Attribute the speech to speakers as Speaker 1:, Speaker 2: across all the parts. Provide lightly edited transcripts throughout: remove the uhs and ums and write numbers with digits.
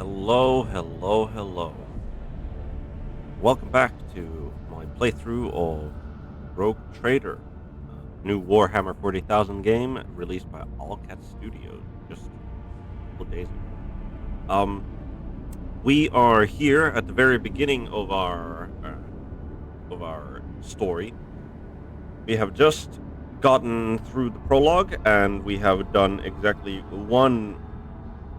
Speaker 1: Hello, hello, hello. Welcome back to my playthrough of Rogue Trader, new Warhammer 40,000 game released by All Cat Studios just a couple days ago. Um, we are here at the very beginning of our story. We have just gotten through the prologue, and we have done exactly one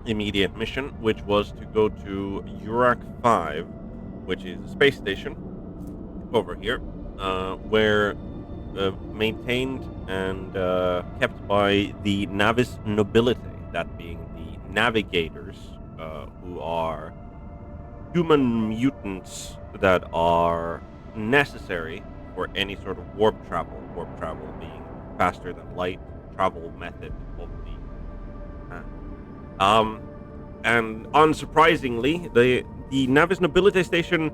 Speaker 1: immediate mission, which was to go to Urak 5, which is a space station over here, where maintained and kept by the Navis Nobility, that being the navigators, who are human mutants that are necessary for any sort of warp travel. Warp travel being faster than light travel method of the time. And unsurprisingly, the Navis Nobility Station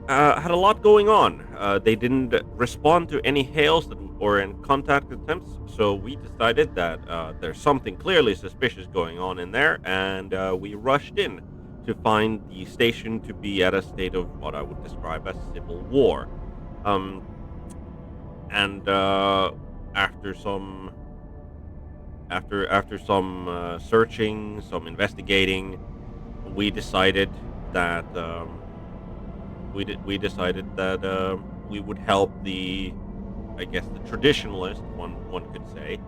Speaker 1: had a lot going on. They didn't respond to any hails or in contact attempts, so we decided that there's something clearly suspicious going on in there, and we rushed in to find the station to be at a state of what I would describe as civil war. Um, and after some searching, some investigating, we decided that we would help the, I guess, the traditionalist, one could say,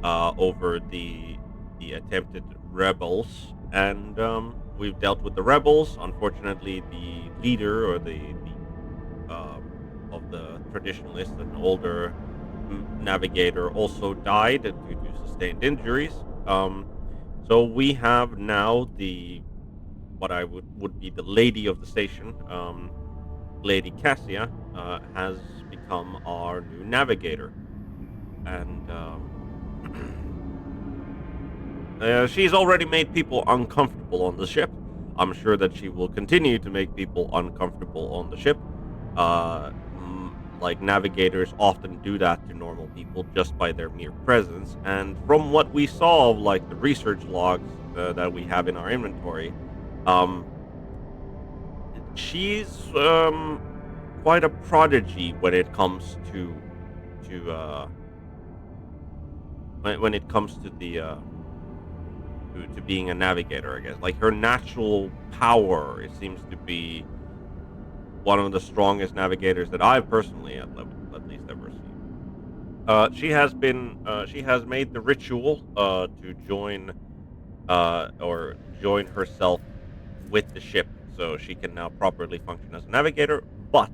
Speaker 1: over the attempted rebels, and we've dealt with the rebels. Unfortunately, the leader or the of the traditionalists, an older navigator, also died due to sustained injuries. So we have now the what I would be the lady of the station, Lady Cassia, has become our new navigator, and she's already made people uncomfortable on the ship. I'm sure that she will continue to make people uncomfortable on the ship. Like navigators often do that to normal people just by their mere presence. And from what we saw, like the research logs that we have in our inventory, um, she's quite a prodigy when it comes to when it comes to the to being a navigator. I guess like her natural power, it seems to be one of the strongest navigators that I've personally at least ever seen. She has made the ritual to join herself with the ship, so she can now properly function as a navigator. But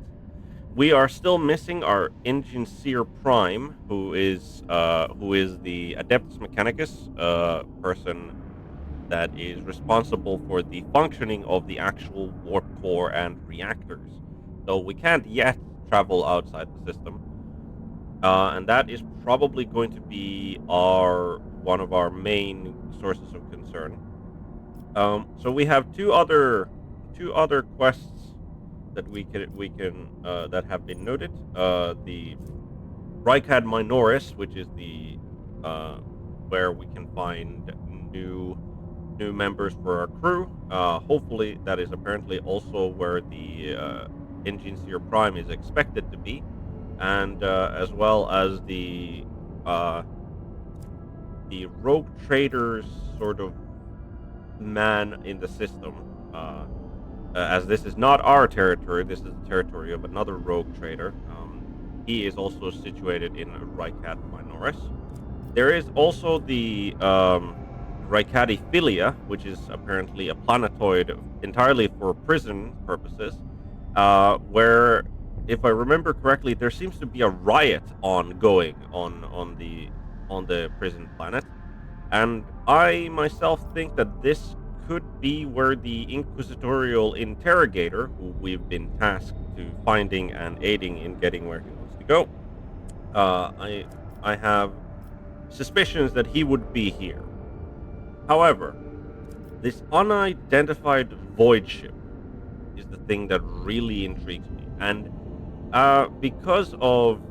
Speaker 1: we are still missing our Engineer Prime, who is the Adeptus Mechanicus person that is responsible for the functioning of the actual warp core and reactors. So we can't yet travel outside the system, and that is probably going to be our one of our main sources of concern. So we have two other quests that we can that have been noted. The Rykad Minoris, which is the uh, where we can find new members for our crew. Hopefully, that is apparently also where the Engineer Prime is expected to be, and as well as uh, the rogue traders sort of man in the system. As this is not our territory, this is the territory of another rogue trader. He is also situated in Rykat Minoris. There is also the Rykadi Philia, which is apparently a planetoid entirely for prison purposes, where, if I remember correctly, there seems to be a riot ongoing on the prison planet, and I myself think that this could be where the inquisitorial interrogator, who we've been tasked to finding and aiding in getting where he wants to go, uh, I I have suspicions that he would be here. However, this unidentified void ship is the thing that really intrigues me, and because of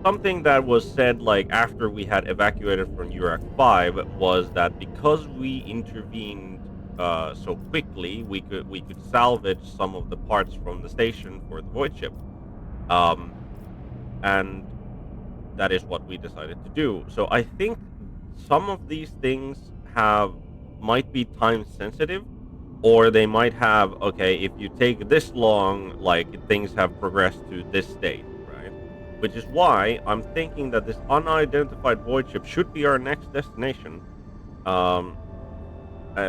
Speaker 1: something that was said, like after we had evacuated from Urak 5, was that because we intervened so quickly, we could salvage some of the parts from the station for the void ship. Um, and that is what we decided to do. So I think some of these things have might be time sensitive, or they might have, okay, if you take this long, like things have progressed to this state, right? Which is why I'm thinking that this unidentified void ship should be our next destination. Um,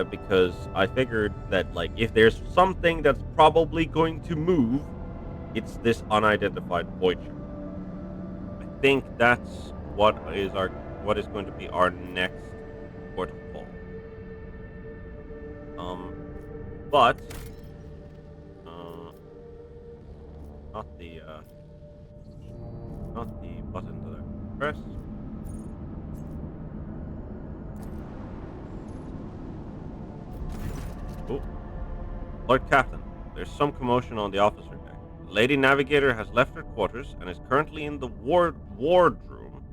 Speaker 1: because I figured that, like, if there's something that's probably going to move, it's this unidentified void ship. I think that's what is going to be our next port of call. Um, but uh, not the button that I press. Oh, Lord Captain, there's some commotion on the officer deck. The Lady Navigator has left her quarters and is currently in the wardroom,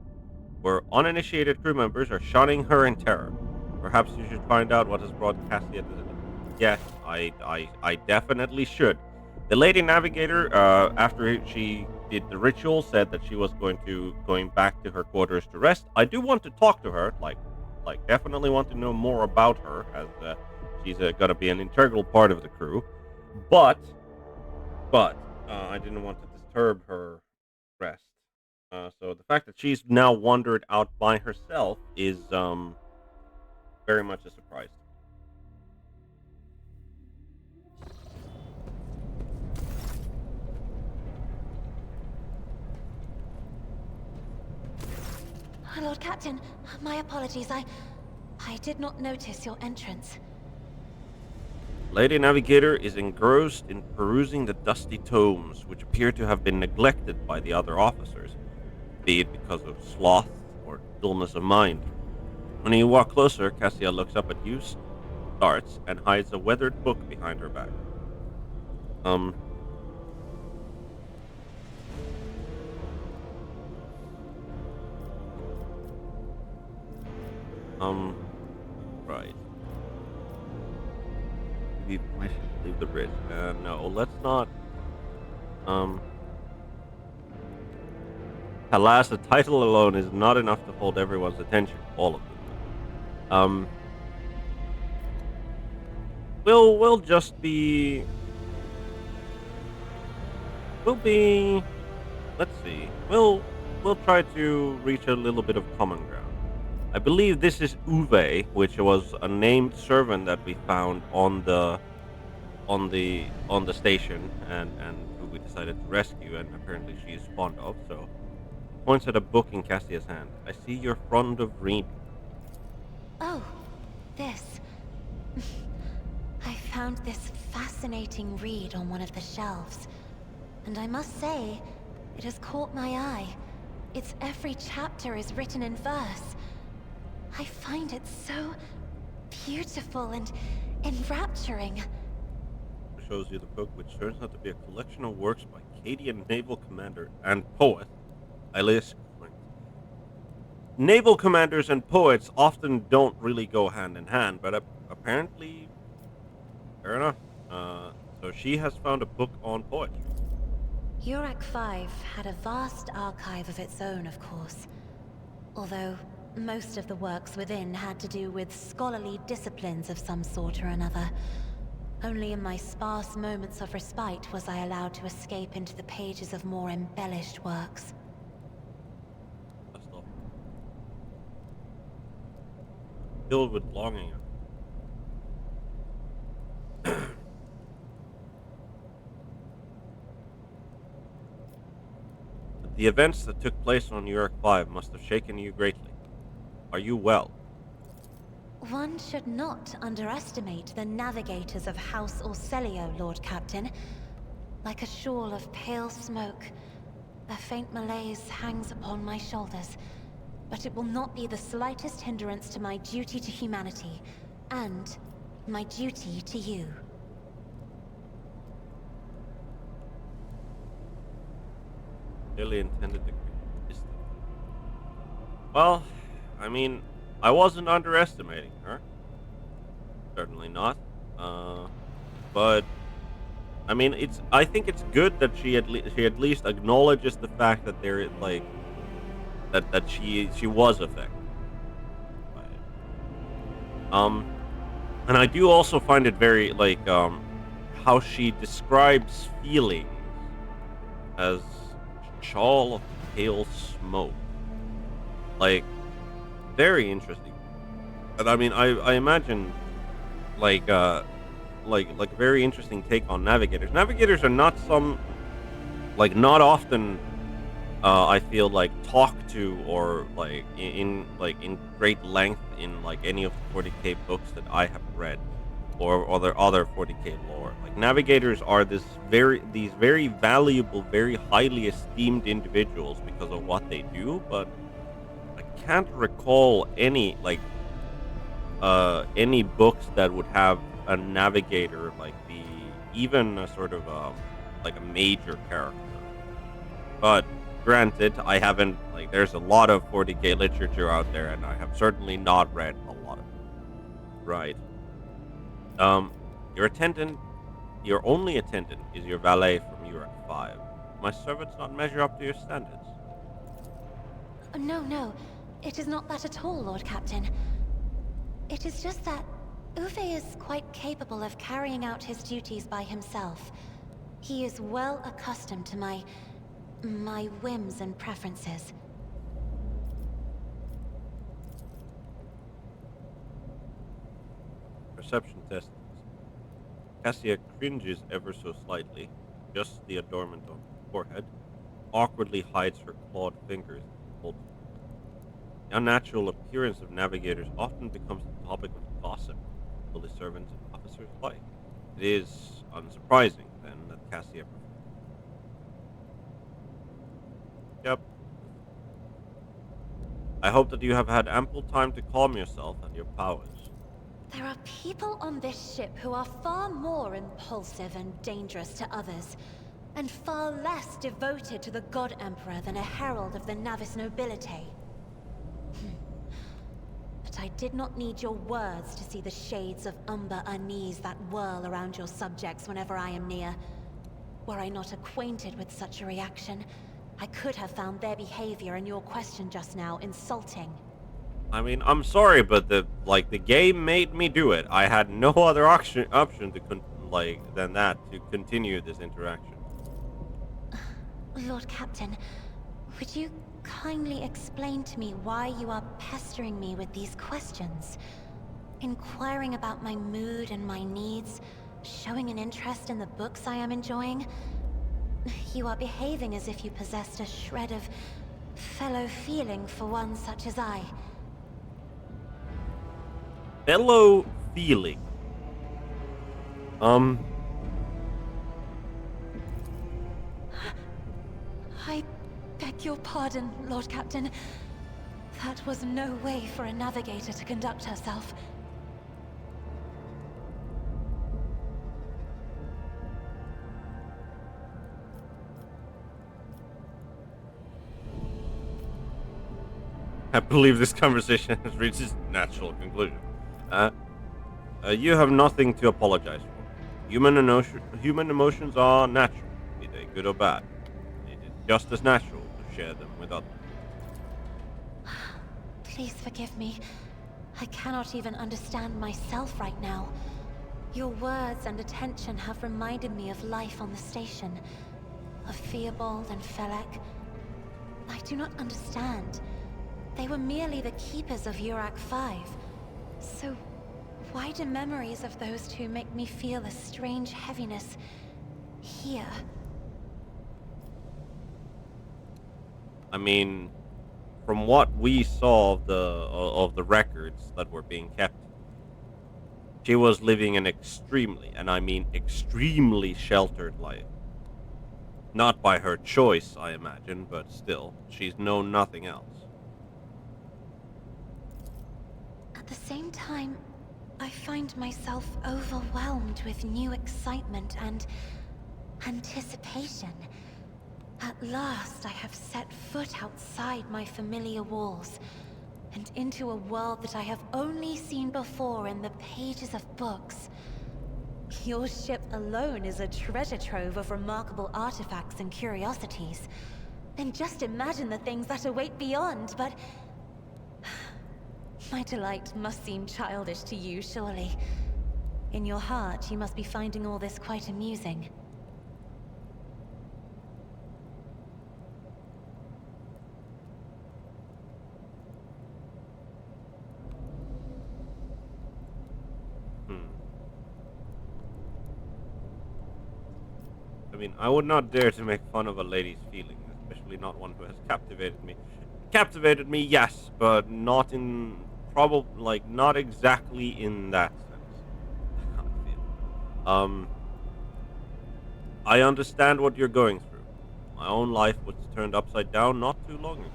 Speaker 1: where uninitiated crew members are shunning her in terror. Perhaps you should find out what has brought Cassia to the. Yes, I definitely should. The Lady Navigator, after she did the ritual, said that she was going back to her quarters to rest. I do want to talk to her, like definitely want to know more about her, as she's gonna be an integral part of the crew. But I didn't want to disturb her rest. So the fact that she's now wandered out by herself is very much a surprise.
Speaker 2: Lord Captain, my apologies. I did not notice your entrance.
Speaker 1: Lady Navigator is engrossed in perusing the dusty tomes, which appear to have been neglected by the other officers, be it because of sloth or dullness of mind. When you walk closer, Cassia looks up at you, starts, and hides a weathered book behind her back. Um, right. Maybe permission to leave the bridge. No, let's not. Um, Alas, the title alone is not enough to hold everyone's attention. All of them. Um, we'll just be. We'll be. Let's see. We'll try to reach a little bit of common ground. I believe this is Uwe, which was a named servant that we found on the station, and who we decided to rescue, and apparently she is fond of. So points at a book in Cassia's hand. I see you're fond of reading.
Speaker 2: Oh, this. I found this fascinating read on one of the shelves, and I must say, it has caught my eye. Its every chapter is written in verse. I find it so beautiful and enrapturing.
Speaker 1: Shows you the book, which turns out to be a collection of works by Cadian naval commander and poet Elias Quint. Naval commanders and poets often don't really go hand in hand, but apparently, fair enough. So she has found a book on poetry.
Speaker 2: Urak 5 had a vast archive of its own, of course. Although most of the works within had to do with scholarly disciplines of some sort or another. Only in my sparse moments of respite was I allowed to escape into the pages of more embellished works.
Speaker 1: That's all. Filled with longing. The events that took place on Uruk 5 must have shaken you greatly. Are you well?
Speaker 2: One should not underestimate the navigators of House Orselio, Lord Captain. Like a shawl of pale smoke, a faint malaise hangs upon my shoulders, but it will not be the slightest hindrance to my duty to humanity, and my duty to you.
Speaker 1: Clearly intended to create distance. Well, I mean, I wasn't underestimating her. Certainly not. But I mean, I think it's good that she at least acknowledges the fact that there is like that she was affected by it. Um, and I do also find it very like how she describes feelings as chawl of pale smoke. Like very interesting. And I mean, I imagine like like a very interesting take on navigators. Navigators are not not often I feel like talked to or like in great length in like any of the 40k books that I have read or other 40k lore. Like navigators are these very valuable, very highly esteemed individuals because of what they do, but I can't recall any books that would have a navigator like the even a sort of like a major character. But granted, I haven't like there's a lot of 40k literature out there, and I have certainly not read a lot of it. Right. Um, your attendant, your only attendant is your valet from Europe 5. My servants not measure up to your standards.
Speaker 2: No, no. It is not that at all, Lord Captain. It is just that Uwe is quite capable of carrying out his duties by himself. He is well accustomed to my whims and preferences.
Speaker 1: Perception test. Cassia cringes ever so slightly, just the adornment on her forehead, awkwardly hides her clawed fingers. The unnatural appearance of navigators often becomes the topic of gossip among the servants and officers alike. It is unsurprising, then, that Cassia. Yep. I hope that you have had ample time to calm yourself and your powers.
Speaker 2: There are people on this ship who are far more impulsive and dangerous to others, and far less devoted to the God Emperor than a herald of the Navis nobility. But I did not need your words to see the shades of umber unease that whirl around your subjects whenever I am near. Were I not acquainted with such a reaction, I could have found their behavior and your question just now insulting.
Speaker 1: I mean, I'm sorry, but the game made me do it. I had no other option to than that to continue this interaction.
Speaker 2: Lord Captain, would you kindly explain to me why you are pestering me with these questions? Inquiring about my mood and my needs, showing an interest in the books I am enjoying? You are behaving as if you possessed a shred of fellow feeling for one such as I.
Speaker 1: Fellow feeling.
Speaker 2: I beg your pardon, Lord Captain. That was no way for a navigator to conduct herself.
Speaker 1: I believe this conversation has reached its natural conclusion. You have nothing to apologize for. Human emotions are natural, be they good or bad. It is just as natural to share them with others.
Speaker 2: Please forgive me. I cannot even understand myself right now. Your words and attention have reminded me of life on the station. Of Theobald and Felek. I do not understand. They were merely the keepers of Urak 5. So, why do memories of those two make me feel a strange heaviness here?
Speaker 1: I mean, from what we saw of the records that were being kept, she was living an extremely, and I mean extremely sheltered life. Not by her choice, I imagine, but still, she's known nothing else.
Speaker 2: At the same time, I find myself overwhelmed with new excitement and anticipation. At last, I have set foot outside my familiar walls, and into a world that I have only seen before in the pages of books. Your ship alone is a treasure trove of remarkable artifacts and curiosities. And just imagine the things that await beyond, but... My delight must seem childish to you, surely. In your heart, you must be finding all this quite amusing.
Speaker 1: Hmm. I mean, I would not dare to make fun of a lady's feelings, especially not one who has captivated me. Captivated me, yes, but not in not exactly in that sense. I feel. I understand what you're going through. My own life was turned upside down not too long ago.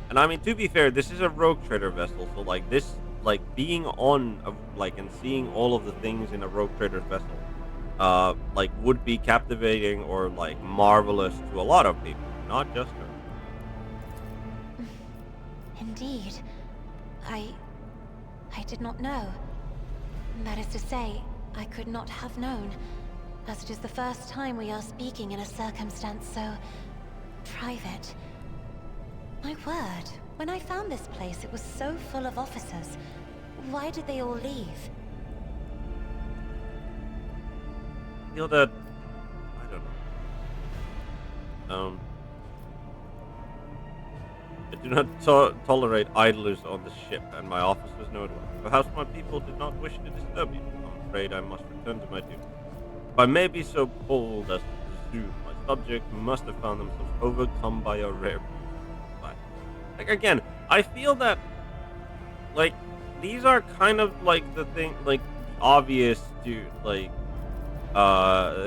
Speaker 1: And I mean, to be fair, this is a rogue trader vessel, so like this, like being on, and seeing all of the things in a rogue trader vessel, like would be captivating or like marvelous to a lot of people, not just her.
Speaker 2: Indeed. I... I did not know. That is to say, I could not have known, as it is the first time we are speaking in a circumstance so... private. My word, when I found this place, it was so full of officers. Why did they all leave?
Speaker 1: I feel that I don't know. I do not tolerate idlers on the ship, and my officers know it well. Perhaps my people did not wish to disturb you. I'm afraid I must return to my duty. If I may be so bold as to presume, my subject must have found themselves overcome by a rare beauty. Like again, I feel that like these are kind of like the thing, like obvious to like.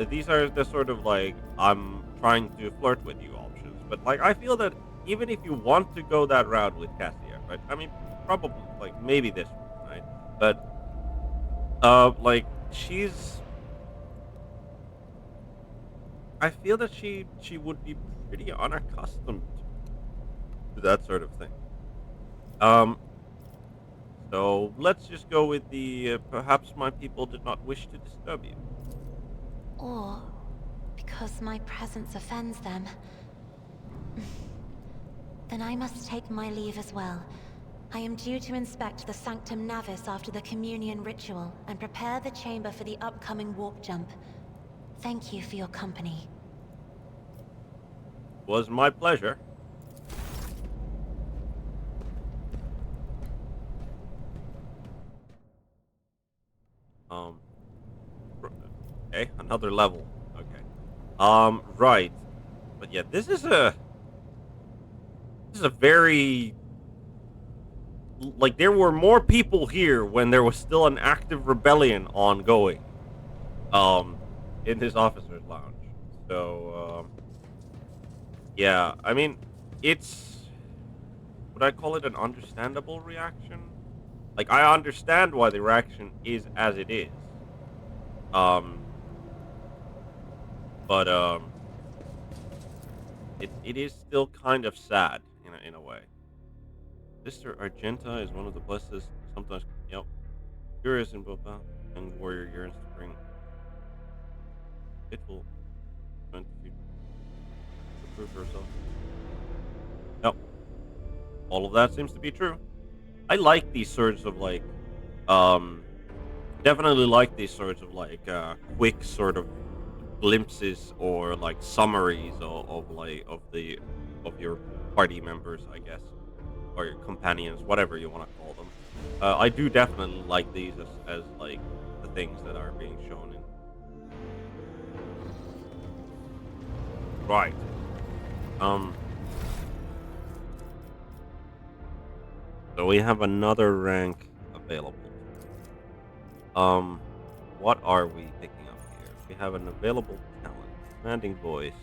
Speaker 1: These are the sort of like I'm trying to flirt with you options, but like I feel that even if you want to go that route with Cassia, right? I mean, probably like maybe this one, right? But like she's, I feel that she would be pretty unaccustomed to that sort of thing. Um, so let's just go with the perhaps my people did not wish to disturb you.
Speaker 2: Or because my presence offends them. Then I must take my leave as well. I am due to inspect the Sanctum Navis after the communion ritual and prepare the chamber for the upcoming warp jump. Thank you for your company.
Speaker 1: Was my pleasure. Um, okay, another level. Okay. Right. But yeah, this is a very like there were more people here when there was still an active rebellion ongoing. Um, in this officers' lounge. So yeah, I mean, it's would I call it an understandable reaction? Like I understand why the reaction is as it is. Um, but it is still kind of sad in a way. Sister Argenta is one of the blessed, sometimes, yep, curious in both battle and warrior yearns to bring fitful event to future to prove herself. Yep, all of that seems to be true. I like these sorts of like, um, definitely like these sorts of like, quick sort of glimpses or like summaries of your party members, I guess, or your companions, whatever you want to call them. I do definitely like these as like the things that are being shown in. Right. Um. So we have another rank available. Um. What are we picking up here? We have an available talent, commanding voice,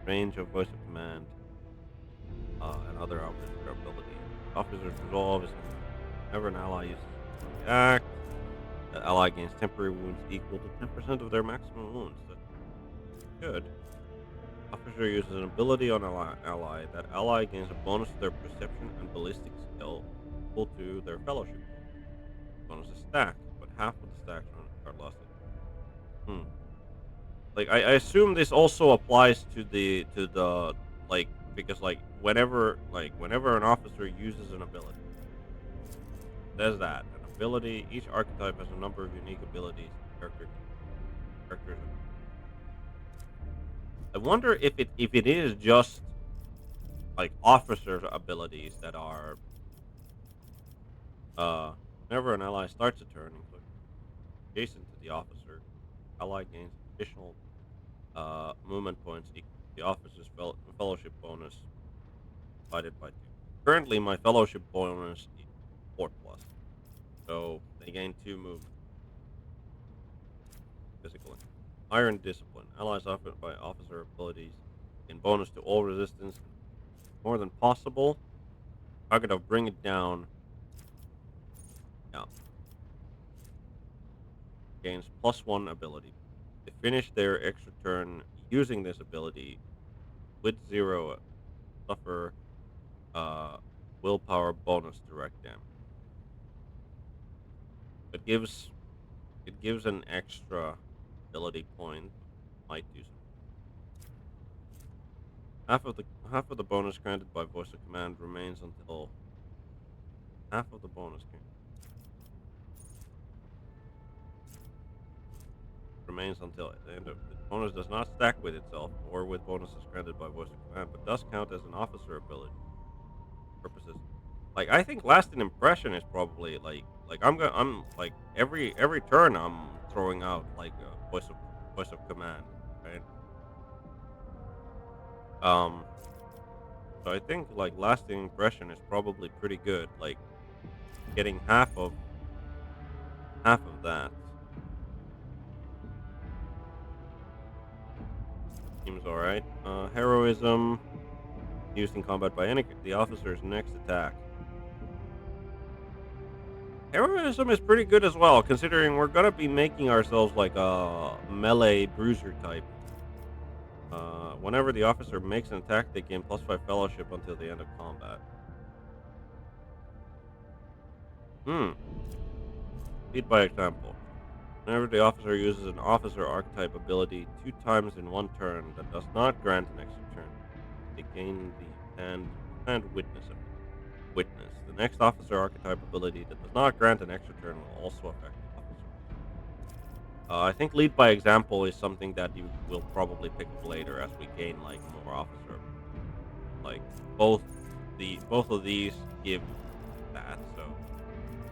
Speaker 1: range of voice of command, and other officer ability. Officer's resolve is whenever an ally uses a act, the ally gains temporary wounds equal to 10% of their maximum wounds. That's good. Officer uses an ability on ally. That ally gains a bonus to their perception and ballistic skill equal to their fellowship. Bonus is stack, but half of the stacks are lost. Hmm. Like I assume this also applies to the like because whenever an officer uses an ability, says that an ability each archetype has a number of unique abilities characters. I wonder if it is just like officer abilities that are uh whenever an ally starts a turn, including adjacent to the officer, ally gains additional movement points equal to the officer's fellowship bonus divided by 2. Currently, my fellowship bonus is 4 plus, so they gain 2 movement, physical. Iron Discipline. Allies offered by officer abilities in bonus to all resistance more than possible. Target of Bring It Down. Yeah, gains +1 ability. They finish their extra turn using this ability with 0 suffer uh, willpower bonus direct damage. It gives an extra ability point. Might do some. Half of the bonus granted by voice of command remains until half of the bonus remains until the end of the bonus does not stack with itself or with bonuses granted by voice of command, but does count as an officer ability purposes. Like I think lasting impression is probably I'm like every turn I'm throwing out like a voice of command, right? Um, so I think like lasting impression is probably pretty good. Like getting half of that seems all right. Heroism used in combat by the officer's next attack. Heroism is pretty good as well, considering we're gonna be making ourselves like a melee bruiser type. Whenever the officer makes an attack, they gain +5 fellowship until the end of combat. Hmm. Lead by example. Whenever the officer uses an officer archetype ability 2 times in one turn that does not grant an extra turn, they gain the hand witness ability. Witness. The next officer archetype ability that does not grant an extra turn will also affect the officer. I think lead by example is something that you will probably pick up later as we gain like more officer. Like both both of these give that, so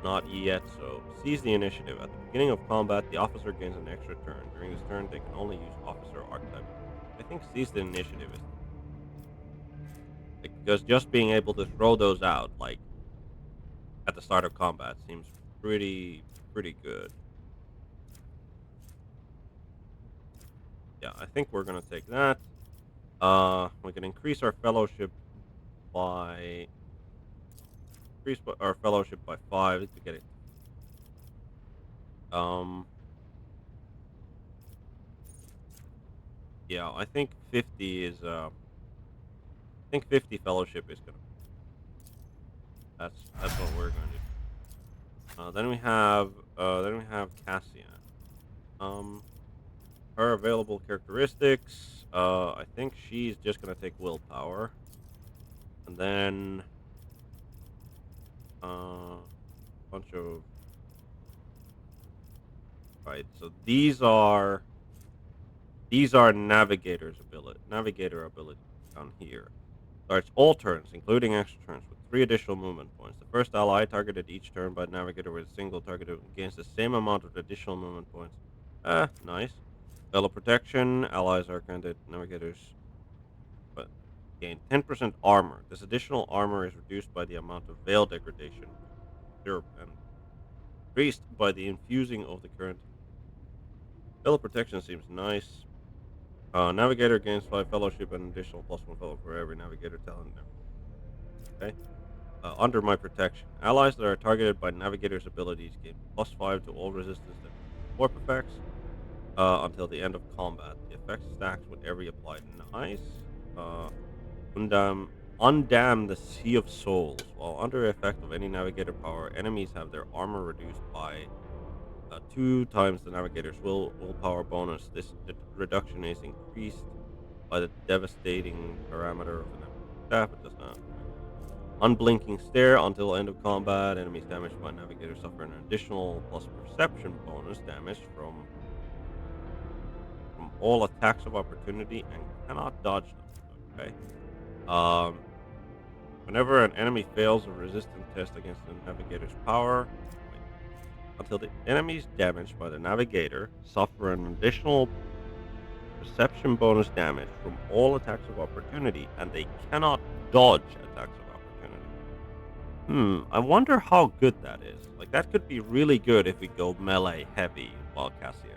Speaker 1: not yet. So seize the initiative. At the beginning of combat, the officer gains an extra turn. During this turn, they can only use officer archetype. I think seize the initiative is like, because just being able to throw those out like at the start of combat seems pretty good. Yeah, I think we're gonna take that. We can increase our fellowship by our fellowship by 5 to get it. Um, yeah, I think 50 is. I think 50 fellowship is gonna. That's what we're going to do. Then we have Cassian. Um, her available characteristics. I think she's just gonna take willpower, and then bunch of right. So these are navigator ability down here. Starts all turns, including extra turns, with 3 additional movement points. The first ally targeted each turn by Navigator with a single target gains the same amount of additional movement points. Nice. Fellow protection. Allies are granted Navigators, but gain 10% armor. This additional armor is reduced by the amount of veil degradation to 0 and increased by the infusing of the current. Fellow protection seems nice. Navigator gains 5 fellowship and additional +1 fellow for every Navigator talent. Okay. Under my protection. Allies that are targeted by Navigator's abilities gain +5 to all resistance to warp effects until the end of combat. The effect stacks with every applied. Nice. Uh, undam the Sea of Souls. While under effect of any Navigator power, enemies have their armor reduced by 2 times the navigator's willpower bonus. This reduction is increased by the devastating parameter of the navigator's staff. It does not. Unblinking stare until end of combat. Enemies damaged by navigator suffer an additional plus perception bonus damage from all attacks of opportunity and cannot dodge them. Okay. Um, Whenever an enemy fails a resistance test against the navigator's power, wait, until the enemies damaged by the navigator suffer an additional perception bonus damage from all attacks of opportunity, and they cannot dodge attacks of opportunity. I wonder how good that is. Like, that could be really good if we go melee heavy while Cassia.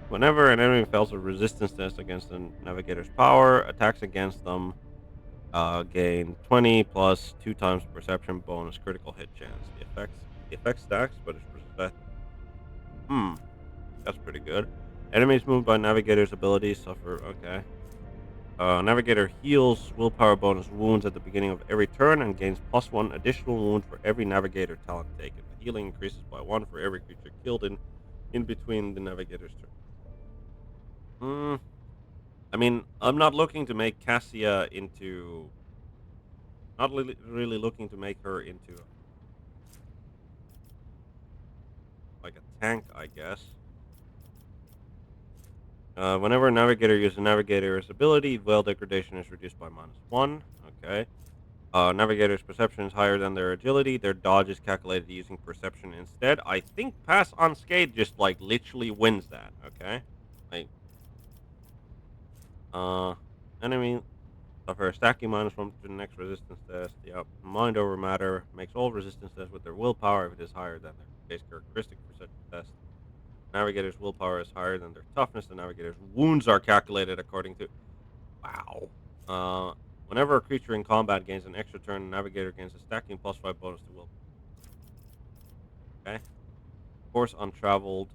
Speaker 1: Whenever an enemy fails a resistance test against the navigator's power, attacks against them gain 20 plus 2 times perception bonus critical hit chance. The effect stacks, but it's percent. Hmm, that's pretty good. Enemies moved by navigator's abilities suffer. Okay. Navigator heals willpower bonus wounds at the beginning of every turn and gains +1 additional wound for every navigator talent taken. The healing increases by 1 for every creature killed in between the navigator's turn. Hmm. I mean, I'm not looking to make Cassia into. Not really looking to make her into like a tank, I guess. Whenever a navigator uses a navigator's ability, veil degradation is reduced by -1. Okay. Navigator's perception is higher than their agility. Their dodge is calculated using perception instead. I think pass unscathed just like literally wins that. Okay. Like, uh, enemy suffer a stacking -1 to the next resistance test. Yep. Mind over matter makes all resistance tests with their willpower if it is higher than their base characteristic for such a test. Navigator's willpower is higher than their toughness. The navigator's wounds are calculated according to. Wow. Uh, Whenever a creature in combat gains an extra turn, the navigator gains a stacking +5 bonus to will. Okay. Course untraveled.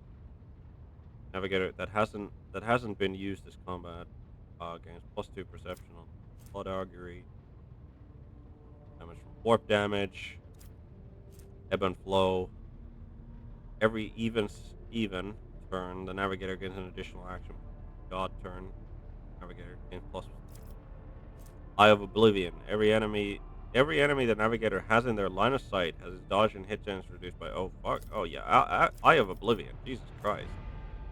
Speaker 1: Navigator that hasn't been used this combat gains +2 perception on blood augury. Damage from warp damage. Ebb and flow. Every even turn, the navigator gains an additional action. God turn. Navigator gains plus Eye of Oblivion. Every enemy the navigator has in their line of sight has his dodge and hit chance reduced by oh yeah, Eye of Oblivion. Jesus Christ.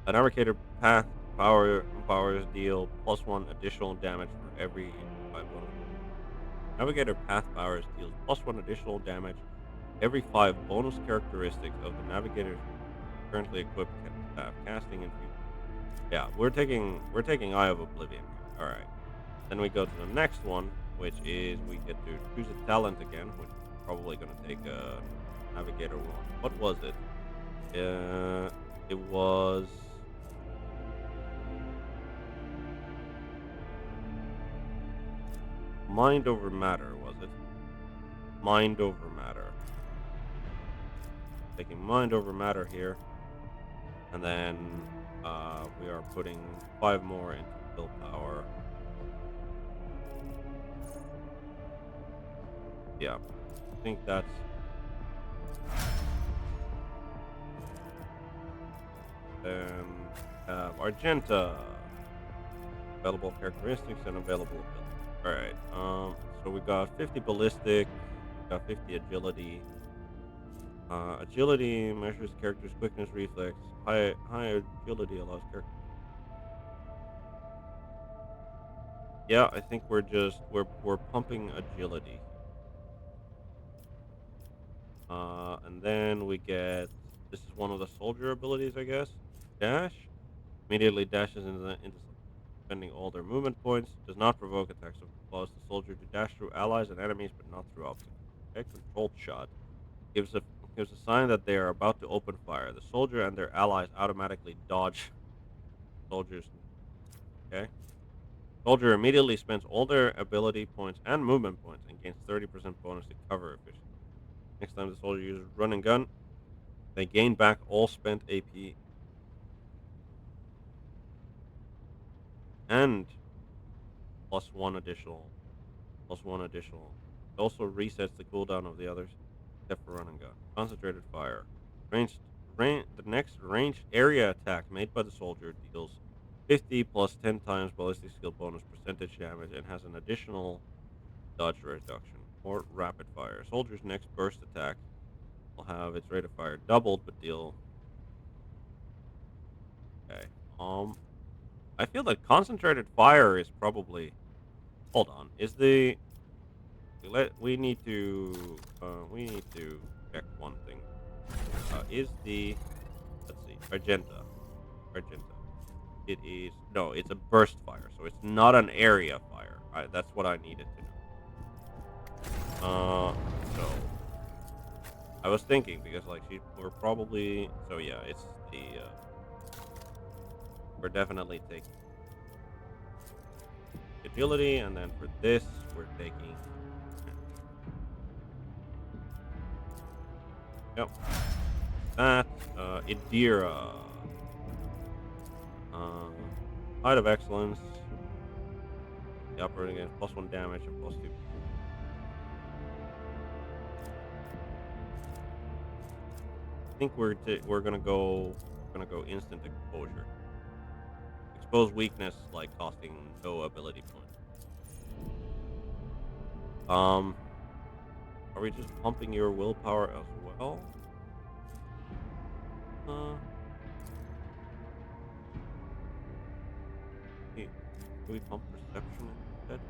Speaker 1: A navigator path powers deal +1 additional damage for every 5 bonus. Navigator path powers deals +1 additional damage every 5 bonus characteristics of the navigator's currently equipped staff casting and future. Yeah, we're taking Eye of Oblivion here. All right. Then we go to the next one, which is we get to choose a talent again, which is probably going to take a navigator one. What was it? It was mind over matter, was it? Mind over matter. Taking mind over matter here, and then we are putting 5 more into willpower. Yeah, I think that's. Then Argenta. Available characteristics and available abilities. All right. So we got 50 ballistic, we got 50 agility. Agility measures character's quickness, reflex. High agility allows character. Yeah, I think we're pumping agility. And then we get this is one of the soldier abilities, I guess. Dash immediately dashes into something, spending all their movement points. Does not provoke attacks. Allows the soldier to dash through allies and enemies, but not through obstacles. Okay, controlled shot gives a gives a sign that they are about to open fire. The soldier and their allies automatically dodge soldiers. Okay, soldier immediately spends all their ability points and movement points and gains 30% bonus to cover efficiency. Next time the soldier uses run and gun, they gain back all spent AP and plus one additional. It also resets the cooldown of the others, except for run and gun. Concentrated fire. Ranged the next ranged area attack made by the soldier deals 50 plus 10 times ballistic skill bonus percentage damage and has an additional dodge reduction or rapid fire. Soldier's next burst attack will have its rate of fire doubled, but deal. Okay. I feel that concentrated fire is probably. Hold on. Is the we need to check one thing. Is the let's see Argenta. It is no, it's a burst fire, so it's not an area fire. That's what I needed to know. So I was thinking because like we're probably so yeah, it's the we're definitely taking agility, and then for this we're taking yep that Idira, uh, height of excellence, the operating against +1 damage and +2. I think we're gonna go instant exposure. Expose weakness like costing no ability points. Um, are we just pumping your willpower as well? Uh, hey, do we pump perception instead?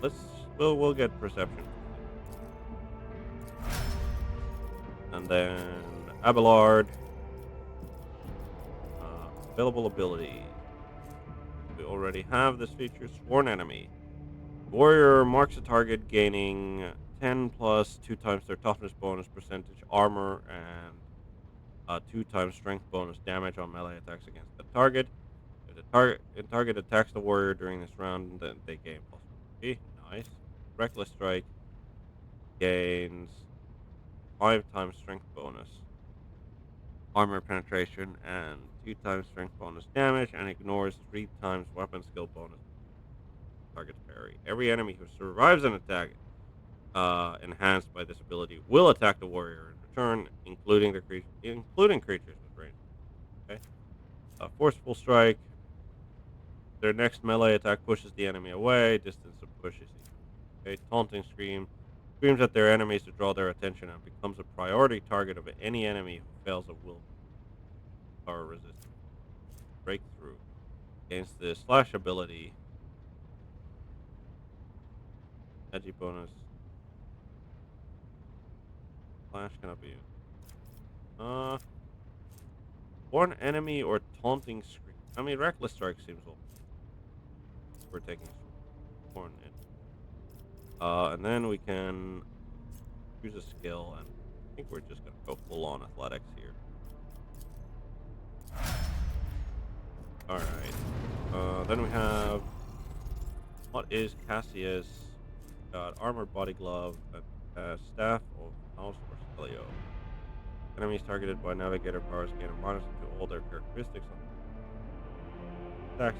Speaker 1: Let's we'll get perception and then Abelard. Available abilities. We already have this feature. Sworn enemy. Warrior marks a target gaining 10 plus 2 times their toughness bonus percentage armor and 2 times strength bonus damage on melee attacks against the target. If the target attacks the warrior during this round, then they gain +1. Nice. Reckless strike gains 5 times strength bonus, armor penetration, and 2 times strength bonus damage, and ignores 3 times weapon skill bonus target parry. Every enemy who survives an attack enhanced by this ability will attack the warrior in return, including creatures with range. Okay. Forceful strike. Their next melee attack pushes the enemy away. Distance of push is equal. Okay. Taunting scream screams at their enemies to draw their attention and becomes a priority target of any enemy who fails a willpower resistance. Breakthrough against the slash ability. Edgy bonus. Slash cannot be used. Uh, Born enemy or taunting scream. I mean, reckless strike seems well. We're taking born enemy. And then we can choose a skill, and I think we're just gonna go full on athletics here. All right. Then we have what is Cassius? Got armor, body glove, and staff of House or Celio. Enemies targeted by Navigator powers gain a bonus to all their characteristics on attacks.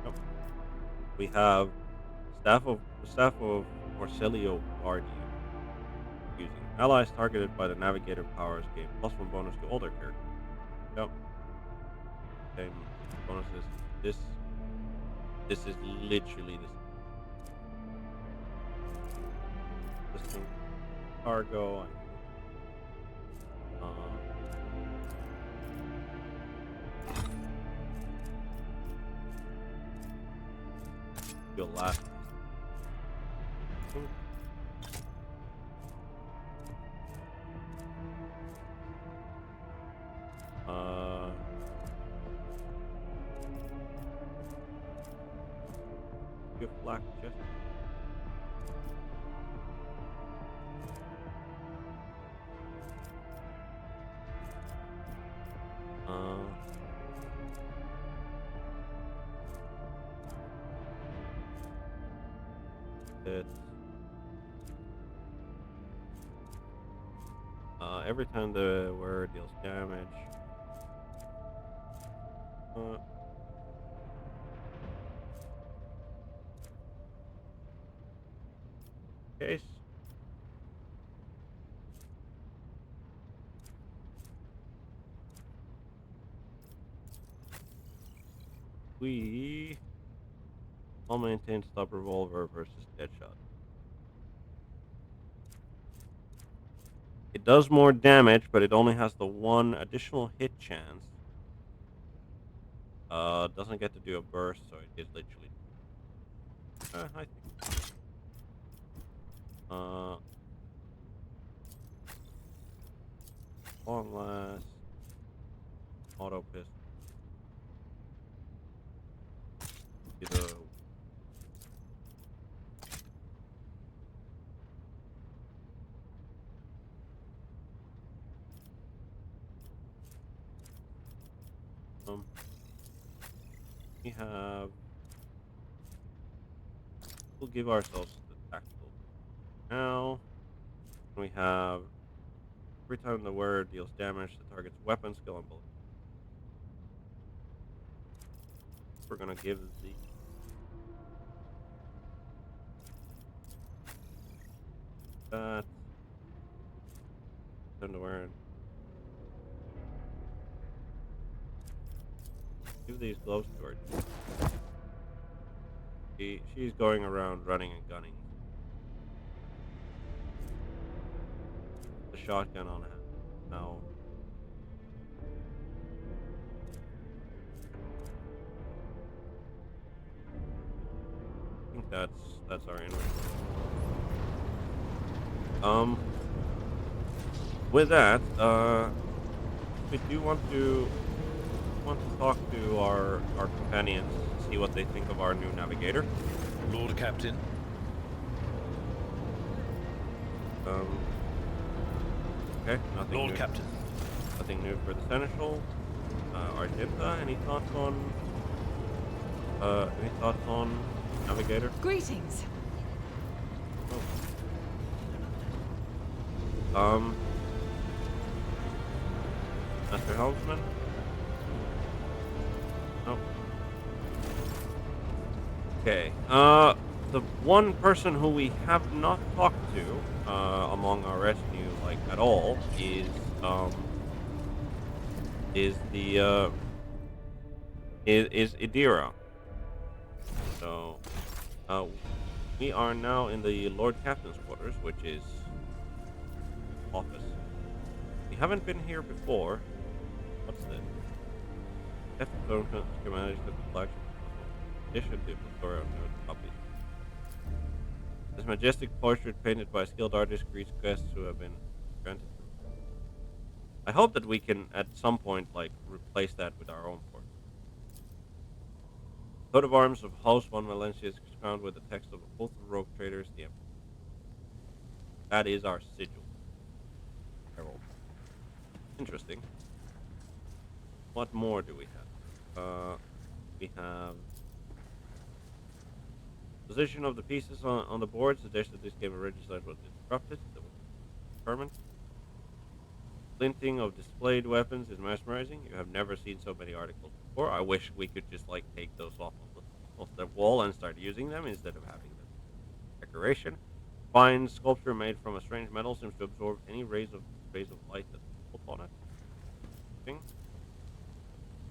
Speaker 1: Yep. We have Staff of Orcelio Guardian. Using allies targeted by the Navigator powers gain +1 bonus to all their characters. Yep. Same bonuses. This is literally this thing. Cargo. Your last. Give black chest. It's every time the wearer deals damage. case. We all maintain stop revolver versus deadshot. It does more damage, but it only has the one additional hit chance. Doesn't get to do a burst, so it is literally. I think. Uh, long last, auto pistol. Either um, we have. We'll give ourselves the tactical. Now we have every time the wearer deals damage to target's weapon, skill, and bullet. We're gonna give the that time to wear. Give these gloves to her. She's going around running and gunning. The shotgun on hand. Now I think that's our inventory. With that, we do want to talk to our companions, see what they think of our new navigator.
Speaker 3: Lord Captain.
Speaker 1: Okay, nothing
Speaker 3: Lord
Speaker 1: new.
Speaker 3: Captain.
Speaker 1: Nothing new for the Seneschal. Argenta, any thoughts on navigator?
Speaker 4: Greetings.
Speaker 1: Oh. Master Helmsman? Nope. Okay. The one person who we have not talked to, among our retinue, like, at all, is Idira. So, we are now in the Lord Captain's quarters, which is office. We haven't been here before. What's this? F schematics of the flagship. Addition to Victoria note copies. This majestic portrait painted by a skilled artist greets guests who have been granted. I hope that we can at some point like replace that with our own portrait. Coat of arms of House von Valencia is crowned with the text of Oath of Rogue Traders, the Emperor. That is our sigil. Herald. Interesting. What more do we have? We have position of the pieces on the board suggests that this game originally was disrupted. That was determined. Glinting of displayed weapons is mesmerizing. You have never seen so many articles before. I wish we could just like take those off the wall and start using them instead of having them decoration. Fine sculpture made from a strange metal seems to absorb any rays of light that fall upon it. Thing.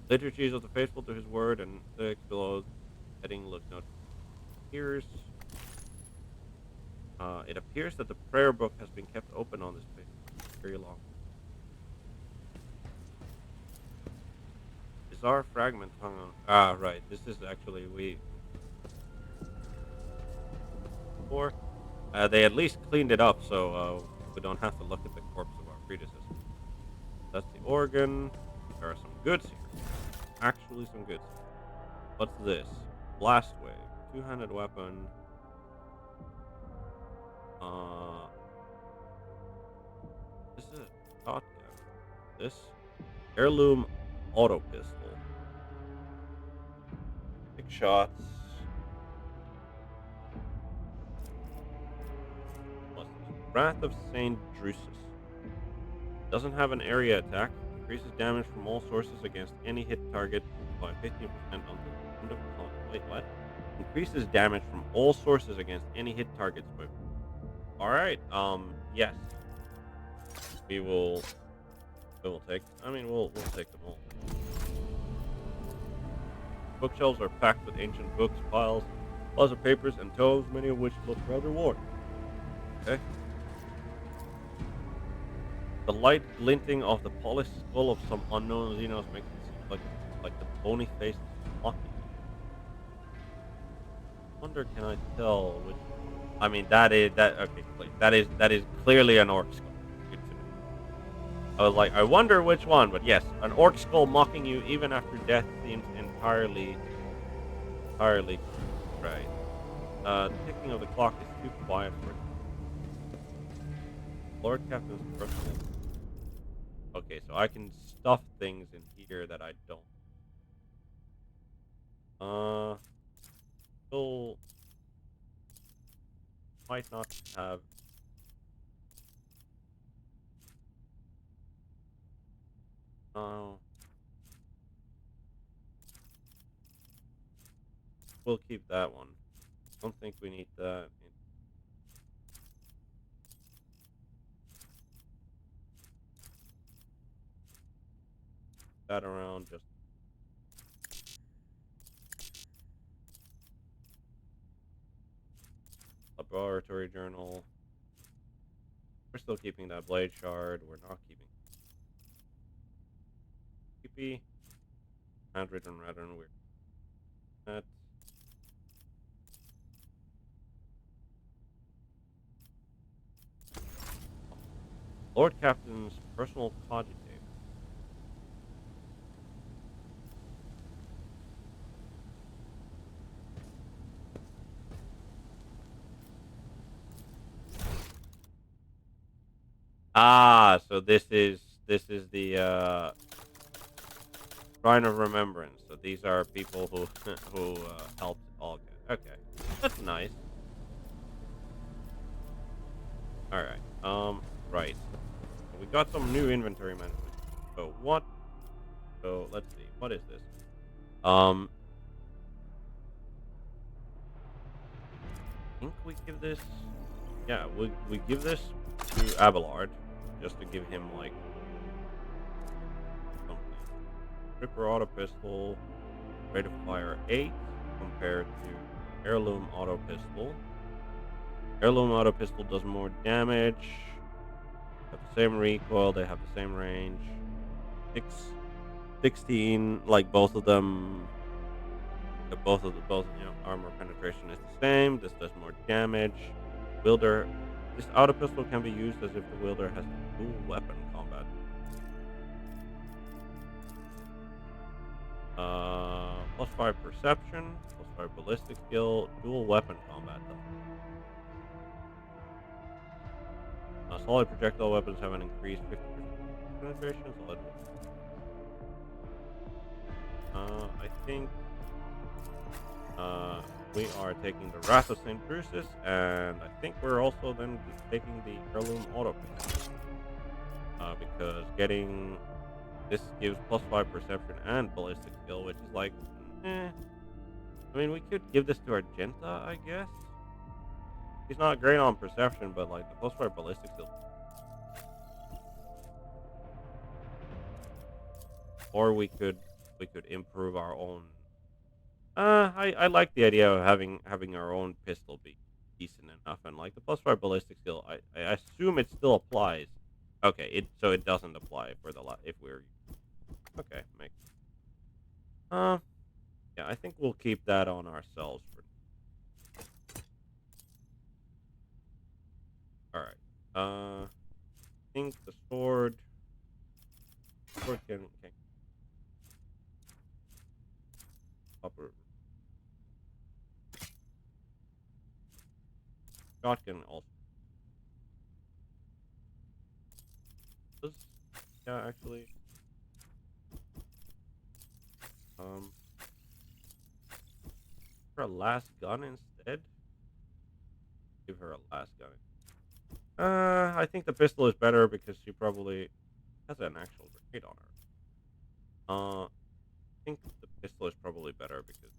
Speaker 1: Liturgies of the faithful to his word and the below heading look not appears. It appears that the prayer book has been kept open on this page very long. Bizarre fragment hung on. Right. This is actually before. They at least cleaned it up, so we don't have to look at the corpse of our predecessor. That's the organ. There are some goods here. Actually, some goods. What's this? Blast wave. Two-handed weapon. This is a shotgun. This heirloom auto pistol. 6 shots. What's this? Wrath of Saint Drusus. Doesn't have an area attack. Increases damage from all sources against any hit target by 15% until the end of the Wait, what? Increases damage from all sources against any hit targets by All right. Yes, we will. We will take. I mean, we'll take them all. Bookshelves are packed with ancient books, piles of papers, and tomes, many of which look rather worn. Okay. The light glinting of the polished skull of some unknown Xenos makes it seem like the bony face is mocking. Wonder, can I tell which? I mean, that is that. Okay, that is clearly an orc skull. Good to know. I was like, I wonder which one, but yes, an orc skull mocking you even after death seems entirely right. The ticking of the clock is too quiet for it. Lord Captain's personal. Okay, so I can stuff things in here that I don't. Uh, Still might not have. Oh, we'll keep that one. Don't think we need that. That around just laboratory journal. We're still keeping that blade shard. We're not keeping creepy. Handwritten rather than weird. That Lord Captain's personal cogitator. Ah, so this is the Shrine of Remembrance. So these are people who who helped Olga. Okay, that's nice. All right. Right. We got some new inventory management. So what? So let's see. What is this? Um, I think we give this. Yeah, we give this to Abelard just to give him like something. Ripper auto pistol, rate of fire 8 compared to heirloom auto pistol. Heirloom auto pistol does more damage. Have the same recoil. They have the same range. Six, 16. Like both of them. Both armor penetration is the same. This does more damage. Wielder. This auto pistol can be used as if the wielder has dual weapon combat. +5 perception, +5 ballistic skill, dual weapon combat though. Solid projectile weapons have an increased 50% penetration. Solid. I think we are taking the Wrath of Saint Drusus, and I think we're also then taking the heirloom auto pistol. Because getting this gives +5 perception and ballistic skill, which is like, eh. I mean, we could give this to Argenta, I guess. He's not great on perception, but like the +5 ballistic skill. Or we could improve our own. I like the idea of having our own pistol be decent enough, and like the +5 ballistic skill. I assume it still applies. Okay, it doesn't apply for the if we're okay. Make uh yeah, I think we'll keep that on ourselves for. All right. I think the sword can upper shotgun also does. Yeah, actually. Um, her a last gun instead. Give her a last gun. I think the pistol is better because she probably has an actual grenade on her. I think the pistol is probably better because.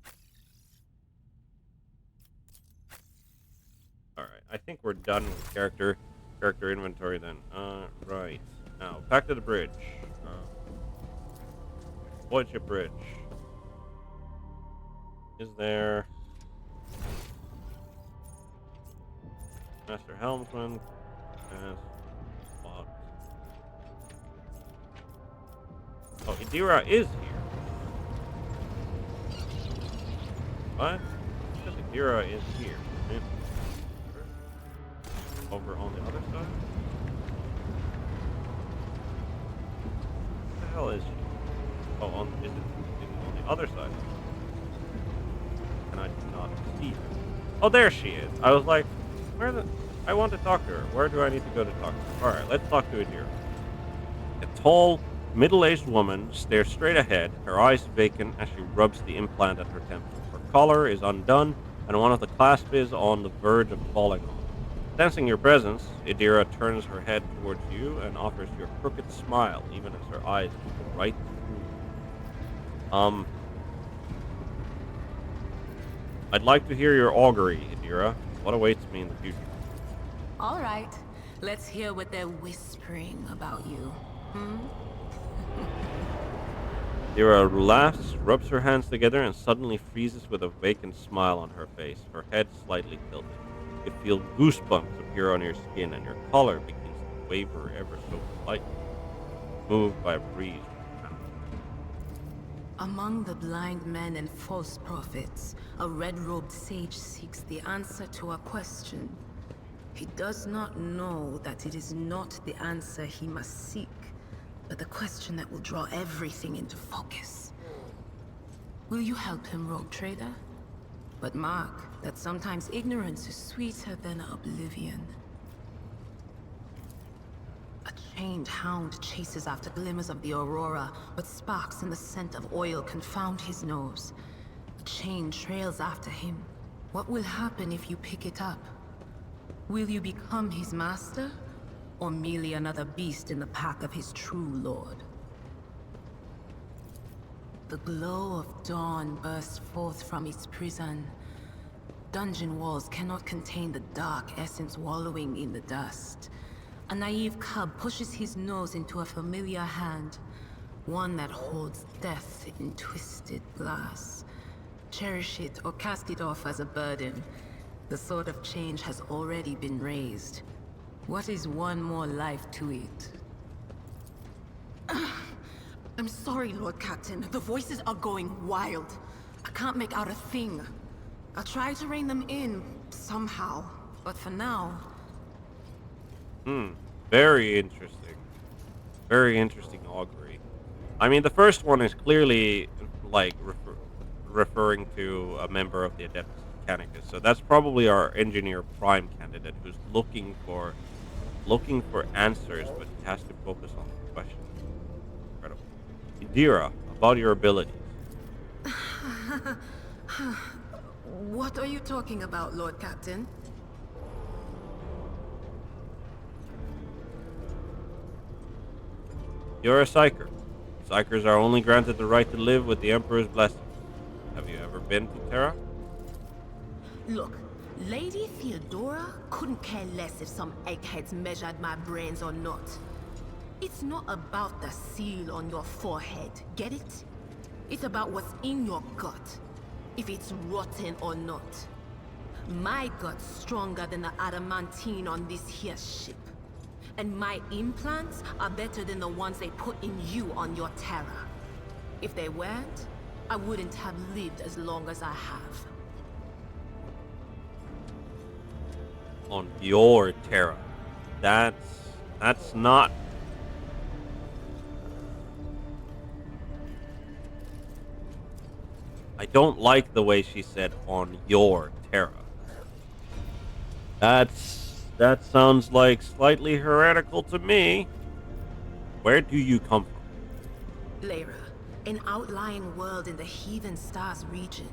Speaker 1: All right. I think we're done with character inventory then. Right. Now back to the bridge. Void ship bridge. Is there Master Helmsman? Yes. What? Oh, Idira is here. What? Because Idira is here. Right? Over on the other side? What the hell is she? Oh, is it on the other side? And I do not see her. Oh, there she is. I was like, I want to talk to her. Where do I need to go to talk to her? Alright, let's talk to Idira. A tall, middle-aged woman stares straight ahead, her eyes vacant as she rubs the implant at her temple. Her collar is undone, and one of the clasps is on the verge of falling off. Sensing your presence, Idira turns her head towards you and offers you a crooked smile, even as her eyes look right through you. I'd like to hear your augury, Idira. What awaits me in the future?
Speaker 3: All right, let's hear what they're whispering about you.
Speaker 1: Idira laughs, rubs her hands together, and suddenly freezes with a vacant smile on her face, her head slightly tilted. You feel goosebumps appear on your skin, and your collar begins to waver ever so slightly, moved by a breeze.
Speaker 3: Among the blind men and false prophets, a red-robed sage seeks the answer to a question. He does not know that it is not the answer he must seek, but the question that will draw everything into focus. Will you help him, rogue trader? But mark that sometimes ignorance is sweeter than oblivion. A chained hound chases after glimmers of the aurora, but sparks in the scent of oil confound his nose. A chain trails after him. What will happen if you pick it up? Will you become his master? Or merely another beast in the pack of his true lord? The glow of dawn bursts forth from its prison. Dungeon walls cannot contain the dark essence wallowing in the dust. A naive cub pushes his nose into a familiar hand, one that holds death in twisted glass. Cherish it or cast it off as a burden. The sword of change has already been raised. What is one more life to it? I'm sorry, Lord Captain. The voices are going wild. I can't make out a thing. I'll try to rein them in, somehow. But for now...
Speaker 1: Very interesting. Very interesting augury. I mean, the first one is clearly, like, referring to a member of the Adeptus Mechanicus. So that's probably our Engineer Prime candidate who's looking for answers, but he has to focus on the question. Incredible. Idira, about your abilities.
Speaker 3: What are you talking about, Lord Captain?
Speaker 1: You're a Psyker. Psykers are only granted the right to live with the Emperor's blessing. Have you ever been to Terra?
Speaker 3: Look, Lady Theodora couldn't care less if some eggheads measured my brains or not. It's not about the seal on your forehead, get it? It's about what's in your gut, if it's rotten or not. My gut's stronger than the adamantine on this here ship. And my implants are better than the ones they put in you on your Terra. If they weren't, I wouldn't have lived as long as I have.
Speaker 1: On your Terra. That's not... I don't like the way she said on your Terra. That sounds like slightly heretical to me. Where do you come from?
Speaker 3: Lyra, an outlying world in the Heathen Stars region.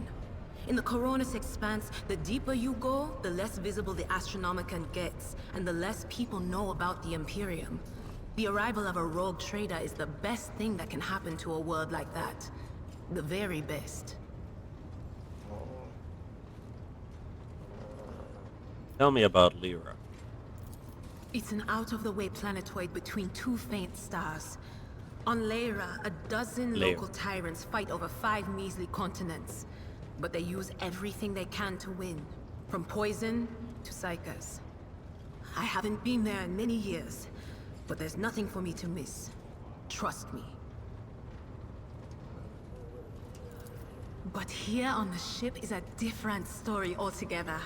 Speaker 3: In the Coronis Expanse, the deeper you go, the less visible the Astronomicon gets, and the less people know about the Imperium. The arrival of a rogue trader is the best thing that can happen to a world like that. The very best.
Speaker 1: Tell me about Lyra.
Speaker 3: It's an out-of-the-way planetoid between two faint stars. On Lyra, a dozen
Speaker 1: Lyra.
Speaker 3: local tyrants fight over 5 measly continents. But they use everything they can to win, from poison to psychers. I haven't been there in many years, but there's nothing for me to miss. Trust me. But here on the ship is a different story altogether.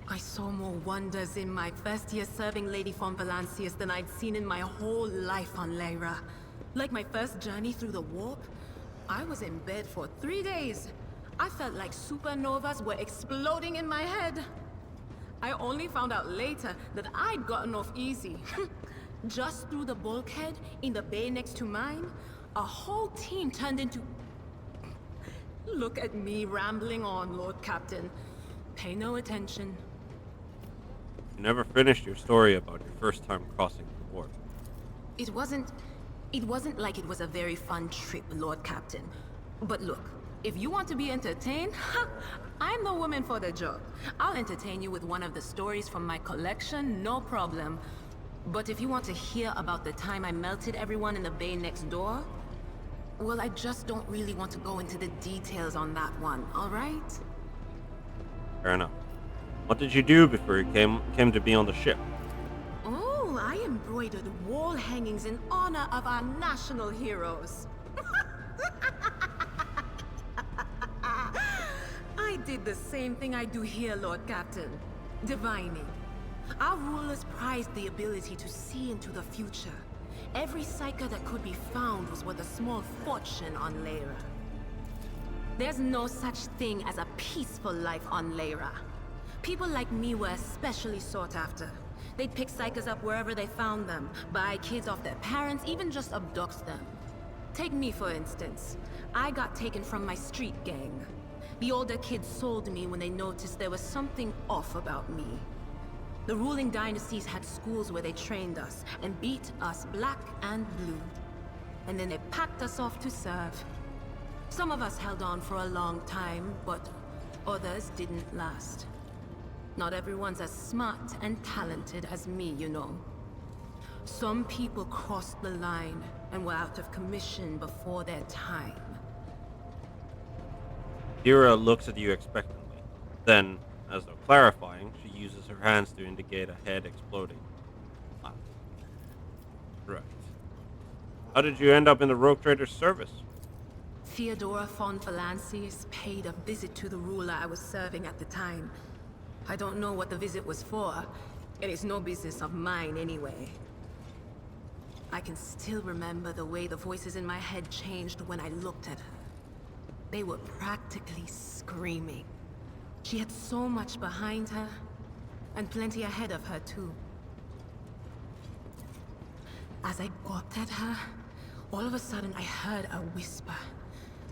Speaker 3: I saw more wonders in my first year serving Lady von Valancius than I'd seen in my whole life on Lyra. Like my first journey through the warp, I was in bed for 3 days. I felt like supernovas were exploding in my head. I only found out later that I'd gotten off easy. Just through the bulkhead in the bay next to mine, a whole team turned into... Look at me rambling on, Lord Captain. Pay no attention.
Speaker 1: You never finished your story about your first time crossing the warp.
Speaker 3: It wasn't like it was a very fun trip, Lord Captain. But look, if you want to be entertained, I'm the woman for the job. I'll entertain you with one of the stories from my collection, no problem. But if you want to hear about the time I melted everyone in the bay next door, well, I just don't really want to go into the details on that one, all right?
Speaker 1: Fair enough. What did you do before you came to be on the ship?
Speaker 3: Oh, I embroidered wall hangings in honor of our national heroes. I did the same thing I do here, Lord Captain. Divining. Our rulers prized the ability to see into the future. Every psyker that could be found was worth a small fortune on Lyra. There's no such thing as a peaceful life on Lyra. People like me were especially sought after. They'd pick psychers up wherever they found them, buy kids off their parents, even just abduct them. Take me, for instance. I got taken from my street gang. The older kids sold me when they noticed there was something off about me. The ruling dynasties had schools where they trained us and beat us black and blue. And then they packed us off to serve. Some of us held on for a long time, but others didn't last. Not everyone's as smart and talented as me, you know. Some people crossed the line and were out of commission before their time.
Speaker 1: Lyra looks at you expectantly. Then, as though clarifying, she uses her hands to indicate a head exploding. Ah. Right. How did you end up in the Rogue Trader's service?
Speaker 3: Theodora von Valancius paid a visit to the ruler I was serving at the time. I don't know what the visit was for, and it's no business of mine anyway. I can still remember the way the voices in my head changed when I looked at her. They were practically screaming. She had so much behind her, and plenty ahead of her too. As I gawped at her, all of a sudden I heard a whisper.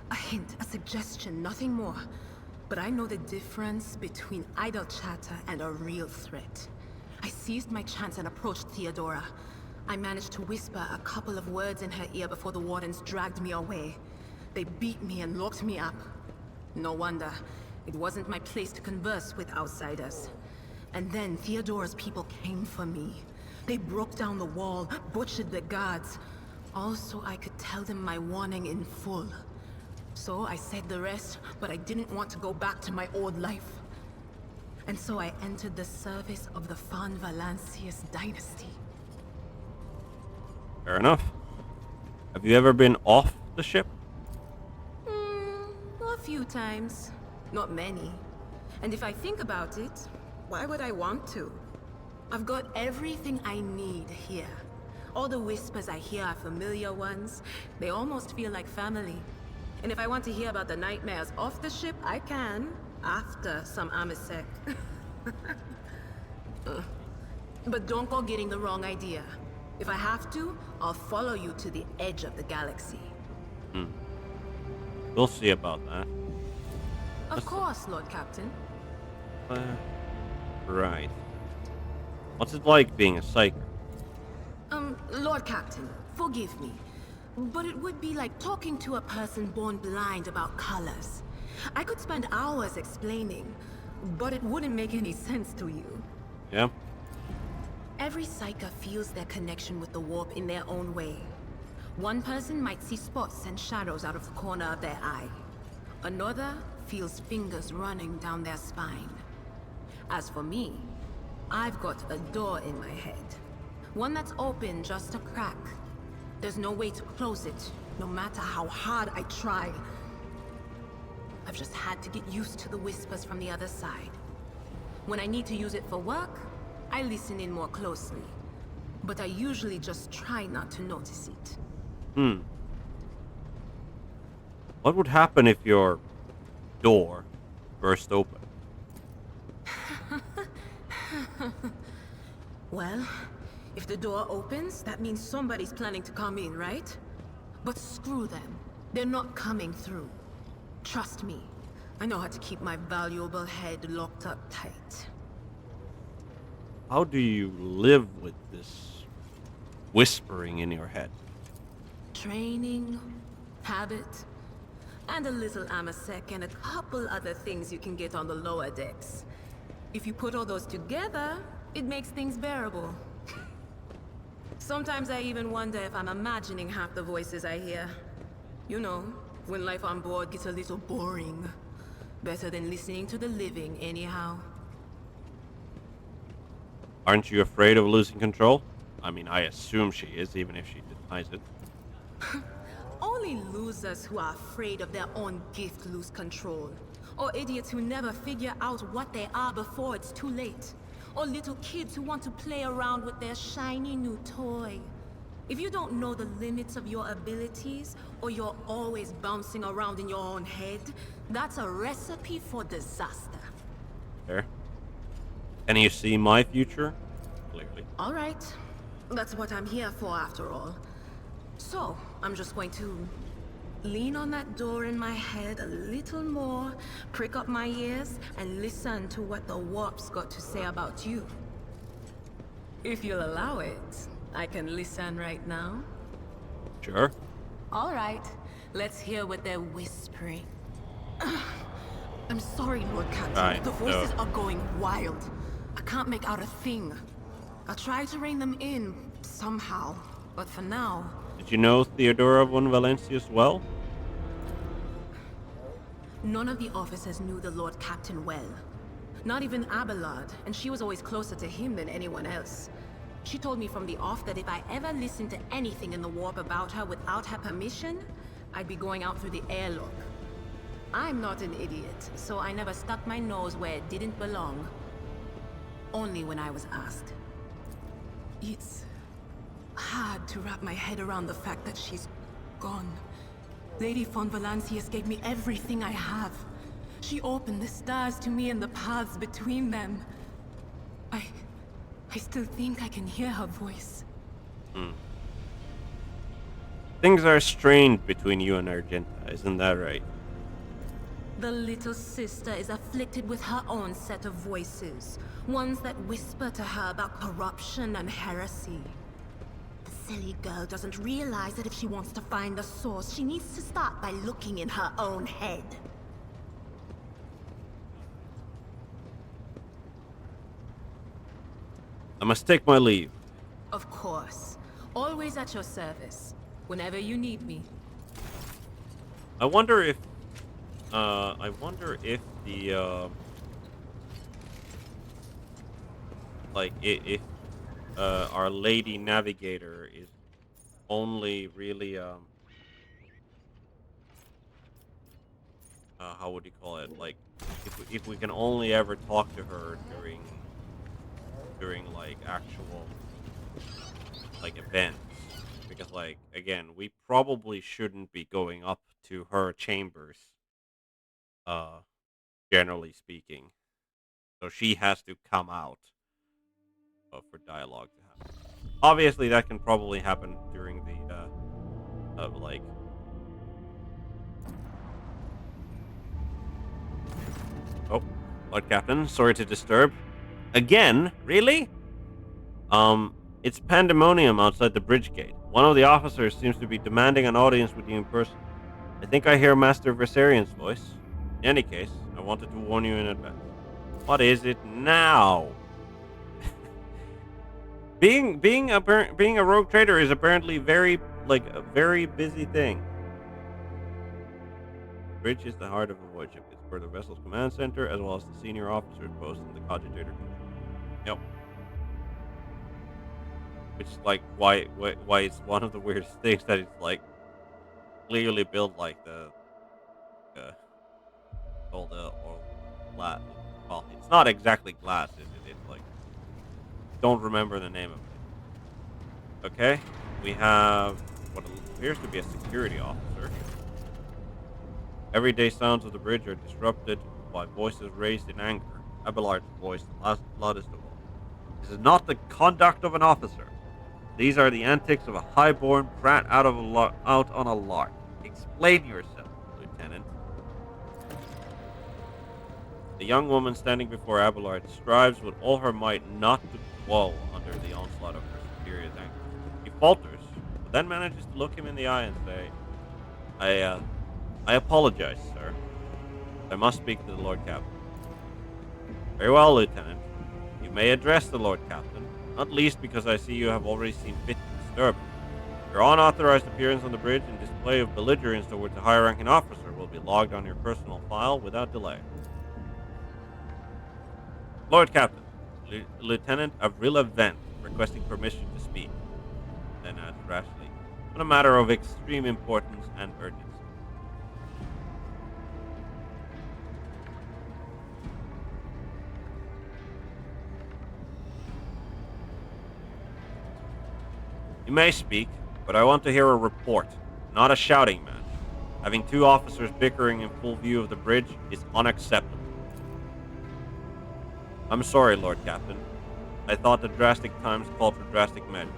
Speaker 3: A hint, a suggestion, nothing more. But I know the difference between idle chatter and a real threat. I seized my chance and approached Theodora. I managed to whisper a couple of words in her ear before the wardens dragged me away. They beat me and locked me up. No wonder. It wasn't my place to converse with outsiders. And then Theodora's people came for me. They broke down the wall, butchered the guards. Also, I could tell them my warning in full. So I said the rest, but I didn't want to go back to my old life. And so I entered the service of the von Valancius dynasty.
Speaker 1: Fair enough. Have you ever been off the ship?
Speaker 3: A few times. Not many. And if I think about it, why would I want to? I've got everything I need here. All the whispers I hear are familiar ones. They almost feel like family. And if I want to hear about the nightmares off the ship, I can, after some Amisec. But don't go getting the wrong idea. If I have to, I'll follow you to the edge of the galaxy.
Speaker 1: We'll see about that.
Speaker 3: Of course, Lord Captain.
Speaker 1: Right. What's it like being a psyker?
Speaker 3: Lord Captain, forgive me. But it would be like talking to a person born blind about colors. I could spend hours explaining, but it wouldn't make any sense to you.
Speaker 1: Yeah.
Speaker 3: Every psyker feels their connection with the warp in their own way. One person might see spots and shadows out of the corner of their eye. Another feels fingers running down their spine. As for me, I've got a door in my head. One that's open just a crack. There's no way to close it, no matter how hard I try. I've just had to get used to the whispers from the other side. When I need to use it for work, I listen in more closely. But I usually just try not to notice it.
Speaker 1: What would happen if your door burst open?
Speaker 3: Well, if the door opens, that means somebody's planning to come in, right? But screw them. They're not coming through. Trust me, I know how to keep my valuable head locked up tight.
Speaker 1: How do you live with this whispering in your head?
Speaker 3: Training, habit, and a little amasec and a couple other things you can get on the lower decks. If you put all those together, it makes things bearable. Sometimes I even wonder if I'm imagining half the voices I hear. You know, when life on board gets a little boring. Better than listening to the living, anyhow.
Speaker 1: Aren't you afraid of losing control? I mean, I assume she is, even if she denies it.
Speaker 3: Only losers who are afraid of their own gift lose control. Or idiots who never figure out what they are before it's too late. Or little kids who want to play around with their shiny new toy. If you don't know the limits of your abilities, or you're always bouncing around in your own head, that's a recipe for disaster.
Speaker 1: There. Can you see my future? Clearly.
Speaker 3: Alright. That's what I'm here for after all. So, I'm just going to lean on that door in my head a little more, prick up my ears, and listen to what the warp's got to say about you. If you'll allow it, I can listen right now.
Speaker 1: Sure.
Speaker 3: Alright, let's hear what they're whispering. I'm sorry, Lord Captain.
Speaker 1: Right,
Speaker 3: The voices are going wild. I can't make out a thing. I'll try to rein them in, somehow. But for now...
Speaker 1: Did you know Theodora von Valentius well?
Speaker 3: None of the officers knew the Lord Captain well. Not even Abelard, and she was always closer to him than anyone else. She told me from the off that if I ever listened to anything in the warp about her without her permission, I'd be going out through the airlock. I'm not an idiot, so I never stuck my nose where it didn't belong. Only when I was asked. It's hard to wrap my head around the fact that she's gone. Lady von Valentius gave me everything I have. She opened the stars to me and the paths between them. I still think I can hear her voice.
Speaker 1: Things are strained between you and Argenta, isn't that right?
Speaker 3: The little sister is afflicted with her own set of voices. Ones that whisper to her about corruption and heresy. The silly girl doesn't realize that if she wants to find the source, she needs to start by looking in her own head.
Speaker 1: I must take my leave.
Speaker 3: Of course. Always at your service. Whenever you need me.
Speaker 1: I wonder if the if our Lady Navigator is only really how would you call it, like if we can only ever talk to her during like actual like events, because like again we probably shouldn't be going up to her chambers generally speaking, so she has to come out for dialogue to happen. Obviously that can probably happen during the like oh, Lord Captain, sorry to disturb again. Really? It's pandemonium outside the bridge gate. One of the officers seems to be demanding an audience with you in person. I think I hear Master Versarian's voice. In any case, I wanted to warn you in advance. What is it now? being a rogue trader is apparently a very busy thing. The bridge is the heart of the void ship. It's for the vessel's command center as well as the senior officers post in the cogitator control. Yep. Which is like why it's one of the weirdest things that it's like clearly built like the all the or glass. Well, it's not exactly glass, is it? It's like don't remember the name of it. Okay, we have what appears to be a security officer. Everyday sounds of the bridge are disrupted by voices raised in anger. Abelard's voice, the loudest of all. This is not the conduct of an officer. These are the antics of a highborn brat out on a lark. Explain yourself, Lieutenant. The young woman standing before Abelard strives with all her might not to quell under the onslaught of her superior's anger. He falters, but then manages to look him in the eye and say, I apologize, sir. I must speak to the Lord Captain. Very well, Lieutenant. You may address the Lord Captain, not least because I see you have already seen fit to disturb him. Your unauthorized appearance on the bridge and display of belligerence towards a higher-ranking officer will be logged on your personal file without delay. Lord Captain, Lieutenant Avrila Vent requesting permission to speak. Then adds rashly, on a matter of extreme importance and urgency. You may speak, but I want to hear a report, not a shouting match. Having two officers bickering in full view of the bridge is unacceptable. I'm sorry, Lord Captain. I thought the drastic times called for drastic measures.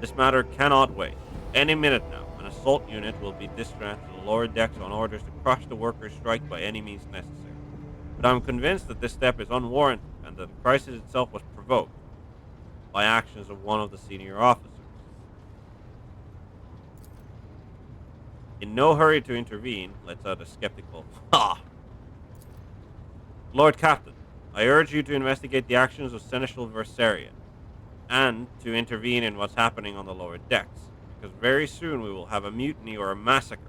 Speaker 1: This matter cannot wait. Any minute now, an assault unit will be dispatched to the lower decks on orders to crush the workers' strike by any means necessary. But I'm convinced that this step is unwarranted and that the crisis itself was provoked by actions of one of the senior officers. In no hurry to intervene, lets out a skeptical ha. Lord Captain, I urge you to investigate the actions of Seneschal Versarian, and to intervene in what's happening on the lower decks, because very soon we will have a mutiny or a massacre.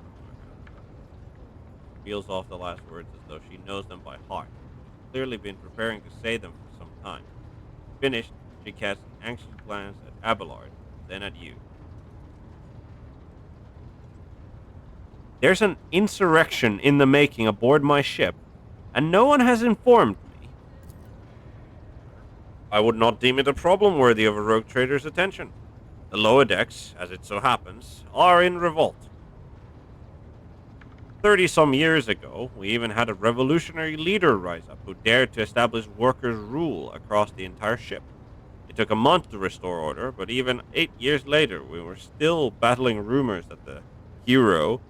Speaker 1: Peels off the last words as though she knows them by heart. She's clearly been preparing to say them for some time. Finished, she casts an anxious glance at Abelard, then at you. There's an insurrection in the making aboard my ship, and no one has informed me. I would not deem it a problem worthy of a rogue trader's attention. The lower decks, as it so happens, are in revolt. 30-some years ago, we even had a revolutionary leader rise up who dared to establish workers' rule across the entire ship. It took a month to restore order, but even 8 years later, we were still battling rumors that the hero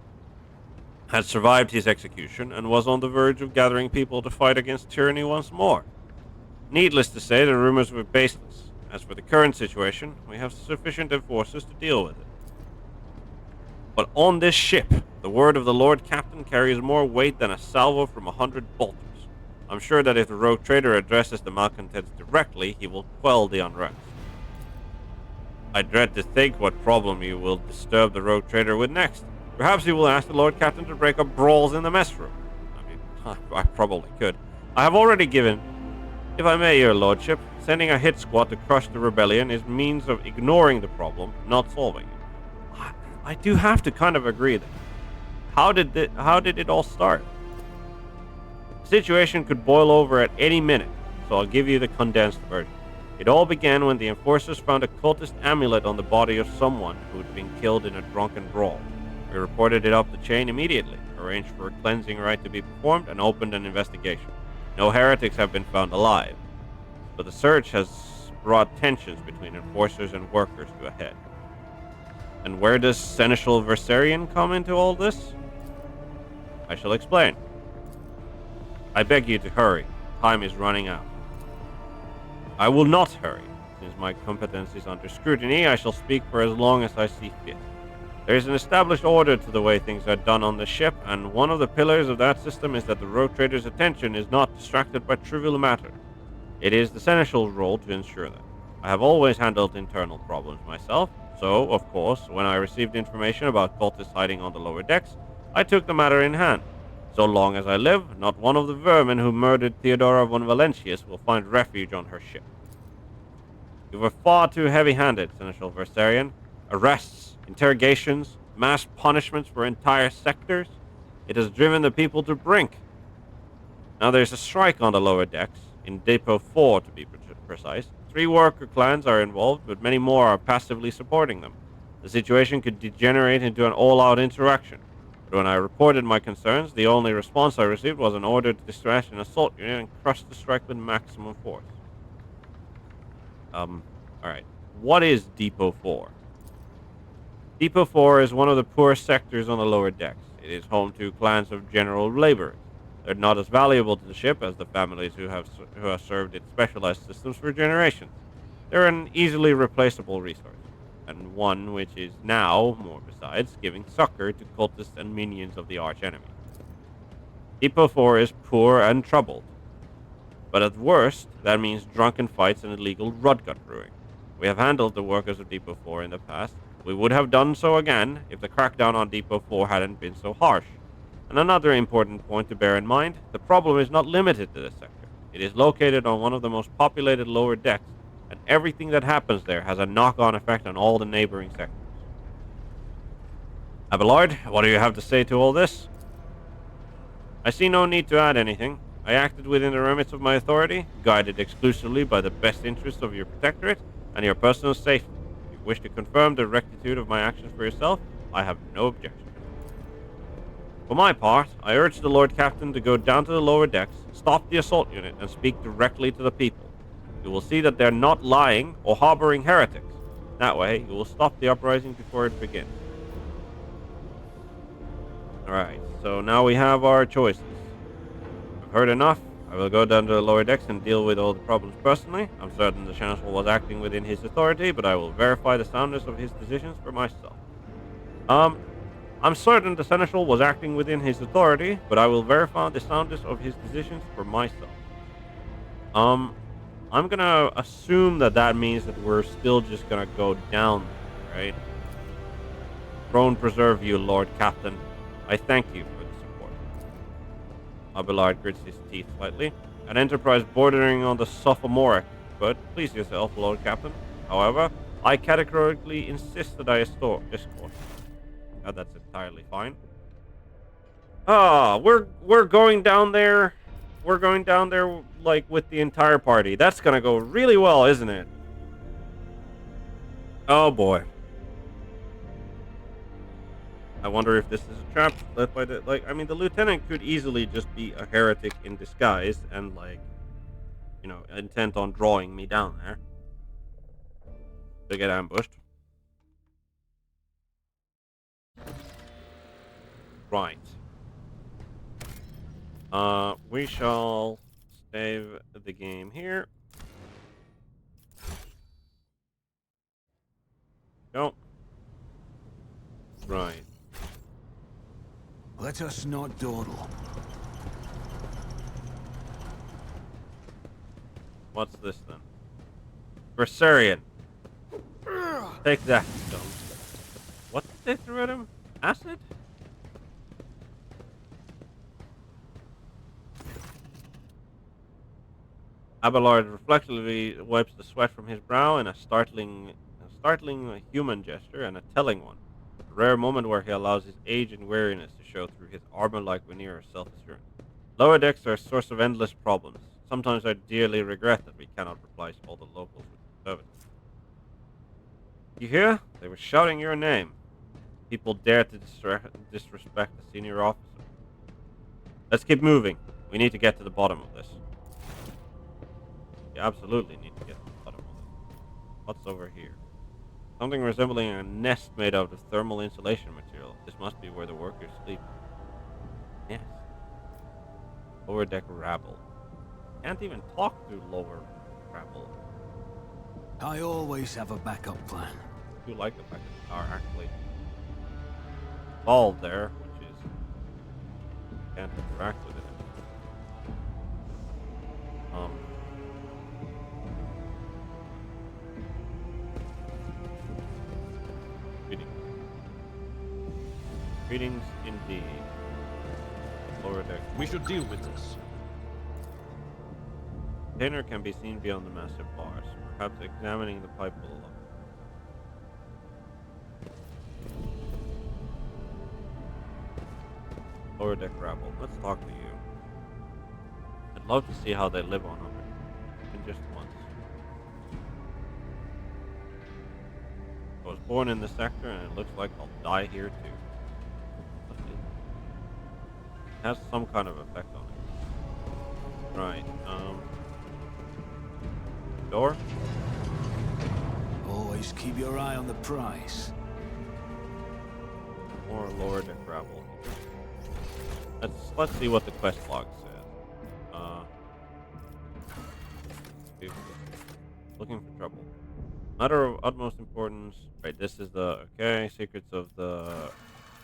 Speaker 1: had survived his execution and was on the verge of gathering people to fight against tyranny once more. Needless to say, the rumors were baseless. As for the current situation, we have sufficient enforcers to deal with it. But on this ship, the word of the Lord Captain carries more weight than a salvo from 100 bolters. I'm sure that if the rogue trader addresses the malcontents directly, he will quell the unrest. I dread to think what problem you will disturb the rogue trader with next. Perhaps you will ask the Lord Captain to break up brawls in the mess room. I mean, I probably could. I have already given, if I may, your lordship, sending a hit squad to crush the rebellion is means of ignoring the problem, not solving it. I do have to kind of agree that. How did it all start? The situation could boil over at any minute, so I'll give you the condensed version. It all began when the enforcers found a cultist amulet on the body of someone who'd been killed in a drunken brawl. We reported it up the chain immediately, arranged for a cleansing rite to be performed, and opened an investigation. No heretics have been found alive, but the search has brought tensions between enforcers and workers to a head. And where does Seneschal Versarian come into all this? I shall explain. I beg you to hurry. Time is running out. I will not hurry. Since my competence is under scrutiny, I shall speak for as long as I see fit. There is an established order to the way things are done on the ship, and one of the pillars of that system is that the rogue trader's attention is not distracted by trivial matter. It is the seneschal's role to ensure that. I have always handled internal problems myself, so, of course, when I received information about cultists hiding on the lower decks, I took the matter in hand. So long as I live, not one of the vermin who murdered Theodora von Valentius will find refuge on her ship. You were far too heavy-handed, Seneschal Versarion. Arrests, interrogations, mass punishments for entire sectors. It has driven the people to brink. Now there's a strike on the lower decks, in Depot 4 to be precise. 3 worker clans are involved, but many more are passively supporting them. The situation could degenerate into an all-out insurrection. But when I reported my concerns, the only response I received was an order to dispatch an assault unit and crush the strike with maximum force. Alright. What is Depot 4? Depot 4 is one of the poorest sectors on the lower decks. It is home to clans of general laborers. They're not as valuable to the ship as the families who have served its specialized systems for generations. They're an easily replaceable resource, and one which is now, more besides, giving succor to cultists and minions of the archenemy. Depot 4 is poor and troubled, but at worst, that means drunken fights and illegal rudgut brewing. We have handled the workers of Depot 4 in the past. We would have done so again if the crackdown on Depot 4 hadn't been so harsh. And another important point to bear in mind, the problem is not limited to this sector. It is located on one of the most populated lower decks, and everything that happens there has a knock-on effect on all the neighboring sectors. Abelard, what do you have to say to all this? I see no need to add anything. I acted within the limits of my authority, guided exclusively by the best interests of your protectorate and your personal safety. If you wish to confirm the rectitude of my actions for yourself, I have no objection. For my part, I urge the Lord Captain to go down to the lower decks, stop the assault unit, and speak directly to the people. You will see that they're not lying or harboring heretics. That way, you will stop the uprising before it begins. Alright, so now we have our choices. I've heard enough. I will go down to the lower decks and deal with all the problems personally. I'm certain the Chancellor was acting within his authority, but I will verify the soundness of his decisions for myself. I'm certain the Seneschal was acting within his authority, but I will verify the soundness of his decisions for myself. I'm gonna assume that means that we're still just gonna go down there, right? Throne preserve you, Lord Captain. I thank you for the support. Abelard grits his teeth slightly. An enterprise bordering on the sophomoric, but please yourself, Lord Captain. However, I categorically insist that I escort. That's entirely fine. We're going down there. We're going down there like with the entire party. That's gonna go really well, isn't it? Oh boy. I wonder if this is a trap led by the the lieutenant could easily just be a heretic in disguise and intent on drawing me down there to get ambushed. Right. We shall save the game here. Go. Right.
Speaker 4: Let us not dawdle.
Speaker 1: What's this then? Versarion. Take that, scum. What did they throw at him? Acid? Abelard reflectively wipes the sweat from his brow in a startling human gesture and a telling one. A rare moment where he allows his age and weariness to show through his armor-like veneer of self-assurance. Lower decks are a source of endless problems. Sometimes I dearly regret that we cannot replace all the locals with conservatives. You hear? They were shouting your name. People dare to disrespect a senior officer. Let's keep moving. We need to get to the bottom of this. You absolutely need to get to the bottom of this. What's over here? Something resembling a nest made out of thermal insulation material. This must be where the workers sleep. Yes. Lower deck rabble. Can't even talk to lower rabble.
Speaker 4: I always have a backup plan.
Speaker 1: You like the fact that are actually. valve there, which is can't interact with it. Um, greetings. Greetings indeed. Lower deck.
Speaker 4: We should deal with this.
Speaker 1: Container can be seen beyond the massive bars. Perhaps examining the pipe will allow. Lower deck rabble. Let's talk to you. I'd love to see how they live on Earth. Even just once. I was born in this sector and it looks like I'll die here too. It has some kind of effect on it. Right, door?
Speaker 5: Always keep your eye on the prize.
Speaker 1: More lower deck rabble. Let's see what the quest log says. Looking for trouble. Matter of utmost importance. Right, this is the secrets of the.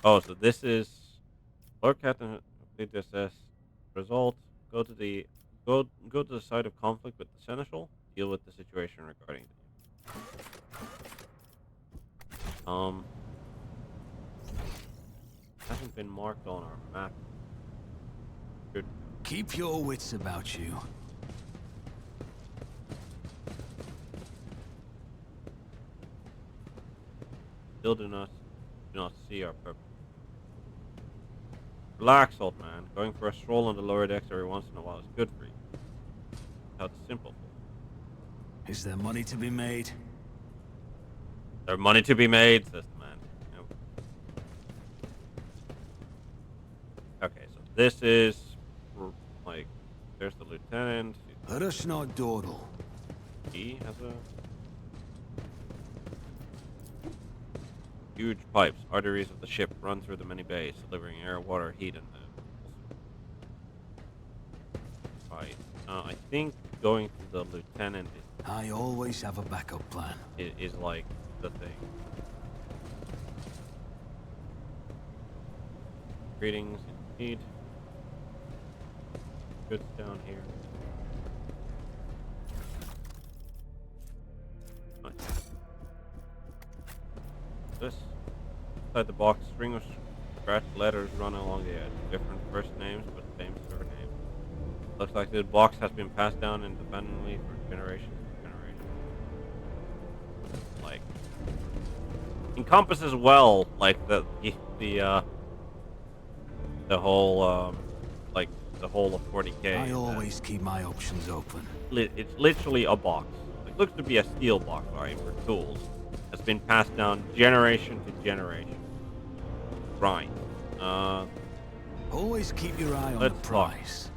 Speaker 1: Oh, so this is Lord Captain. Complete this result. Go to the site of conflict with the seneschal. Deal with the situation regarding the. Hasn't been marked on our map. Good.
Speaker 5: Keep your wits about you.
Speaker 1: Still do not see our purpose. Relax, old man. Going for a stroll on the lower decks every once in a while is good for you. That's simple.
Speaker 5: Is there money to be made?
Speaker 1: There's money to be made, says the man. Yep. Okay, so this is like there's the lieutenant.
Speaker 5: Let us not dawdle.
Speaker 1: He has a huge pipes, arteries of the ship run through the many bays, delivering air, water, heat, and right. I think going to the lieutenant
Speaker 5: I always have a backup plan.
Speaker 1: is like the thing. Greetings, indeed. Goods down here. Nice. This inside the box, string of scratched letters run along the edge. Different first names, but same surname. Looks like the box has been passed down independently for generations and generations. Like encompasses well, like the whole like the whole of 40K.
Speaker 5: I always keep my options open.
Speaker 1: It's literally a box. It looks to be a steel box, right, for tools. That's been passed down generation to generation. Right.
Speaker 5: Always keep your eye on the prize.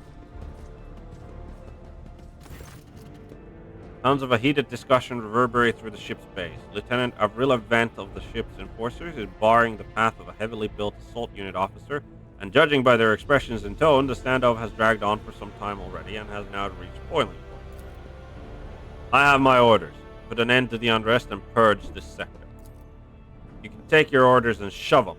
Speaker 1: Sounds of a heated discussion reverberate through the ship's base. Lieutenant Avrila Vent of the ship's enforcers is barring the path of a heavily built assault unit officer, and judging by their expressions and tone, the standoff has dragged on for some time already and has now reached boiling point. I have my orders. Put an end to the unrest and purge this sector. You can take your orders and shove them.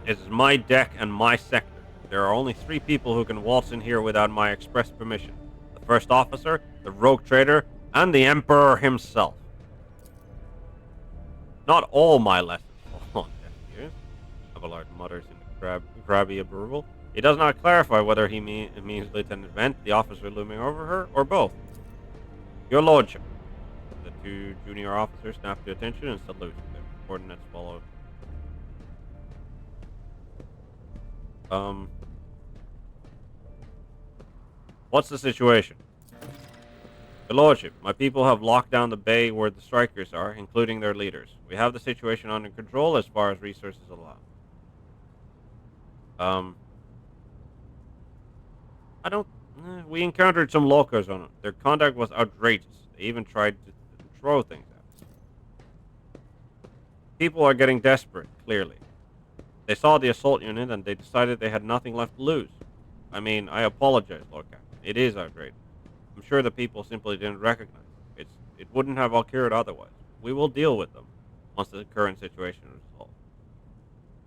Speaker 1: It is my deck and my sector. There are only 3 people who can waltz in here without my express permission. The first officer, the rogue trader, and the Emperor himself. Not all my lessons fall on deaf ears, Abelard mutters in crabby approval. He does not clarify whether he means Lieutenant Vent, the officer looming over her, or both. Your lordship. The 2 junior officers snap to attention and salute. Their coordinates followed. What's the situation? Your lordship, my people have locked down the bay where the strikers are, including their leaders. We have the situation under control as far as resources allow. We encountered some locals on it. Their conduct was outrageous. They even tried to throw things at us. People are getting desperate, clearly. They saw the assault unit and they decided they had nothing left to lose. I mean, I apologize, Lord Captain. It is outrageous. I'm sure the people simply didn't recognize it. It wouldn't have occurred otherwise. We will deal with them once the current situation is resolved.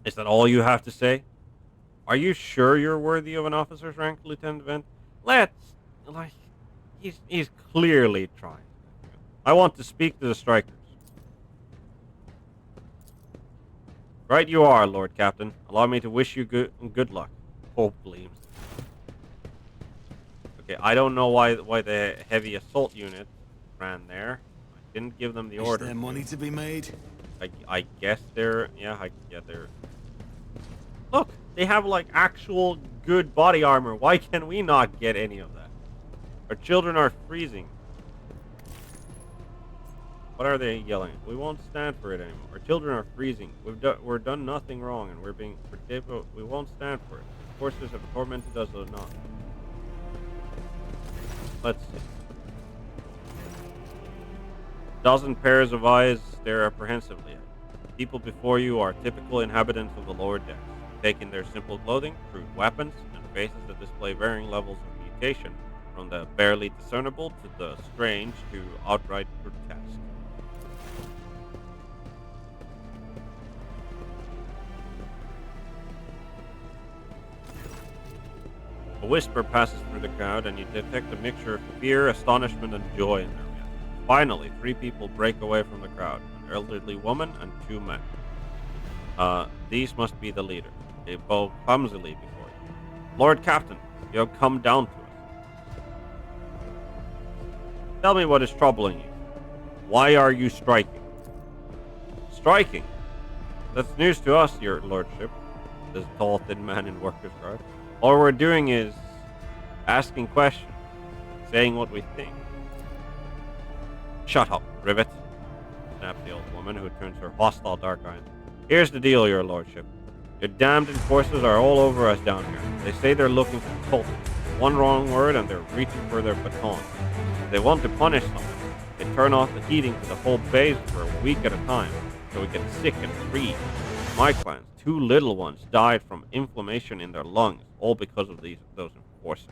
Speaker 1: Is that all you have to say? Are you sure you're worthy of an officer's rank, Lieutenant Vent? Let's, like, he's clearly trying. I want to speak to the strikers. Right you are, Lord Captain. Allow me to wish you good luck. Hopefully. Okay, I don't know why the heavy assault unit ran there. I didn't give them the order.
Speaker 5: Is there money to be made?
Speaker 1: I guess they're they're. Look, they have like actual good body armor. Why can we not get any of that? Our children are freezing. What are they yelling? We won't stand for it anymore. Our children are freezing. We're done nothing wrong, and we're being predictable. We won't stand for it. The forces have tormented us or not. Let's see. Dozen pairs of eyes stare apprehensively at you. People before you are typical inhabitants of the lower decks, taking their simple clothing, crude weapons, and faces that display varying levels of mutation, from the barely discernible to the strange to outright grotesque. A whisper passes through the crowd, and you detect a mixture of fear, astonishment, and joy in their reaction. Finally, 3 people break away from the crowd, an elderly woman and 2 men. These must be the leaders. They bow clumsily before you. Lord Captain, you have come down to us. Tell me what is troubling you. Why are you striking? Striking? That's news to us, your lordship, says a tall, thin man in worker's garb. All we're doing is asking questions, saying what we think. Shut up, Rivet, snaps the old woman, who turns her hostile dark eyes. Here's the deal, your lordship. Your damned enforcers are all over us down here. They say they're looking for cultists. One wrong word and they're reaching for their batons. If they want to punish someone, they turn off the heating to the whole base for a week at a time, so we get sick and freeze. My clans, 2 little ones died from inflammation in their lungs, all because of those enforcers.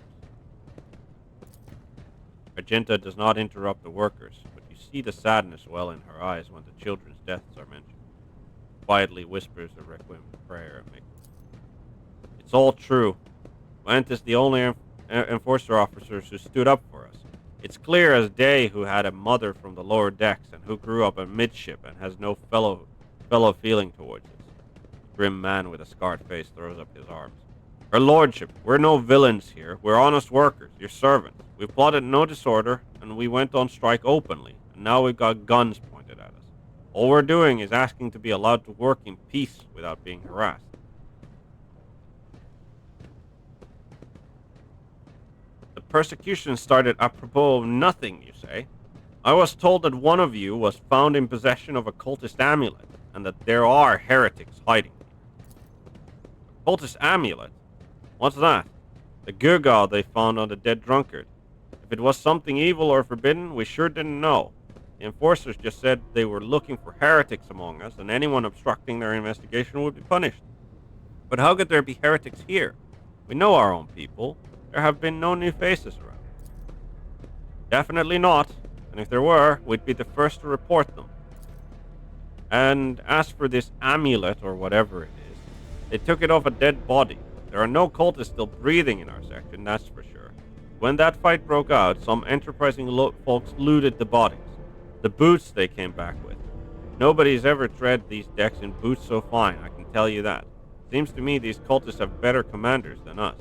Speaker 1: Argenta does not interrupt the workers, but you see the sadness well in her eyes when the children's deaths are mentioned. Quietly whispers a requiem prayer. It's all true. Lent is the only enforcer officers who stood up for us. It's clear as day who had a mother from the lower decks and who grew up amidship and has no fellow feeling towards us. The grim man with a scarred face throws up his arms. Her lordship, we're no villains here. We're honest workers, your servants. We plotted no disorder, and we went on strike openly, and now we've got guns pointed at us. All we're doing is asking to be allowed to work in peace without being harassed. The persecution started apropos of nothing, you say? I was told that one of you was found in possession of a cultist amulet, and that there are heretics hiding here. A cultist amulet? What's that? The gewgaw they found on the dead drunkard. If it was something evil or forbidden, we sure didn't know. The enforcers just said they were looking for heretics among us, and anyone obstructing their investigation would be punished. But how could there be heretics here? We know our own people. There have been no new faces around. Definitely not, and if there were, we'd be the first to report them. And as for this amulet, or whatever it is, they took it off a dead body. There are no cultists still breathing in our section, that's for sure. When that fight broke out, some enterprising folks looted the bodies. The boots they came back with. Nobody's ever tread these decks in boots so fine, I can tell you that. Seems to me these cultists have better commanders than us.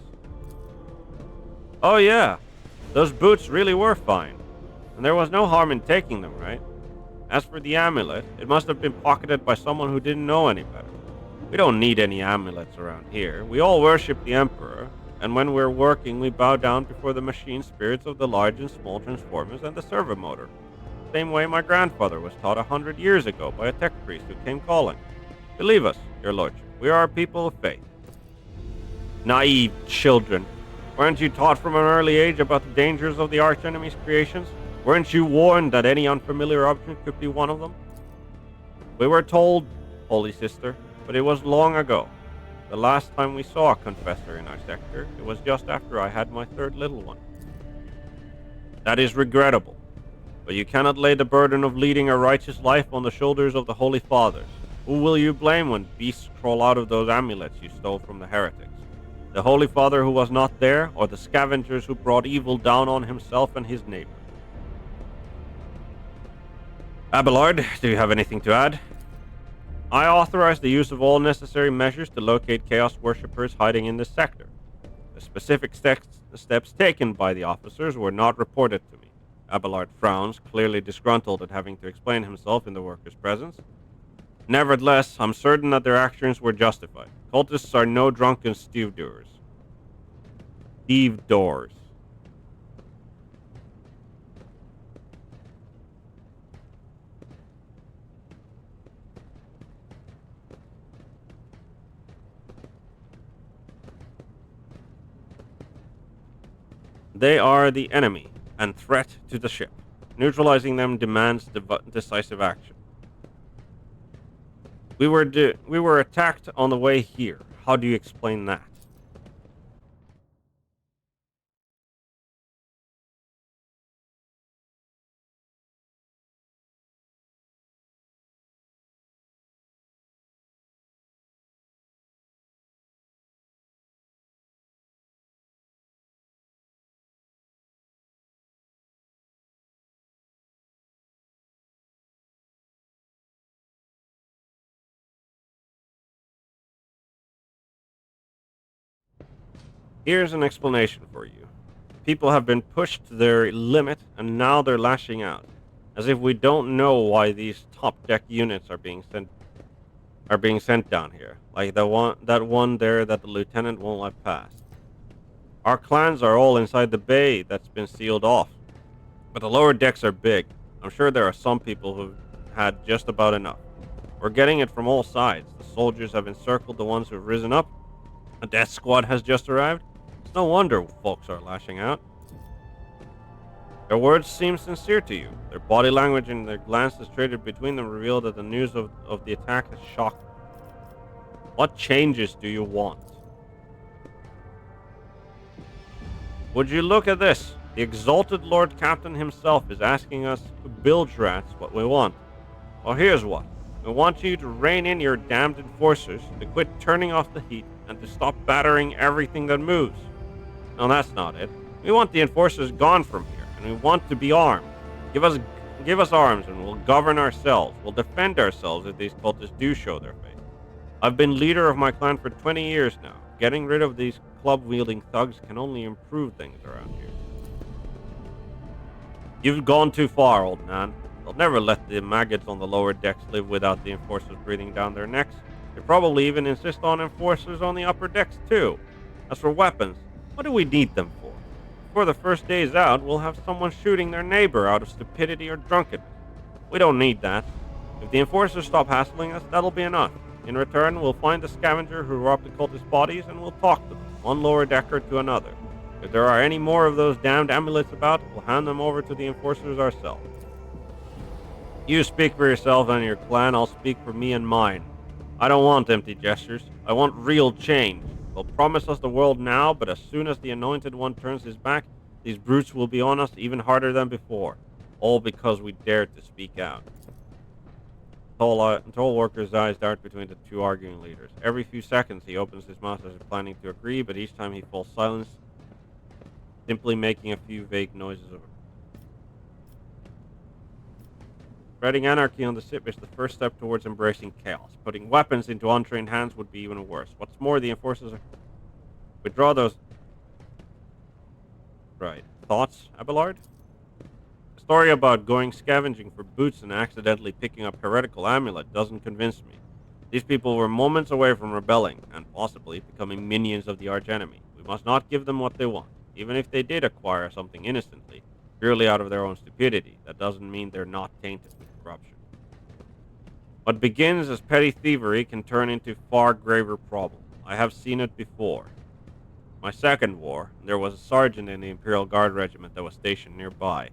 Speaker 1: Oh yeah, those boots really were fine. And there was no harm in taking them, right? As for the amulet, it must have been pocketed by someone who didn't know any better. We don't need any amulets around here. We all worship the Emperor, and when we're working, we bow down before the machine spirits of the large and small transformers and the servo motor. Same way my grandfather was taught 100 years ago by a tech priest who came calling. Believe us, your lordship, we are a people of faith. Naive children. Weren't you taught from an early age about the dangers of the archenemy's creations? Weren't you warned that any unfamiliar object could be one of them? We were told, Holy Sister, but it was long ago. The last time we saw a confessor in our sector, it was just after I had my 3rd little one. That is regrettable, but you cannot lay the burden of leading a righteous life on the shoulders of the Holy Fathers. Who will you blame when beasts crawl out of those amulets you stole from the heretics? The Holy Father who was not there, or the scavengers who brought evil down on himself and his neighbor? Abelard, do you have anything to add? I authorize the use of all necessary measures to locate Chaos worshippers hiding in this sector. The specific steps taken by the officers were not reported to me. Abelard frowns, clearly disgruntled at having to explain himself in the workers' presence. Nevertheless, I'm certain that their actions were justified. Cultists are no drunken stevedoers. Stevedores. They are the enemy and threat to the ship. Neutralizing them demands decisive action. We were attacked on the way here. How do you explain that? Here's an explanation for you. People have been pushed to their limit and now they're lashing out. As if we don't know why these top deck units are being sent down here. Like that one there that the lieutenant won't let pass. Our clans are all inside the bay that's been sealed off. But the lower decks are big. I'm sure there are some people who've had just about enough. We're getting it from all sides. The soldiers have encircled the ones who've risen up. A death squad has just arrived. It's no wonder folks are lashing out. Their words seem sincere to you. Their body language and their glances traded between them reveal that the news of the attack has shocked them. What changes do you want? Would you look at this? The exalted Lord Captain himself is asking us bilge rats what we want. Well, here's what. We want you to rein in your damned enforcers, to quit turning off the heat, and to stop battering everything that moves. No, that's not it. We want the enforcers gone from here, and we want to be armed. Give us arms, and we'll govern ourselves. We'll defend ourselves if these cultists do show their face. I've been leader of my clan for 20 years now. Getting rid of these club-wielding thugs can only improve things around here. You've gone too far, old man. They'll never let the maggots on the lower decks live without the enforcers breathing down their necks. They probably even insist on enforcers on the upper decks, too. As for weapons, what do we need them for? Before the first day's out, we'll have someone shooting their neighbor out of stupidity or drunkenness. We don't need that. If the enforcers stop hassling us, that'll be enough. In return, we'll find the scavenger who robbed the cultist bodies and we'll talk to them, one lower decker to another. If there are any more of those damned amulets about, we'll hand them over to the enforcers ourselves. You speak for yourself and your clan, I'll speak for me and mine. I don't want empty gestures. I want real change. They'll promise us the world now, but as soon as the Anointed One turns his back, these brutes will be on us even harder than before. All because we dared to speak out. Tall Worker's eyes dart between the two arguing leaders. Every few seconds he opens his mouth as if planning to agree, but each time he falls silent, simply making a few vague noises of spreading anarchy on the ship is the first step towards embracing chaos. Putting weapons into untrained hands would be even worse. What's more, the enforcers withdraw those. Right. Thoughts, Abelard? The story about going scavenging for boots and accidentally picking up heretical amulet doesn't convince me. These people were moments away from rebelling, and possibly becoming minions of the archenemy. We must not give them what they want. Even if they did acquire something innocently, purely out of their own stupidity, that doesn't mean they're not tainted with corruption. What begins as petty thievery can turn into far graver problems. I have seen it before. My second war, there was a sergeant in the Imperial Guard regiment that was stationed nearby.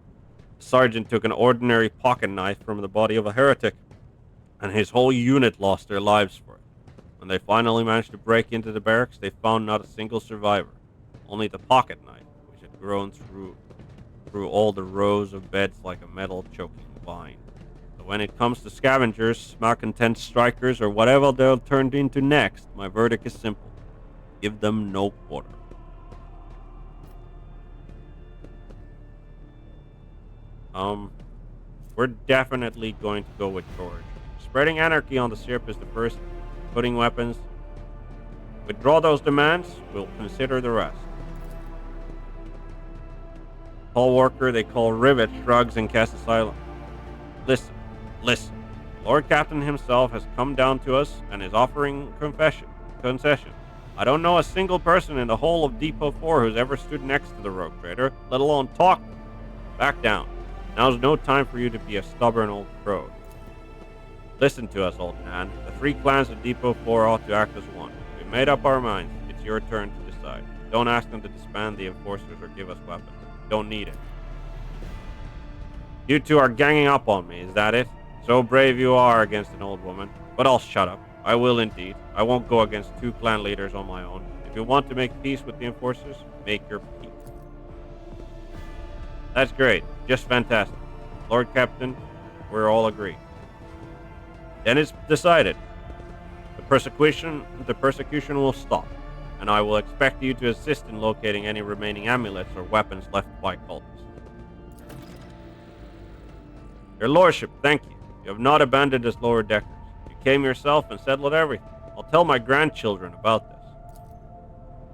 Speaker 1: The sergeant took an ordinary pocket knife from the body of a heretic, and his whole unit lost their lives for it. When they finally managed to break into the barracks, they found not a single survivor, only the pocket knife, which had grown through all the rows of beds like a metal choking vine. The when it comes to scavengers, malcontent strikers, or whatever they'll turn into next, my verdict is simple. Give them no quarter. We're definitely going to go with George. Spreading anarchy on the ship is the first. Putting weapons. Withdraw those demands, we'll consider the rest. Paul Walker, they call Rivet, shrugs and casts silence. Listen. Lord Captain himself has come down to us and is offering concession. I don't know a single person in the whole of Depot 4 who's ever stood next to the rogue trader, let alone talked to him. Back down. Now's no time for you to be a stubborn old crow. Listen to us, old man. The 3 clans of Depot 4 ought to act as one. We've made up our minds. It's your turn to decide. Don't ask them to disband the enforcers or give us weapons. Don't need it. You two are ganging up on me, is that it? So brave you are against an old woman. But I'll shut up. I will indeed. I won't go against 2 clan leaders on my own. If you want to make peace with the enforcers, make your peace. That's great. Just fantastic. Lord Captain, we're all agreed. Then it's decided. The persecution will stop, and I will expect you to assist in locating any remaining amulets or weapons left by cultists. Your Lordship, thank you. You have not abandoned us lower deckers. You came yourself and settled everything. I'll tell my grandchildren about this.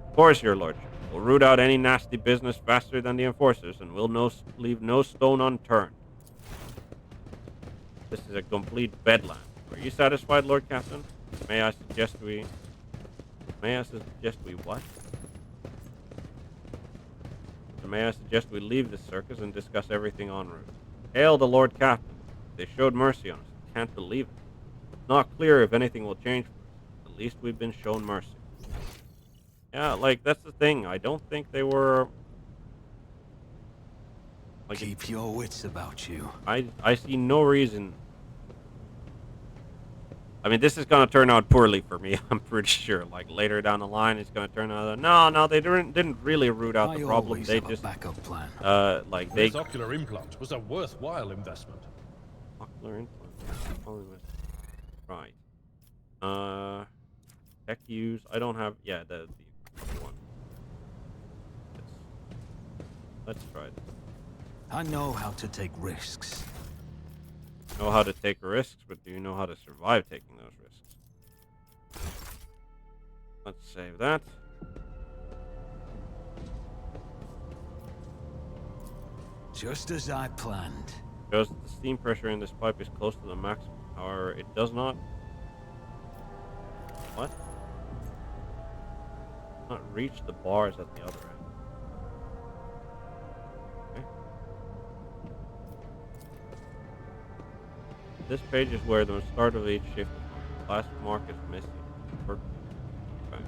Speaker 1: Of course, Your Lordship. We'll root out any nasty business faster than the enforcers, and we'll leave no stone unturned. This is a complete bedlam. Are you satisfied, Lord Captain? May I suggest we what? May I suggest we leave this circus and discuss everything en route? Hail the Lord Captain. They showed mercy on us. Can't believe it. It's not clear if anything will change for us. At least we've been shown mercy. Yeah, like, that's the thing. I don't think they were... Like,
Speaker 5: Keep your wits about you.
Speaker 1: I see no reason... I mean, this is going to turn out poorly for me, I'm pretty sure. Like, later down the line, it's going to turn out... No, they didn't really root out the problem. They just...
Speaker 5: backup plan.
Speaker 1: Like, they...
Speaker 4: This ocular implant was a worthwhile investment.
Speaker 1: Ocular implant. Right. Tech use. I don't have... Yeah, the one. Let's try this.
Speaker 5: I know how to take risks.
Speaker 1: Know how to take risks, but do you know how to survive taking those risks? Let's save that.
Speaker 5: Just as I planned.
Speaker 1: Shows that the steam pressure in this pipe is close to the maximum. However, it does not... What? Not reach the bars at the other end. Okay. This page is where the start of each shift is marked. Last mark is missing. Okay.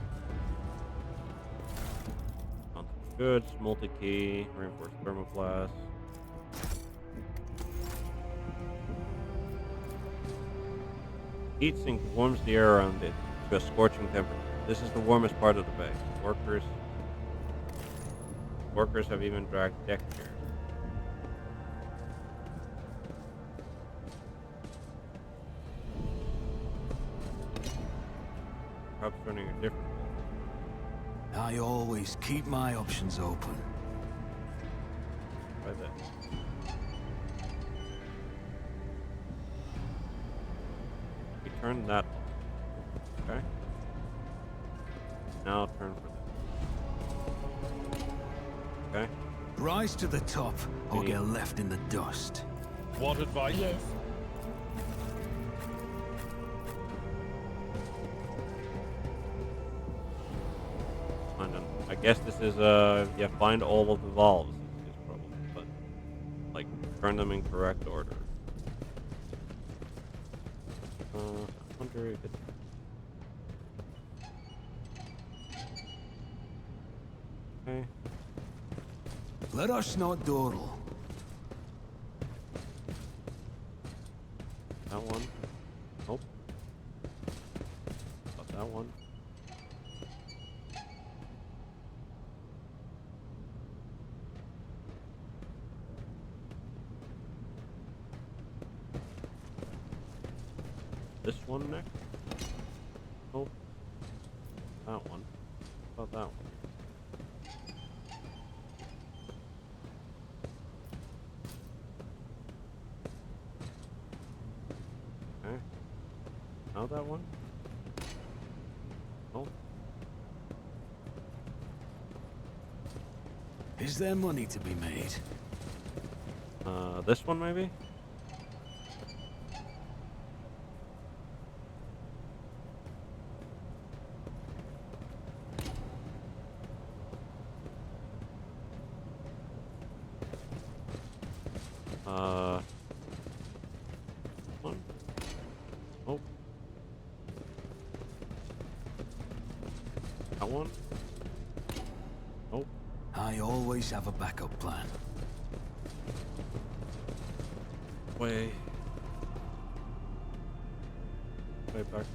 Speaker 1: Goods, multi-key, reinforced thermoplast. Heat sink warms the air around it to a scorching temperature. This is the warmest part of the bay. Workers have even dragged deck chairs. Perhaps running a different way.
Speaker 5: I always keep my options open.
Speaker 1: Try that. We turn that off. Okay. Now turn for this. Okay.
Speaker 5: Rise to the top, or get left in the dust.
Speaker 4: What advice?
Speaker 3: Yes.
Speaker 1: I guess this is yeah, find all of the valves is probably, but like turn them in correct order. I wonder if it's... Okay.
Speaker 5: Let us not dawdle.
Speaker 1: That one. Nope. Not that one. this one next? Oh, that one. How about that one? Okay. Now that one? Oh.
Speaker 5: Is there money to be made?
Speaker 1: This one maybe? One. Oh. That one. Oh.
Speaker 5: I always have a backup plan.
Speaker 1: Way back.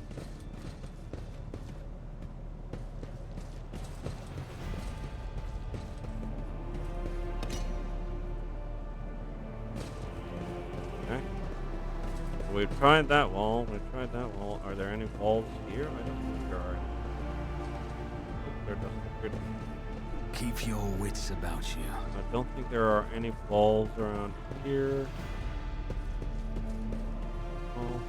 Speaker 1: Okay. We've tried that wall. Are there any walls here? I don't think there are. There doesn't appear to be.
Speaker 5: Keep your wits about you.
Speaker 1: I don't think there are any walls around here. Oh.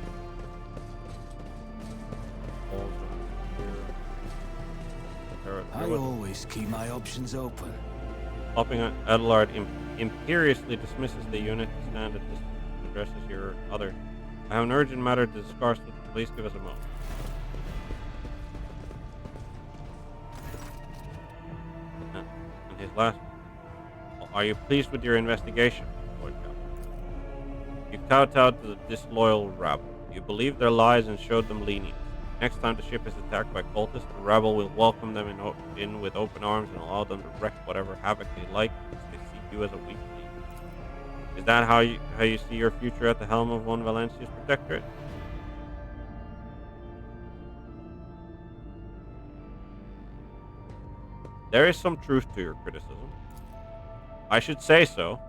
Speaker 1: Walls around here.
Speaker 5: I always keep my options open.
Speaker 1: Popping on Adelard imperiously dismisses the unit to stand at distance and addresses your other. I have an urgent matter to discuss with you. Please give us a moment. And his last. Are you pleased with your investigation, Lord Captain? You kowtowed to the disloyal rabble. You believed their lies and showed them lenience. Next time the ship is attacked by cultists, the rabble will welcome them in with open arms and allow them to wreak whatever havoc they like, since they see you as a weak link. Is that how you see your future at the helm of one Valencia's protectorate? There is some truth to your criticism. I should say so.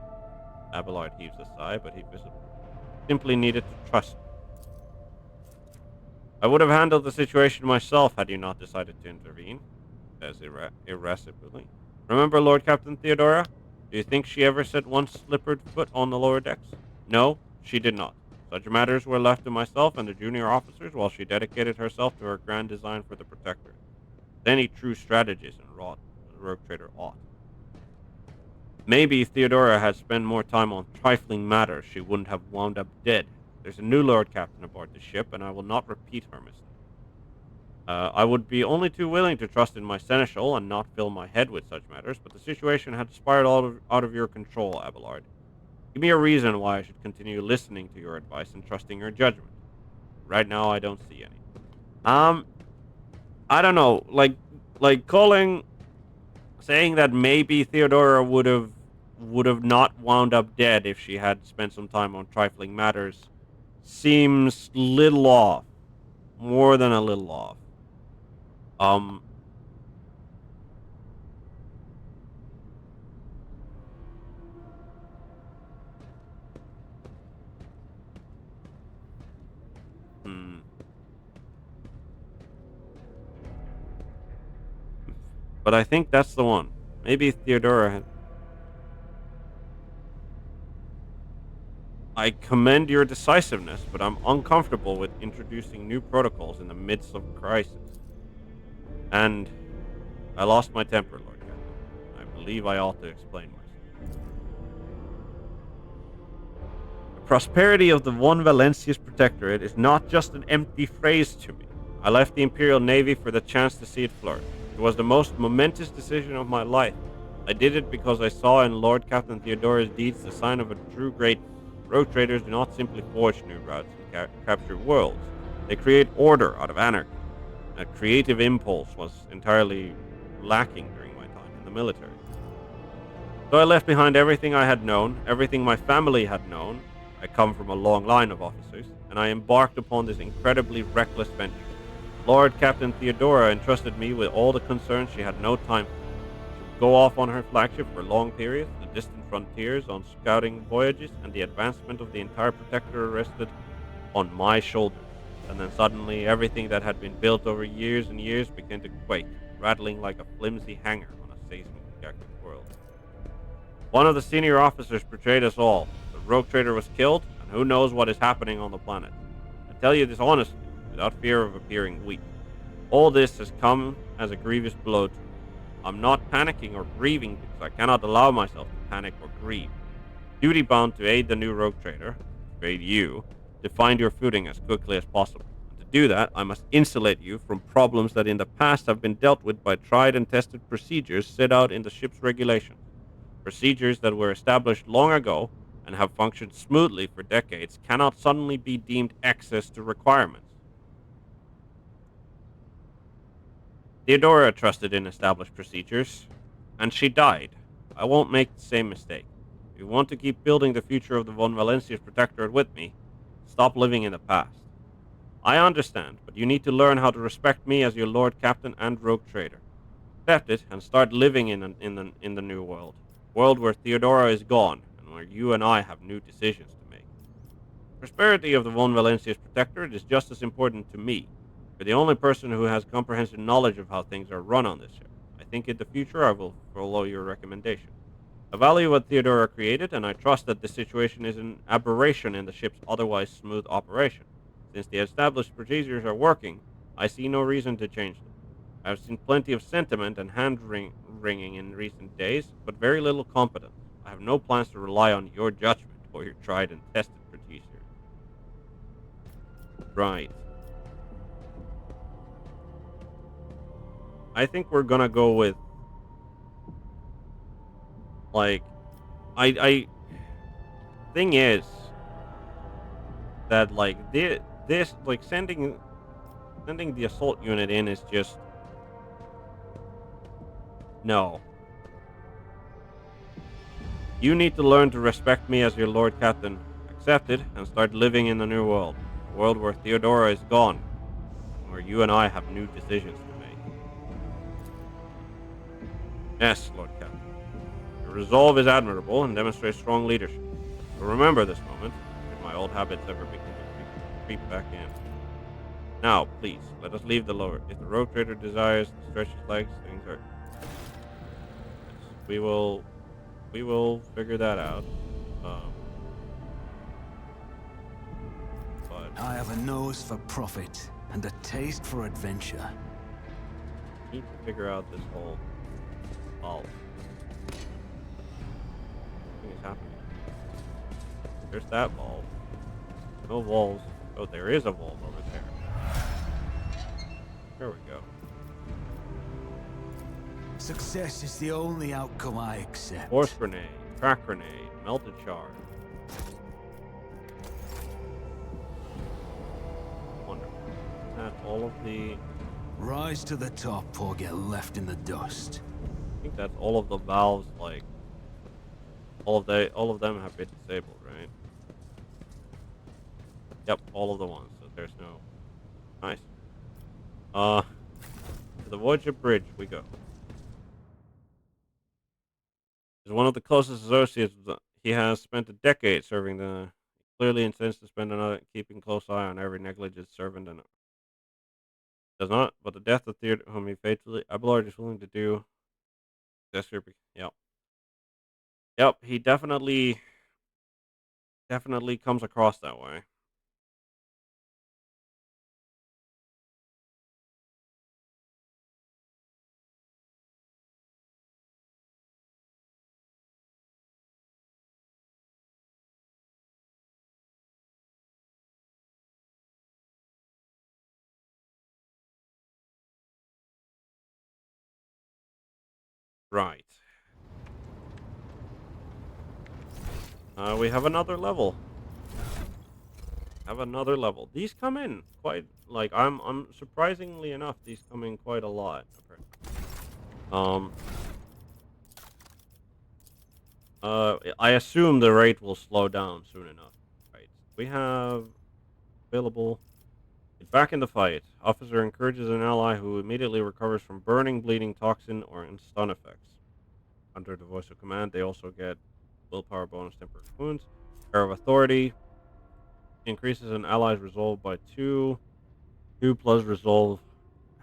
Speaker 1: Abelard heaves a sigh, but he simply needed to trust me. I would have handled the situation myself had you not decided to intervene, says irascibly. Remember Lord Captain Theodora? Do you think she ever set one slippered foot on the lower decks? No, she did not. Such matters were left to myself and the junior officers while she dedicated herself to her grand design for the Protectorate. Any true strategist and rogue trader ought. Maybe if Theodora had spent more time on trifling matters, she wouldn't have wound up dead. There's a new Lord Captain aboard the ship, and I will not repeat her mistake. I would be only too willing to trust in my seneschal and not fill my head with such matters, but the situation had spiraled out of your control, Abelard. Give me a reason why I should continue listening to your advice and trusting your judgment. Right now, I don't see any. I don't know, like saying that maybe Theodora would have not wound up dead if she had spent some time on trifling matters seems little off, more than a little off. But I think that's the one. Maybe Theodora had. I commend your decisiveness, but I'm uncomfortable with introducing new protocols in the midst of crisis. And I lost my temper, Lord Captain. I believe I ought to explain myself. The prosperity of the one Valencia's protectorate is not just an empty phrase to me. I left the Imperial Navy for the chance to see it flourish. It was the most momentous decision of my life. I did it because I saw in Lord Captain Theodora's deeds the sign of a true greatness. Rogue traders do not simply forge new routes and capture worlds. They create order out of anarchy. A creative impulse was entirely lacking during my time in the military. So I left behind everything I had known, everything my family had known. I come from a long line of officers, and I embarked upon this incredibly reckless venture. Lord Captain Theodora entrusted me with all the concerns she had no time for. She would go off on her flagship for long periods, the distant frontiers, on scouting voyages, and the advancement of the entire Protectorate rested on my shoulders. And then suddenly everything that had been built over years and years began to quake, rattling like a flimsy hanger on a seismically active world. One of the senior officers betrayed us all. The rogue trader was killed, and who knows what is happening on the planet. I tell you this honestly, without fear of appearing weak. All this has come as a grievous blow to me. I'm not panicking or grieving because I cannot allow myself to panic or grieve. Duty bound to aid the new rogue trader, to aid you, to find your footing as quickly as possible. And to do that, I must insulate you from problems that in the past have been dealt with by tried and tested procedures set out in the ship's regulations. Procedures that were established long ago and have functioned smoothly for decades cannot suddenly be deemed excess to requirements. Theodora trusted in established procedures, and she died. I won't make the same mistake. If you want to keep building the future of the Von Valencia's Protectorate with me, stop living in the past. I understand, but you need to learn how to respect me as your Lord Captain and Rogue Trader. Accept it and start living in the new world. World where Theodora is gone, and where you and I have new decisions to make. Prosperity of the Von Valencia's Protectorate is just as important to me. You're the only person who has comprehensive knowledge of how things are run on this ship. I think in the future I will follow your recommendation. I value what Theodora created, and I trust that this situation is an aberration in the ship's otherwise smooth operation. Since the established procedures are working, I see no reason to change them. I have seen plenty of sentiment and hand wringing in recent days, but very little competence. I have no plans to rely on your judgment or your tried and tested procedures. Right. I think we're gonna go with like I thing is that like this like sending the assault unit in is just no. You need to learn to respect me as your Lord Captain. Accept it and start living in the new world. A world where Theodora is gone and where you and I have new decisions to make. Yes, Lord Captain. Your resolve is admirable and demonstrates strong leadership. But remember this moment, if my old habits ever begin to creep back in. Now, please, let us leave the lower. If the rogue trader desires to stretch his legs, things are. Yes, we will figure that out. Um, but
Speaker 5: I have a nose for profit and a taste for adventure.
Speaker 1: need to figure out this whole valve. What is happening? There's that valve. No walls. Oh, there is a valve over there. There we go.
Speaker 5: Success is the only outcome I accept.
Speaker 1: Force grenade, crack grenade, melted shard. Wonderful. That's all of the.
Speaker 5: Rise to the top or get left in the dust.
Speaker 1: I think that's all of the valves. Like all of them have been disabled, right? Yep, all of the ones. So there's no. Nice. To the Voyager Bridge we go. As one of the closest associates, he has spent a decade serving the. Clearly intends to spend another keeping close eye on every negligent servant and does not. But the death of Theodore, whom he faithfully, Abelard is willing to do. Yep, yep. He definitely comes across that way. Right. We have another level. Have another level. These come in quite like I'm surprisingly enough these come in quite a lot. Um. I assume the rate will slow down soon enough. Right. We have available. Get back in the fight. Officer encourages an ally who immediately recovers from burning, bleeding, toxin, or in stun effects. Under the voice of command, they also get willpower bonus, temporary wounds. Air of authority increases an ally's resolve by 2. 2+ resolve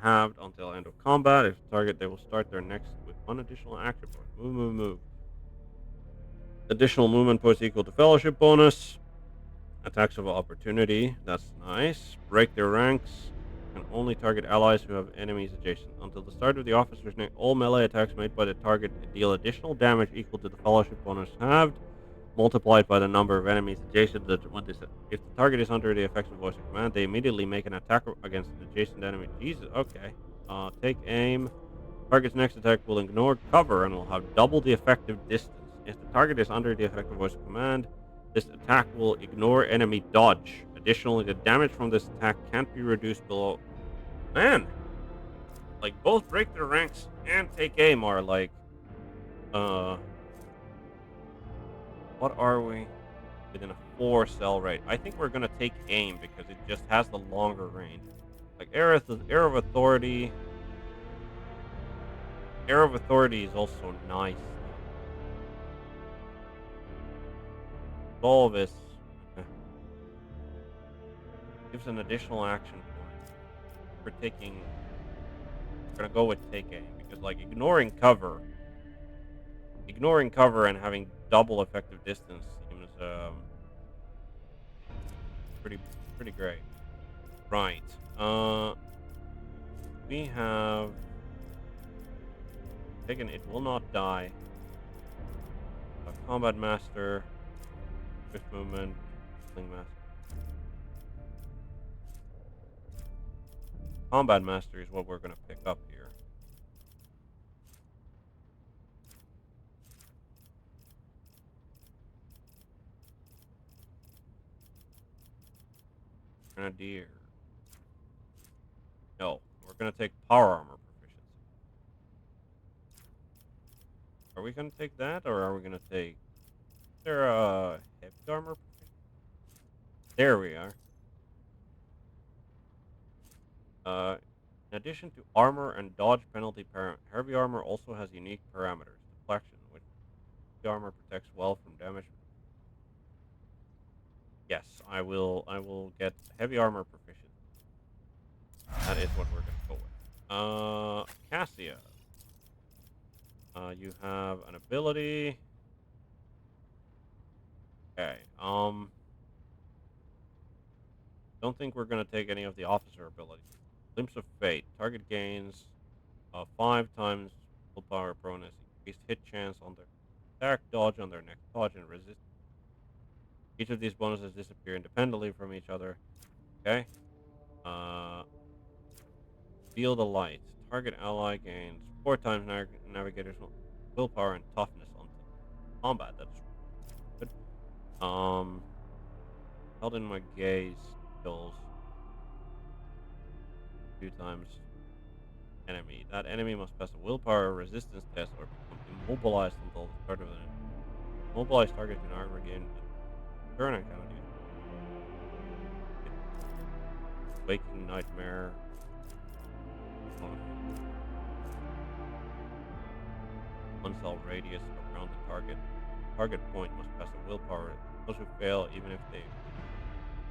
Speaker 1: halved until end of combat. If target, they will start their next with one additional action point. Move, move, move. Additional movement points equal to fellowship bonus. Attacks of opportunity. That's nice. Break their ranks. Can only target allies who have enemies adjacent. Until the start of the officer's next, all melee attacks made by the target deal additional damage equal to the fellowship bonus halved, multiplied by the number of enemies adjacent to when this. If the target is under the effects of voice of command, they immediately make an attack against an adjacent enemy. Jesus, okay. Take aim. Target's next attack will ignore cover and will have double the effective distance. If the target is under the effective voice of command, this attack will ignore enemy dodge. Additionally, the damage from this attack can't be reduced below. Man, like both break their ranks and take aim are like, uh, what are we? Within a 4 cell rate. I think we're gonna take aim because it just has the longer range. Like Air of Authority. Air of Authority is also nice. Solvis gives an additional action point for taking. We're gonna go with take aim because like ignoring cover and having double effective distance seems pretty pretty great. Right. We have taken it will not die. A combat master, swift movement, sling master. Combat master is what we're gonna pick up here. Grenadier. No, we're gonna take power armor proficiency. Are we gonna take that, or are we gonna take? Is there a heavy armor proficiency? There we are. In addition to armor and dodge penalty, heavy armor also has unique parameters. Deflection, which heavy armor protects well from damage. Yes, I will. I will get heavy armor proficiency. That is what we're gonna go with. Cassia. You have an ability. Okay. Don't think we're gonna take any of the officer abilities. Glimpse of Fate. Target gains 5 times willpower bonus, increased hit chance on their attack, dodge on their next dodge, and resist. Each of these bonuses disappear independently from each other. Okay. Uh, Feel the Light. Target ally gains 4 times navigator's willpower and toughness on combat. That's good. Held in my gaze kills 2 times enemy. That enemy must pass a willpower resistance test or become immobilized until the start of an immobilized target can not regain a turn and cannot use Waking Nightmare. One cell radius around the target. Target point must pass a willpower. Those who fail, even if they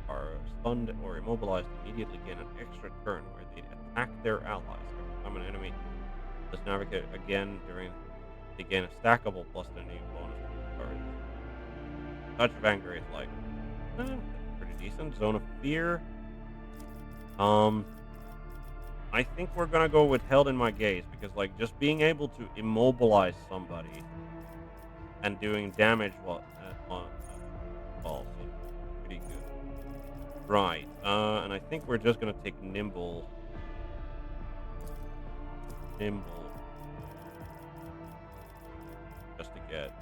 Speaker 1: are stunned or immobilized, immediately gain an extra turn where they attack their allies. Every time an enemy does navigate again they gain a stackable plus their new bonus card. Touch of Anger is like pretty decent. Zone of Fear. I think we're gonna go with Held in My Gaze because like just being able to immobilize somebody and doing damage while seems pretty good. Right. And I think we're just gonna take Nimble. Just to get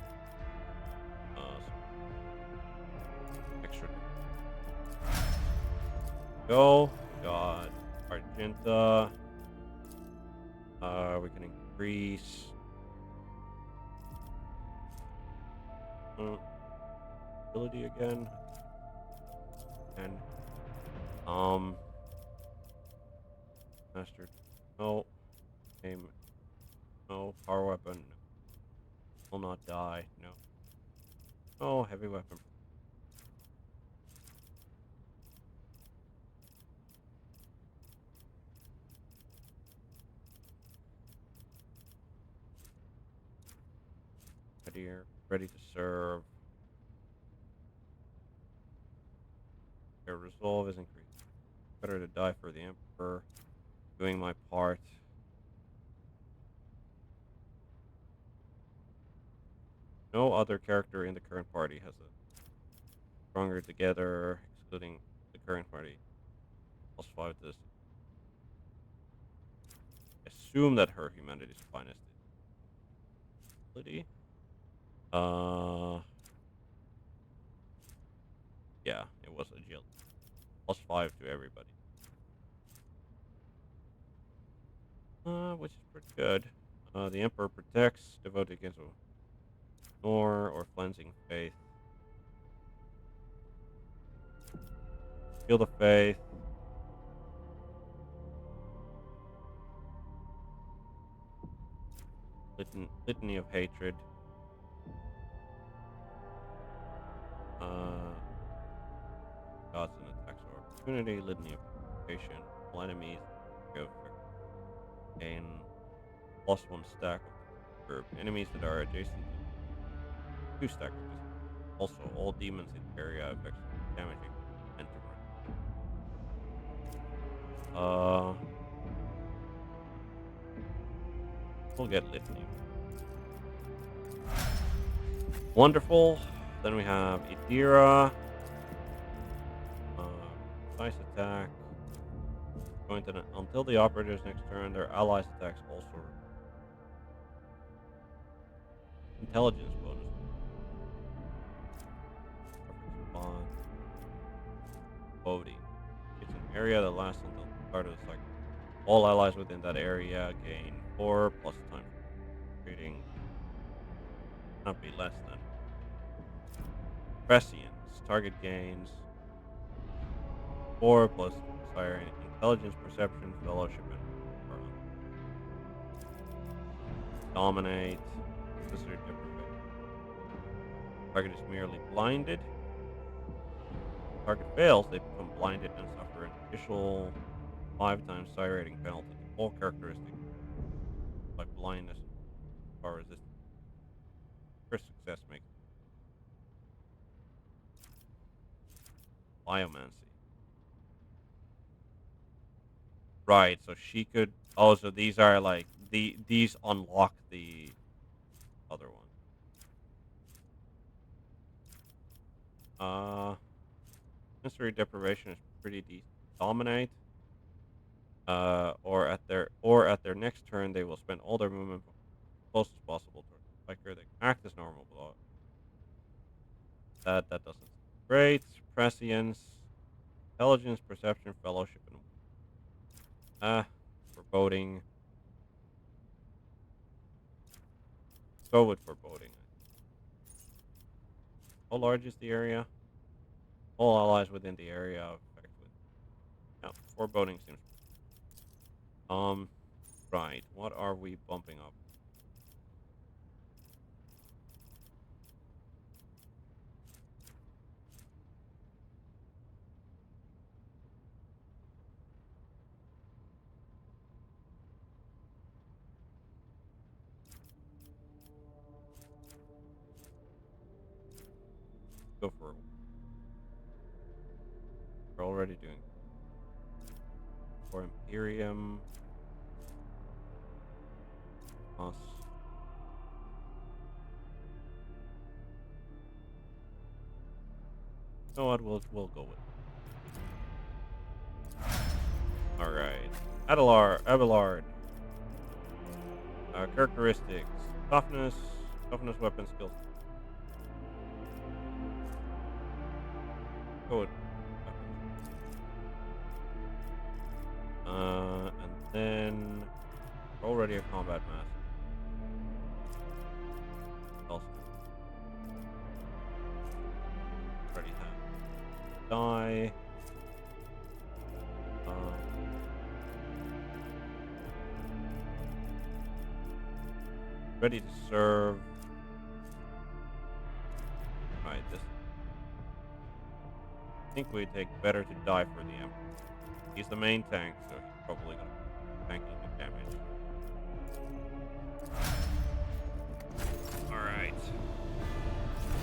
Speaker 1: some extra. Go. God. Argenta. We can increase ability again. And master. No. Aim. No. Power weapon. No. Will not die. No. No. Heavy weapon. here. Ready to serve. Their resolve is increased. Better to die for the Emperor. Doing my part. No other character in the current party has a stronger together, excluding the current party. +5 to this. Assume that her humanity's finest ability. Yeah, it was agility. +5 to everybody. Which is pretty good. The Emperor protects, devoted against or cleansing faith. Shield of faith. Litany of hatred. Gods and attacks of opportunity. Litany of purification. All enemies go gain +1 stack of the herb. Enemies that are adjacent to 2 stack of this. Also, all demons in the area affect damaging enter. We'll get litany. Wonderful. Then we have Idira. Nice attack. Going to until the operator's next turn, their allies' attacks also intelligence bonus. Response. Voting. It's an area that lasts until the start of the cycle. All allies within that area gain 4 plus time reading. Not be less than. Prescience. Target gains 4 plus siren intelligence, perception, fellowship, and power. Dominate. Necessary deprivation. Target is merely blinded. Target fails, they become blinded and suffer an additional 5 times psi rating penalty to all characteristics like blindness or resistance. First success makes biomancy. Right, so she could. Oh, so these are like these unlock the other one. Sensory deprivation is pretty decent. Dominate. Or at their next turn, they will spend all their movement as close as possible to the striker. They can act as normal, but that doesn't seem great. Prescience, intelligence, perception, fellowship, and foreboding. Go with foreboding. How large is the area? All allies within the area affected with. Yeah, foreboding seems. Right. What are we bumping up? Go for it. We're already doing. For Imperium. Us. You know what? We'll go with. All right. Abelard. Characteristics: toughness, weapon skills. Go with weapons. And then already a combat master. Also, already have die. Ready to serve. Right, this. I think we take better to die for the Emperor. He's the main tank, so he's probably gonna tank the damage. Alright.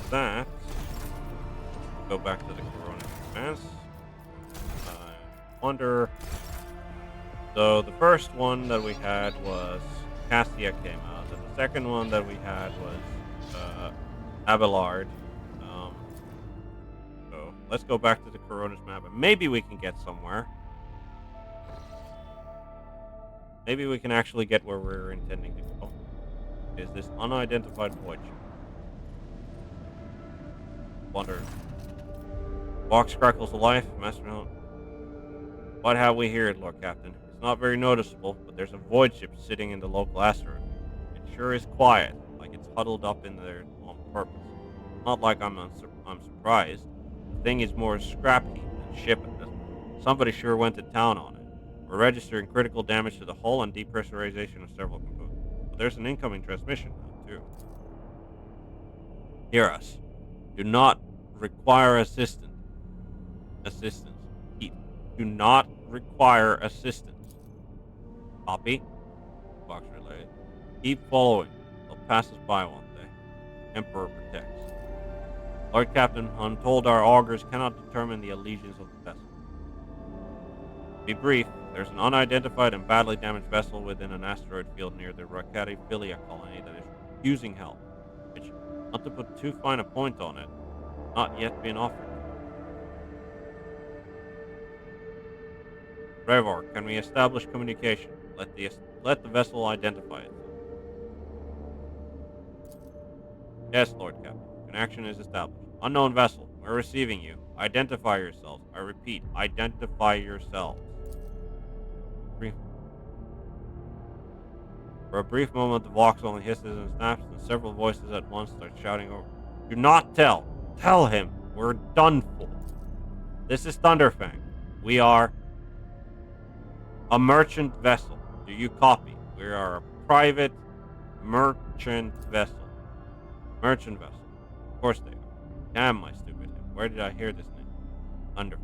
Speaker 1: that, go back to the Corona Expanse. I wonder. So the first one that we had was Cassia came out, and the second one that we had was Abelard. Um, so let's go back to the Corona's map, and maybe we can get somewhere. Maybe we can actually get where we're intending to go. Is this unidentified void ship? Wonder. Box crackles alive, Master Note. What have we here, Lord Captain? It's not very noticeable, but there's a void ship sitting in the local asteroid. It sure is quiet, like it's huddled up in there on purpose. Not like I'm surprised. The thing is more scrap heap than ship. Somebody sure went to town on it. We're registering critical damage to the hull and depressurization of several components. But there's an incoming transmission now, too. Hear us. Do not require assistance. Keep. Do not require assistance. Copy. Box relayed. Keep following. They'll pass us by one day. Emperor protects. Lord Captain, I'm told our augurs cannot determine the allegiance of the vessel. To be brief, there's an unidentified and badly damaged vessel within an asteroid field near the Rakati Philia colony that is refusing help, which, not to put too fine a point on it, not yet been offered. Revor, can we establish communication? Let the vessel identify itself. Yes, Lord Captain. Connection is established. Unknown vessel, we're receiving you. Identify yourselves. I repeat, identify yourselves. For a brief moment, the Vox only hisses and snaps, and several voices at once start shouting over. Do not tell! Tell him! We're done for. This is Thunderfang. We are a merchant vessel. Do you copy? We are a private merchant vessel. Merchant vessel. Of course they are. Damn my stupid head. Where did I hear this name? Thunderfang.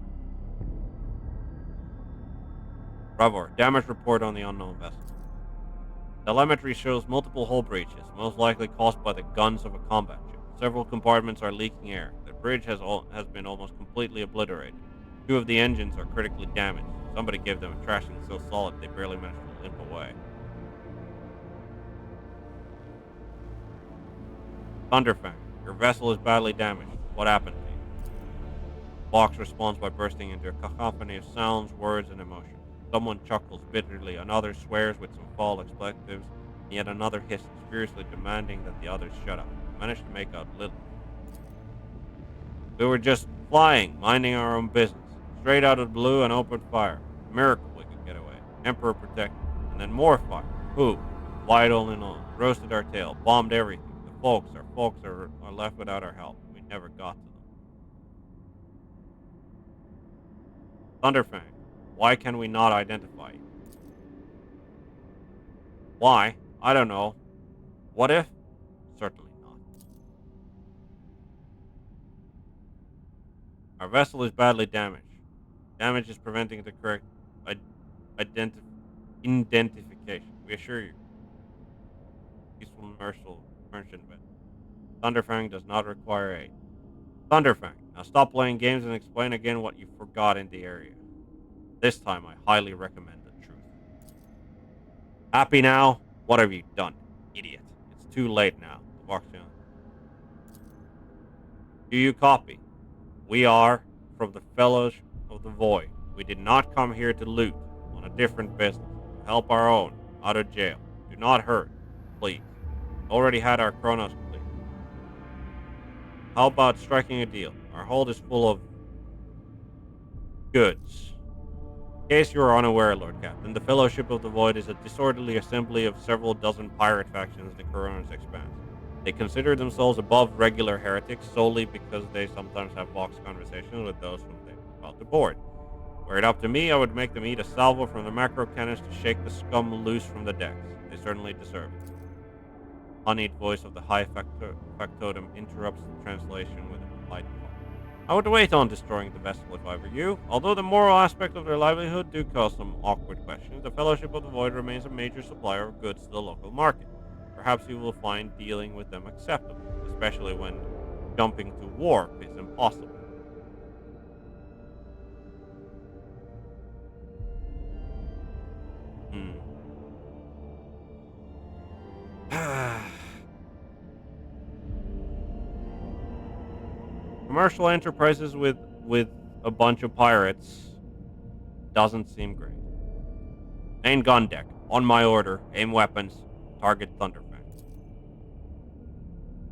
Speaker 1: Bravo. Damage report on the unknown vessel. Telemetry shows multiple hull breaches, most likely caused by the guns of a combat ship. Several compartments are leaking air. The bridge has been almost completely obliterated. 2 of the engines are critically damaged. Somebody gave them a trashing so solid they barely managed to limp away. Thunderfang, your vessel is badly damaged. What happened to you? Vox responds by bursting into a cacophony of sounds, words, and emotion. Someone chuckles bitterly, another swears with some foul expletives, and yet another hisses, furiously demanding that the others shut up. Managed to make out little. We were just flying, minding our own business. Straight out of the blue and opened fire. Miracle we could get away. Emperor protected. And then more fire. Who? Wide on and on. Roasted our tail. Bombed everything. Our folks are left without our help. We never got to them. Thunderfang. Why can we not identify you? Why? I don't know. What if? Certainly not. Our vessel is badly damaged. Damage is preventing the correct identification. We assure you. Peaceful merchant vessel. Thunderfang does not require aid. Thunderfang, now stop playing games and explain again what you forgot in the area. This time, I highly recommend the truth. Happy now? What have you done, idiot? It's too late now. Do you copy? We are from the Fellows of the Void. We did not come here to loot on a different business. To help our own out of jail. Do not hurt, please. Already had our chronos complete. How about striking a deal? Our hold is full of goods. In case you are unaware, Lord Captain, the Fellowship of the Void is a disorderly assembly of several dozen pirate factions in the Corona's expanse. They consider themselves above regular heretics solely because they sometimes have Vox conversations with those whom they are about to board. Were it up to me, I would make them eat a salvo from the macro cannons to shake the scum loose from the decks. They certainly deserve it. The honeyed voice of the high factotum interrupts the translation with a polite call. I would wait on destroying the vessel if I were you. Although the moral aspect of their livelihood do cause some awkward questions, the Fellowship of the Void remains a major supplier of goods to the local market. Perhaps you will find dealing with them acceptable, especially when jumping to warp is impossible. Commercial enterprises with a bunch of pirates doesn't seem great. Main gun deck. On my order. Aim weapons. Target Thunderfang.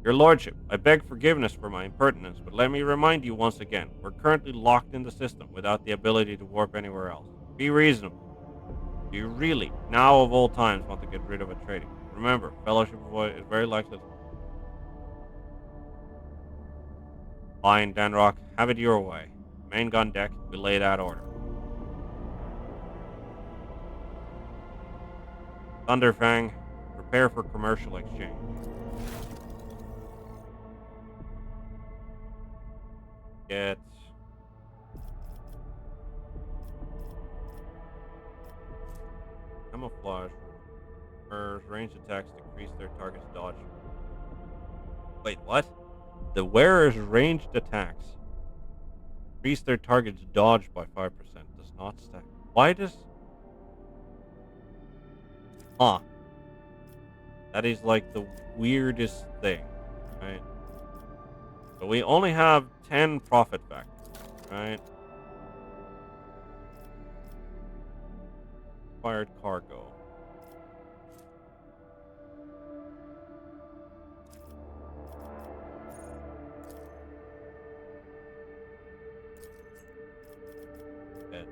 Speaker 1: Your Lordship, I beg forgiveness for my impertinence, but let me remind you once again, we're currently locked in the system without the ability to warp anywhere else. Be reasonable. Do you really, now of all times, want to get rid of a trading? Remember, Fellowship of Void is very likely to... Fine, Danrock, have it your way. Main gun deck, relay that order. Thunderfang, prepare for commercial exchange. Get... Camouflage. Range attacks decrease their target's dodge. Wait, what? The wearer's ranged attacks increase their target's dodge by 5%. Does not stack. Why does... Huh. That is like the weirdest thing, right? So we only have 10 profit factors, right? Acquired cargo. Okay.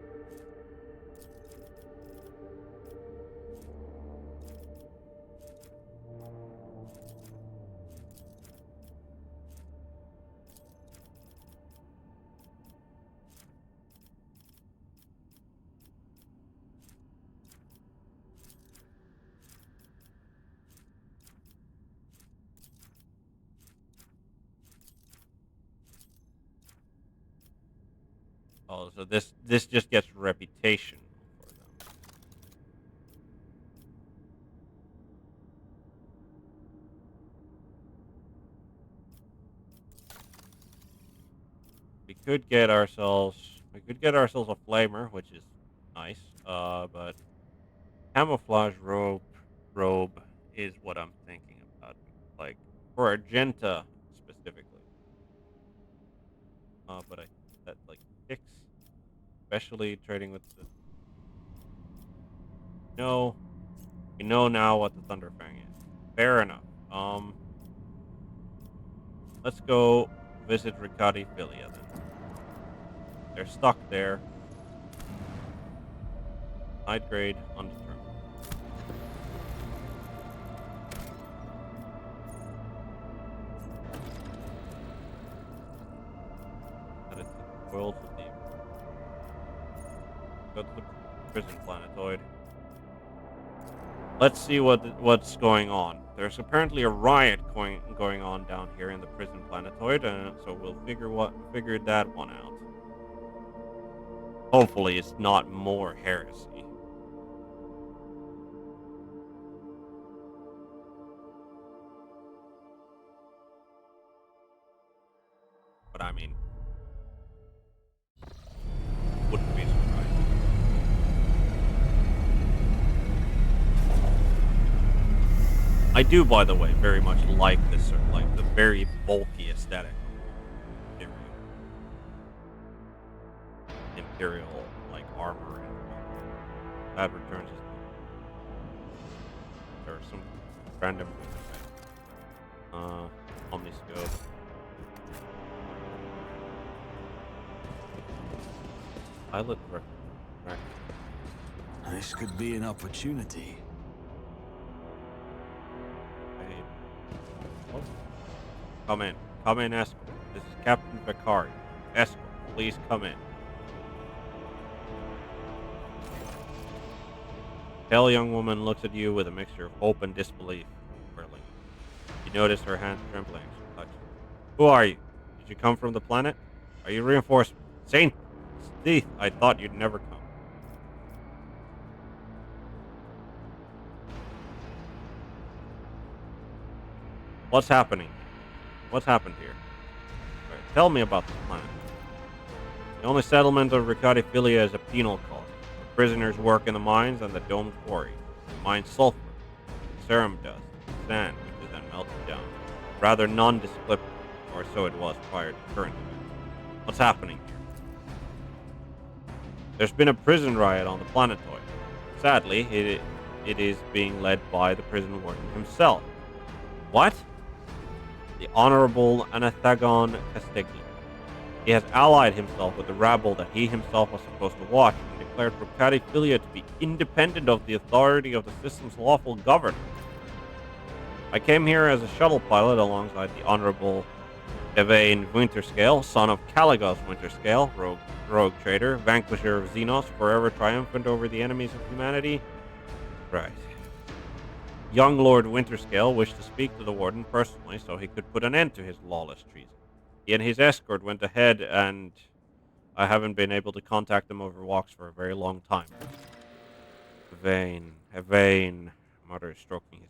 Speaker 1: Oh, so this just gets reputation for them. We could get ourselves a flamer, which is nice. But camouflage robe is what I'm thinking about. Like for Argenta specifically. But I that like kicks, especially trading with the... No, we know now what the Thunderfang is. Fair enough. Let's go visit Riccati Filia then. They're stuck there. Side grade undetermined. Added to the world with the... Go to the prison planetoid. Let's see what's going on. There's apparently a riot going on down here in the prison planetoid, so we'll figure that one out. Hopefully, it's not more heresy. But I mean, wouldn't be surprised. I do, by the way, very much like this sort of like the very bulky aesthetic of Imperial like armor and that returns there are some random omniscope. Pilot record.
Speaker 5: This could be an opportunity.
Speaker 1: Come in. Come in, escort. This is Captain Vicari. Escort, please come in. Pale young woman looks at you with a mixture of hope and disbelief. Whirling. You notice her hand trembling. She touches. Who are you? Did you come from the planet? Are you reinforcement? Saint Steve, I thought you'd never come. What's happening? What's happened here? Tell me about this planet. The only settlement of Ricardiphilia is a penal colony. The prisoners work in the mines and the domed quarry. They mine sulfur, serum dust, sand, which is then melted down. Rather nondescript, or so it was prior to current events. What's happening here? There's been a prison riot on the planetoid. Sadly, it is being led by the prison warden himself. What? The Honorable Anathagon Castiglia. He has allied himself with the rabble that he himself was supposed to watch and declared Ricardiphilia to be independent of the authority of the system's lawful governor. I came here as a shuttle pilot alongside the Honorable Evain Winterscale, son of Caligos Winterscale, rogue trader, vanquisher of Xenos, forever triumphant over the enemies of humanity. Right. Young Lord Winterscale wished to speak to the warden personally so he could put an end to his lawless treason. He and his escort went ahead, and I haven't been able to contact them over walks for a very long time. Evain, muttered, stroking his...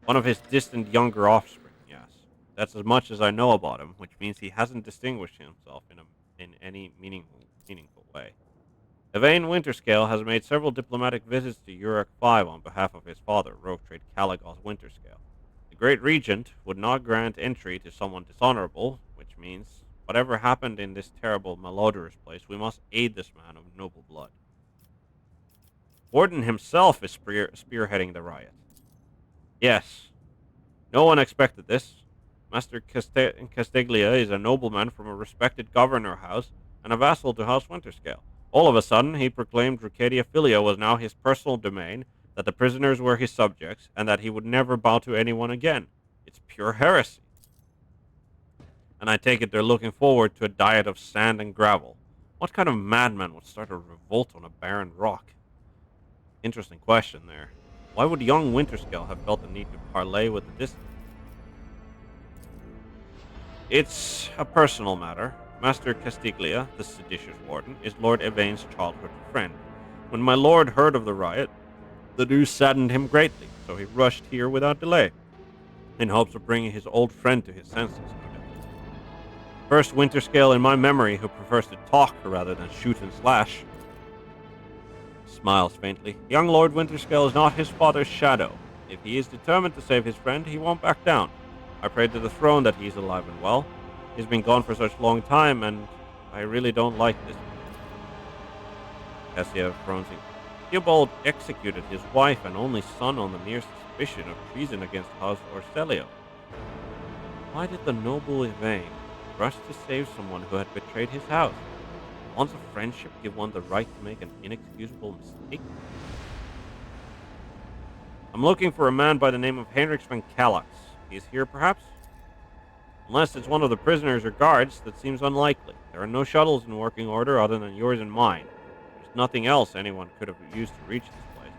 Speaker 1: One of his distant younger offspring, yes. That's as much as I know about him, which means he hasn't distinguished himself in any meaningful way. Evain Winterscale has made several diplomatic visits to Uruk V on behalf of his father, rogue trade Caligos Winterscale. The Great Regent would not grant entry to someone dishonorable, which means whatever happened in this terrible, malodorous place, we must aid this man of noble blood. Warden himself is spearheading the riot. Yes, no one expected this. Master Castiglia is a nobleman from a respected governor house and a vassal to House Winterscale. All of a sudden, he proclaimed Ricardiphilia was now his personal domain, that the prisoners were his subjects, and that he would never bow to anyone again. It's pure heresy. And I take it they're looking forward to a diet of sand and gravel. What kind of madman would start a revolt on a barren rock? Interesting question there. Why would young Winterscale have felt the need to parley with the distant? It's a personal matter. Master Castiglia, the seditious warden, is Lord Evain's childhood friend. When my lord heard of the riot, the news saddened him greatly, so he rushed here without delay, in hopes of bringing his old friend to his senses, no doubt. First Winterscale in my memory who prefers to talk rather than shoot and slash. Smiles faintly. Young Lord Winterscale is not his father's shadow. If he is determined to save his friend, he won't back down. I pray to the throne that he's alive and well. He's been gone for such a long time, and I really don't like this. Cassia frowning. Theobald executed his wife and only son on the mere suspicion of treason against House Orselio. Why did the noble Evain rush to save someone who had betrayed his house? Bonds of friendship give one the right to make an inexcusable mistake? I'm looking for a man by the name of Heinrich van Kallax. He's here, perhaps? Unless it's one of the prisoners or guards, that seems unlikely. There are no shuttles in working order other than yours and mine. There's nothing else anyone could have used to reach this place.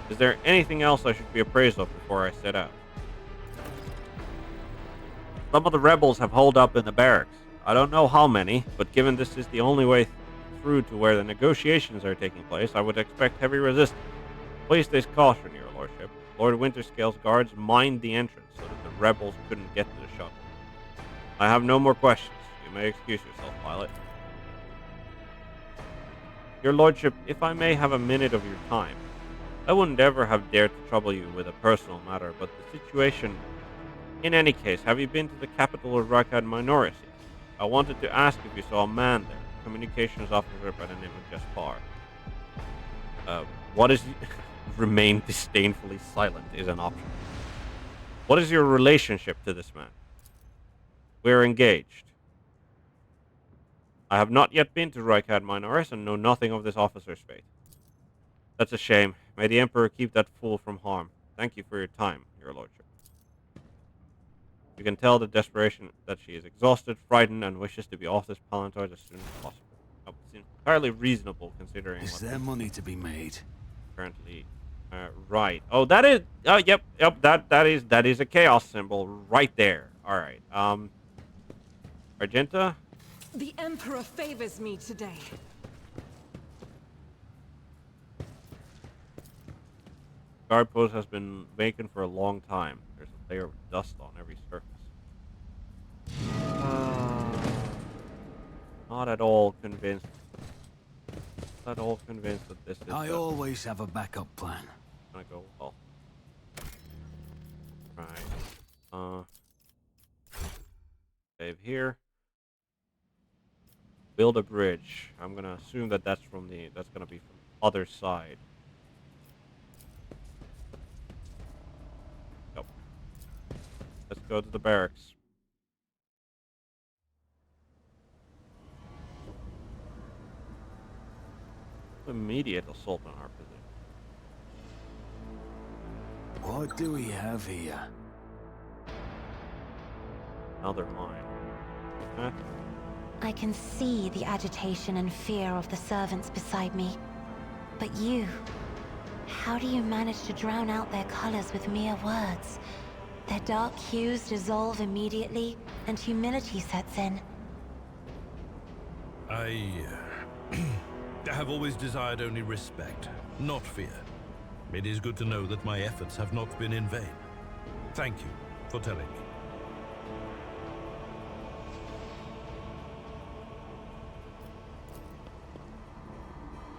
Speaker 1: Is there anything else I should be appraised of before I set out? Some of the rebels have holed up in the barracks. I don't know how many, but given this is the only way through to where the negotiations are taking place, I would expect heavy resistance. Please stay caution, your lordship. Lord Winterscale's guards mined the entrance so that the rebels couldn't get to the shuttle. I have no more questions. You may excuse yourself, pilot. Your lordship, if I may have a minute of your time, I wouldn't ever have dared to trouble you with a personal matter, but the situation... In any case, have you been to the capital of Rakad Minoris yet? I wanted to ask if you saw a man there, communications officer by the name of Jaspar. What is... Remain disdainfully silent is an option. What is your relationship to this man? We're engaged. I have not yet been to Rykad Minoris and know nothing of this officer's fate. That's a shame. May the Emperor keep that fool from harm. Thank you for your time, your lordship. You can tell the desperation that she is exhausted, frightened, and wishes to be off this planetoid as soon as possible. It seems entirely reasonable considering
Speaker 5: Is there money to be made?
Speaker 1: Currently... right. Oh, that is... yep. That is a chaos symbol right there. Alright. Argenta?
Speaker 6: The Emperor favors me today.
Speaker 1: Guard post has been vacant for a long time. There's a layer of dust on every surface. Not at all convinced. Not at all convinced that this is
Speaker 5: I always have a backup plan.
Speaker 1: gonna go well. Right. Save here. Build a bridge. I'm gonna assume that that's gonna be from the other side. Yep. Let's go to the barracks. Immediate assault on our position.
Speaker 5: What do we have here?
Speaker 1: Another mine. Huh?
Speaker 2: I can see the agitation and fear of the servants beside me. But you... how do you manage to drown out their colors with mere words? Their dark hues dissolve immediately, and humility sets in.
Speaker 4: I have always desired only respect, not fear. It is good to know that my efforts have not been in vain. Thank you for telling me.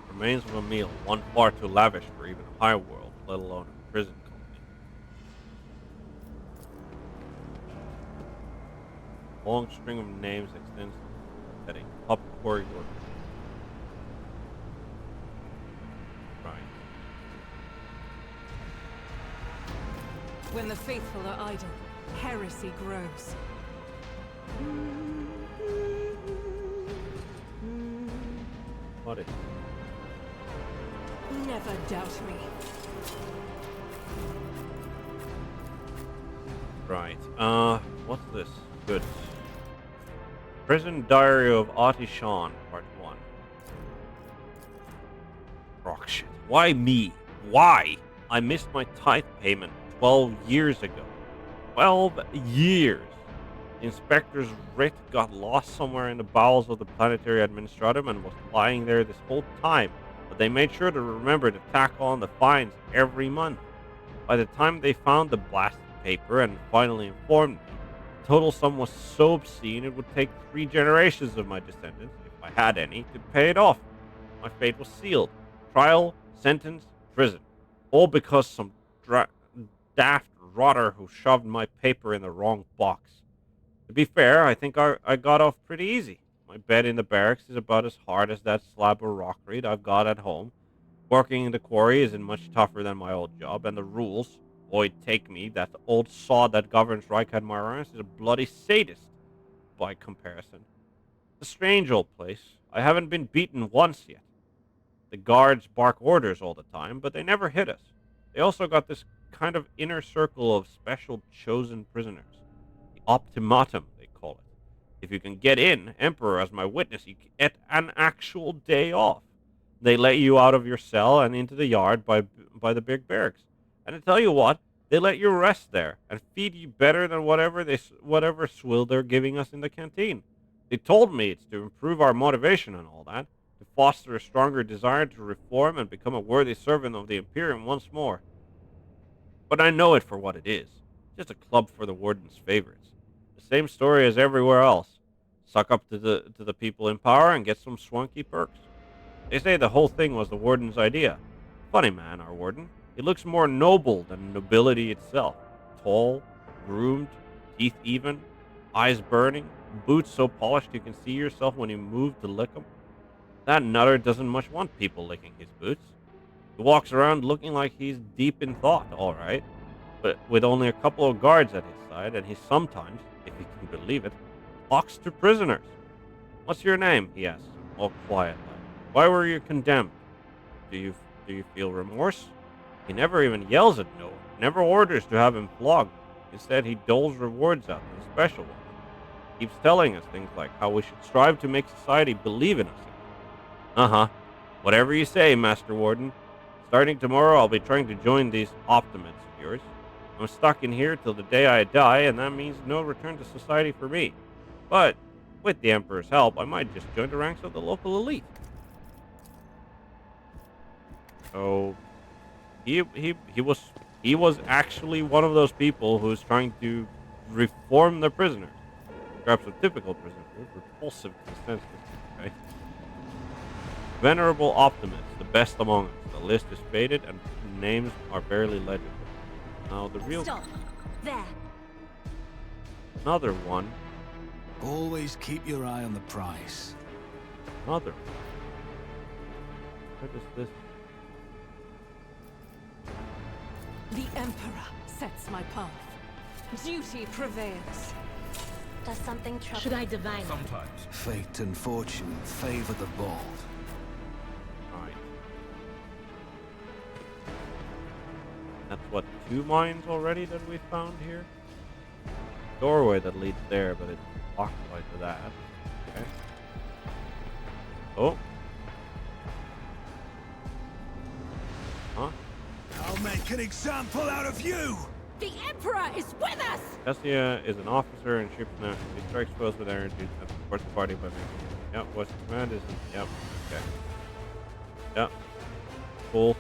Speaker 1: Remains of a meal, one far too lavish for even a high world, let alone a prison colony. Long string of names extends heading up corridor. Right.
Speaker 6: When the faithful are idle, heresy grows.
Speaker 1: What is it?
Speaker 6: Never doubt me.
Speaker 1: Right. What's this? Good. Prison Diary of Ati Shan, Part 1. Oh, shit. Why me? Why? I missed my tithe payment 12 years ago. 12 years! The inspector's writ got lost somewhere in the bowels of the planetary administratum and was lying there this whole time. But they made sure to remember to tack on the fines every month. By the time they found the blasted paper and finally informed me, the total sum was so obscene it would take 3 generations of my descendants, if I had any, to pay it off. My fate was sealed. Trial, sentence, prison. All because some daft rotter who shoved my paper in the wrong box. To be fair, I think I got off pretty easy. My bed in the barracks is about as hard as that slab of rockreed I've got at home. Working in the quarry isn't much tougher than my old job, and the rules, Lloyd Take Me, that old sod that governs Reichhead Myronus, is a bloody sadist by comparison. It's a strange old place. I haven't been beaten once yet. The guards bark orders all the time, but they never hit us. They also got this kind of inner circle of special chosen prisoners. The Optimatum, they call it. If you can get in, Emperor as my witness, you get an actual day off. They let you out of your cell and into the yard by the big barracks. And to tell you what, they let you rest there and feed you better than whatever swill they're giving us in the canteen. They told me it's to improve our motivation and all that, to foster a stronger desire to reform and become a worthy servant of the Imperium once more. But I know it for what it is. Just a club for the Warden's favorites. The same story as everywhere else. Suck up to the people in power and get some swanky perks. They say the whole thing was the Warden's idea. Funny man, our Warden. He looks more noble than nobility itself. Tall, groomed, teeth even, eyes burning, boots so polished you can see yourself when you move to lick them. That nutter doesn't much want people licking his boots. He walks around looking like he's deep in thought, all right, but with only a couple of guards at his side, and he sometimes, if you can believe it, talks to prisoners. What's your name? He asks, all quiet like. Why were you condemned? Do you feel remorse? He never even yells at no one, never orders to have him flogged. Instead, he doles rewards out to the special ones. Keeps telling us things like how we should strive to make society believe in us again. Uh-huh. Whatever you say, Master Warden. Starting tomorrow, I'll be trying to join these Optimates of yours. I'm stuck in here till the day I die, and that means no return to society for me. But, with the Emperor's help, I might just join the ranks of the local elite. So, he was He was actually one of those people who's trying to reform the prisoners. Perhaps a typical prisoner, repulsive to the senses. Okay? Venerable Optimist, the best among us. The list is faded and names are barely legible. Now the real...
Speaker 2: Stop. There.
Speaker 1: Another one.
Speaker 5: Always keep your eye on the price.
Speaker 1: Another one. Where does this...
Speaker 6: The Emperor sets my path. Duty prevails.
Speaker 2: Does something trouble?
Speaker 3: Should I divine?
Speaker 4: Sometimes.
Speaker 5: Fate and fortune favor the bold.
Speaker 1: Right. That's what, 2 mines already that we found here? Doorway that leads there, but it's occupied to that. Okay. Oh. Huh?
Speaker 5: I'll make an example out of you!
Speaker 6: The Emperor is with us!
Speaker 1: Cassia is an officer and ship's now. He strikes foes with energy and supports the party by making. Yep, what's the command is. Yep, okay. Yep. Cool.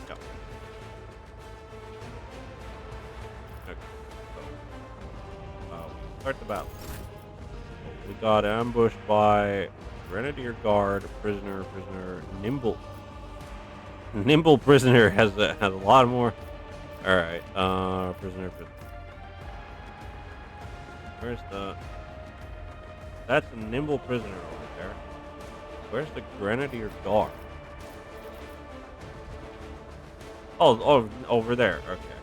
Speaker 1: Yep. Okay. So, we start the battle. We got ambushed by Grenadier Guard, prisoner, Nimble. Nimble prisoner has a lot more. All right, prisoner. Where's the? That's a nimble prisoner over there. Where's the Grenadier Guard? Oh, over there. Okay.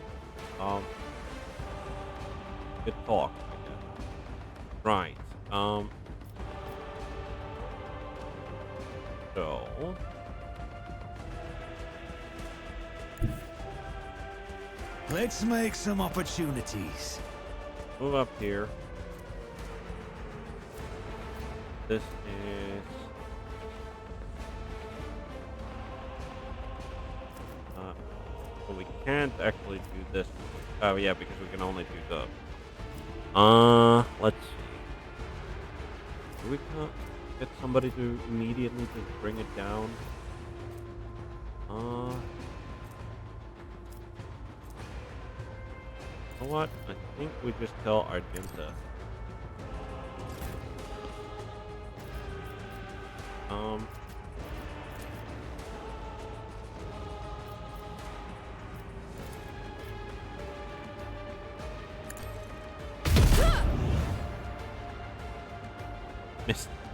Speaker 1: Good talk, I guess. Right. So.
Speaker 5: Let's make some opportunities.
Speaker 1: Move up here. This is... so we can't actually do this. Oh yeah, because we can only do the... let's see. Do we can't get somebody to immediately just bring it down? You know what? I think we just tell Argenta.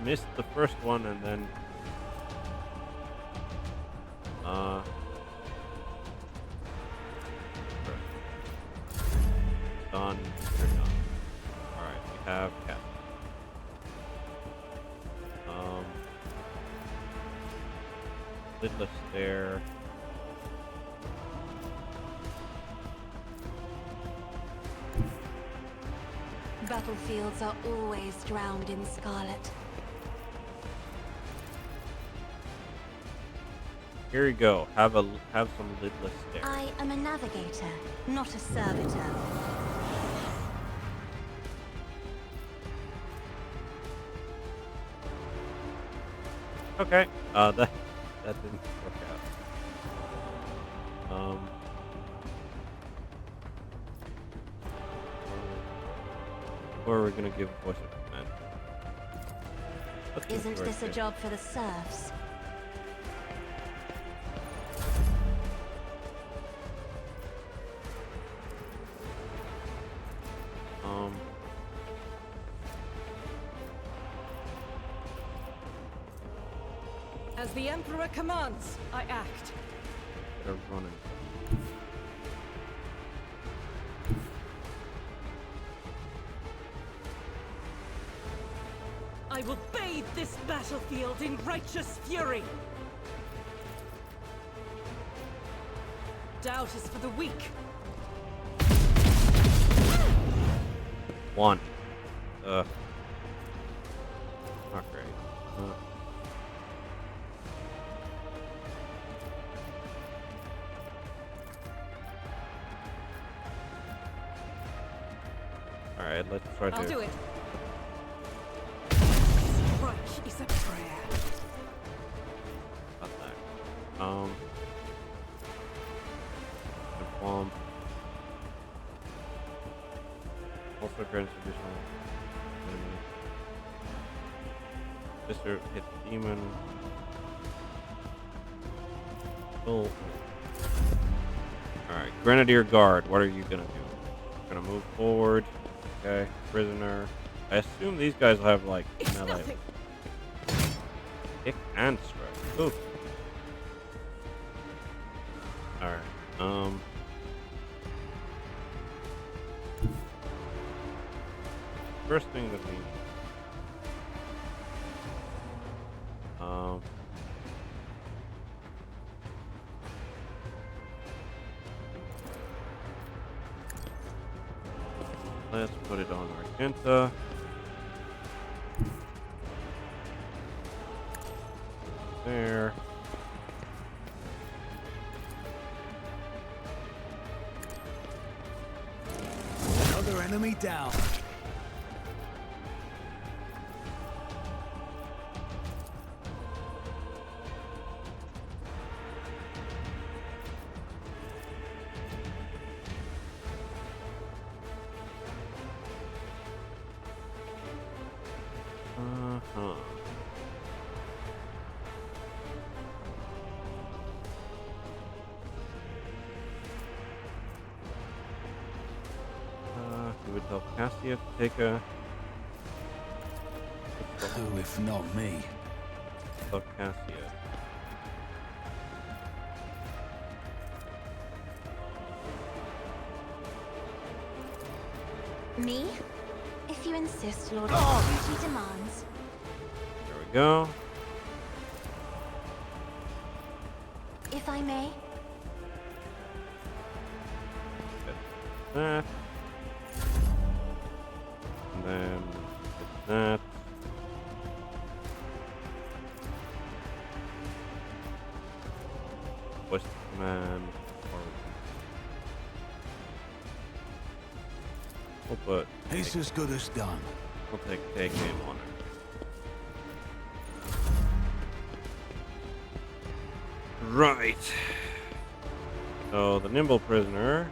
Speaker 1: Missed the first one and then done. They're done. Alright, we have Cat. Lidless there.
Speaker 2: Battlefields are always drowned in scarlet.
Speaker 1: Here you go. Have some lidless there.
Speaker 2: I am a navigator, not a servitor.
Speaker 1: Okay. That didn't work out. Or we're gonna give voice of command.
Speaker 2: Isn't this a job for the serfs?
Speaker 6: As the Emperor commands, I act.
Speaker 1: They're running.
Speaker 6: I will bathe this battlefield in righteous fury. Doubt is for the weak.
Speaker 1: One. Not great. Alright, let's try to...
Speaker 6: I'll do it. Strike is a prayer.
Speaker 1: Got that. Sister hit the demon. Oh. Alright, Grenadier Guard, what are you gonna do? Gonna move forward. Okay, prisoner. I assume these guys will have like
Speaker 6: It's
Speaker 1: melee.
Speaker 6: nothing.
Speaker 1: Kick and strike. Ooh. Alright, first thing that we need. Let's put it on Argenta. There.
Speaker 5: Another enemy down.
Speaker 1: Uh-huh. You would tell Cassia to take a...
Speaker 5: Who if not me?
Speaker 1: Tell Cassia.
Speaker 2: Me? If you insist, Lord, duty demands.
Speaker 1: There we go.
Speaker 2: If I may.
Speaker 1: That. And then get that. Voice command. We'll put.
Speaker 5: He's as good as done.
Speaker 1: We'll take aim on her. Right. So the nimble prisoner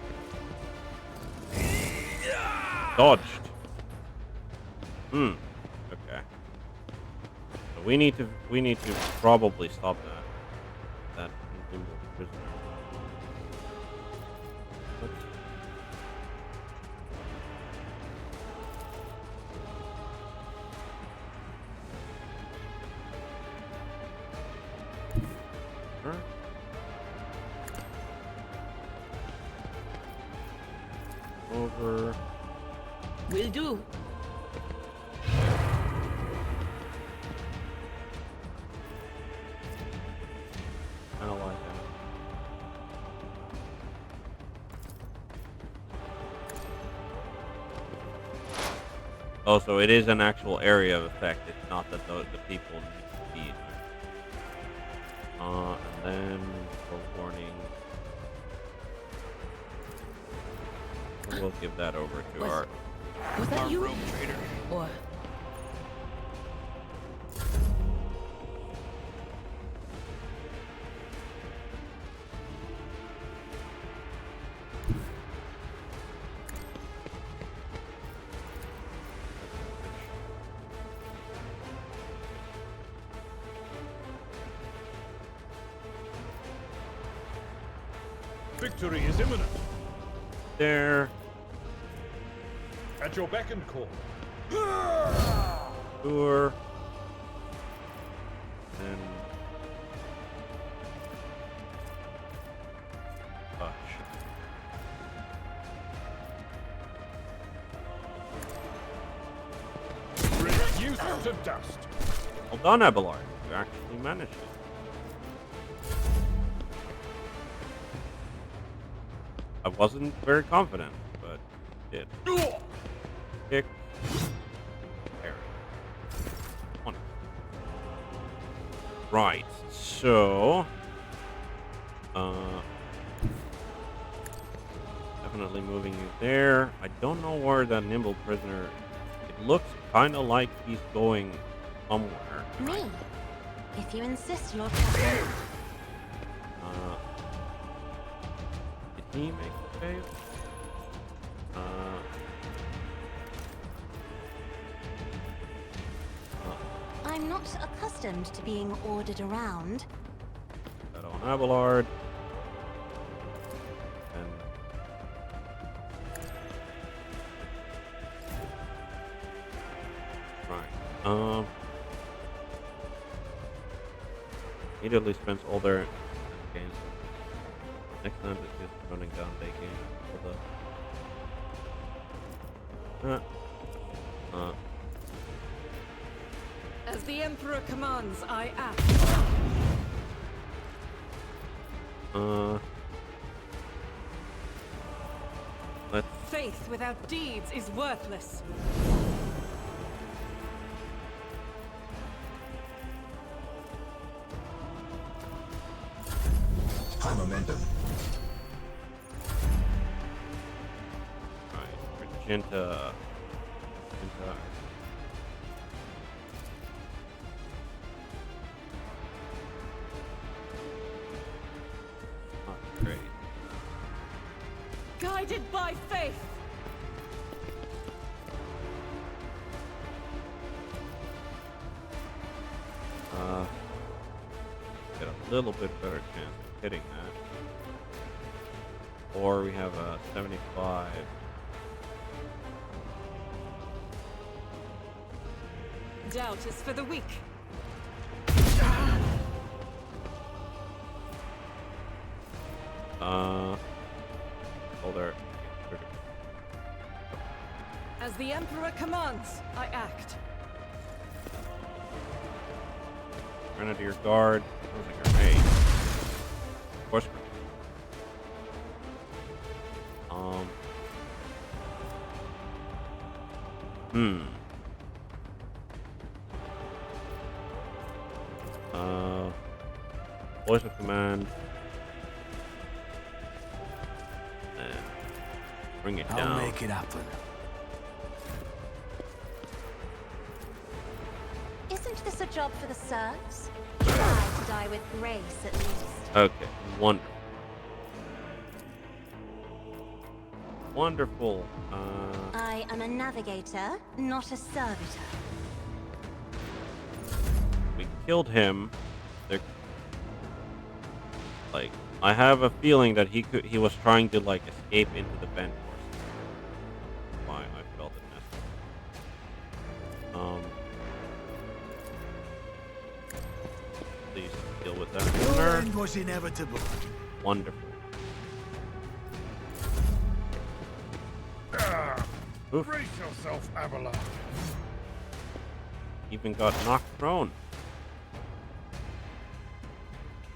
Speaker 1: dodged. Okay. So we need to probably stop that nimble prisoner. Over.
Speaker 6: Will do.
Speaker 1: I don't like that. Oh, so it is an actual area of effect. It's not that the people need to be. And then for warning, we'll give that over to our
Speaker 6: Was that you?
Speaker 1: rogue trader.
Speaker 6: Or
Speaker 7: Victory is imminent.
Speaker 1: There.
Speaker 7: At your beck and call.
Speaker 1: Sure. And touch.
Speaker 7: Reduced to dust.
Speaker 1: Well done, Abelard. You actually managed it. I wasn't very confident, but did. Kick. Parry. 20. Right. So, definitely moving you there. I don't know where that nimble prisoner. It looks kind of like he's going somewhere.
Speaker 2: Me? If you insist, Lord Captain.
Speaker 1: Did he make the save?
Speaker 2: I I'm not accustomed to being ordered around.
Speaker 1: That on Abelard. And right. Immediately spends all their games. Next time it's just running down day game.
Speaker 6: As the Emperor commands, I act.
Speaker 1: Let's
Speaker 6: Faith without deeds is worthless.
Speaker 5: High momentum.
Speaker 1: right. Magenta. Not great.
Speaker 6: Guided by faith.
Speaker 1: Get a little bit better chance of hitting that. Or we have a 75.
Speaker 6: Doubt is for the weak.
Speaker 1: Hold there.
Speaker 6: As the Emperor commands, I act.
Speaker 1: Grenadier Guard. That was a grenade. Of course. Voice of command. And bring it down.
Speaker 5: I'll make it happen.
Speaker 2: Isn't this a job for the serfs? Try to die with grace, at least.
Speaker 1: Okay, wonderful. Wonderful.
Speaker 2: I am a navigator, not a servitor.
Speaker 1: We killed him. They're, like, I have a feeling that he was trying to like escape into the vent or something. Why I felt it necessary. Please deal with that.
Speaker 5: Your end was inevitable.
Speaker 1: Wonderful. Oof.
Speaker 7: Brace yourself, Abelard.
Speaker 1: Even got knocked prone.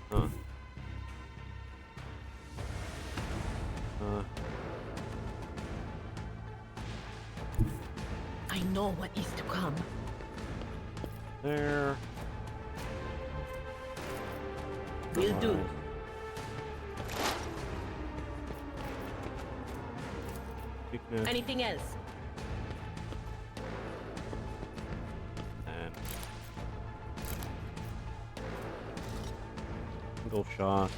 Speaker 1: Huh.
Speaker 3: I know what is to come.
Speaker 1: There.
Speaker 3: Will do.
Speaker 1: Weakness.
Speaker 3: Anything else?
Speaker 1: And single shot.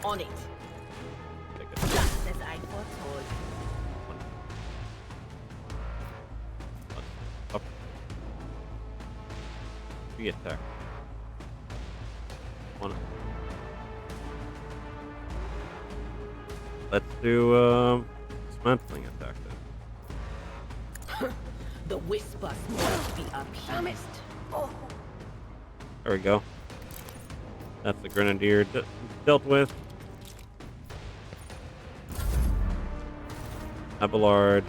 Speaker 3: On it.
Speaker 1: Take it.
Speaker 3: Just as I foretold.
Speaker 1: Up. Re-attack. One. Let's do dismantling attack then.
Speaker 3: The whispers must be appeased.
Speaker 1: There we go. That's the grenadier dealt with. Abelard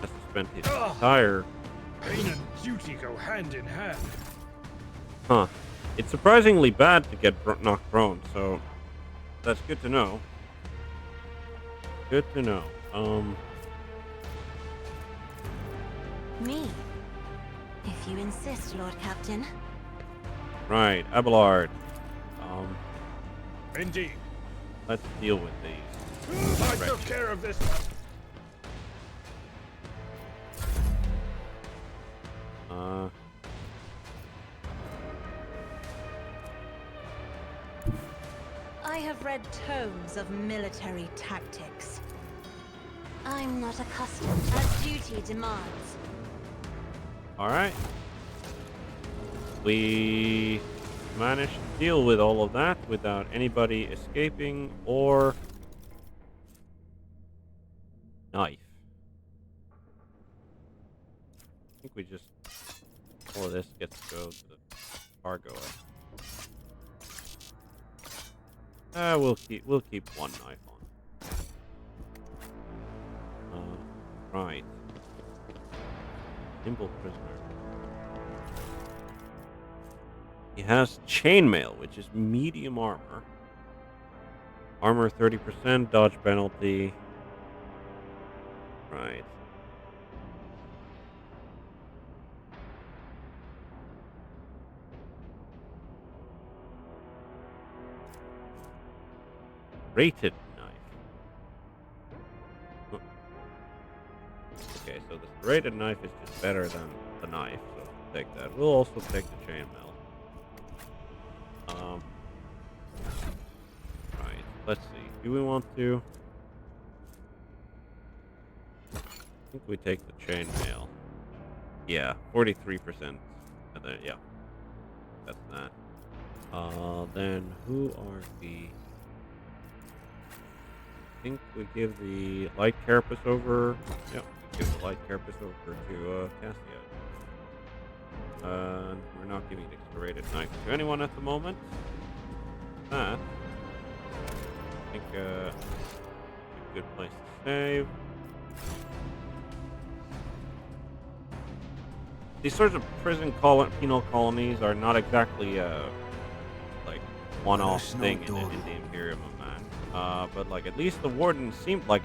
Speaker 1: has to spend his entire.
Speaker 7: Pain and duty go hand in hand.
Speaker 1: Huh. It's surprisingly bad to get knocked prone, so that's good to know. Good to know.
Speaker 2: Me? If you insist, Lord Captain.
Speaker 1: Right, Abelard.
Speaker 7: Indeed.
Speaker 1: Let's deal with these.
Speaker 7: I took care of this.
Speaker 2: I have read tomes of military tactics. I'm not accustomed as duty demands.
Speaker 1: Alright. We managed to deal with all of that without anybody escaping or knife. I think we just all of this gets to go to the cargo. We'll keep one knife on. Right. Nimble prisoner. He has chainmail, which is medium armor. Armor 30%, dodge penalty. Right. Rated knife. Okay, so the serrated knife is just better than the knife, so we'll take that. We'll also take the chainmail. Right, let's see. Do we want to? I think we take the chainmail. Yeah, 43%. And then, yeah, that's that. Then who are we? I think we give the light carapace over. Yeah, we give the light carapace over to Cassia. We're not giving the serrated knife to anyone at the moment. That, I think, a good place to save. These sorts of penal colonies are not exactly like one-off thing in the Imperium of Man. But like at least the warden seemed like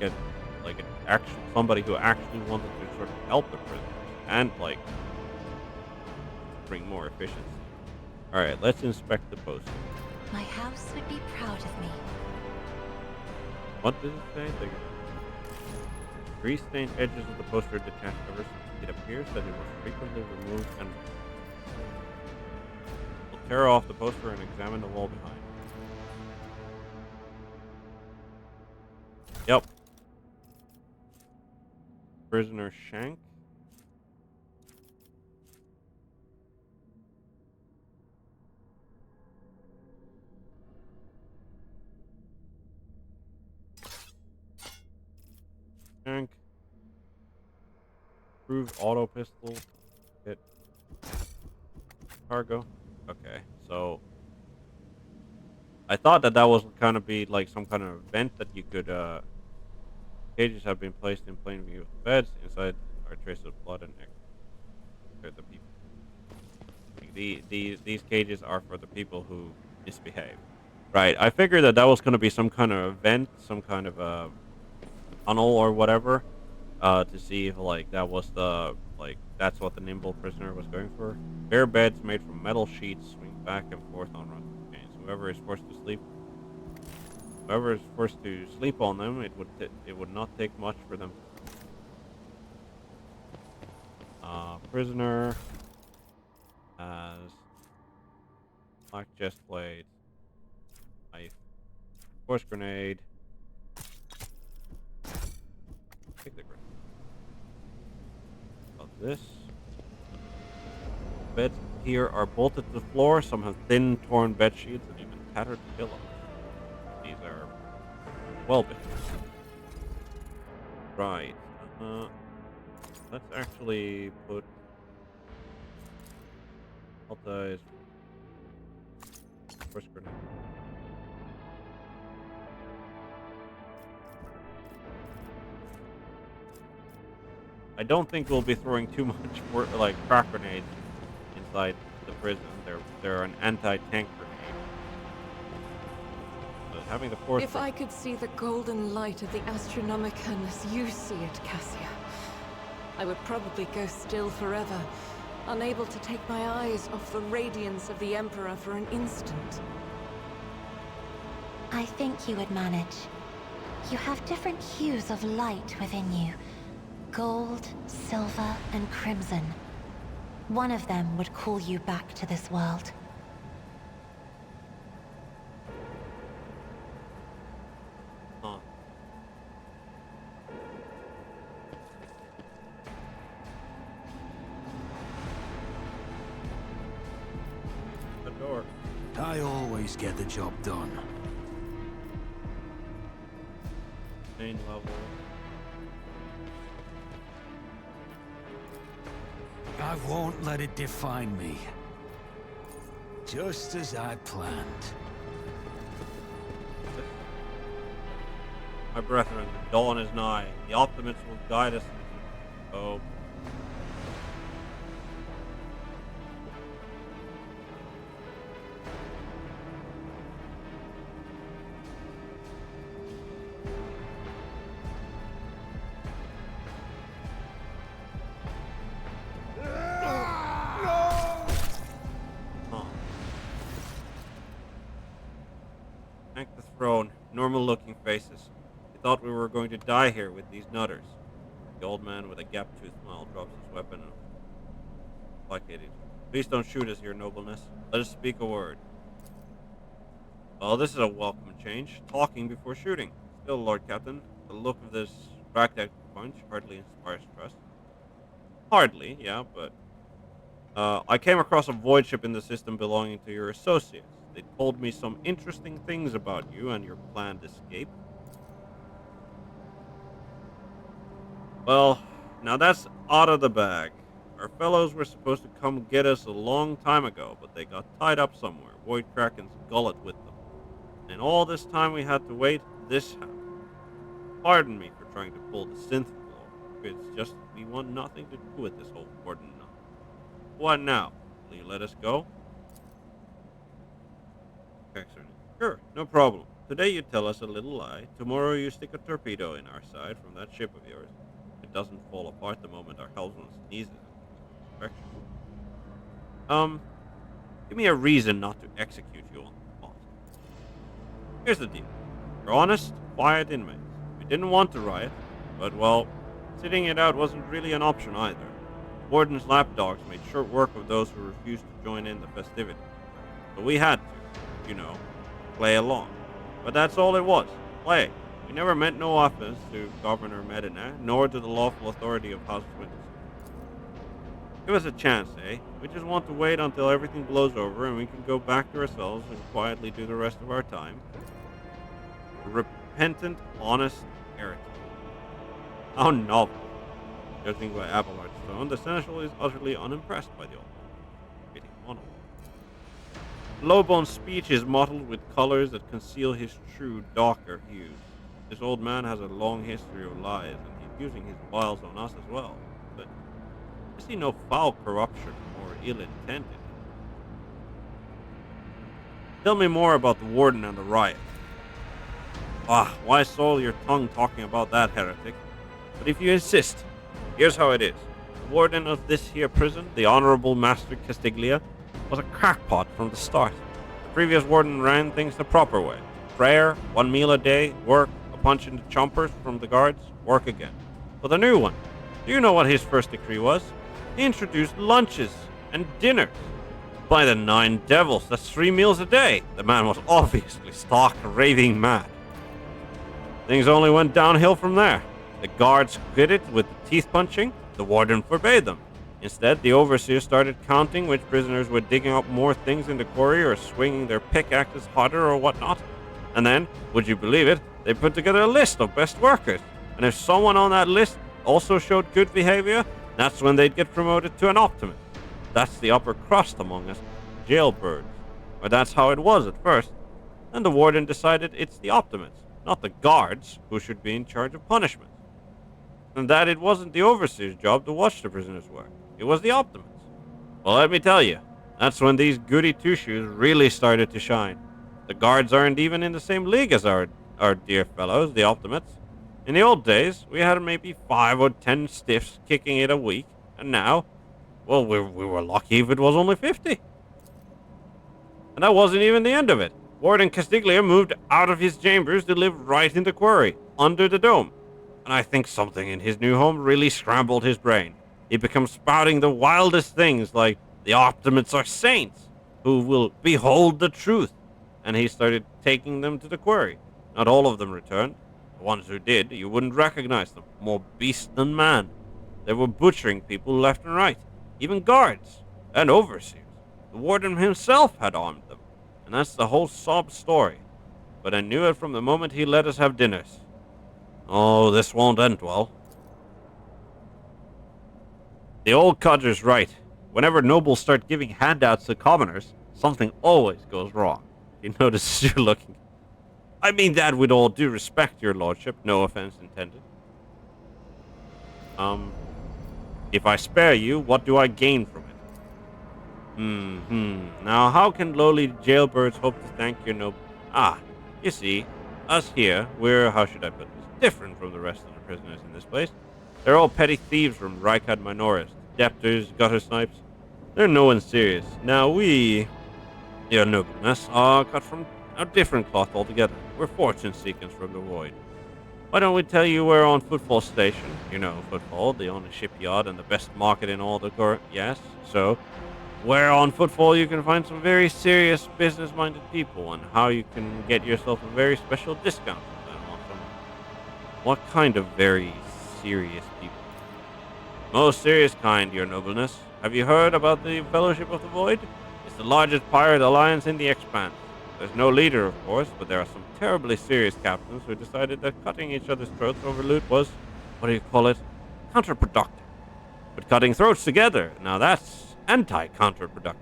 Speaker 1: somebody who actually wanted to sort of help the prisoners and like bring more efficiency. All right, let's inspect the poster.
Speaker 2: My house would be proud of me.
Speaker 1: What does it say? The grease-stained edges of the poster are detached ever since. It appears that it was frequently removed and we'll tear off the poster and examine the wall behind. Yep. Prisoner Shank. Shank. Approved auto pistol. Hit. Cargo. Okay, so I thought that was kind of be like some kind of event that you could cages have been placed in plain view of the beds. Inside are traces of blood and the people. These cages are for the people who misbehave. Right. I figured that was going to be some kind of event, some kind of tunnel or whatever, to see if like that was that's what the nimble prisoner was going for. Bare beds made from metal sheets swing back and forth on rusted chains. Whoever is forced to sleep on them, it would not take much for them. Prisoner has black chest plate, knife, force grenade. Take the grenade. Of this. Beds here are bolted to the floor. Some have thin, torn bed sheets and even tattered pillows. These are well behaved. Right. Let's actually put Alta's force grenade. I don't think we'll be throwing too much crack grenades inside the prison. They're an anti-tank grenade. So having the force.
Speaker 6: If I could see the golden light of the Astronomicon as you see it, Cassia, I would probably go still forever, unable to take my eyes off the radiance of the Emperor for an instant.
Speaker 2: I think you would manage. You have different hues of light within you. Gold, silver, and crimson. One of them would call you back to this world.
Speaker 5: always get the job done.
Speaker 1: Main level.
Speaker 5: I won't let it define me. Just as I planned.
Speaker 1: My brethren, the dawn is nigh. The Optimates will guide us. Oh. Thank the throne. Normal looking faces. Thought we were going to die here with these nutters. The old man with a gap-toothed smile drops his weapon and placated. Please don't shoot us, your nobleness. Let us speak a word. Well, this is a welcome change. Talking before shooting. Still, Lord Captain, the look of this ragtag bunch hardly inspires trust. Hardly, yeah, but... I came across a void ship in the system belonging to your associates. They told me some interesting things about you and your planned escape. Well, now that's out of the bag. Our fellows were supposed to come get us a long time ago, but they got tied up somewhere. Void Kraken's gullet with them. And all this time we had to wait, this happened. Pardon me for trying to pull the synth floor. It's just we want nothing to do with this whole warden nut. What now? Will you let us go? Excellent. Sure, no problem. Today you tell us a little lie. Tomorrow you stick a torpedo in our side from that ship of yours. It doesn't fall apart the moment our helmsman sneezes in direction. Give me a reason not to execute you on the spot. Here's the deal. We're honest, quiet inmates. We didn't want to riot, but well, sitting it out wasn't really an option either. Warden's lapdogs made short work of those who refused to join in the festivities. So we had to, you know, play along. But that's all it was, play. We never meant no offense to Governor Medina, nor to the lawful authority of House Winterset. Give us a chance, eh? We just want to wait until everything blows over and we can go back to ourselves and quietly do the rest of our time. A repentant, honest heretic. How novel. Judging by Abelard's tone, the seneschal is utterly unimpressed by the old monologue. Lowbone's speech is mottled with colors that conceal his true, darker hues. This old man has a long history of lies, and he's using his wiles on us as well. But I see no foul corruption or ill intent in it. Tell me more about the warden and the riot. Ah, why soil your tongue talking about that, heretic? But if you insist, here's how it is. The warden of this here prison, the Honorable Master Castiglia, was a crackpot from the start. The previous warden ran things the proper way. Prayer, 1 meal a day, work, a punch in the chompers from the guards, work again. But the new one, do you know what his first decree was? He introduced lunches and dinners. By the 9 devils, that's 3 meals a day. The man was obviously stark raving mad. Things only went downhill from there. The guards quit it with the teeth punching. The warden forbade them. Instead, the overseer started counting which prisoners were digging up more things in the quarry or swinging their pickaxes harder or whatnot. And then, would you believe it, they put together a list of best workers. And if someone on that list also showed good behavior, that's when they'd get promoted to an optimist. That's the upper crust among us jailbirds. Or that's how it was at first. And the warden decided it's the optimists, not the guards, who should be in charge of punishment. And that it wasn't the overseer's job to watch the prisoners work. It was the optimists. Well, let me tell you, that's when these goody two-shoes really started to shine. The guards aren't even in the same league as our dear fellows, the optimists. In the old days, we had maybe 5 or 10 stiffs kicking it a week, and now, well, we were lucky if it was only 50. And that wasn't even the end of it. Warden Castiglia moved out of his chambers to live right in the quarry, under the dome. And I think something in his new home really scrambled his brain. He becomes spouting the wildest things like the Optimates are saints who will behold the truth. And he started taking them to the quarry. Not all of them returned. The ones who did, you wouldn't recognize them. More beast than man. They were butchering people left and right. Even guards and overseers. The warden himself had armed them. And that's the whole sob story. But I knew it from the moment he let us have dinners. Oh, this won't end well. The old codger's right. Whenever nobles start giving handouts to commoners, something always goes wrong. He notices you're looking. I mean that with all due respect, your lordship. No offense intended. If I spare you, what do I gain from it? Now, how can lowly jailbirds hope to thank your noble... You see, us here, we're, how should I put this, different from the rest of the prisoners in this place. They're all petty thieves from Rykard Minoris, debtors, gutter snipes. They're no one serious. Now we, your nobleness, are cut from a different cloth altogether. We're fortune seekers from the void. Why don't we tell you we're on Footfall Station? You know Footfall, the only shipyard and the best market in all the Yes, so where on Footfall you can find some very serious business-minded people and how you can get yourself a very special discount from them on some... What kind of very serious people? Most serious kind, your nobleness. Have you heard about the Fellowship of the Void? It's the largest pirate alliance in the Expanse. There's no leader, of course, but there are some terribly serious captains who decided that cutting each other's throats over loot was, what do you call it, counterproductive. But cutting throats together, now that's anti-counterproductive.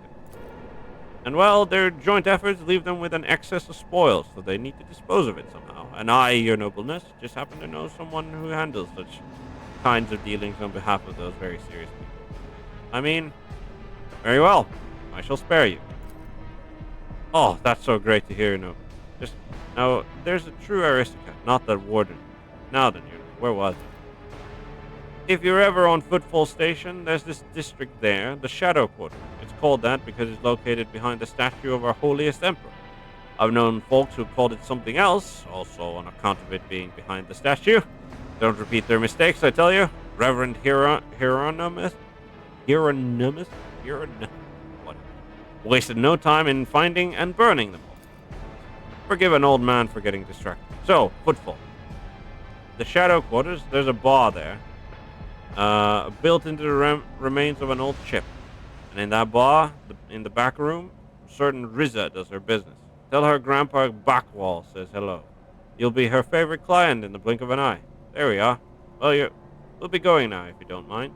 Speaker 1: And well, their joint efforts leave them with an excess of spoils, so they need to dispose of it somehow. And I, your nobleness, just happen to know someone who handles such kinds of dealings on behalf of those very serious people. I mean, very well. I shall spare you. Oh, that's so great to hear, Now, there's a true aristocrat, not that warden. Now then, where was it? If you're ever on Footfall Station, there's this district there, the Shadow Quarter. It's called that because it's located behind the statue of our holiest emperor. I've known folks who called it something else, also on account of it being behind the statue. Don't repeat their mistakes, I tell you. Reverend Hieronymus? Wasted no time in finding and burning them all. Forgive an old man for getting distracted. So, Footfall. The Shadow Quarters, there's a bar there. Built into the remains of an old ship. And in that bar, in the back room, certain Riza does her business. Tell her Grandpa Backwall says hello. You'll be her favorite client in the blink of an eye. There we are. Well, we'll be going now, if you don't mind.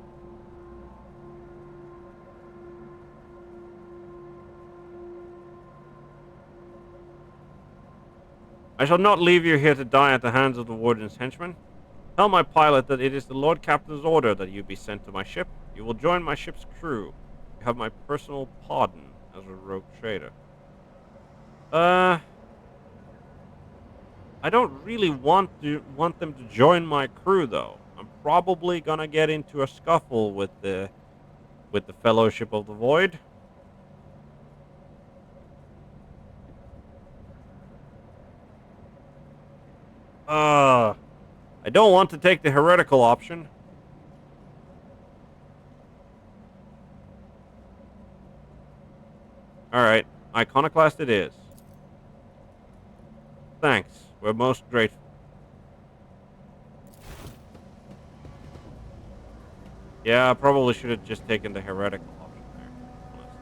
Speaker 1: I shall not leave you here to die at the hands of the Warden's henchmen. Tell my pilot that it is the Lord Captain's order that you be sent to my ship. You will join my ship's crew. You have my personal pardon as a rogue trader. I don't really want them to join my crew, though. I'm probably gonna get into a scuffle with the Fellowship of the Void. I don't want to take the heretical option. Alright, Iconoclast it is. Thanks, we're most grateful. Yeah, I probably should have just taken the heretical option there. Honestly.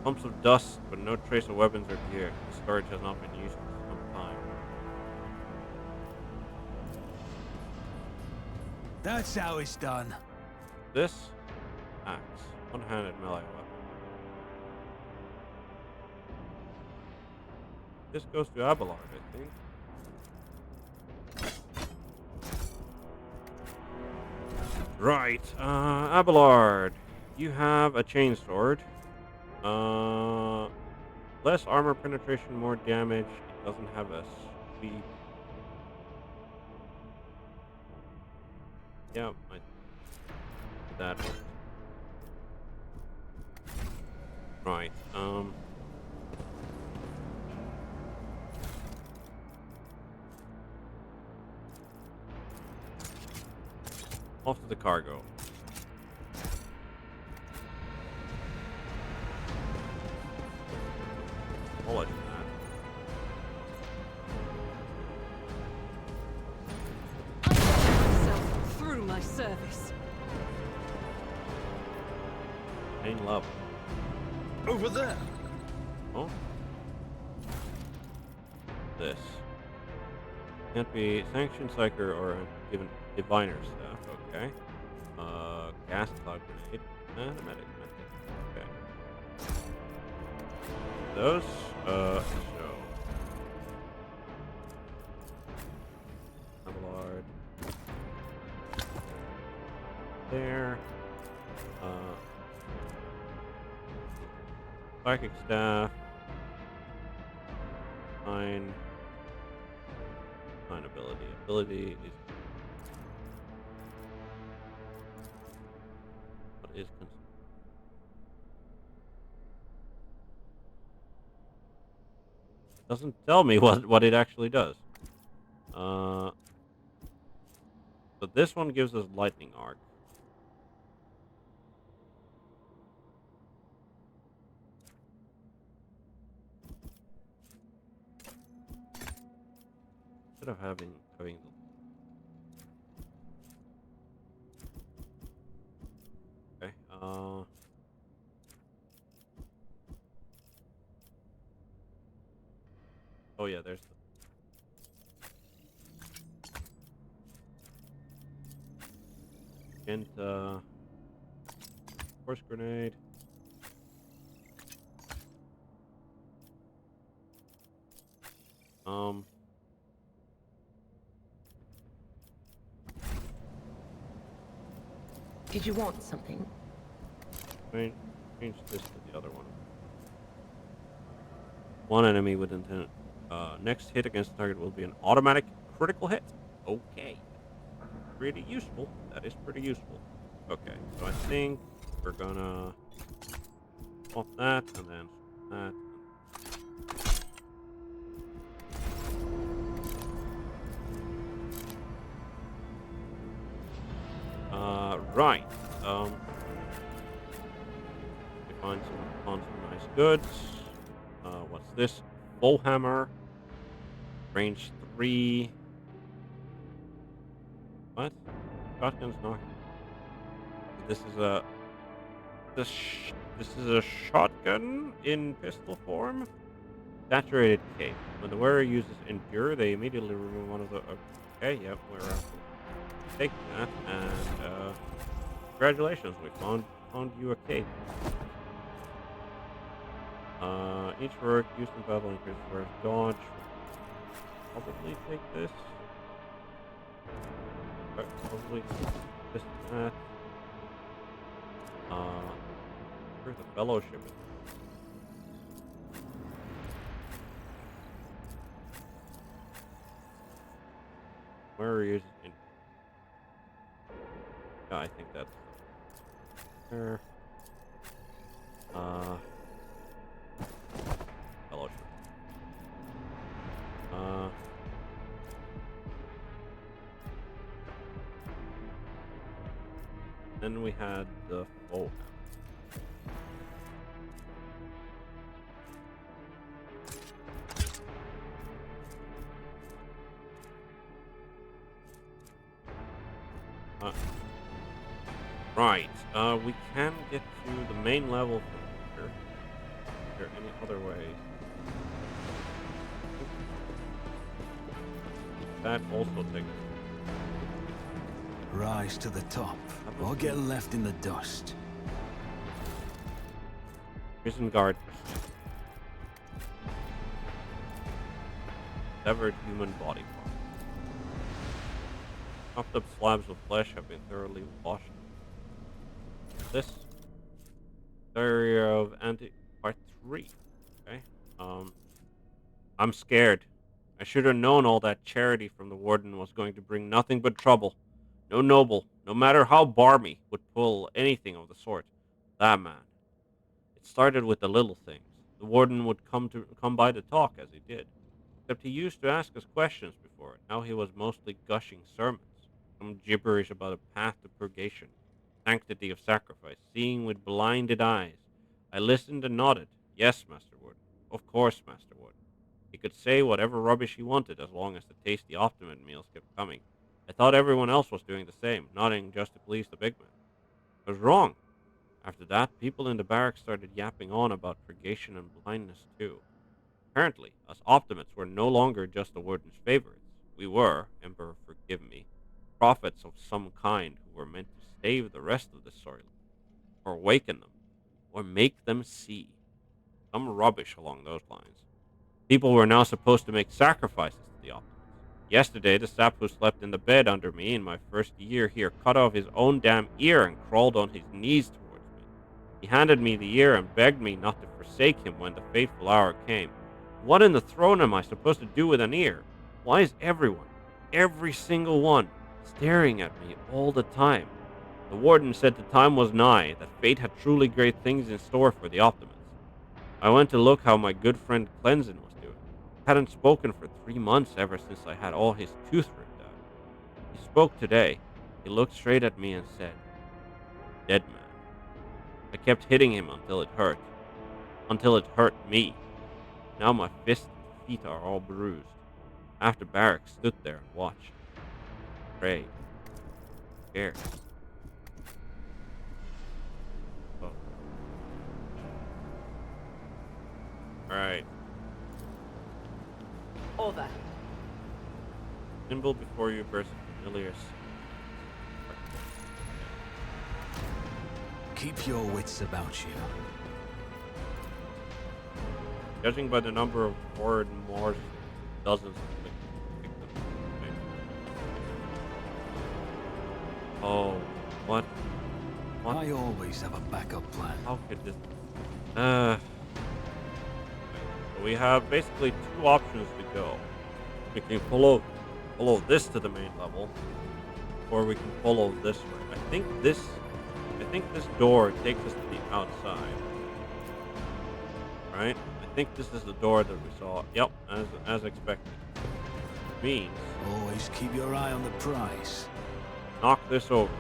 Speaker 1: Pumps of dust, but no trace of weapons or gear. The storage has not been used for some time.
Speaker 5: That's how it's done.
Speaker 1: This? Axe. One-handed melee weapon. This goes to Abelard, I think. Right, Abelard. You have a chainsword. Less armor penetration, more damage. It doesn't have a sweep. Yeah, that one. Right, off to the cargo. Apologize for that.
Speaker 6: I put myself through my service.
Speaker 1: Pain love.
Speaker 4: Over there.
Speaker 1: Oh. This. Can't be sanctioned psyker or even diviner staff. Okay. Gas cloud grenade. And a medic. Okay. Those. So. Abelard. There. Psychic staff. Fine ability. Ability is what is doesn't tell me what it actually does. So this one gives us lightning arc. Instead of having the okay. Oh yeah, there's the force grenade.
Speaker 3: Did you want something?
Speaker 1: Change this to the other one. One enemy with intent. Next hit against the target will be an automatic critical hit. Okay. Pretty useful. That is pretty useful. Okay, so I think we're gonna swap that and then swap that. Right. We found some nice goods. What's this? Warhammer. Range 3. What? Shotgun's not. This is a. This is a shotgun in pistol form. Saturated cape. When the wearer uses endure, they immediately remove one of the. Okay, yep, we're taking that, and congratulations, we found you a cape. Each work used in battle increases where dodge. Probably take this. Probably this and that. Where's the fellowship? Where is it? Yeah, I think that's there. Fellowship. Then we had the full. Right. We can get to the main level from here. Is there any other way? That also takes.
Speaker 5: Rise to the top, or get left in the dust.
Speaker 1: Prison guard. Severed human body part. Chopped up slabs of flesh have been thoroughly washed. This area of Antti part 3. Okay. I'm scared. I should have known all that charity from the warden was going to bring nothing but trouble. No noble, no matter how barmy, would pull anything of the sort. That man. It started with the little things. The warden would come by to talk as he did. Except he used to ask us questions before it. Now he was mostly gushing sermons. Some gibberish about a path to purgation. Sanctity of sacrifice, seeing with blinded eyes. I listened and nodded. Yes, Master Warden. Of course, Master Warden. He could say whatever rubbish he wanted as long as the tasty optimum meals kept coming. I thought everyone else was doing the same, nodding just to please the big man. I was wrong. After that, people in the barracks started yapping on about purgation and blindness too. Apparently, us Optimates were no longer just the Warden's favorites. We were, Emperor forgive me, prophets of some kind who were meant to save the rest of the soil, or awaken them, or make them see. Some rubbish along those lines. People were now supposed to make sacrifices to the Optimates. Yesterday, the sap who slept in the bed under me in my first year here cut off his own damn ear and crawled on his knees towards me. He handed me the ear and begged me not to forsake him when the fateful hour came. What in the throne am I supposed to do with an ear? Why is everyone, every single one, staring at me all the time? The warden said the time was nigh, that fate had truly great things in store for the Optimates. I went to look how my good friend Cleansin was doing. Hadn't spoken for 3 months ever since I had all his tooth ripped out. He spoke today. He looked straight at me and said, "Dead man." I kept hitting him until it hurt. Until it hurt me. Now my fists and feet are all bruised. After barracks stood there and watched. Prayed. Scared. Oh. Alright.
Speaker 6: Over.
Speaker 1: Symbol before you versus familiar.
Speaker 5: Keep your wits about you.
Speaker 1: Judging by the number of forward Moors, dozens of victims. Oh, what? What?
Speaker 5: I always have a backup plan.
Speaker 1: How could this? So we have basically 2 options to go. We can follow this to the main level, or we can follow this way. I think this door takes us to the outside. Right? I think this is the door that we saw. Yep, as expected. Means
Speaker 5: Always keep your eye on the prize.
Speaker 1: knock this over.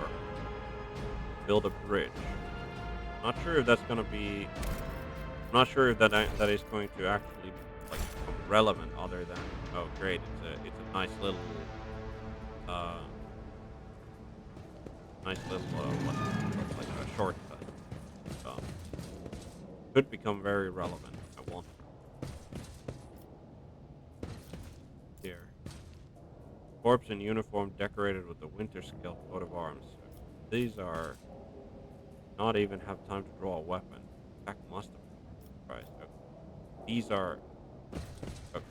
Speaker 1: Build a bridge. Not sure if that's gonna be. I'm not sure if that is going to actually like become relevant other than oh great, it's a nice little what's like a shortcut. Could become very relevant if I want. Here. Corpse in uniform decorated with the winter scale coat of arms. These are not even have time to draw a weapon. Jack must have been surprised. Okay. These are okay.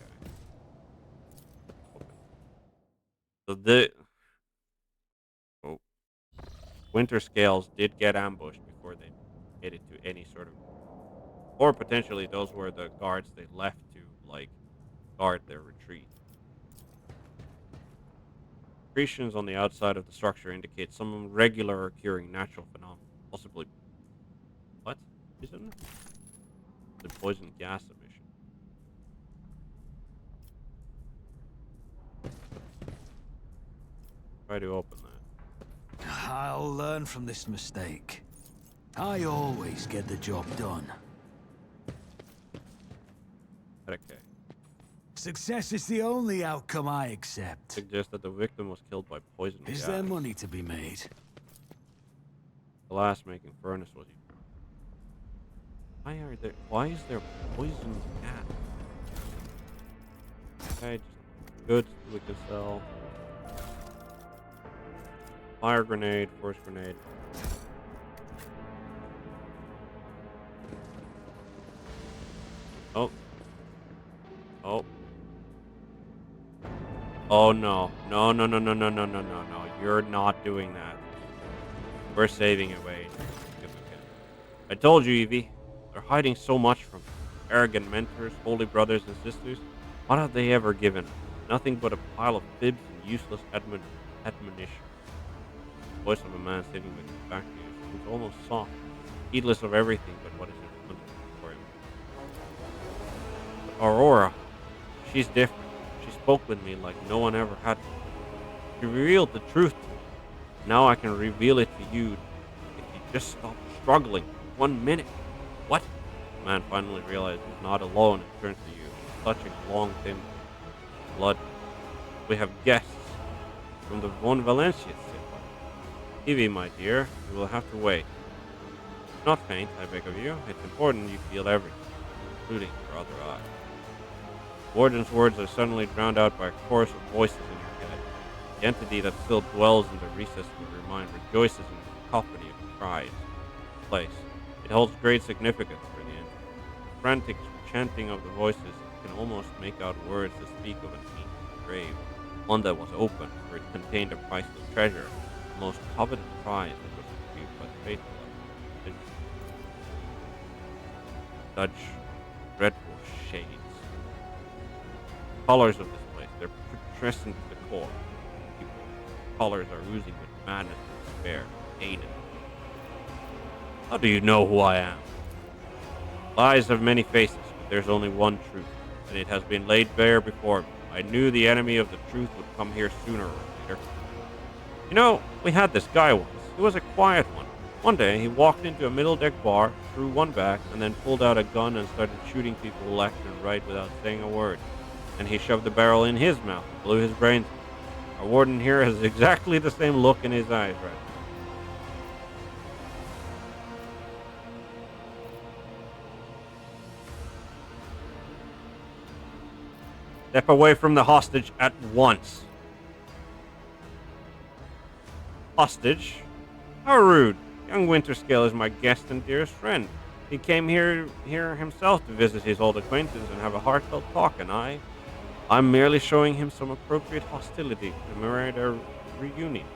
Speaker 1: So the winter scales did get ambushed before they made it to any sort of, or potentially those were the guards they left to like guard their retreat. Secretions on the outside of the structure indicate some regular occurring natural phenomena, possibly what? Poison? The poison gas emission. Try to open that.
Speaker 5: I'll learn from this mistake. I always get the job done.
Speaker 1: Okay.
Speaker 5: Success is the only outcome I accept.
Speaker 1: Suggests that the victim was killed by poison gas.
Speaker 5: Is there money to be made?
Speaker 1: Glass making furnace was used. Why is there poison gas? Okay, just goods we can sell. Fire grenade, force grenade. Oh. Oh. Oh no. No, no, no, no, no, no, no, no, no. You're not doing that. We're saving it, Wade. If we can. I told you, Evie. They're hiding so much from arrogant mentors, holy brothers and sisters. What have they ever given? Nothing but a pile of fibs and useless admonition. The voice of a man sitting with his back to you seems almost soft, heedless of everything but what is in front of him. But Aurora, she's different. She spoke with me like no one ever had. She revealed the truth to me. Now I can reveal it to you if you just stop struggling for 1 minute. What? The man finally realized he's not alone and turns to you, clutching long, thin blood. We have guests from the Von Valencia city. Evie, my dear, you will have to wait. Not faint, I beg of you. It's important you feel everything, including your other eye. Warden's words are suddenly drowned out by a chorus of voices in your head. The entity that still dwells in the recess of your mind rejoices in the cacophony of cries. Place. It holds great significance for the entity. The frantic chanting of the voices can almost make out words that speak of an ancient grave, one that was open, for it contained a priceless treasure, the most coveted prize that was retrieved by the faithful of the Such dreadful shades. Colors of this place, they're putrescent to the core. Colors are oozing with madness and despair, pain and how do you know who I am? Lies have many faces, but there's only one truth, and it has been laid bare before me. I knew the enemy of the truth would come here sooner or later. You know, we had this guy once. He was a quiet one. One day, he walked into a middle-deck bar, threw one back, and then pulled out a gun and started shooting people left and right without saying a word. And he shoved the barrel in his mouth and blew his brains out. Our warden here has exactly the same look in his eyes right now. Step away from the hostage at once. Hostage? How rude. Young Winterscale is my guest and dearest friend. He came here himself to visit his old acquaintance and have a heartfelt talk, and I'm merely showing him some appropriate hostility to commemorate our reunion.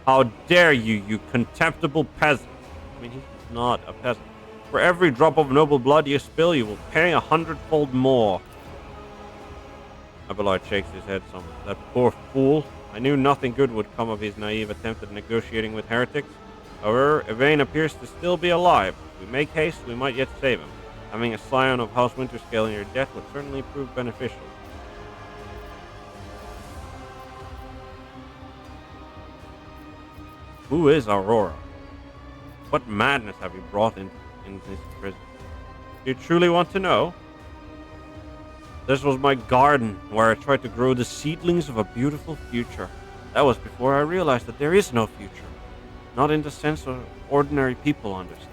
Speaker 1: How dare you, you contemptible peasant! I mean, he's not a peasant. For every drop of noble blood you spill, you will pay 100-fold more. Abelard shakes his head somewhat. That poor fool. I knew nothing good would come of his naive attempt at negotiating with heretics. However, Yvain appears to still be alive. If we make haste, we might yet save him. Having a scion of House Winterscale in your debt would certainly prove beneficial. Who is Aurora? What madness have you brought in this prison? Do you truly want to know? This was my garden, where I tried to grow the seedlings of a beautiful future. That was before I realized that there is no future. Not in the sense of ordinary people understand.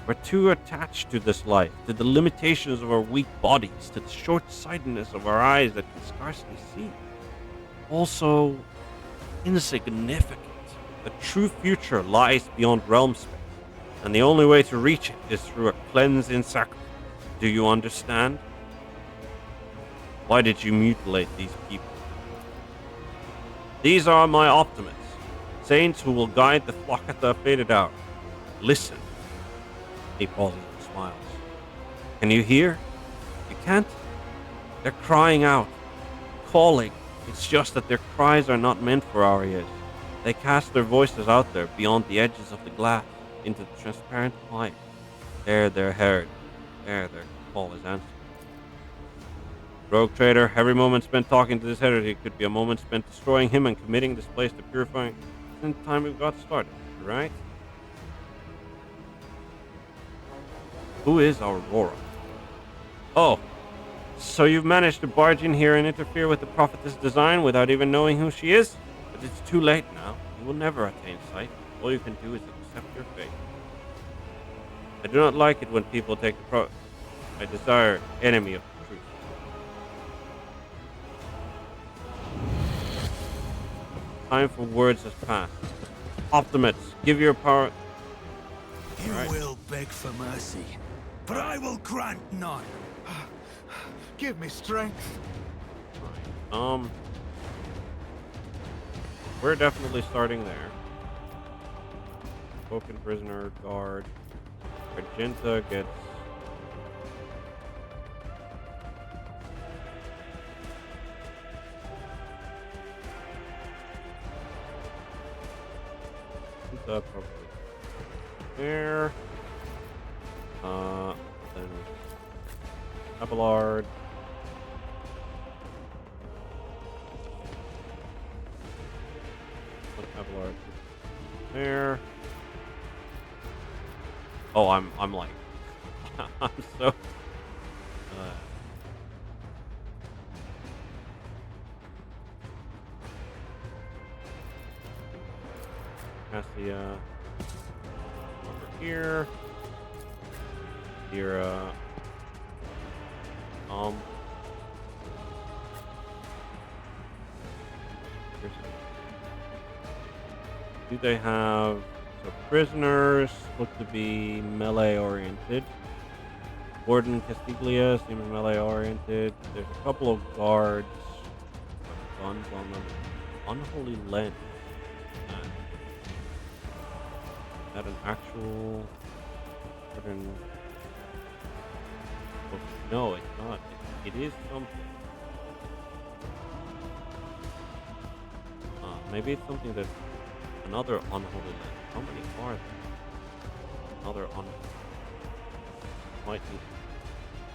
Speaker 1: We're too attached to this life, to the limitations of our weak bodies, to the short-sightedness of our eyes that can scarcely see. Also, insignificant. The true future lies beyond realm space, and the only way to reach it is through a cleansing sacrifice. Do you understand? Why did you mutilate these people? These are my optimates, saints who will guide the flock at the fated hour. Listen. He pauses and smiles. Can you hear? You can't? They're crying out, calling. It's just that their cries are not meant for our ears. They cast their voices out there beyond the edges of the glass into the transparent light. There they're heard. There their call is answered. Rogue trader, every moment spent talking to this heretic could be a moment spent destroying him and committing this place to purifying since the time we got started, right? Who is Aurora? Oh, so you've managed to barge in here and interfere with the prophetess' design without even knowing who she is? But it's too late now. You will never attain sight. All you can do is accept your fate. I do not like it when people take the I desire enemy of the truth. Time for words has passed. Optimates, give your power.
Speaker 5: You will beg for mercy, but I will grant none. Give me strength.
Speaker 1: We're definitely starting there. Spoken prisoner, guard. Argenta gets. Probably there. Then Abelard. Abelard there. Oh, I'm like, I'm so. Cassia. here. Here, here's- do they have, so prisoners look to be melee oriented. Warden Castiglia seems melee oriented. There's a couple of guards with guns on them. Unholy Lens. Is that an actual certain? No, it's not. It is something. Maybe it's something that another unholy land. How many are there? Another unholy. Might need to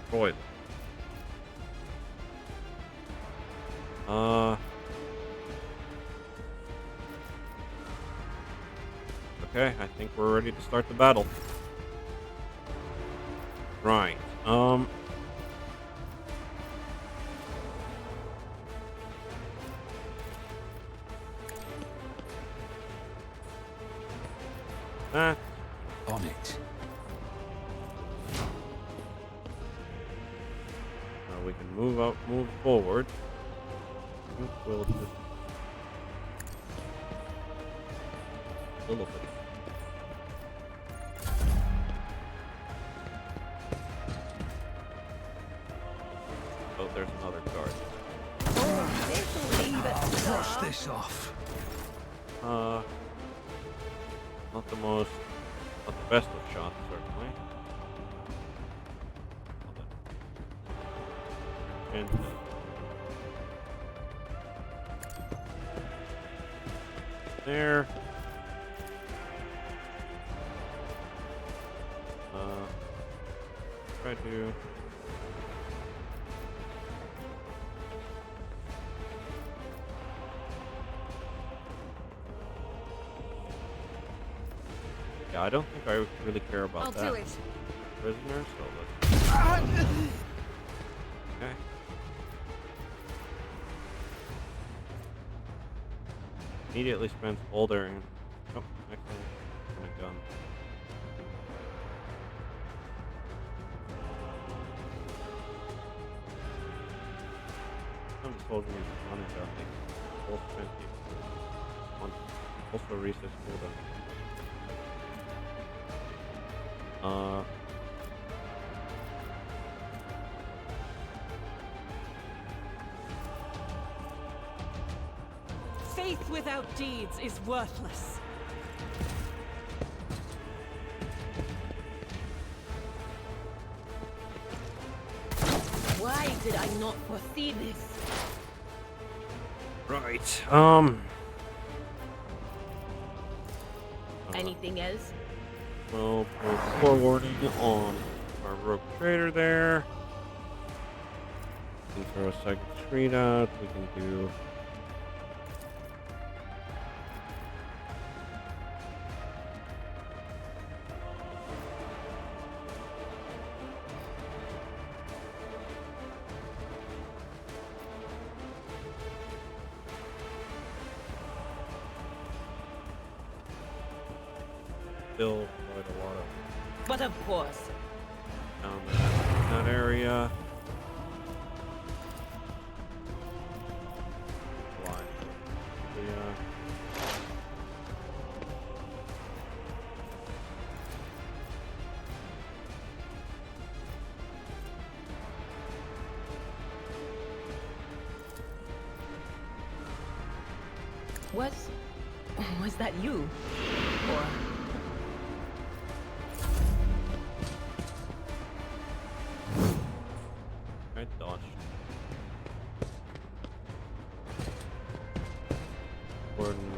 Speaker 1: destroy them. Okay, I think we're ready to start the battle. Right. That.
Speaker 5: On it.
Speaker 1: We can move forward. We'll just a little bit. Oh, there's another guard.
Speaker 5: Brush this off.
Speaker 1: Not the best of shots, certainly. Gently. There. Try to. Yeah, I don't think I really care about that.
Speaker 6: I'll do it.
Speaker 1: Prisoners, so let's. Okay. Immediately spends all their. Oh, actually, a gun. Some of the soldiers on it are like all spent on also resist cooldown.
Speaker 6: Faith without deeds is worthless.
Speaker 3: Why did I not foresee this?
Speaker 1: Right.
Speaker 3: Anything else?
Speaker 1: Well, we're forwarding on our rogue trader there. We can throw a second screen out. We can do. Still quite a lot of
Speaker 3: But of course.
Speaker 1: down that area. Line. Yeah.
Speaker 3: Was that you? Or
Speaker 1: I dodged. Gordon.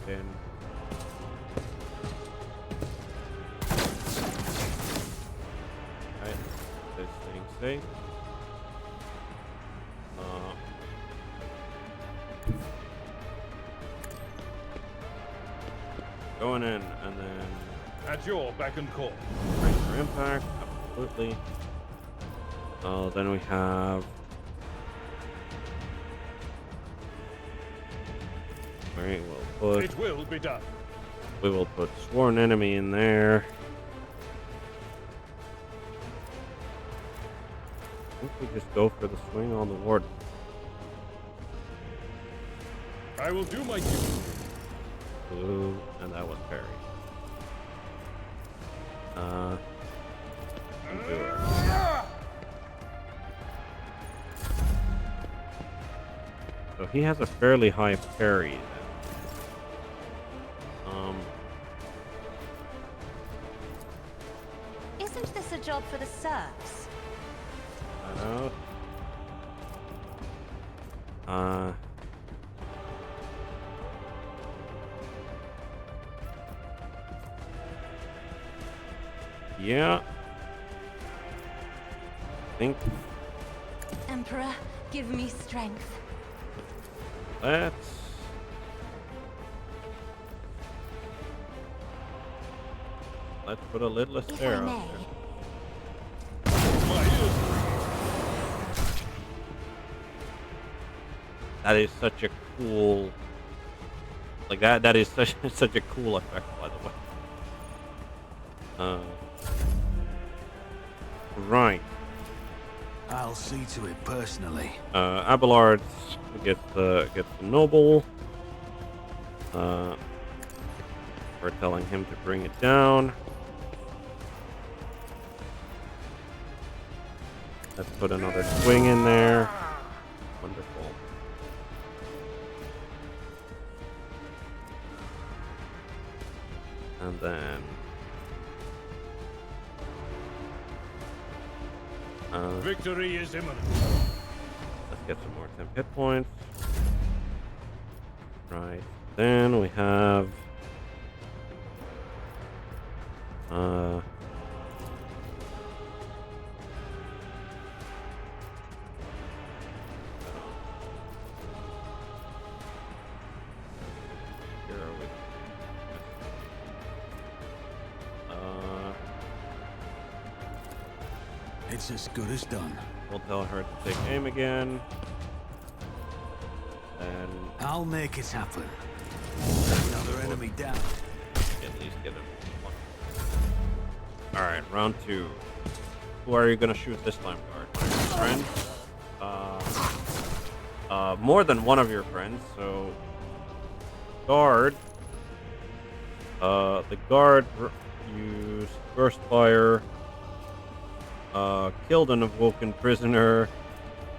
Speaker 1: Then. Right. This thing safe. Going in, and then
Speaker 7: At your beck and call.
Speaker 1: brace for impact, absolutely. Then we have very well put.
Speaker 7: It will be done.
Speaker 1: We will put sworn enemy in there. I think we just go for the swing on the warden.
Speaker 7: I will do my duty.
Speaker 1: Ooh, and that was parry. Do it. So he has a fairly high parry then.
Speaker 2: Isn't this a job for the serfs?
Speaker 1: I don't know. Yeah. I think
Speaker 2: Emperor, give me strength.
Speaker 1: let's put a lidless
Speaker 2: If
Speaker 1: there
Speaker 2: I
Speaker 1: on
Speaker 2: may.
Speaker 1: there.
Speaker 7: My ears.
Speaker 1: That is such a cool, like that is such such a cool effect, by the way. Right.
Speaker 5: I'll see to it personally.
Speaker 1: Abelard gets the noble. We're telling him to bring it down. Let's put another swing in there. Wonderful. And then
Speaker 7: Victory is imminent.
Speaker 1: let's get some more temp hit points. Right. Then we have here are we?
Speaker 5: It's as good as done.
Speaker 1: We'll tell her to take aim again. And
Speaker 5: I'll make it happen. Another enemy down.
Speaker 1: at least get him one. Alright, round 2. Who are you gonna shoot this time, guard? One of your friends? More than one of your friends, so guard. The guard used burst fire. Killed an awoken prisoner.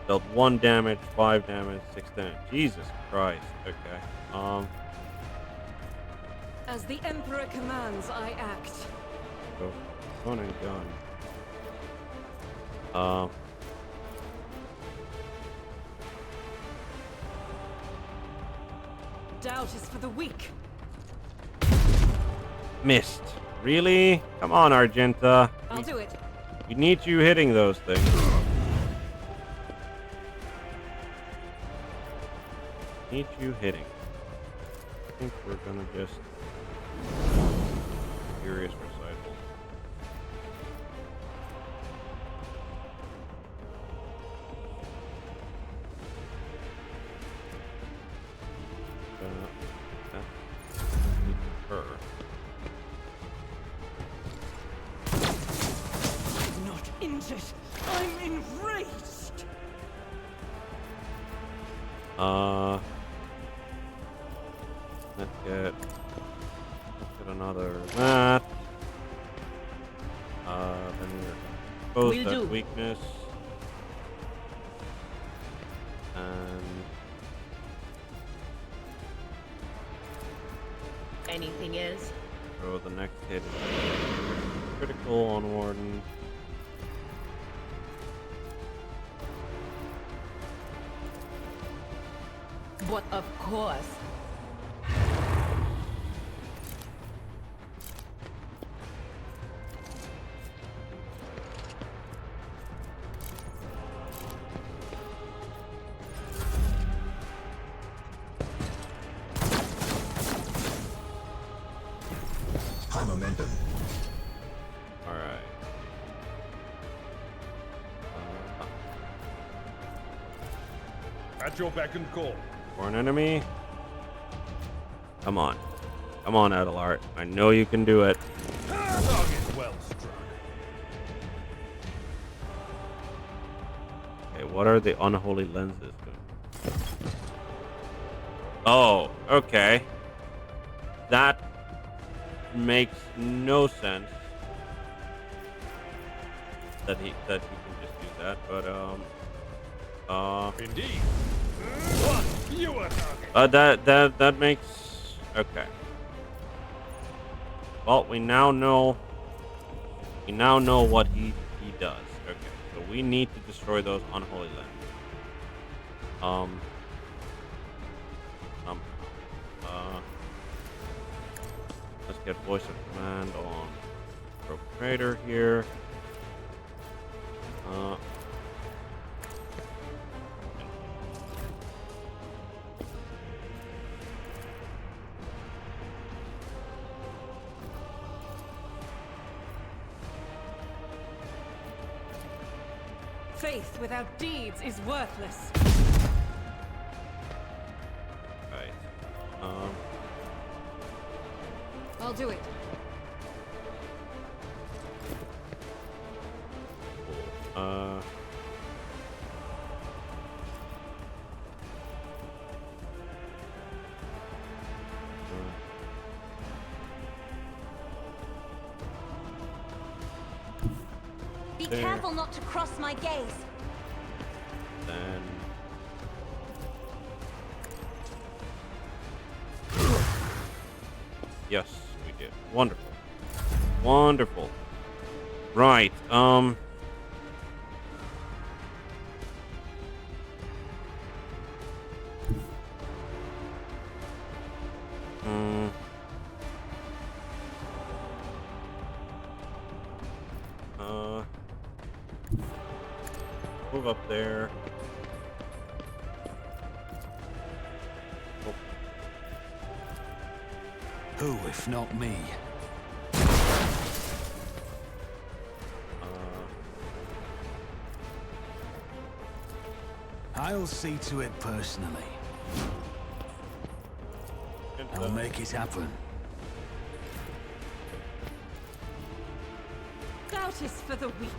Speaker 1: Dealt 1 damage, 5 damage, 6 damage. Jesus Christ. Okay.
Speaker 6: As the Emperor commands, I act.
Speaker 1: So gun and gun.
Speaker 6: Doubt is for the weak.
Speaker 1: Missed. Really? Come on, Argenta.
Speaker 6: I'll do it.
Speaker 1: We need you hitting those things. Need you hitting. I think we're gonna just furious recital. That's her.
Speaker 6: Not injured. I'm enraged.
Speaker 1: Let's get another that. Then we're gonna expose
Speaker 3: Will
Speaker 1: that
Speaker 3: do.
Speaker 1: weakness. And
Speaker 3: Anything else?
Speaker 1: throw the next hit is critical on Warden.
Speaker 3: But of course.
Speaker 8: High momentum.
Speaker 1: Alright.
Speaker 7: At your beck and call.
Speaker 1: For an enemy. Come on. Come on, Adelard. I know you can do it.
Speaker 7: Target well struck.
Speaker 1: Okay, what are the unholy lenses doing? Oh, okay. That makes no sense. That he can just do that, but
Speaker 7: Indeed. One fewer target.
Speaker 1: that makes okay. Well, we now know what he does. Okay, so we need to destroy those unholy lands. Let's get voice of command on Procurator here.
Speaker 6: Faith without deeds is worthless.
Speaker 1: Right.
Speaker 6: I'll do it.
Speaker 1: Uh.
Speaker 2: Be
Speaker 1: There.
Speaker 2: careful not to cross my gaze.
Speaker 1: Then. Yes, we did. Wonderful. Wonderful. Right. Move up there. Oh,
Speaker 5: Who, if not me? I'll see to it personally. I'll make it happen.
Speaker 6: Doubt is for the weak.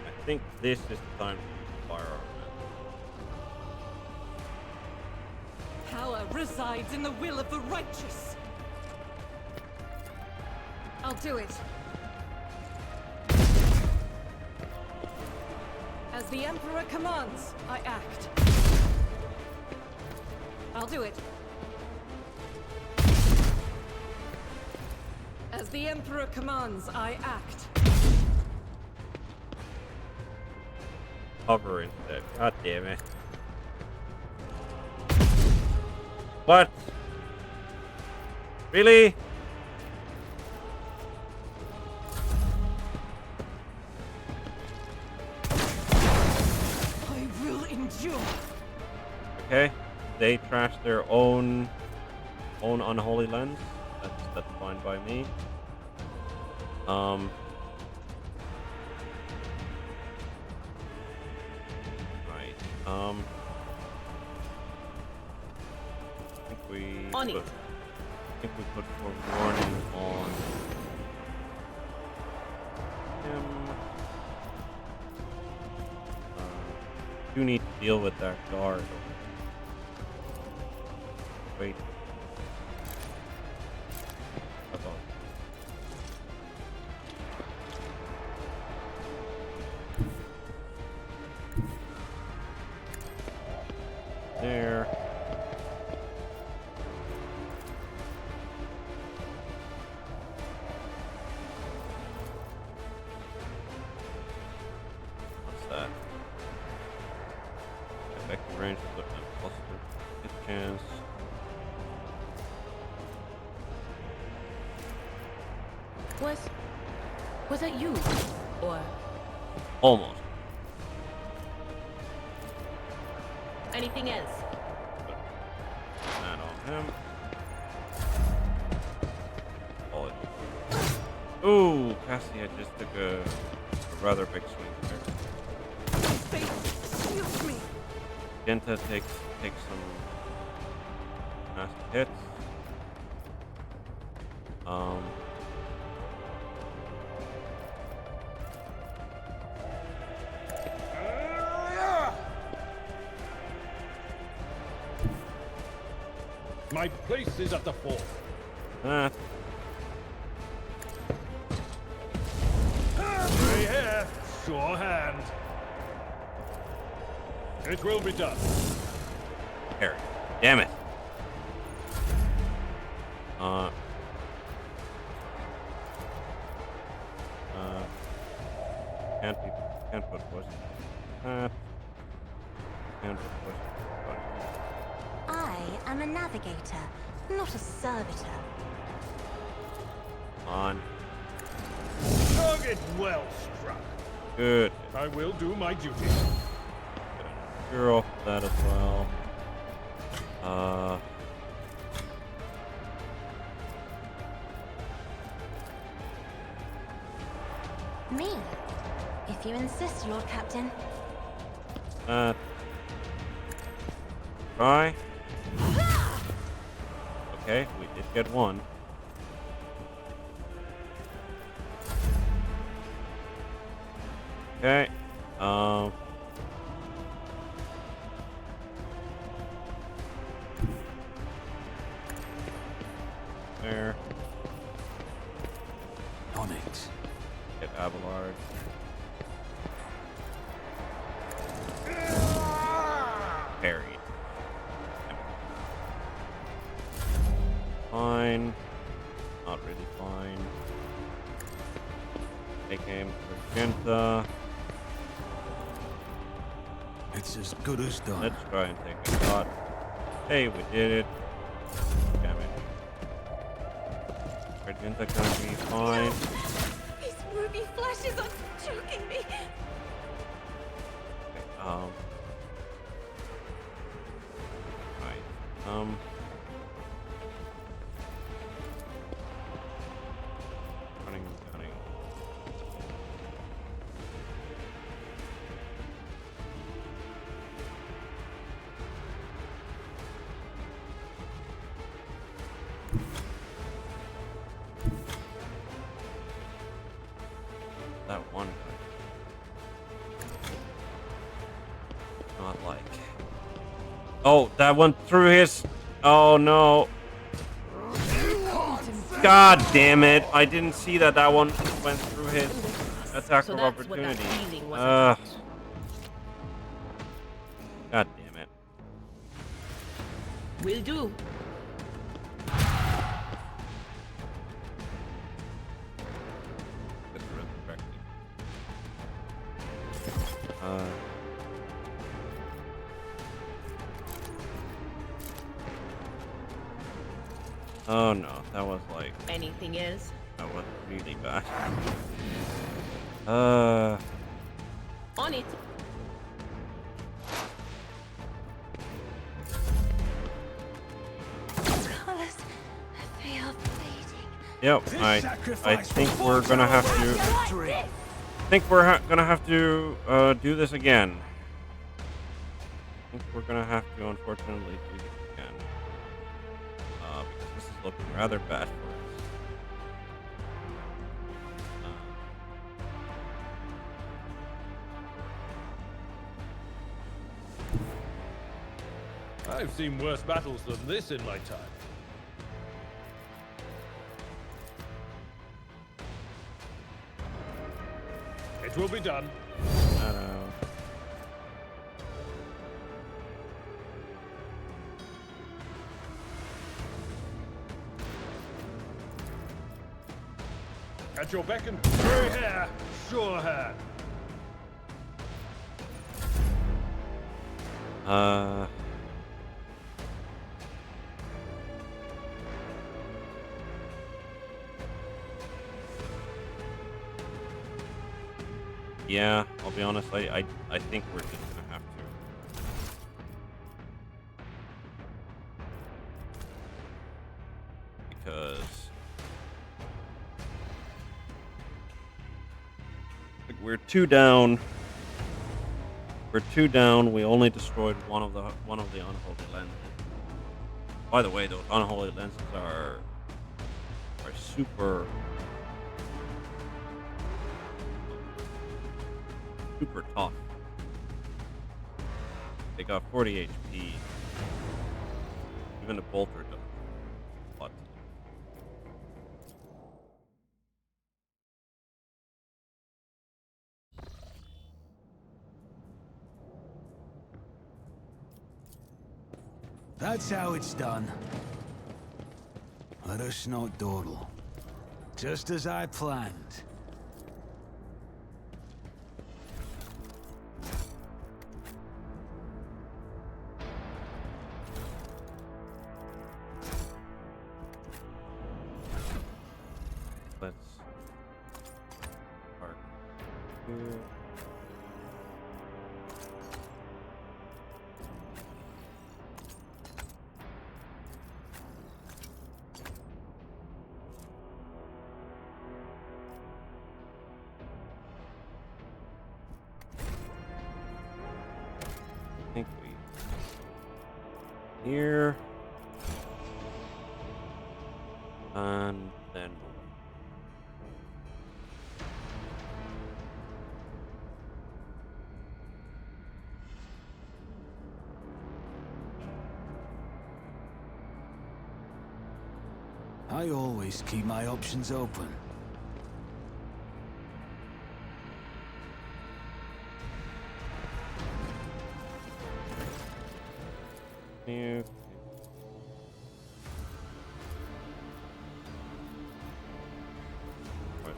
Speaker 1: I think this is the time to use the fire armament.
Speaker 6: Power resides in the will of the righteous. I'll do it. As the Emperor commands, I act. I'll do it. As the Emperor commands, I act.
Speaker 1: Hover instead. God damn it. What? Really?
Speaker 6: I will endure.
Speaker 1: Okay. They trashed their own unholy lens. That's fine by me. Right. I think we
Speaker 3: On it.
Speaker 1: I think we put forewarning on him. Do need to deal with that guard. Wait. About. There. What's that? Effective range of the cluster. Hit chance.
Speaker 3: Was that you? Or
Speaker 1: Almost.
Speaker 3: anything else?
Speaker 1: Not all. him. Oh, ooh, Cassia just took a rather big swing there.
Speaker 6: Excuse me.
Speaker 1: Genta takes some nasty hits.
Speaker 7: My place is at the fort.
Speaker 1: Ah,
Speaker 7: Gray hair, sure hand. It will be done.
Speaker 1: Harry. Damn it. Can't put poison. Can't put poison.
Speaker 2: I am a navigator, not a servitor.
Speaker 1: On.
Speaker 7: Target well struck.
Speaker 1: Good.
Speaker 7: I will do my duty.
Speaker 1: You're off that as well.
Speaker 2: Me? If you insist, Lord Captain.
Speaker 1: Try. Okay, we did get one. Okay. There.
Speaker 5: On it.
Speaker 1: Get Abelard. Parried. Fine. Not really fine. Take aim for Genta.
Speaker 5: It's as good as done.
Speaker 1: Let's try and take a shot. Hey, we did it. Damn it. Genta gonna be fine.
Speaker 2: His ruby flashes are choking me.
Speaker 1: Okay, right. Running. That one guy. Not like. Oh, that went through his. Oh no. God damn it. I didn't see that one went through his attack of opportunity. God damn it.
Speaker 3: Will do.
Speaker 1: Oh no, that was like.
Speaker 3: Anything else?
Speaker 1: That was really bad.
Speaker 3: On it.
Speaker 2: Colors, they are fading.
Speaker 1: Yep, I think we're gonna have to. I think we're gonna have to do this again. I think we're gonna have to, unfortunately, do this again. Because this is looking rather bad for us.
Speaker 7: I've seen worse battles than this in my time. It will be done.
Speaker 1: I know.
Speaker 7: At your beck and gray hair, sure hand.
Speaker 1: Yeah, I'll be honest, I think we're just gonna have to. we're 2 down. We're 2 down. We only destroyed one of the unholy lenses. By the way, those unholy lenses are super tough. They got 40 HP. Even a bolter doesn't. What?
Speaker 5: That's how it's done. Let us not dawdle. Just as I planned.
Speaker 1: Let's park here. I think we here and then
Speaker 5: I always keep my options open.
Speaker 1: here. Right.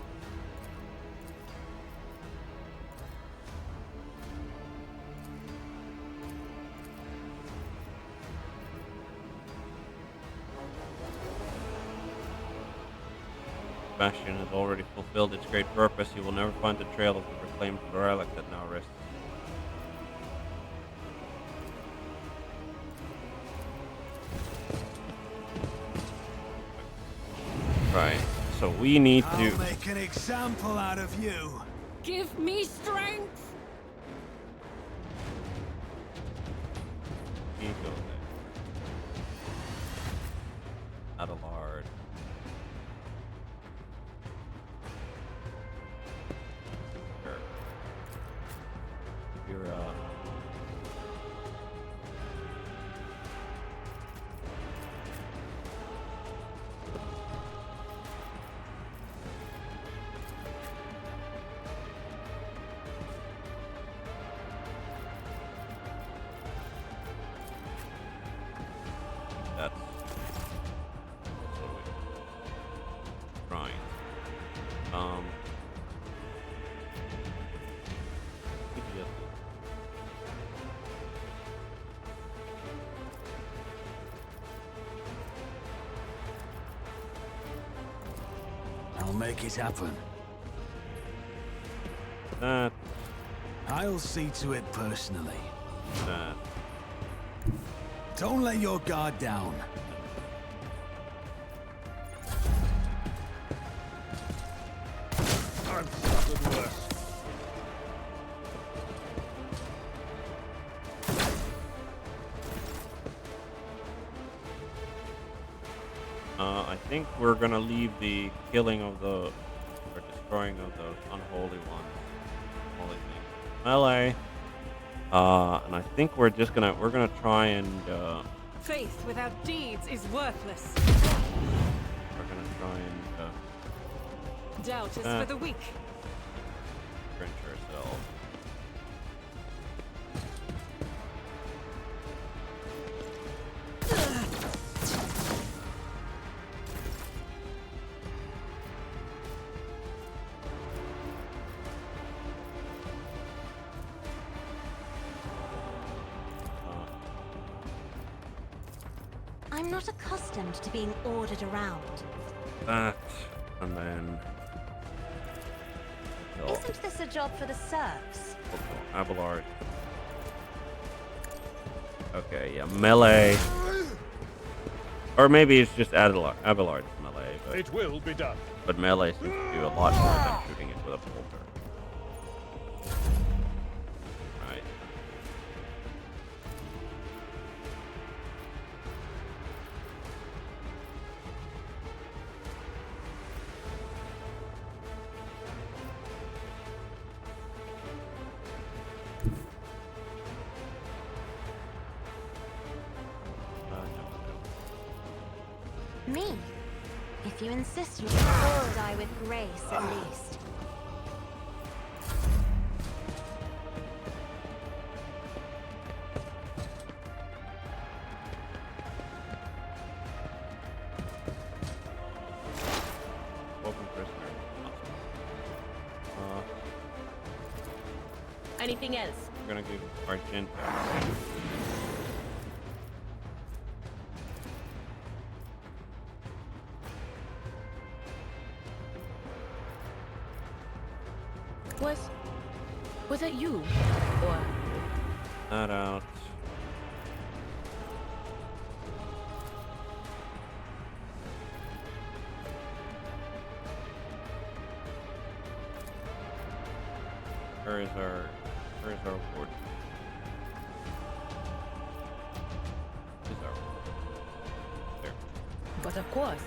Speaker 1: Bastion has already fulfilled its great purpose. You will never find the trail of the reclaimed relic that now rests. Right. So we need to.
Speaker 5: I'll make an example out of you.
Speaker 6: Give me strength!
Speaker 1: He goes there. Adelard. Sure. You're that's what we're trying. We can just-
Speaker 5: I'll make it happen.
Speaker 1: that,
Speaker 5: I'll see to it personally.
Speaker 1: that.
Speaker 5: Don't let your guard down.
Speaker 7: I've suffered worse.
Speaker 1: I think we're gonna leave the killing of the, or destroying of those unholy ones, holy things, melee. And I think we're gonna try and
Speaker 6: Faith without deeds is worthless.
Speaker 1: we're gonna try and
Speaker 6: Doubt is for the weak.
Speaker 1: drench ourselves.
Speaker 2: I'm not accustomed to being ordered around.
Speaker 1: That, and then
Speaker 2: Isn't this a job for the serfs?
Speaker 1: Abelard. Okay, yeah, melee. Or maybe it's just Abelard's melee,
Speaker 7: It will be done.
Speaker 1: but melee seems to do a lot more than shooting it with a bolter.
Speaker 2: Me? If you insist, you all die with grace at least.
Speaker 1: Welcome, prisoner.
Speaker 3: Anything else?
Speaker 1: We're gonna give Argent.
Speaker 3: Was that you? Or
Speaker 1: That out. Where is our ward? Is our ward. There.
Speaker 3: but of course.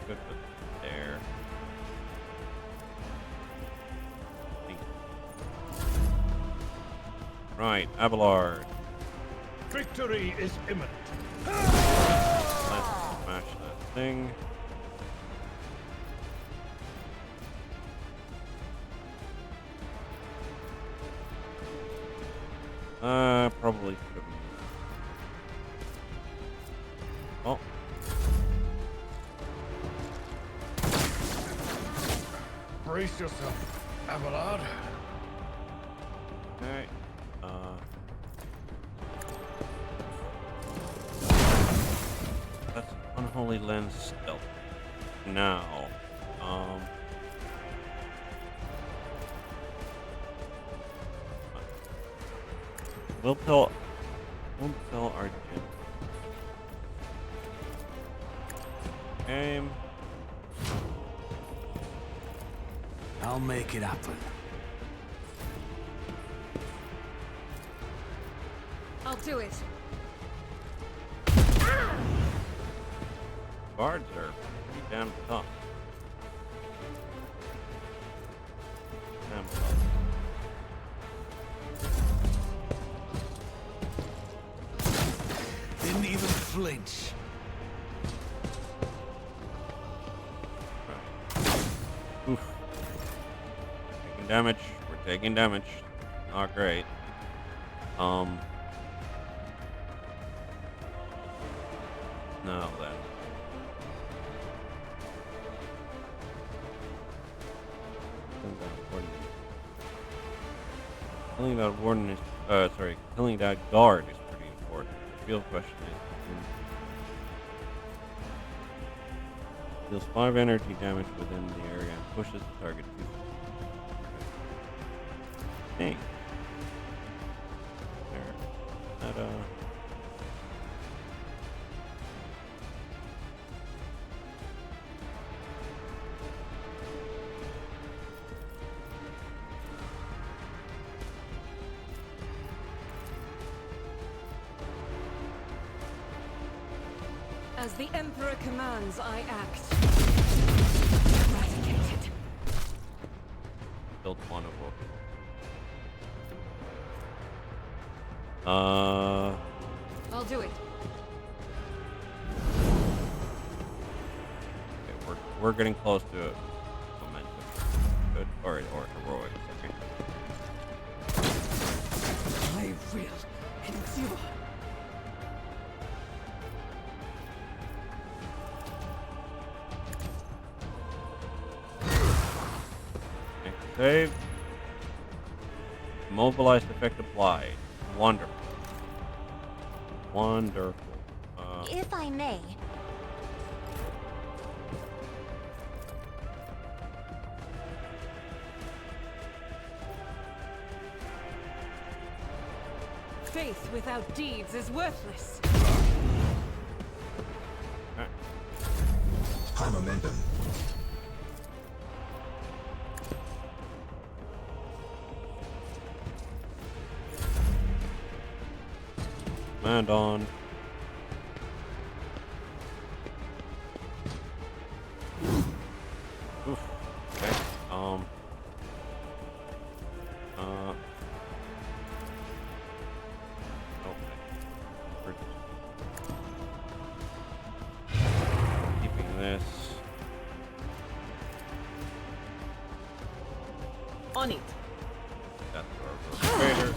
Speaker 1: Good for there. Right, Abelard.
Speaker 7: Victory is imminent.
Speaker 1: Let's smash that thing. Probably should have. Oh.
Speaker 7: Brace yourself, Abelard.
Speaker 1: Okay. That's unholy lens stealth. Now, we'll tell our gym. Game.
Speaker 5: I'll make it happen.
Speaker 6: I'll do it.
Speaker 1: Guards are pretty damn tough. Damn tough.
Speaker 5: Didn't even flinch.
Speaker 1: Oof. Taking damage. We're taking damage. Not great. Now then. Killing that warden is, killing that guard is pretty important. The real question is, deals 5 energy damage within the area and pushes the target to. Dang. There. That,
Speaker 6: As the Emperor commands, I act.
Speaker 3: Eradicated.
Speaker 1: built one of them.
Speaker 6: I'll do it.
Speaker 1: Okay, we're getting close to momentum. Good, or heroic. Okay.
Speaker 3: I will endure.
Speaker 1: Save. Mobilized effect applied. Wonderful. Wonderful.
Speaker 2: If I may,
Speaker 6: Faith without deeds is worthless.
Speaker 1: Okay.
Speaker 8: High momentum.
Speaker 1: Command on. Oof. Okay.
Speaker 3: On it.
Speaker 1: That's our refrigerator.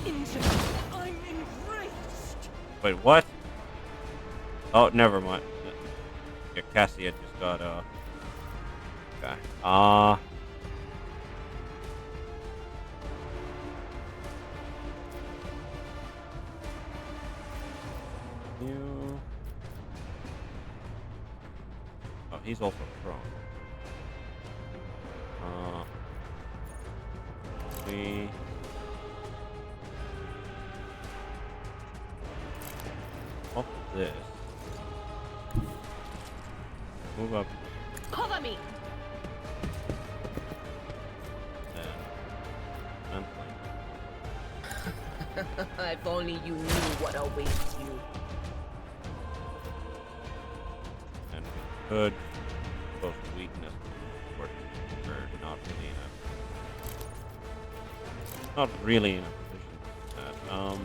Speaker 6: I'm enraged.
Speaker 1: Wait, what? Oh, never mind. Yeah, Cassia just got okay. You. Oh, he's also prone. We. Off this. Move up.
Speaker 3: Cover me.
Speaker 1: And
Speaker 3: If only you knew what awaits you.
Speaker 1: and we could both weakness or we're not really in a position to do that.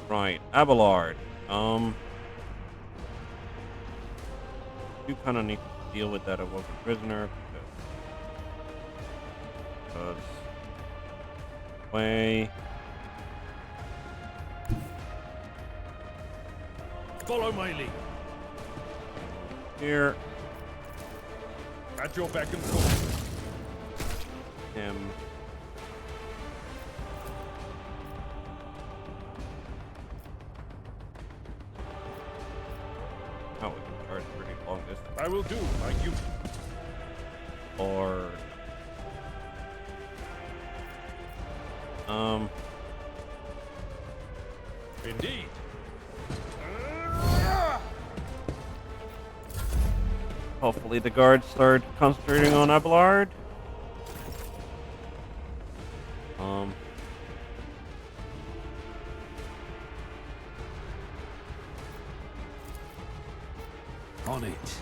Speaker 1: Right, Abelard. You kind of need to deal with that awoken prisoner because way.
Speaker 7: Follow my lead.
Speaker 1: Here,
Speaker 7: At your beck and call.
Speaker 1: him. Oh, we can charge pretty long distance.
Speaker 7: I will do like you.
Speaker 1: Or
Speaker 7: Indeed.
Speaker 1: hopefully the guards start concentrating on Abelard.
Speaker 5: On it.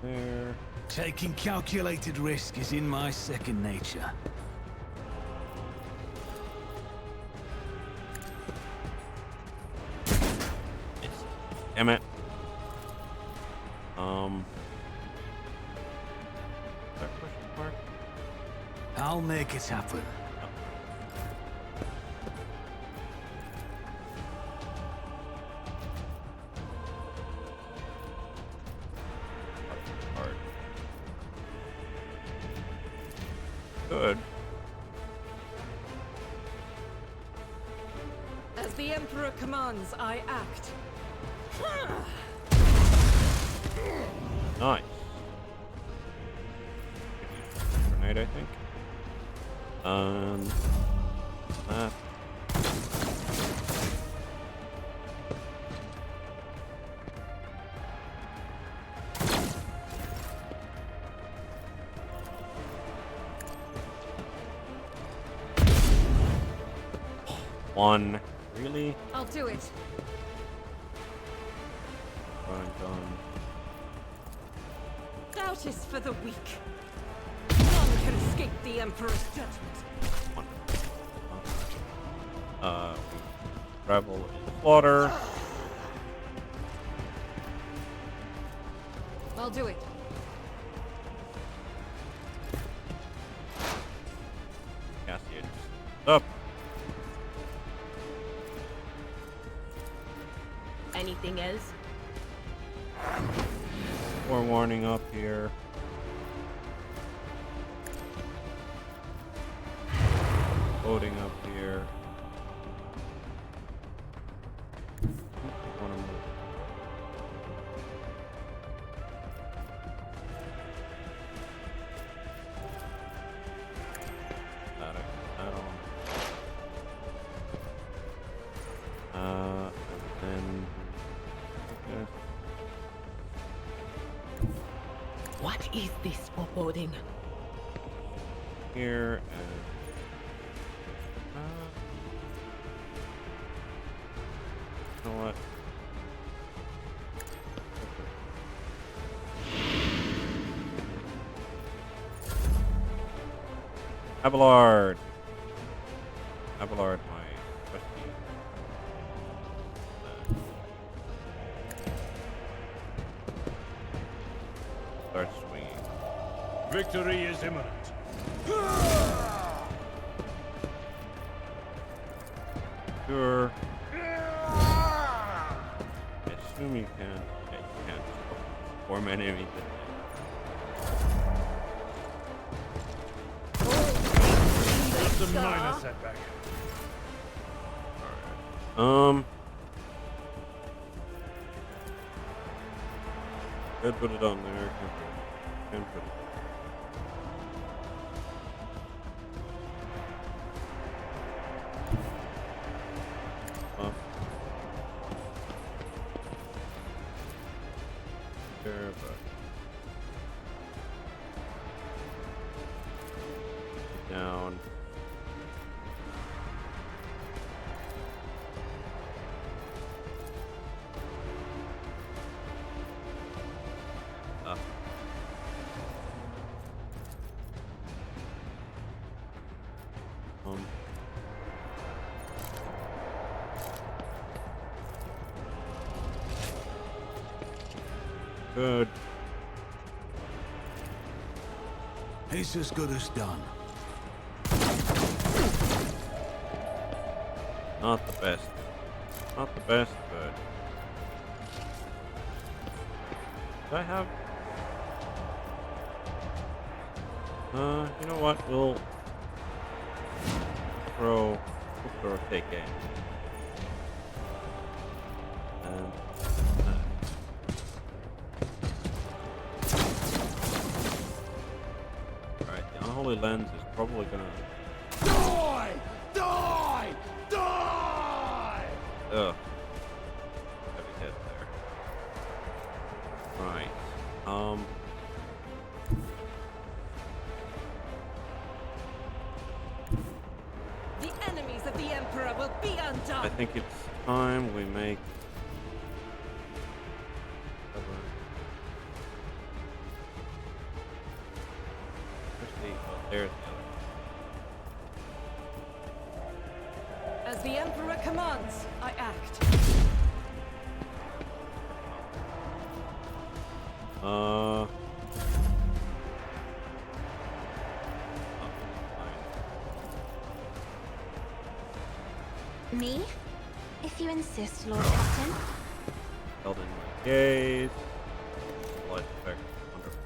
Speaker 1: There.
Speaker 5: Taking calculated risk is in my second nature.
Speaker 1: Damn it. That question mark?
Speaker 5: I'll make it happen.
Speaker 1: Hard. Good.
Speaker 6: As the Emperor commands, I act.
Speaker 1: Nice. Grenade, I think. That. One. Really?
Speaker 6: I'll do it.
Speaker 1: Done.
Speaker 6: Doubt is for the weak. None can escape the Emperor's judgment.
Speaker 1: Travel into slaughter.
Speaker 6: I'll do it.
Speaker 1: Cassia just up.
Speaker 3: Anything else?
Speaker 1: Forewarning up here. Loading up here. Wanna move. That on. And then.
Speaker 3: What is this foreboding?
Speaker 1: Here and you know what? Abelard, my bestie.
Speaker 7: Victory is imminent.
Speaker 1: Sure. I assume you can. Yeah, you can. Form enemies.
Speaker 7: Just a minor setback.
Speaker 1: Could put it on there. Can put it. There, but down. Up. Good.
Speaker 5: It's as good as done.
Speaker 1: Not the best. Not the best, but do I have? You know what? We'll throw a take aim. And alright, the unholy lens is probably gonna
Speaker 5: Die! Die! Die!
Speaker 1: ugh. Heavy hit there. Right.
Speaker 6: The enemies of the Emperor will be undone!
Speaker 1: I think it's time we make there's the
Speaker 6: As the Emperor commands, I act.
Speaker 1: other.
Speaker 2: Me? If you insist, Lord Captain.
Speaker 1: Held in my gaze. Light effect. Wonderful.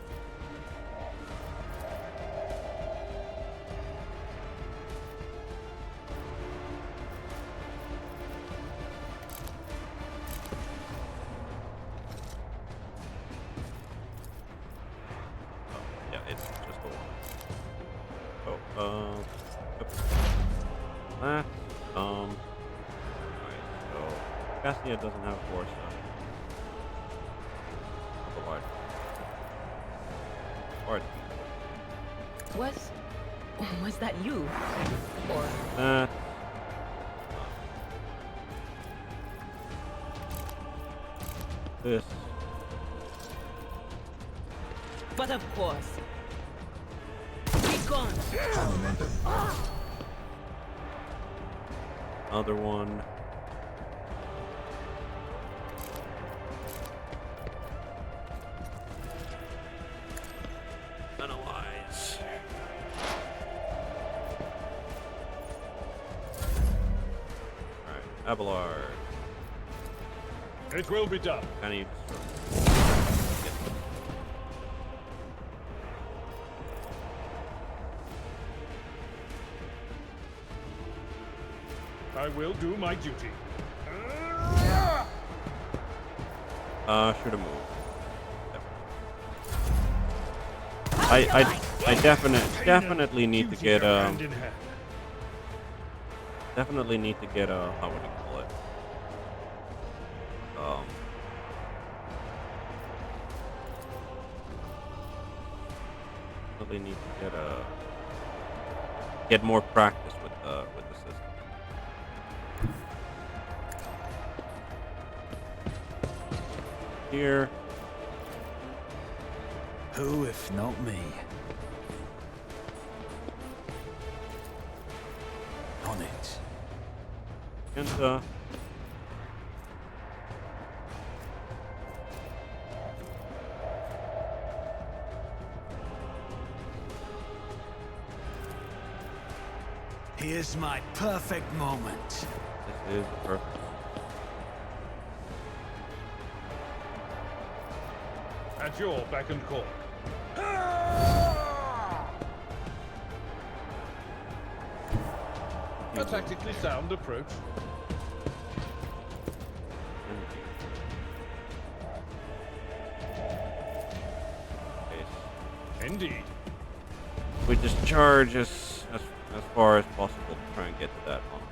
Speaker 1: Oh, yeah, it's just a one. Oh, yep. That, alright, so Cassia doesn't have force, otherwise. Alright.
Speaker 3: Was that you? Or
Speaker 1: That. This.
Speaker 3: but of course. Be gone.
Speaker 8: High momentum.
Speaker 1: Other one. Analyze. Alright, Abelard.
Speaker 7: It will be done.
Speaker 1: Can you destroy?
Speaker 7: I will do my duty.
Speaker 1: Should have moved. I definitely need to get
Speaker 7: Hand in hand.
Speaker 1: definitely need to get how would you call it? Definitely need to get more practice with the system. Here.
Speaker 5: Who if not me? On it.
Speaker 1: And
Speaker 5: Here's my perfect moment.
Speaker 1: This is perfect.
Speaker 7: At your beck and call. A tactically sound approach. Indeed.
Speaker 1: We just charge as far as possible to try and get to that one.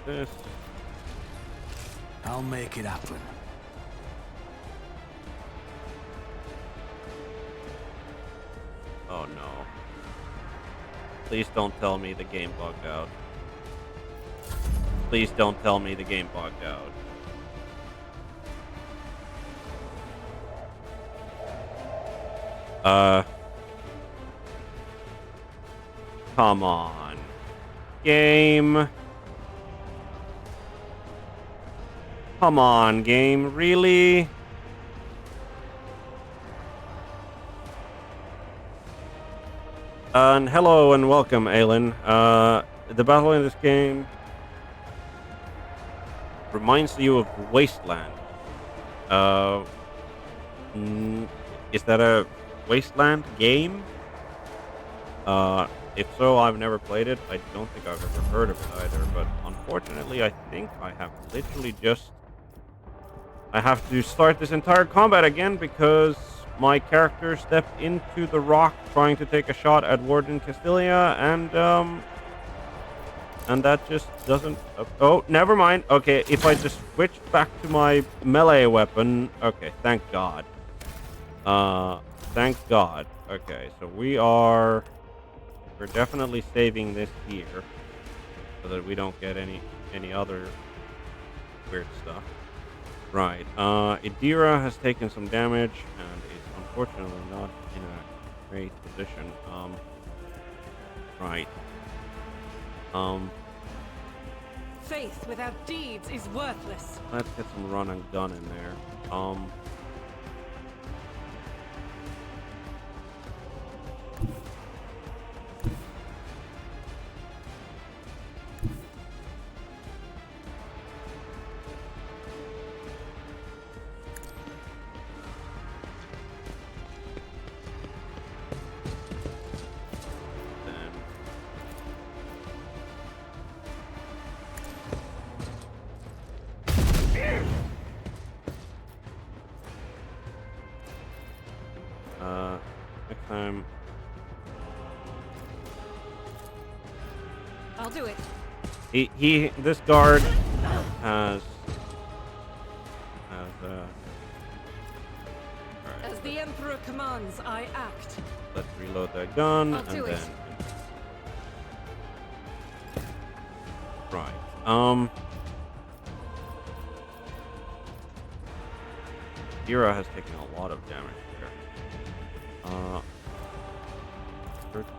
Speaker 1: This.
Speaker 5: I'll make it happen.
Speaker 1: Oh no. Please don't tell me the game bugged out. Please don't tell me the game bugged out. Come on. Game. Come on, game. Really? And hello and welcome, Aelin. The battle in this game reminds you of Wasteland. Is that a Wasteland game? If so, I've never played it. I don't think I've ever heard of it either, but unfortunately, I think I have literally just... I have to start this entire combat again because my character stepped into the rock trying to take a shot at Warden Castilia, and that just doesn't... oh, never mind. Okay, if I just switch back to my melee weapon... Okay, thank God. Thank God. Okay, so we're definitely saving this here so that we don't get any other weird stuff. Right, Idira has taken some damage and is unfortunately not in a great position. Right.
Speaker 6: Faith without deeds is worthless.
Speaker 1: Let's get some run and gun in there. Next time.
Speaker 6: I'll do it.
Speaker 1: This guard has
Speaker 6: As the Emperor commands, I act.
Speaker 1: let's reload that gun
Speaker 6: I'll do
Speaker 1: and
Speaker 6: it.
Speaker 1: then. Right. Idira has taken a lot of damage here. 13.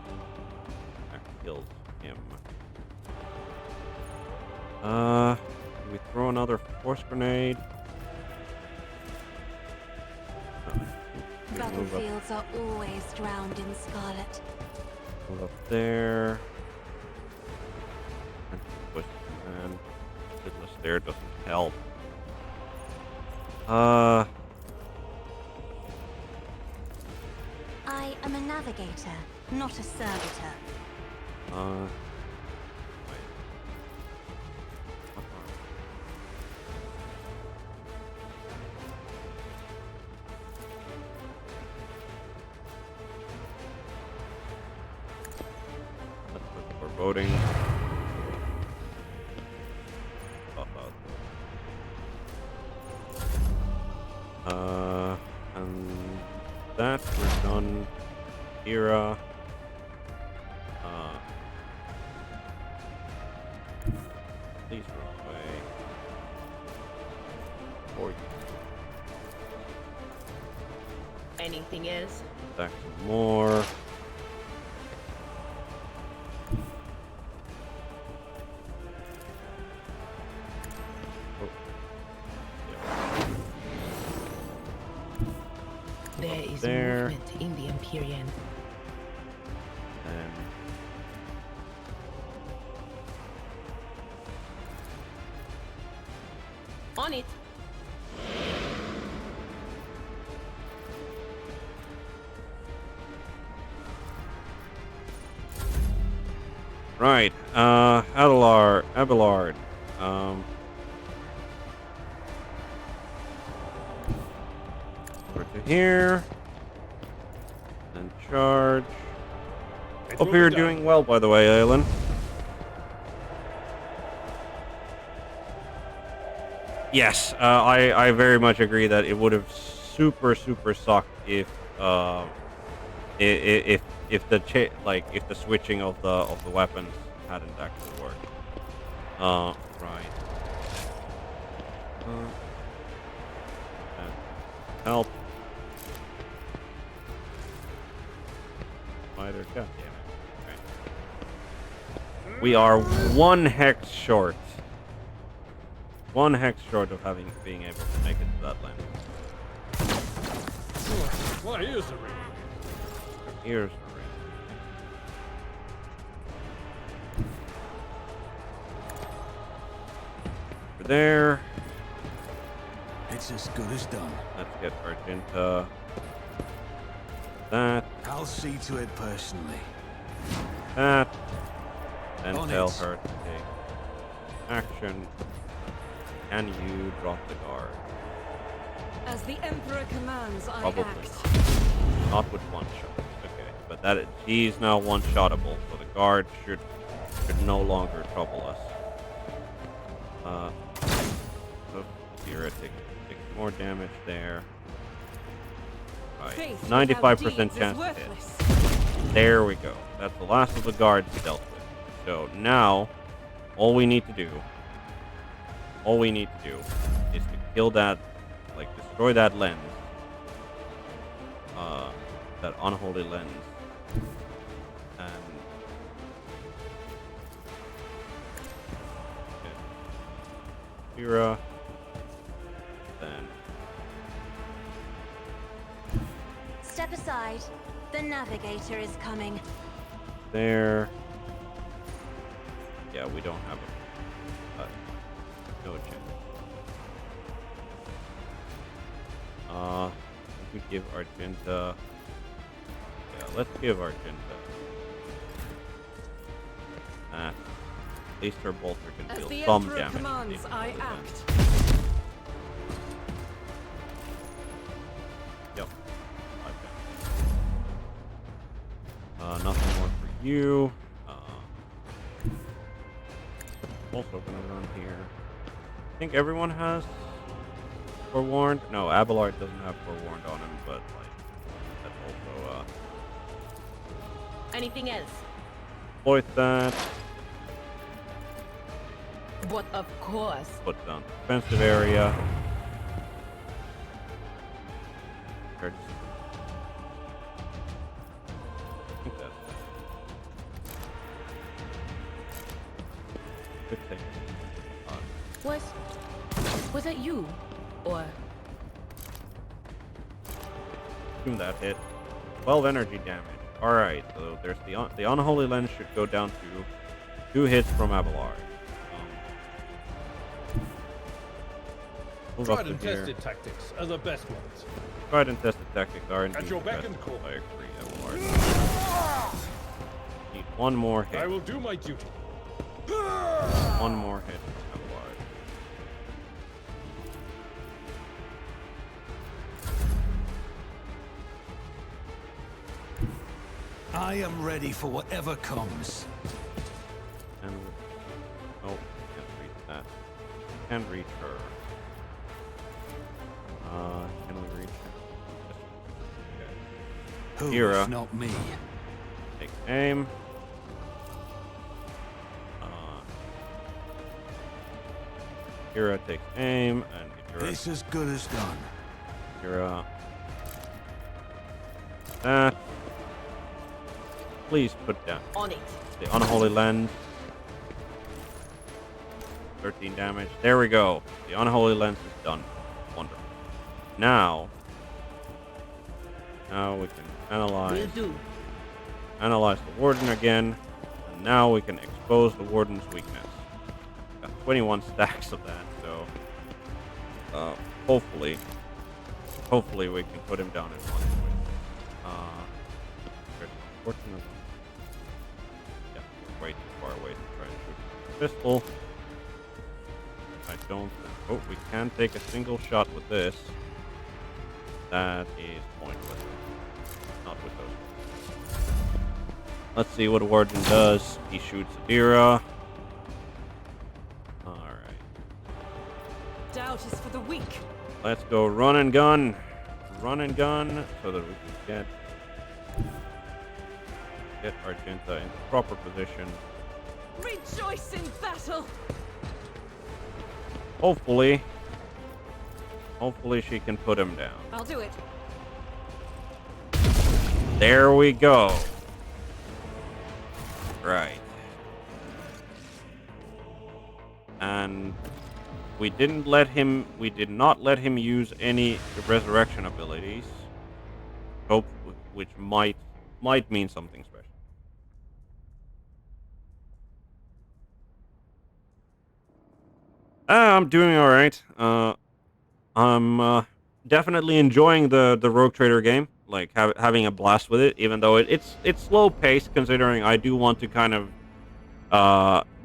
Speaker 1: That kills him. We throw another force grenade. We move
Speaker 2: Battlefields are always drowned in scarlet.
Speaker 1: up there. And push and goodness, there doesn't help.
Speaker 2: I am a navigator, not a servitor.
Speaker 1: Wait. Let's put for voting. And that we're done. Era. Please run away. For you.
Speaker 3: Anything else?
Speaker 1: Stack some more.
Speaker 3: There is
Speaker 1: there.
Speaker 3: movement in the Empyrean.
Speaker 1: And
Speaker 3: On it.
Speaker 1: right, Abelard. Over to here. And charge. Hope you're doing well, by the way, Aylin. Yes, I very much agree that it would have super sucked if if the if the switching of the weapons hadn't actually worked. Right. Help. Spider, god damn it. Okay. We are one hex short. One hex short of being able to make it to that land.
Speaker 7: My ears are ringing.
Speaker 1: Ears are there.
Speaker 5: It's as good as done.
Speaker 1: Let's get Argenta. That.
Speaker 5: I'll see to it personally.
Speaker 1: That. And
Speaker 5: On
Speaker 1: tell
Speaker 5: it.
Speaker 1: her to take action. Can you drop the guard?
Speaker 6: As the Emperor commands, I
Speaker 1: Probably
Speaker 6: act.
Speaker 1: not with one shot. Okay, but that he's now one shottable, so the guard should no longer trouble us. So here it takes more damage there. Right,
Speaker 6: Faith
Speaker 1: 95%
Speaker 6: without deeds
Speaker 1: chance
Speaker 6: is
Speaker 1: to hit.
Speaker 6: worthless.
Speaker 1: There we go. That's the last of the guards dealt with. So now, all we need to do is to kill that, destroy that lens. That unholy lens. And Kira. Then
Speaker 2: Step aside. The Navigator is coming.
Speaker 1: there. Yeah, we don't have no chance. We could give Argenta. Yeah, let's give Argenta. At least her bolter can
Speaker 6: As
Speaker 1: deal
Speaker 6: the
Speaker 1: some
Speaker 6: Emperor
Speaker 1: damage.
Speaker 6: commands, I
Speaker 1: Yep. Okay. Nothing more for you. Also gonna run here. I think everyone has forewarned. No, Abelard doesn't have forewarned on him, but that's also
Speaker 3: Anything else?
Speaker 1: exploit that.
Speaker 3: But of course.
Speaker 1: Put down defensive area. I think that's good thing.
Speaker 3: Was that you? Or
Speaker 1: Assume that hit. 12 energy damage. Alright, so there's the unholy lens should go down to 2 hits from Abelard. Move up
Speaker 7: Tried
Speaker 1: to
Speaker 7: and
Speaker 1: here.
Speaker 7: tested tactics are the best ones.
Speaker 1: Tried and tested tactics are indeed
Speaker 7: At your
Speaker 1: the
Speaker 7: beck
Speaker 1: best.
Speaker 7: and call.
Speaker 1: I agree, Abelard. Need one more hit.
Speaker 7: I will do my duty.
Speaker 1: One more hit from Abelard.
Speaker 5: I am ready for whatever comes.
Speaker 1: And oh, can't reach that. Can't reach her. Can we reach her?
Speaker 5: Who
Speaker 1: Kira.
Speaker 5: if not me?
Speaker 1: Take aim. Kira takes aim, and
Speaker 5: It's as good as done.
Speaker 1: Kira. That. Please put down
Speaker 3: on it.
Speaker 1: the unholy lens. 13 damage. There we go. The unholy lens is done. Wonderful. Now, Now we can
Speaker 3: Will do.
Speaker 1: analyze the warden again, and now we can expose the warden's weakness. Got 21 stacks of that, so hopefully we can put him down in one swing. Unfortunately, yeah, we're way too far away to try and shoot with a pistol. I don't think. Oh, we can take a single shot with this. That is pointless. Not with those. Let's see what Warden does. He shoots Adira. Alright.
Speaker 6: Doubt is for the weak.
Speaker 1: Let's go run and gun. Run and gun so that we can get Argenta into proper position.
Speaker 6: Rejoice in battle.
Speaker 1: Hopefully she can put him down.
Speaker 6: I'll do it.
Speaker 1: There we go. Right. And we did not let him use any resurrection abilities. Hope, which might mean something special. I'm doing all right. I'm definitely enjoying the Rogue Trader game, like having a blast with it. Even though it's slow paced, considering I do want to kind of,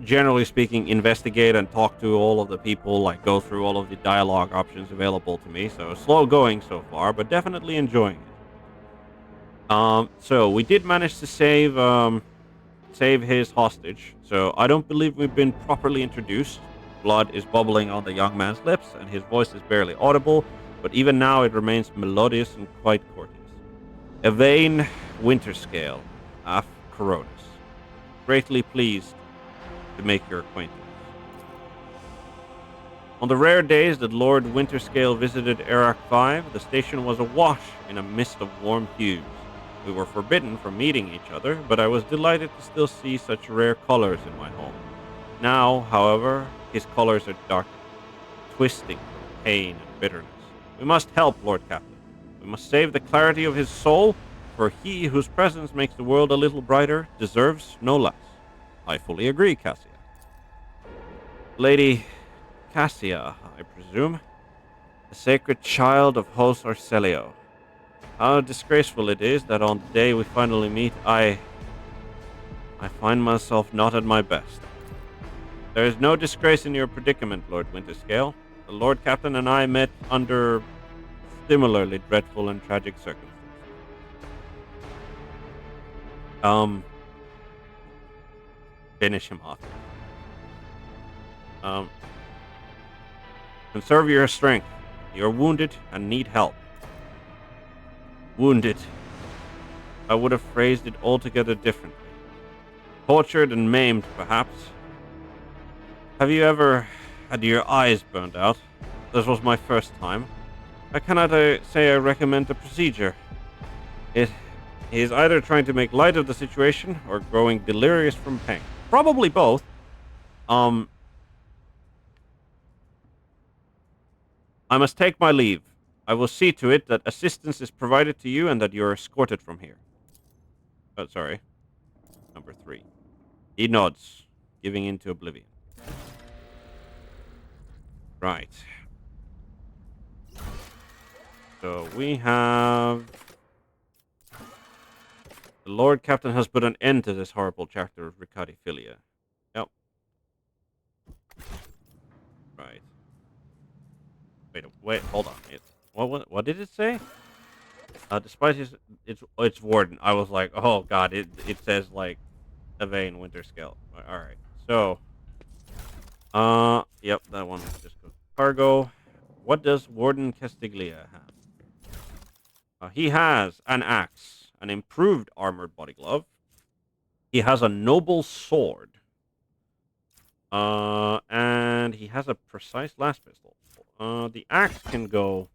Speaker 1: generally speaking, investigate and talk to all of the people, like go through all of the dialogue options available to me. So slow going so far, but definitely enjoying it. So we did manage to save his hostage. So I don't believe we've been properly introduced. Blood is bubbling on the young man's lips, and his voice is barely audible, but even now it remains melodious and quite courteous. Evane Winterscale, af Coronis. Greatly pleased to make your acquaintance. On the rare days that Lord Winterscale visited Erak 5, the station was awash in a mist of warm hues. We were forbidden from meeting each other, but I was delighted to still see such rare colors in my home. Now, however, his colors are dark, twisting from pain and bitterness. We must help, Lord Captain. We must save the clarity of his soul, for he whose presence makes the world a little brighter deserves no less. I fully agree, Cassia. Lady Cassia, I presume, the sacred child of Hos Arcelio. How disgraceful it is that on the day we finally meet, I find myself not at my best. There is no disgrace in your predicament, Lord Winterscale. The Lord Captain and I met under similarly dreadful and tragic circumstances. Finish him off. Conserve your strength. You're wounded and need help. Wounded. I would have phrased it altogether differently. Tortured and maimed, perhaps. Have you ever had your eyes burned out? This was my first time. I cannot say I recommend the procedure. He is either trying to make light of the situation or growing delirious from pain. Probably both. I must take my leave. I will see to it that assistance is provided to you and that you are escorted from here. Oh, sorry. Number 3. He nods, giving into oblivion. Right. So we have... The Lord Captain has put an end to this horrible chapter of Ricardiphilia. Yep. Right. Wait, hold on. What did it say? Despite its warden, I was like, oh god, it says like Evane Winterscale. Alright. So yep, that one just goes cargo. What does Warden Castiglia have? He has an axe, an improved armored body glove. He has a noble sword. And he has a precise last pistol. The axe can go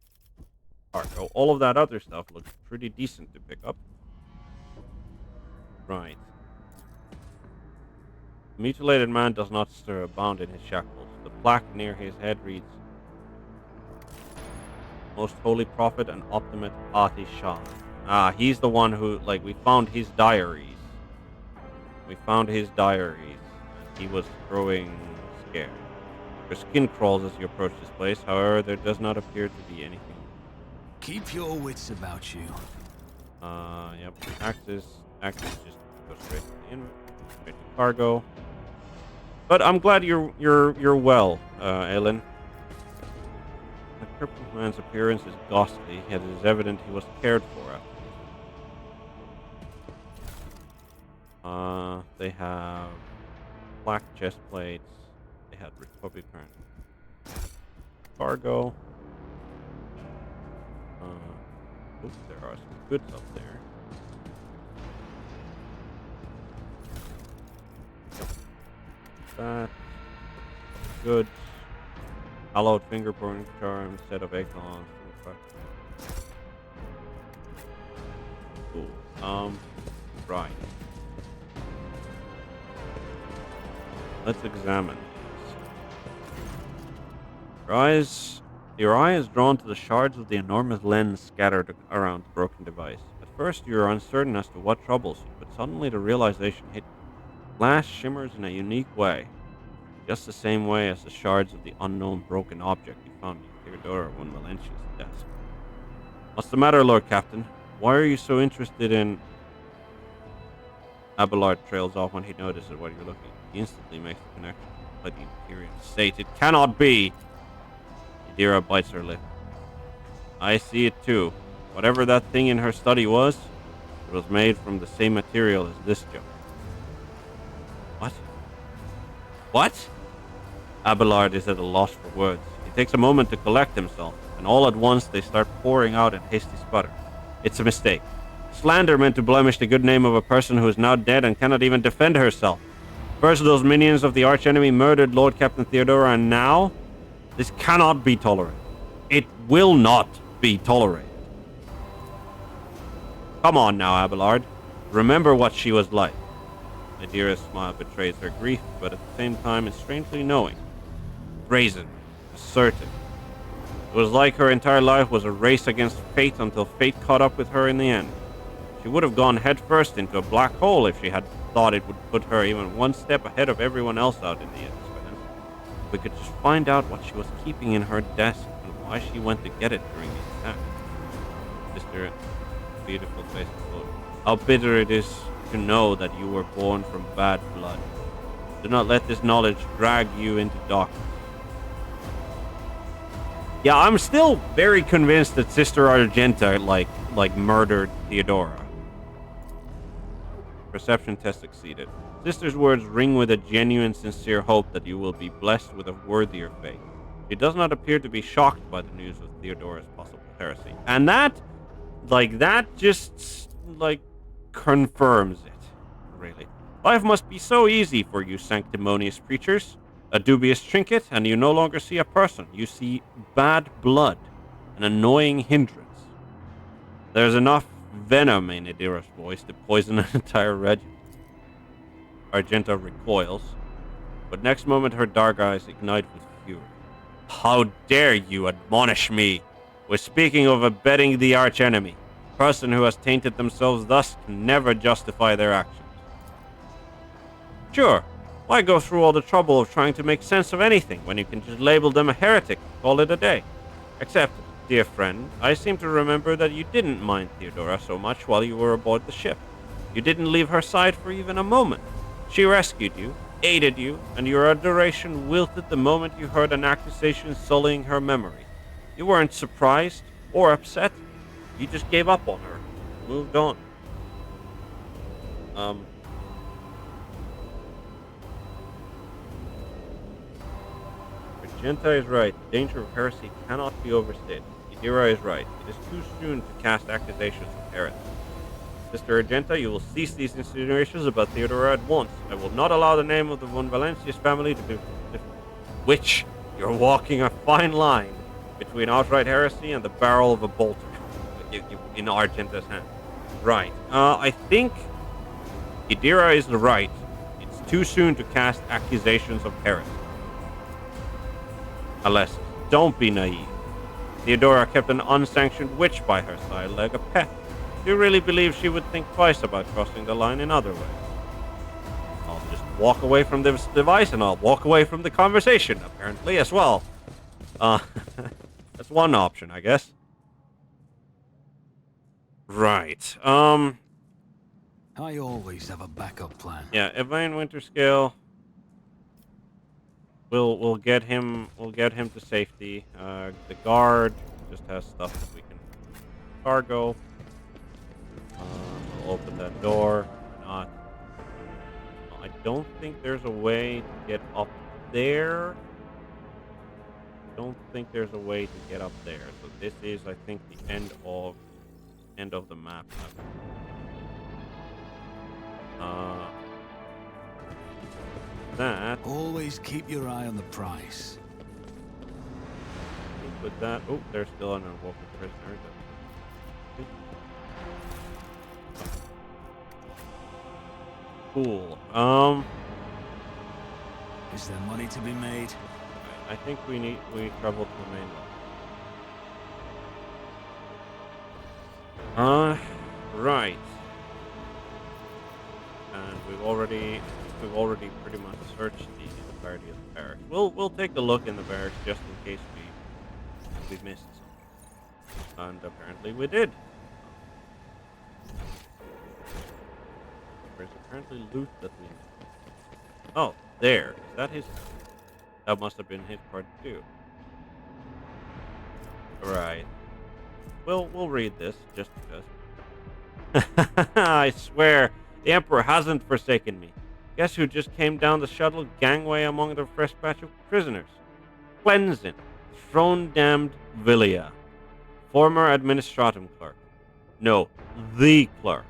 Speaker 1: cargo. All of that other stuff looks pretty decent to pick up. Right. The mutilated man does not stir, bound in his shackles. The plaque near his head reads, Most Holy Prophet and Optimate Ati Shah. He's the one who, like, we found his diaries. We found his diaries. And he was growing scared. Your skin crawls as you approach this place. However, there does not appear to be anything.
Speaker 5: Keep your wits about you.
Speaker 1: Yep. Axis just go straight to cargo. But I'm glad you're well, Aelin. The crippled man's appearance is ghastly, yet it is evident he was cared for afterwards. They have black chest plates. They had Republican cargo. Oops, there are some goods up there. That goods. Hallowed fingerprint charm, set of icons. Cool. Right. Let's examine these. Your eye is drawn to the shards of the enormous lens scattered around the broken device. At first, you are uncertain as to what troubles you, but suddenly the realization hit you. Glass shimmers in a unique way, just the same way as the shards of the unknown broken object you found in Theodora von Valentia's desk. What's the matter, Lord Captain? Why are you so interested in... Abelard trails off when he notices what you're looking at. He instantly makes the connection by the Imperial state. It cannot be! Yadira bites her lip. I see it too. Whatever that thing in her study was, it was made from the same material as this junk. What? What? Abelard is at a loss for words. He takes a moment to collect himself, and all at once they start pouring out in hasty sputter. It's a mistake. Slander meant to blemish the good name of a person who is now dead and cannot even defend herself. First, those minions of the archenemy murdered Lord Captain Theodora, and now? This cannot be tolerated. It will not be tolerated. Come on now, Abelard. Remember what she was like. Nadira's smile betrays her grief, but at the same time is strangely knowing. Brazen. Assertive. It was like her entire life was a race against fate until fate caught up with her in the end. She would have gone headfirst into a black hole if she had thought it would put her even one step ahead of everyone else out in the expanse. We could just find out what she was keeping in her desk and why she went to get it during the attack. Sister, beautiful face of Lord. How bitter it is to know that you were born from bad blood. Do not let this knowledge drag you into darkness. Yeah, I'm still very convinced that Sister Argenta like murdered Theodora. Perception test succeeded. Sister's words ring with a genuine, sincere hope that you will be blessed with a worthier fate. She does not appear to be shocked by the news of Theodora's possible heresy. And that just, confirms it, really. Life must be so easy for you sanctimonious creatures. A dubious trinket, and you no longer see a person. You see bad blood, an annoying hindrance. There's enough venom in Nadira's voice to poison an entire regiment. Argenta recoils, but next moment her dark eyes ignite with fury. How dare you admonish me? We're speaking of abetting the archenemy. A person who has tainted themselves thus can never justify their actions. Sure, why go through all the trouble of trying to make sense of anything when you can just label them a heretic and call it a day? Except, dear friend, I seem to remember that you didn't mind Theodora so much while you were aboard the ship. You didn't leave her side for even a moment. She rescued you, aided you, and your adoration wilted the moment you heard an accusation sullying her memory. You weren't surprised or upset. You just gave up on her. Moved on. Argenta is right. The danger of heresy cannot be overstated. Yadira is right. It is too soon to cast accusations of heresy. Sister Argenta, you will cease these insinuations about Theodora at once. I will not allow the name of the von Valentia's family to be... Which, you're walking a fine line between outright heresy and the barrel of a bolter in Argenta's hand. Right. I think Yadira is right. It's too soon to cast accusations of heresy. Alas, don't be naive. Theodora kept an unsanctioned witch by her side like a pet. Do you really believe she would think twice about crossing the line in other ways? I'll just walk away from this device and I'll walk away from the conversation, apparently, as well. That's one option, I guess. Right.
Speaker 5: I always have a backup plan.
Speaker 1: Yeah, Evane Winterscale. We'll get him to safety. The guard just has stuff that we can cargo. We'll open that door. Why not? I don't think there's a way to get up there. Don't think there's a way to get up there. So this is, I think, the end of the map. That.
Speaker 5: Always keep your eye on the price.
Speaker 1: I think with that. Oh, there's still an unwelcome prisoner. Cool.
Speaker 5: Is there money to be made?
Speaker 1: I think we travel to the main one. Right. And we've already pretty much searched the entirety of the barracks. We'll take a look in the barracks just in case we missed something. And apparently we did. There's apparently loot that we... Oh, there. Is that his... That must have been his part too. Right. We'll read this, just because. I swear, the Emperor hasn't forsaken me. Guess who just came down the shuttle gangway among the fresh batch of prisoners? Cleansing, throne-damned Villia. Former administratum clerk. No, the clerk.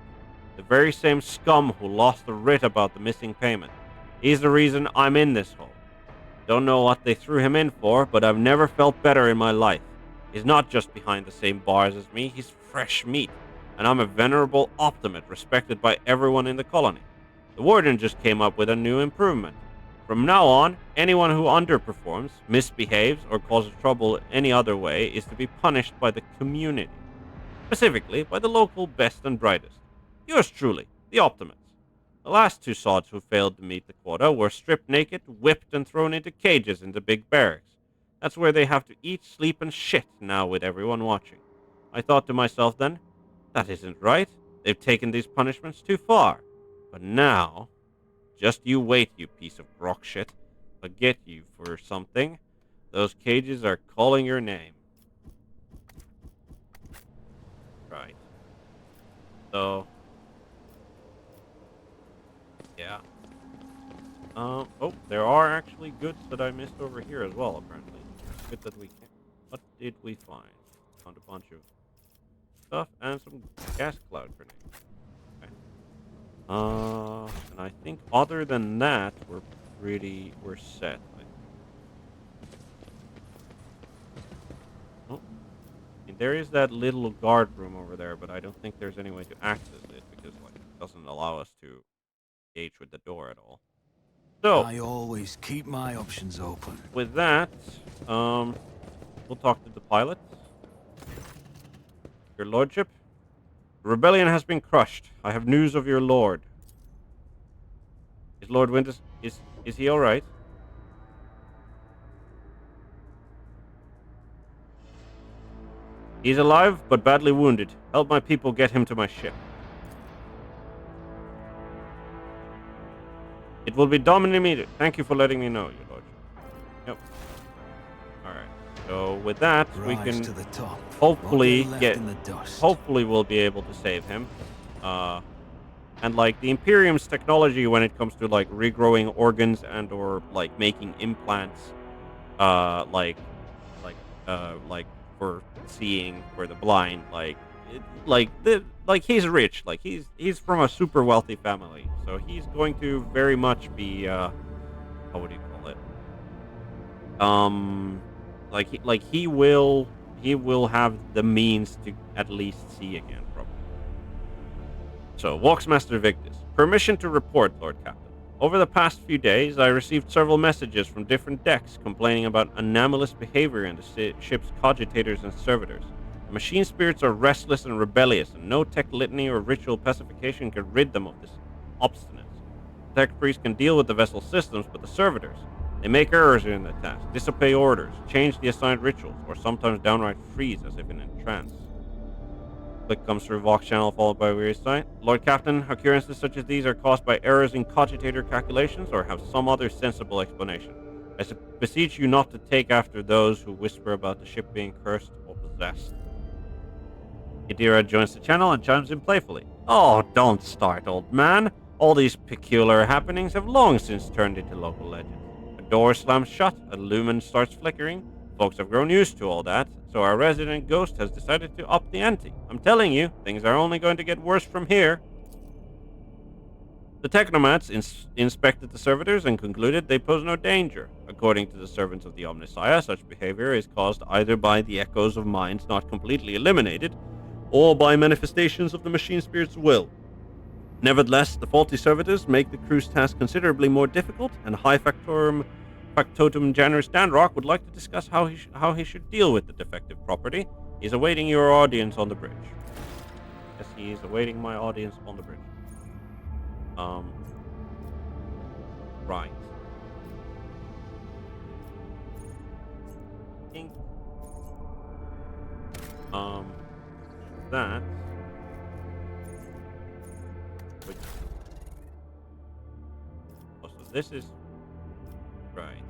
Speaker 1: The very same scum who lost the writ about the missing payment. He's the reason I'm in this hole. Don't know what they threw him in for, but I've never felt better in my life. He's not just behind the same bars as me, he's fresh meat. And I'm a venerable optimate respected by everyone in the colony. The warden just came up with a new improvement. From now on, anyone who underperforms, misbehaves, or causes trouble any other way is to be punished by the community. Specifically, by the local best and brightest. Yours truly, the Optimates. The last two sods who failed to meet the quota were stripped naked, whipped, and thrown into cages in the big barracks. That's where they have to eat, sleep, and shit now with everyone watching. I thought to myself then, that isn't right. They've taken these punishments too far. But now, just you wait, you piece of rock shit. I'll get you for something. Those cages are calling your name. Right. So... Yeah. Oh, there are actually goods that I missed over here as well, apparently. Good that we can. What did we find? Found a bunch of stuff and some gas cloud grenades. Okay. And I think other than that, we're set. Oh. I mean, there is that little guard room over there, but I don't think there's any way to access it because it doesn't allow us to engage with the door at all. So
Speaker 5: I always keep my options open.
Speaker 1: With that, we'll talk to the pilot. Your lordship, the rebellion has been crushed. I have news of your lord. Is Lord Winters is he all right? He's alive, but badly wounded. Help my people get him to my ship. It will be done in immediate. Thank you for letting me know, your lordship. Yep. Alright. So with that, we can
Speaker 5: to the top.
Speaker 1: hopefully
Speaker 5: get in the dust.
Speaker 1: hopefully we'll be able to save him. And like the Imperium's technology when it comes to like regrowing organs and or like making implants, like for seeing for the blind, he's rich, like he's from a super wealthy family, so he's going to very much be how would you call it? He will have the means to at least see again, probably. So, Walksmaster Victus, permission to report, Lord Captain. Over the past few days, I received several messages from different decks complaining about anomalous behavior in the ship's cogitators and servitors. The machine spirits are restless and rebellious, and no tech litany or ritual pacification can rid them of this obstinance. The tech priests can deal with the vessel systems, but the servitors, they make errors in the task, disobey orders, change the assigned rituals, or sometimes downright freeze as if in a trance. Click comes through Vox channel followed by a weary sigh. Lord Captain, occurrences such as these are caused by errors in cogitator calculations or have some other sensible explanation. I beseech you not to take after those who whisper about the ship being cursed or possessed. Idira joins the channel and chimes in playfully. Oh, don't start, old man. All these peculiar happenings have long since turned into local legends. A door slams shut, a lumen starts flickering. Folks have grown used to all that, so our resident ghost has decided to up the ante. I'm telling you, things are only going to get worse from here. The technomats inspected the servitors and concluded they pose no danger. According to the servants of the Omnissiah, such behavior is caused either by the echoes of minds not completely eliminated, or by manifestations of the machine spirit's will. Nevertheless, the faulty servitors make the crew's task considerably more difficult, and High Factotum Janus Danrock would like to discuss how he should deal with the defective property. He's awaiting your audience on the bridge. Yes, he is awaiting my audience on the bridge. Right. I think, that. Which, oh, so this is right.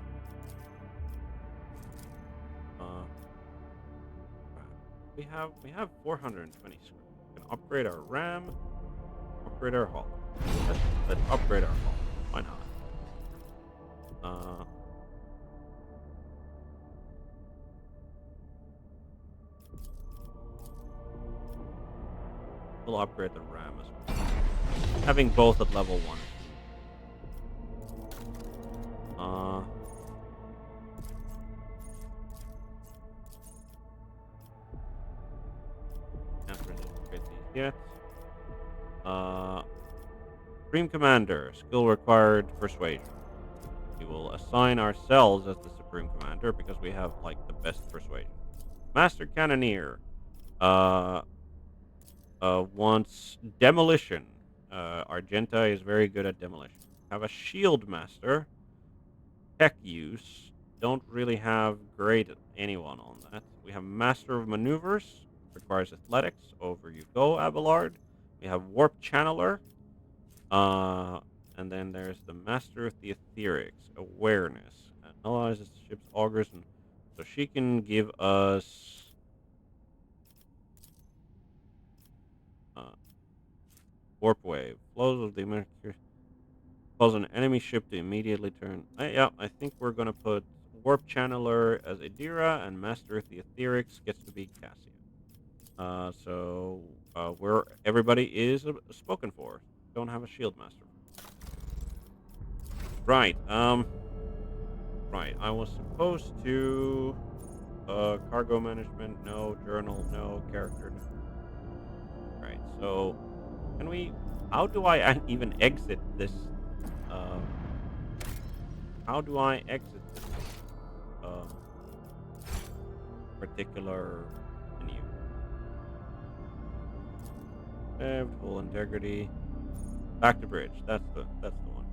Speaker 1: We have 420 script. We can upgrade our RAM, upgrade our hull. Let's upgrade our hull. Why not? We'll upgrade the RAM as well. Having both at level 1. Can't really upgrade these yet. Supreme Commander, skill required persuasion. We will assign ourselves as the Supreme Commander because we have like the best persuasion. Master Cannoneer wants demolition. Argenta is very good at demolition. Have a Shield Master. Tech use. Don't really have great anyone on that. We have Master of Maneuvers. Requires athletics. Over you go, Abelard. We have Warp Channeler. And then there's the Master of the Etherics, Awareness, analyzes the ship's augurs, and so she can give us Warp Wave, flows of the Mercury, cause an enemy ship to immediately turn. Yeah, I think we're gonna put Warp Channeler as Idira, and Master of the Etherics gets to be Cassia. So where everybody is spoken for. Don't have a Shield Master. Right, right, I was supposed to, cargo management, no, journal, no, character, no. Right, so, can we, how do I even exit this, how do I exit this, particular menu? Full integrity, back to bridge, that's the one.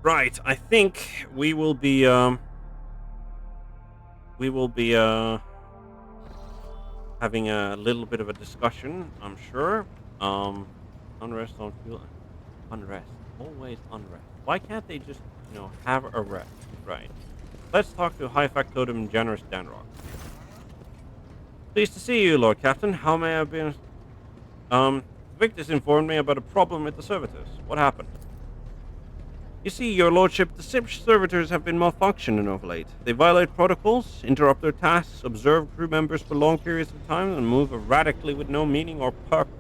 Speaker 1: Right, I think we will be having a little bit of a discussion, I'm sure. Unrest on fuel. Unrest. Always unrest. Why can't they just, have a rest? Right. Let's talk to High Factotum Janus Danrock. Pleased to see you, Lord Captain. How may I have been? Victus informed me about a problem with the servitors. What happened? You see, your lordship, the ship's servitors have been malfunctioning of late. They violate protocols, interrupt their tasks, observe crew members for long periods of time, and move erratically with no meaning or purpose.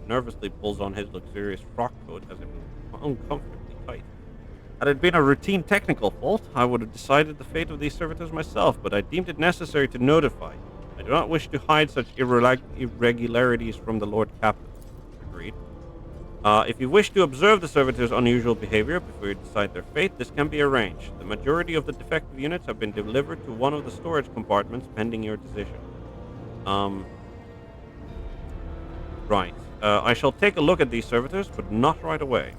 Speaker 1: Nervously pulls on his luxurious frock coat as it was uncomfortably tight. Had it been a routine technical fault, I would have decided the fate of these servitors myself, but I deemed it necessary to notify you. I do not wish to hide such irregularities from the Lord Captain. Agreed. If you wish to observe the servitors' unusual behavior before you decide their fate, this can be arranged. The majority of the defective units have been delivered to one of the storage compartments pending your decision. Right. I shall take a look at these servitors, but not right away.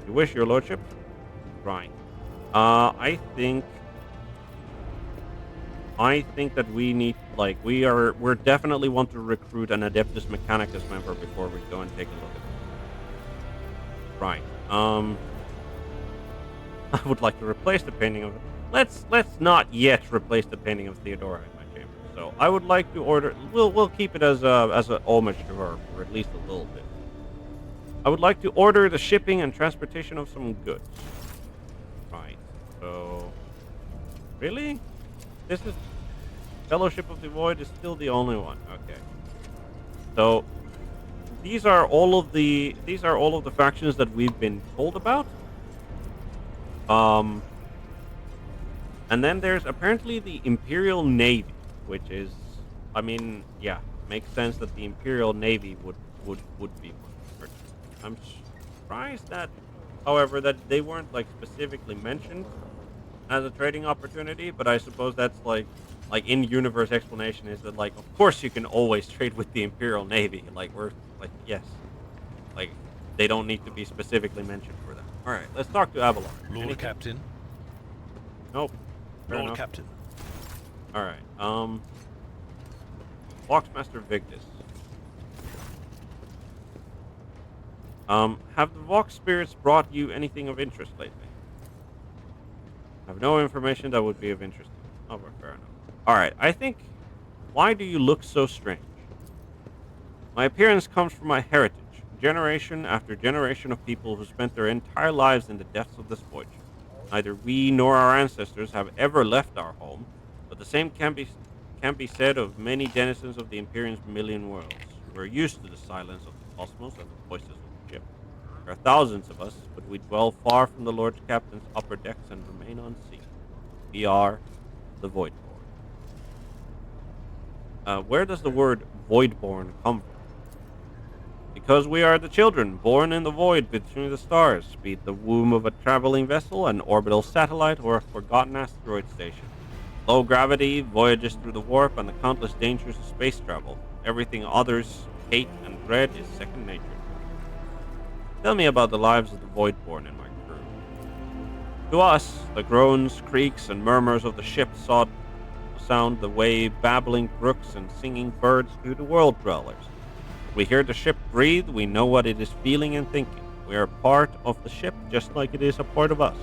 Speaker 1: You wish, your lordship? Right. I think that we need, like, we're definitely want to recruit an Adeptus Mechanicus member before we go and take a look at them. Right. I would like to replace the painting of. Let's not yet replace the painting of Theodora in my chamber. So I would like to order. We'll keep it as a homage to her for at least a little bit. I would like to order the shipping and transportation of some goods. Right. So really, this is Fellowship of the Void is still the only one. Okay. So these are all of the factions that we've been told about. And then there's apparently the Imperial Navy, which is, I mean, yeah, makes sense that the Imperial Navy would be one. I'm surprised that, however, that they weren't like specifically mentioned as a trading opportunity, but I suppose that's like in-universe explanation is that, like, of course you can always trade with the Imperial Navy. Like, we're like, yes, like they don't need to be specifically mentioned for that. All right, let's talk to Avalon.
Speaker 4: Lord
Speaker 1: Anything?
Speaker 4: Captain.
Speaker 1: Nope. Fair
Speaker 4: Lord
Speaker 1: enough.
Speaker 4: Captain.
Speaker 1: All right. Voxmaster Vigdis. Have the Vox spirits brought you anything of interest lately? I have no information that would be of interest. Oh, fair enough. All right. I think. Why do you look so strange? My appearance comes from my heritage. Generation after generation of people who spent their entire lives in the depths of this void. Neither we nor our ancestors have ever left our home, but the same can be said of many denizens of the Imperium's million worlds. We're used to the silence of the cosmos and the voices of the ship. There are thousands of us, but we dwell far from the Lord Captain's upper decks and remain unseen. We are the Voidborn. Where does the word Voidborn come from? Because we are the children, born in the void between the stars, be it the womb of a traveling vessel, an orbital satellite, or a forgotten asteroid station. Low gravity, voyages through the warp, and the countless dangers of space travel. Everything others hate and dread is second nature. Tell me about the lives of the Voidborn in my crew. To us, the groans, creaks, and murmurs of the ship sound the way babbling brooks and singing birds do to world dwellers. We hear the ship breathe, we know what it is feeling and thinking. We are part of the ship just like it is a part of us.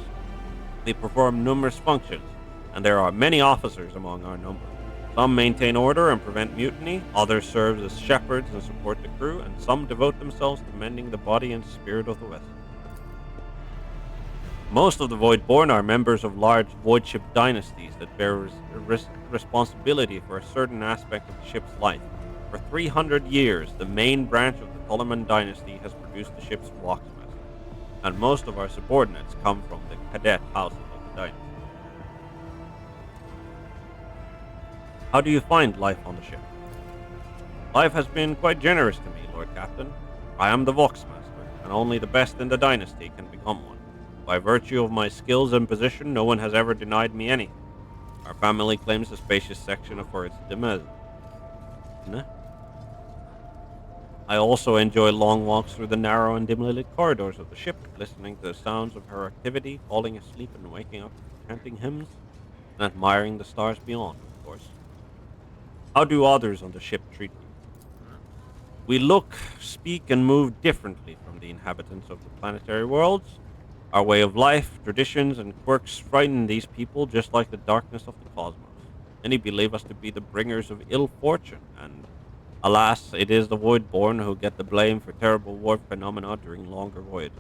Speaker 1: We perform numerous functions, and there are many officers among our number. Some maintain order and prevent mutiny, others serve as shepherds and support the crew, and some devote themselves to mending the body and spirit of the vessel. Most of the Voidborn are members of large voidship dynasties that bear responsibility for a certain aspect of the ship's life. For 300 years, the main branch of the Ptoleman dynasty has produced the ship's Voxmaster, and most of our subordinates come from the cadet houses of the dynasty. How do you find life on the ship? Life has been quite generous to me, Lord Captain. I am the Voxmaster, and only the best in the dynasty can become one. By virtue of my skills and position, no one has ever denied me anything. Our family claims a spacious section of its demeure. I also enjoy long walks through the narrow and dimly lit corridors of the ship, listening to the sounds of her activity, falling asleep and waking up, chanting hymns, and admiring the stars beyond, of course. How do others on the ship treat you? We look, speak, and move differently from the inhabitants of the planetary worlds. Our way of life, traditions, and quirks frighten these people just like the darkness of the cosmos. Many believe us to be the bringers of ill fortune, and alas, it is the Voidborn who get the blame for terrible warp phenomena during longer voyages.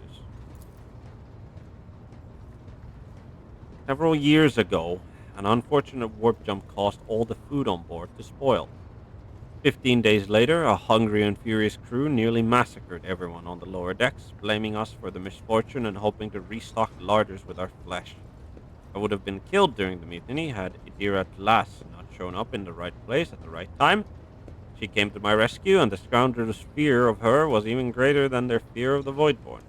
Speaker 1: Several years ago, an unfortunate warp jump caused all the food on board to spoil. 15 days later, a hungry and furious crew nearly massacred everyone on the lower decks, blaming us for the misfortune and hoping to restock the larders with our flesh. I would have been killed during the mutiny had Idira Tlas not shown up in the right place at the right time. She came to my rescue, and the scoundrels' fear of her was even greater than their fear of the Voidborn.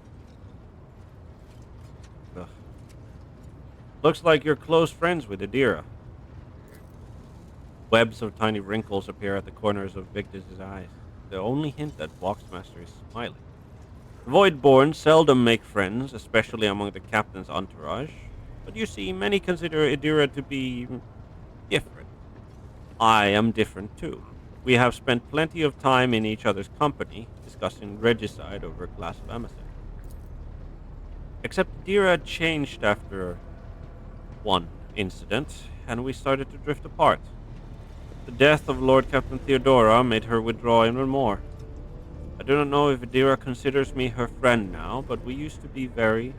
Speaker 1: Ugh. Looks like you're close friends with Adira. Webs of tiny wrinkles appear at the corners of Victus's eyes. The only hint that Voxmaster is smiling. The Voidborn seldom make friends, especially among the captain's entourage. But you see, many consider Adira to be different. I am different too. We have spent plenty of time in each other's company, discussing regicide over a glass of emissary. Except Adira changed after one incident, and we started to drift apart. The death of Lord Captain Theodora made her withdraw even more. I do not know if Adira considers me her friend now, but we used to be very,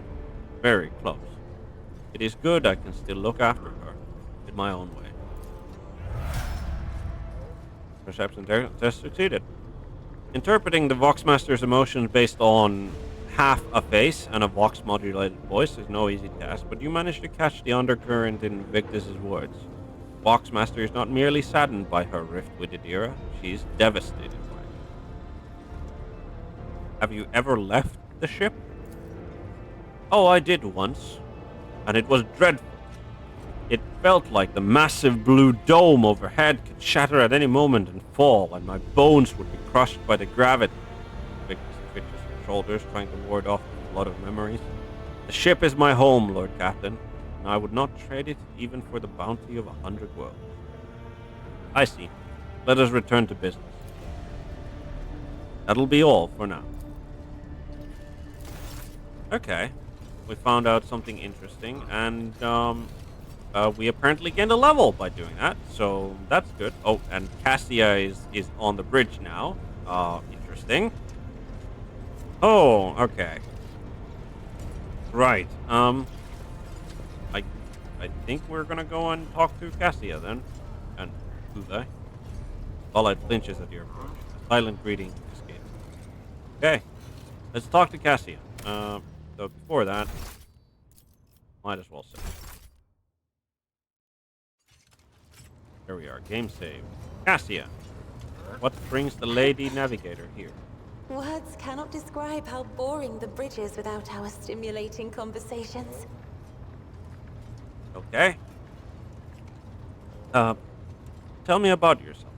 Speaker 1: very close. It is good I can still look after her in my own way. Perception test succeeded. Interpreting the Voxmaster's emotions based on half a face and a Vox-modulated voice is no easy task, but you managed to catch the undercurrent in Victus's words. Voxmaster is not merely saddened by her rift with Adira, she is devastated by it. Have you ever left the ship? Oh, I did once, and it was dreadful. It felt like the massive blue dome overhead could shatter at any moment and fall, and my bones would be crushed by the gravity. Victus twitches her shoulders, trying to ward off the flood of memories. The ship is my home, Lord Captain, and I would not trade it even for the bounty of 100 worlds. I see. Let us return to business. That'll be all for now. Okay. We found out something interesting, and we apparently gained a level by doing that, so that's good. Oh, and Cassia is on the bridge now. Interesting. Oh, okay. Right. I think we're gonna go and talk to Cassia then. And who they? Twilight flinches at your approach. A silent greeting escapes. Okay. Let's talk to Cassia. So before that, might as well save. There we are. Game save. Cassia, what brings the Lady Navigator here?
Speaker 2: Words cannot describe how boring the bridge is without our stimulating conversations.
Speaker 1: Okay. Tell me about yourself.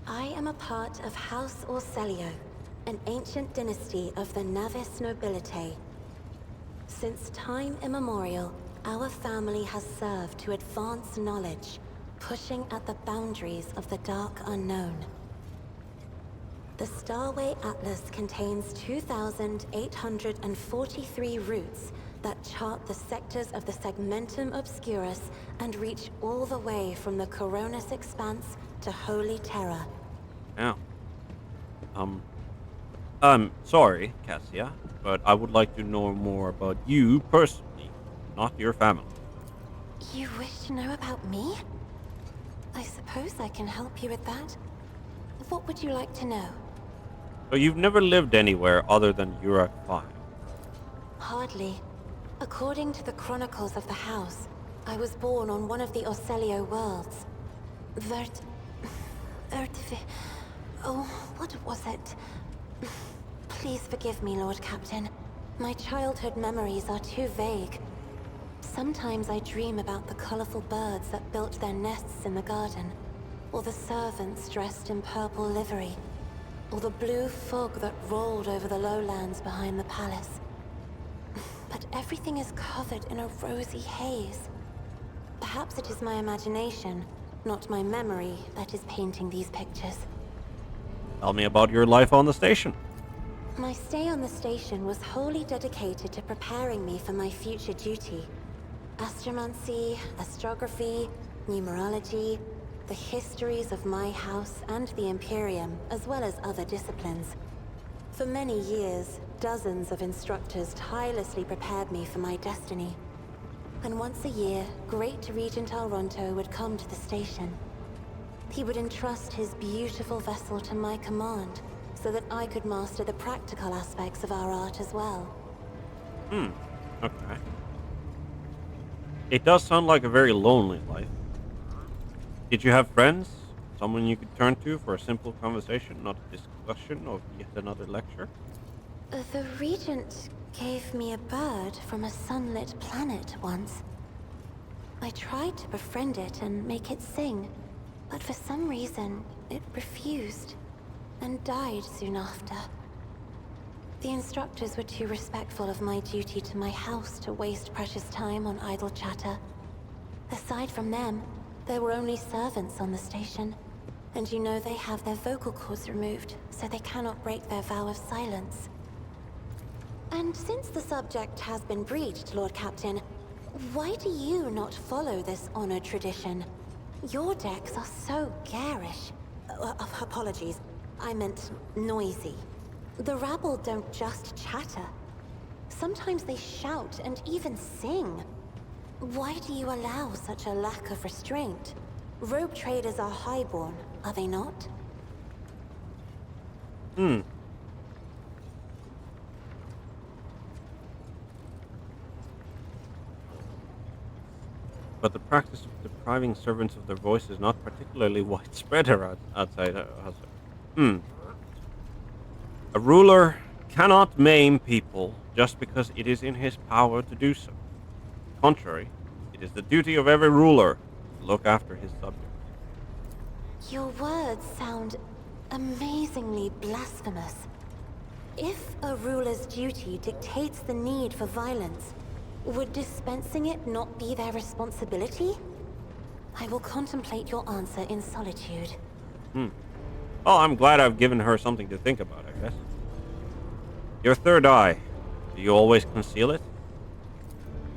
Speaker 2: I am a part of House Orselio, an ancient dynasty of the Navis nobility. Since time immemorial, our family has served to advance knowledge, pushing at the boundaries of the dark unknown. The Starway Atlas contains 2,843 routes that chart the sectors of the Segmentum Obscurus and reach all the way from the Coronis Expanse to Holy Terra.
Speaker 1: Yeah. I'm sorry, Cassia, but I would like to know more about you personally, not your family.
Speaker 2: You wish to know about me? I suppose I can help you with that. What would you like to know?
Speaker 1: So you've never lived anywhere other than Urak 5?
Speaker 2: Hardly. According to the chronicles of the house, I was born on one of the Orselio worlds. Oh, what was it? Please forgive me, Lord Captain. My childhood memories are too vague. Sometimes I dream about the colorful birds that built their nests in the garden, or the servants dressed in purple livery, or the blue fog that rolled over the lowlands behind the palace. But everything is covered in a rosy haze. Perhaps it is my imagination, not my memory, that is painting these pictures.
Speaker 1: Tell me about your life on the station.
Speaker 2: My stay on the station was wholly dedicated to preparing me for my future duty. Astromancy, astrography, numerology, the histories of my house and the Imperium, as well as other disciplines. For many years, dozens of instructors tirelessly prepared me for my destiny. And once a year, Great Regent Alronto would come to the station. He would entrust his beautiful vessel to my command, so that I could master the practical aspects of our art as well.
Speaker 1: Okay. It does sound like a very lonely life. Did you have friends? Someone you could turn to for a simple conversation, not a discussion of yet another lecture?
Speaker 2: The Regent gave me a bird from a sunlit planet once. I tried to befriend it and make it sing, but for some reason, it refused and died soon after. The instructors were too respectful of my duty to my house to waste precious time on idle chatter. Aside from them, there were only servants on the station. And you know they have their vocal cords removed, so they cannot break their vow of silence. And since the subject has been breached, Lord Captain, why do you not follow this honored tradition? Your decks are so garish. Apologies, I meant noisy. The rabble don't just chatter. Sometimes they shout and even sing. Why do you allow such a lack of restraint? Rogue traders are highborn, are they not?
Speaker 1: But the practice of depriving servants of their voice is not particularly widespread outside. A ruler cannot maim people just because it is in his power to do so. On the contrary, it is the duty of every ruler to look after his subjects.
Speaker 2: Your words sound amazingly blasphemous. If a ruler's duty dictates the need for violence, would dispensing it not be their responsibility? I will contemplate your answer in solitude.
Speaker 1: Oh, I'm glad I've given her something to think about, I guess. Your third eye, do you always conceal it?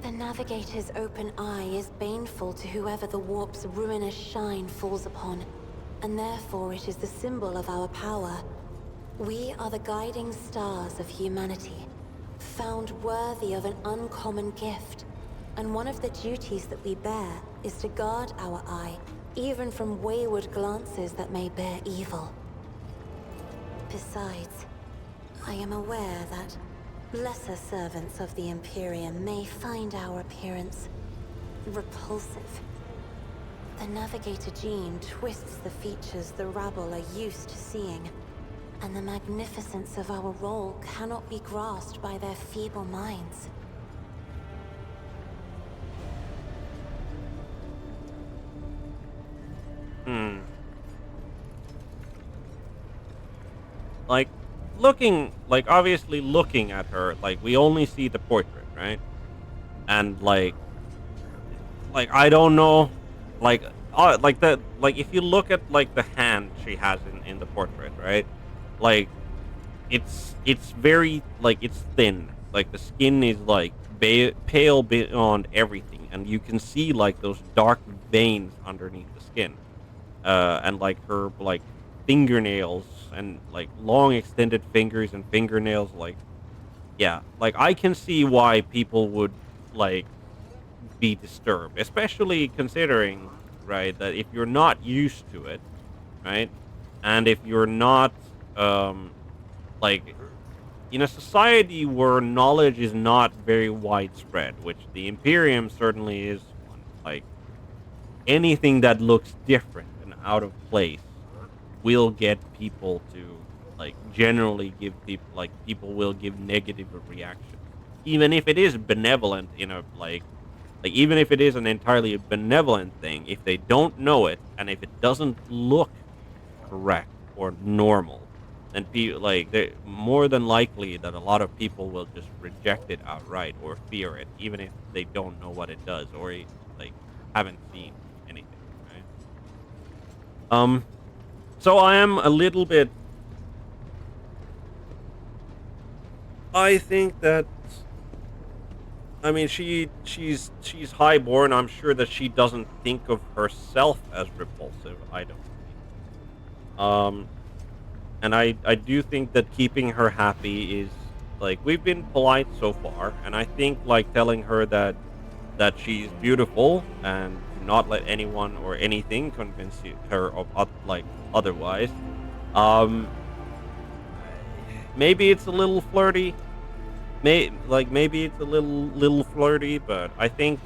Speaker 2: The Navigator's open eye is baneful to whoever the warp's ruinous shine falls upon, and therefore it is the symbol of our power. We are the guiding stars of humanity, found worthy of an uncommon gift, and one of the duties that we bear is to guard our eye, even from wayward glances that may bear evil. Besides, I am aware that lesser servants of the Imperium may find our appearance repulsive. The Navigator gene twists the features the rabble are used to seeing, and the magnificence of our role cannot be grasped by their feeble minds.
Speaker 1: Obviously looking at her, we only see the portrait, right? And I don't know, if you look at the hand she has in the portrait, right? It's very it's thin. The skin is pale beyond everything, and you can see those dark veins underneath the skin, and her fingernails and long extended fingers and fingernails. I can see why people would be disturbed, especially considering, right, that if you're not used to it, right, and if you're not in a society where knowledge is not very widespread, which the Imperium certainly is one, anything that looks different and out of place will get people to generally give people will give negative reactions, even if it is benevolent in a even if it is an entirely benevolent thing. If they don't know it, and if it doesn't look correct or normal, then they're more than likely that a lot of people will just reject it outright or fear it, even if they don't know what it does or haven't seen anything, right? So I am a little bit. I think that. I mean, she's highborn. I'm sure that she doesn't think of herself as repulsive. I don't think. And I do think that keeping her happy is we've been polite so far, and I think telling her that she's beautiful and to not let anyone or anything convince her of otherwise. Maybe it's a little flirty. Maybe it's a little flirty, but I think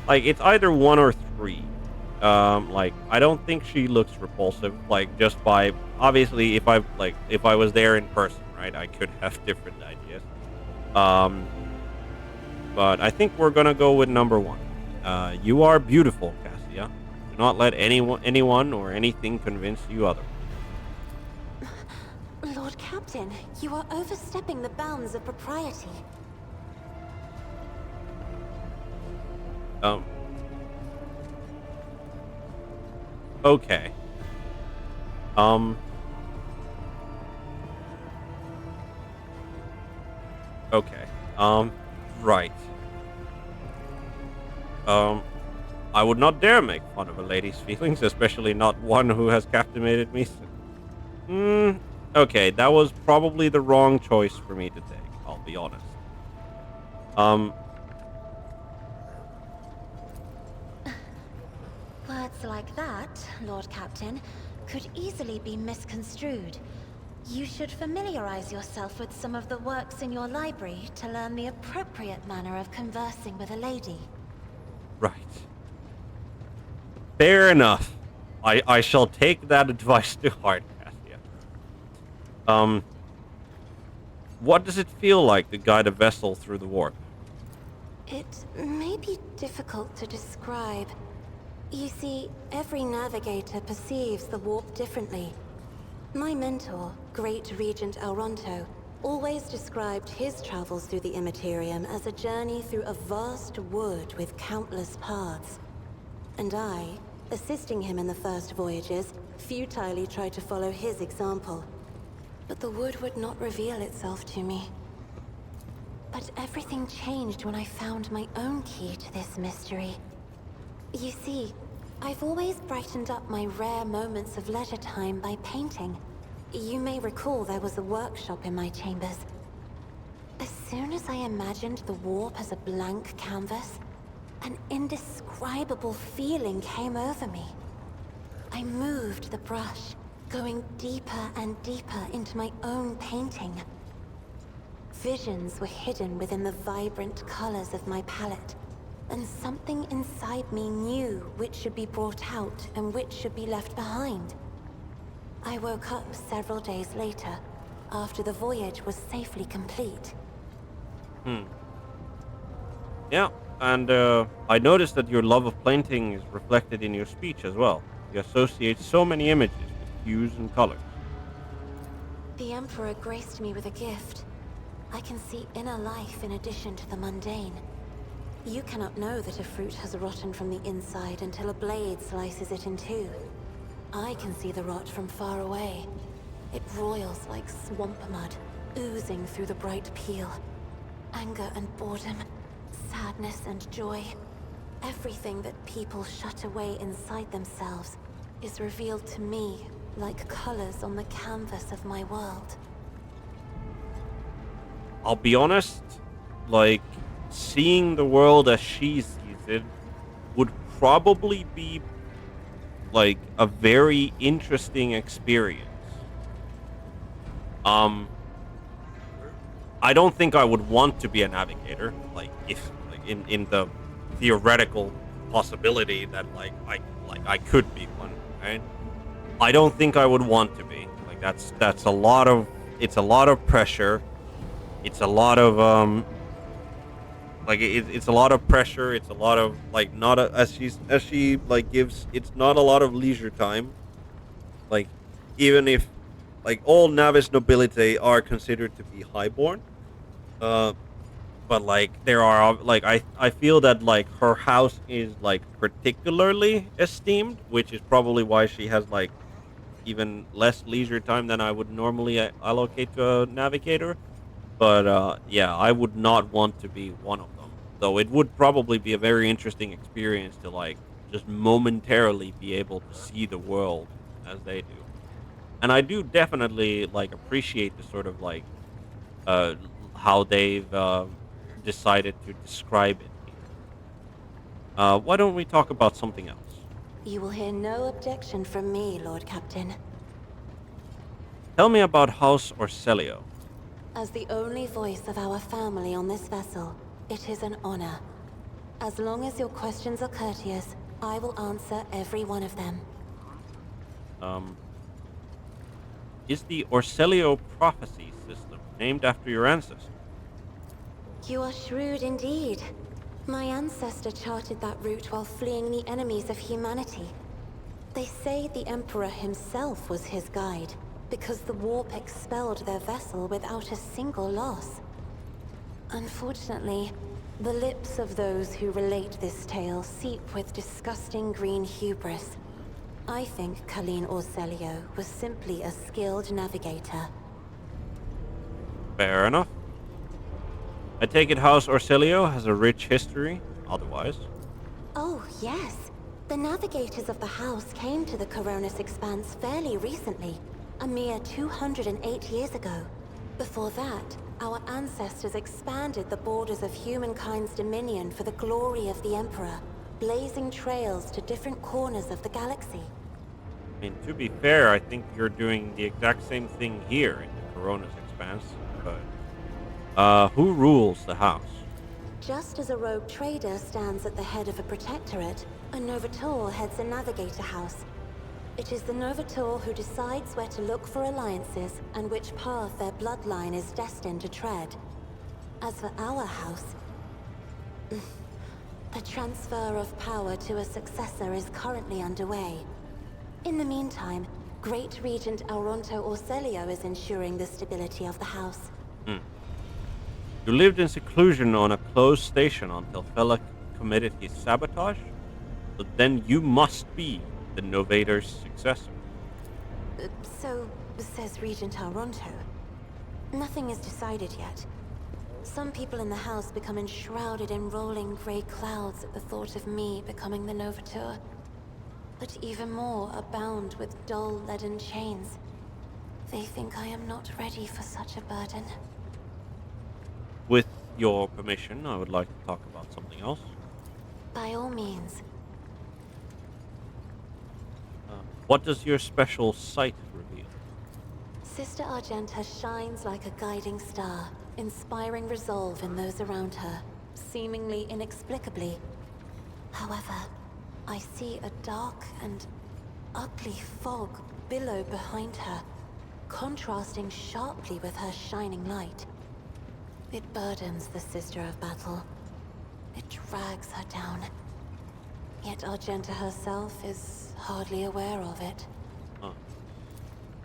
Speaker 1: it's either one or three. Like, I don't think she looks repulsive. Like, just by obviously, if I was there in person, right, I could have different ideas. Um, but I think we're gonna go with number one. You are beautiful, Cassia. Do not let anyone or anything convince you otherwise.
Speaker 2: Lord Captain, you are overstepping the bounds of propriety.
Speaker 1: Um. Okay. Um. Okay. Right. Um. I would not dare make fun of a lady's feelings, especially not one who has captivated me. Okay, that was probably the wrong choice for me to take, I'll be honest. Um,
Speaker 2: Words like that, Lord Captain, could easily be misconstrued. You should familiarize yourself with some of the works in your library to learn the appropriate manner of conversing with a lady.
Speaker 1: right. Fair enough. I shall take that advice to heart, Cassia. Um, what does it feel like to guide a vessel through the warp?
Speaker 2: It may be difficult to describe. You see, every navigator perceives the warp differently. My mentor, Great Regent Elronto, always described his travels through the Immaterium as a journey through a vast wood with countless paths. And I, assisting him in the first voyages, futilely tried to follow his example. But the wood would not reveal itself to me. But everything changed when I found my own key to this mystery. You see, I've always brightened up my rare moments of leisure time by painting. You may recall there was a workshop in my chambers. As soon as I imagined the warp as a blank canvas, an indescribable feeling came over me. I moved the brush, going deeper and deeper into my own painting. Visions were hidden within the vibrant colors of my palette, and something inside me knew which should be brought out and which should be left behind. I woke up several days later, after the voyage was safely complete.
Speaker 1: Yeah, and I noticed that your love of painting is reflected in your speech as well. You associate so many images with hues and colors.
Speaker 2: The Emperor graced me with a gift. I can see inner life in addition to the mundane. You cannot know that a fruit has rotten from the inside until a blade slices it in two. I can see the rot from far away. It roils like swamp mud, oozing through the bright peel. Anger and boredom, sadness and joy. Everything that people shut away inside themselves is revealed to me like colors on the canvas of my world.
Speaker 1: I'll be honest, like, seeing the world as she sees it would probably be, like, a very interesting experience. I don't think I would want to be a navigator, like, if, like, in the theoretical possibility that, like, I could be one, right? I don't think I would want to be. Like, that's a lot of, it's a lot of pressure. It's a lot of it's a lot of pressure. It's a lot of, like, not a, as she like gives. It's not a lot of leisure time. Like, even if, like, all Navis nobility are considered to be highborn, but, like, there are, like, I feel that, like, her house is, like, particularly esteemed, which is probably why she has, like, even less leisure time than I would normally allocate to a navigator. But yeah, I would not want to be one of them. Though it would probably be a very interesting experience to, like, just momentarily be able to see the world as they do. And I do definitely, like, appreciate the sort of, like, uh how they've decided to describe it here. Why don't we talk about something else?
Speaker 2: You will hear no objection from me, Lord Captain.
Speaker 1: Tell me about House Orselio.
Speaker 2: As the only voice of our family on this vessel, it is an honor. As long as your questions are courteous, I will answer every one of them.
Speaker 1: Is the Orselio prophecy system named after your ancestor?
Speaker 2: You are shrewd indeed. My ancestor charted that route while fleeing the enemies of humanity. They say the Emperor himself was his guide, because the warp expelled their vessel without a single loss. Unfortunately, the lips of those who relate this tale seep with disgusting green hubris. I think Colleen Orselio was simply a skilled navigator.
Speaker 1: Fair enough. I take it House Orselio has a rich history, otherwise.
Speaker 2: Oh, yes. The navigators of the house came to the Coronis Expanse fairly recently, a mere 208 years ago. Before that, our ancestors expanded the borders of humankind's dominion for the glory of the Emperor, blazing trails to different corners of the galaxy.
Speaker 1: I mean, to be fair, I think you're doing the exact same thing here in the Corona's Expanse, but who rules the house?
Speaker 2: Just as a rogue trader stands at the head of a protectorate, a Novator heads a navigator house. It is the Novator who decides where to look for alliances and which path their bloodline is destined to tread. As for our house, the transfer of power to a successor is currently underway. In the meantime, Great Regent Auronto Orselio is ensuring the stability of the house.
Speaker 1: You lived in seclusion on a closed station until Fella committed his sabotage? So then you must be the Novator's successor.
Speaker 2: So says Regent Auronto. Nothing is decided yet. Some people in the house become enshrouded in rolling grey clouds at the thought of me becoming the Novator. But even more are bound with dull leaden chains. They think I am not ready for such a burden.
Speaker 1: With your permission, I would like to talk about something else.
Speaker 2: By all means.
Speaker 1: What does your special sight reveal?
Speaker 2: Sister Argenta shines like a guiding star, inspiring resolve in those around her, seemingly inexplicably. However, I see a dark and ugly fog billow behind her, contrasting sharply with her shining light. It burdens the Sister of Battle. It drags her down. Yet Argenta herself is hardly aware of it.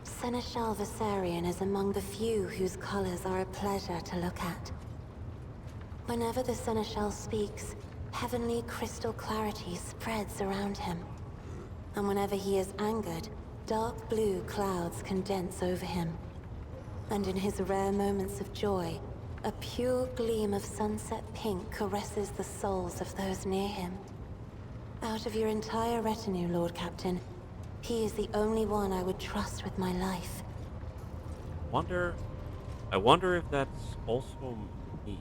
Speaker 2: Seneschal Viserion is among the few whose colors are a pleasure to look at. Whenever the Seneschal speaks, heavenly crystal clarity spreads around him. And whenever he is angered, dark blue clouds condense over him. And in his rare moments of joy, a pure gleam of sunset pink caresses the souls of those near him. Out of your entire retinue, Lord Captain, he is the only one I would trust with my life.
Speaker 1: I wonder if that's also me.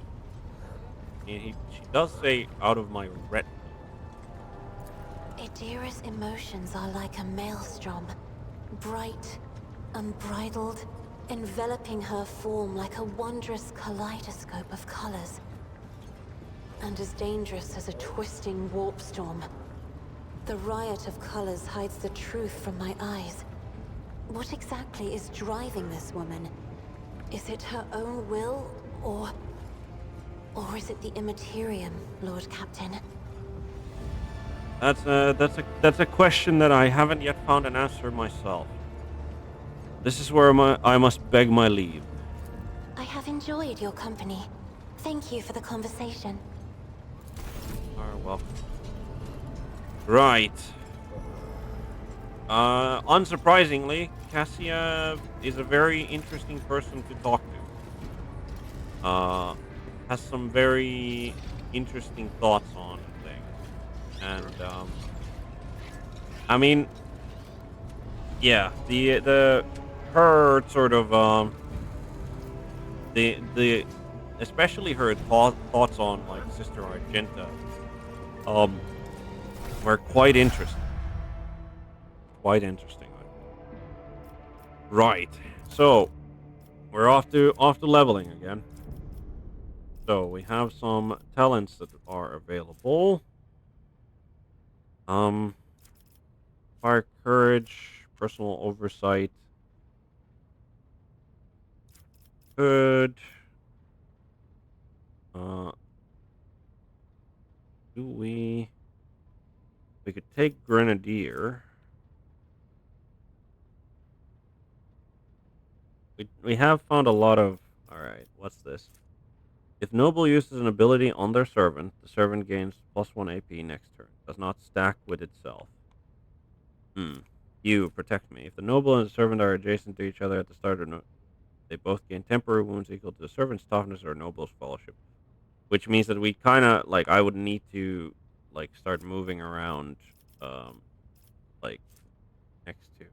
Speaker 1: I mean, she does say out of my retina.
Speaker 2: Idira's emotions are like a maelstrom, bright, unbridled, enveloping her form like a wondrous kaleidoscope of colors. And as dangerous as a twisting warp storm. The riot of colors hides the truth from my eyes. What exactly is driving this woman? Is it her own will, or is it the Immaterium, Lord Captain?
Speaker 1: That's a question that I haven't yet found an answer myself. This is where I must beg my leave.
Speaker 2: I have enjoyed your company. Thank you for the conversation.
Speaker 1: You are welcome. Right. Unsurprisingly, Cassia is a very interesting person to talk to. Has some very interesting thoughts on things. And, I mean, yeah, her sort of, especially her thoughts on, like, Sister Argenta, were quite interesting. Quite interesting. Right. So we're off to leveling again. So we have some talents that are available. Fire courage, personal oversight. Good. Do we could take grenadier. We have found a lot of. All right, what's this? If noble uses an ability on their servant, the servant gains +1 AP next turn. Does not stack with itself. You protect me. If the noble and the servant are adjacent to each other at the start of they both gain temporary wounds equal to the servant's toughness or noble's fellowship. Which means that we kind of like I would need to like start moving around, like next to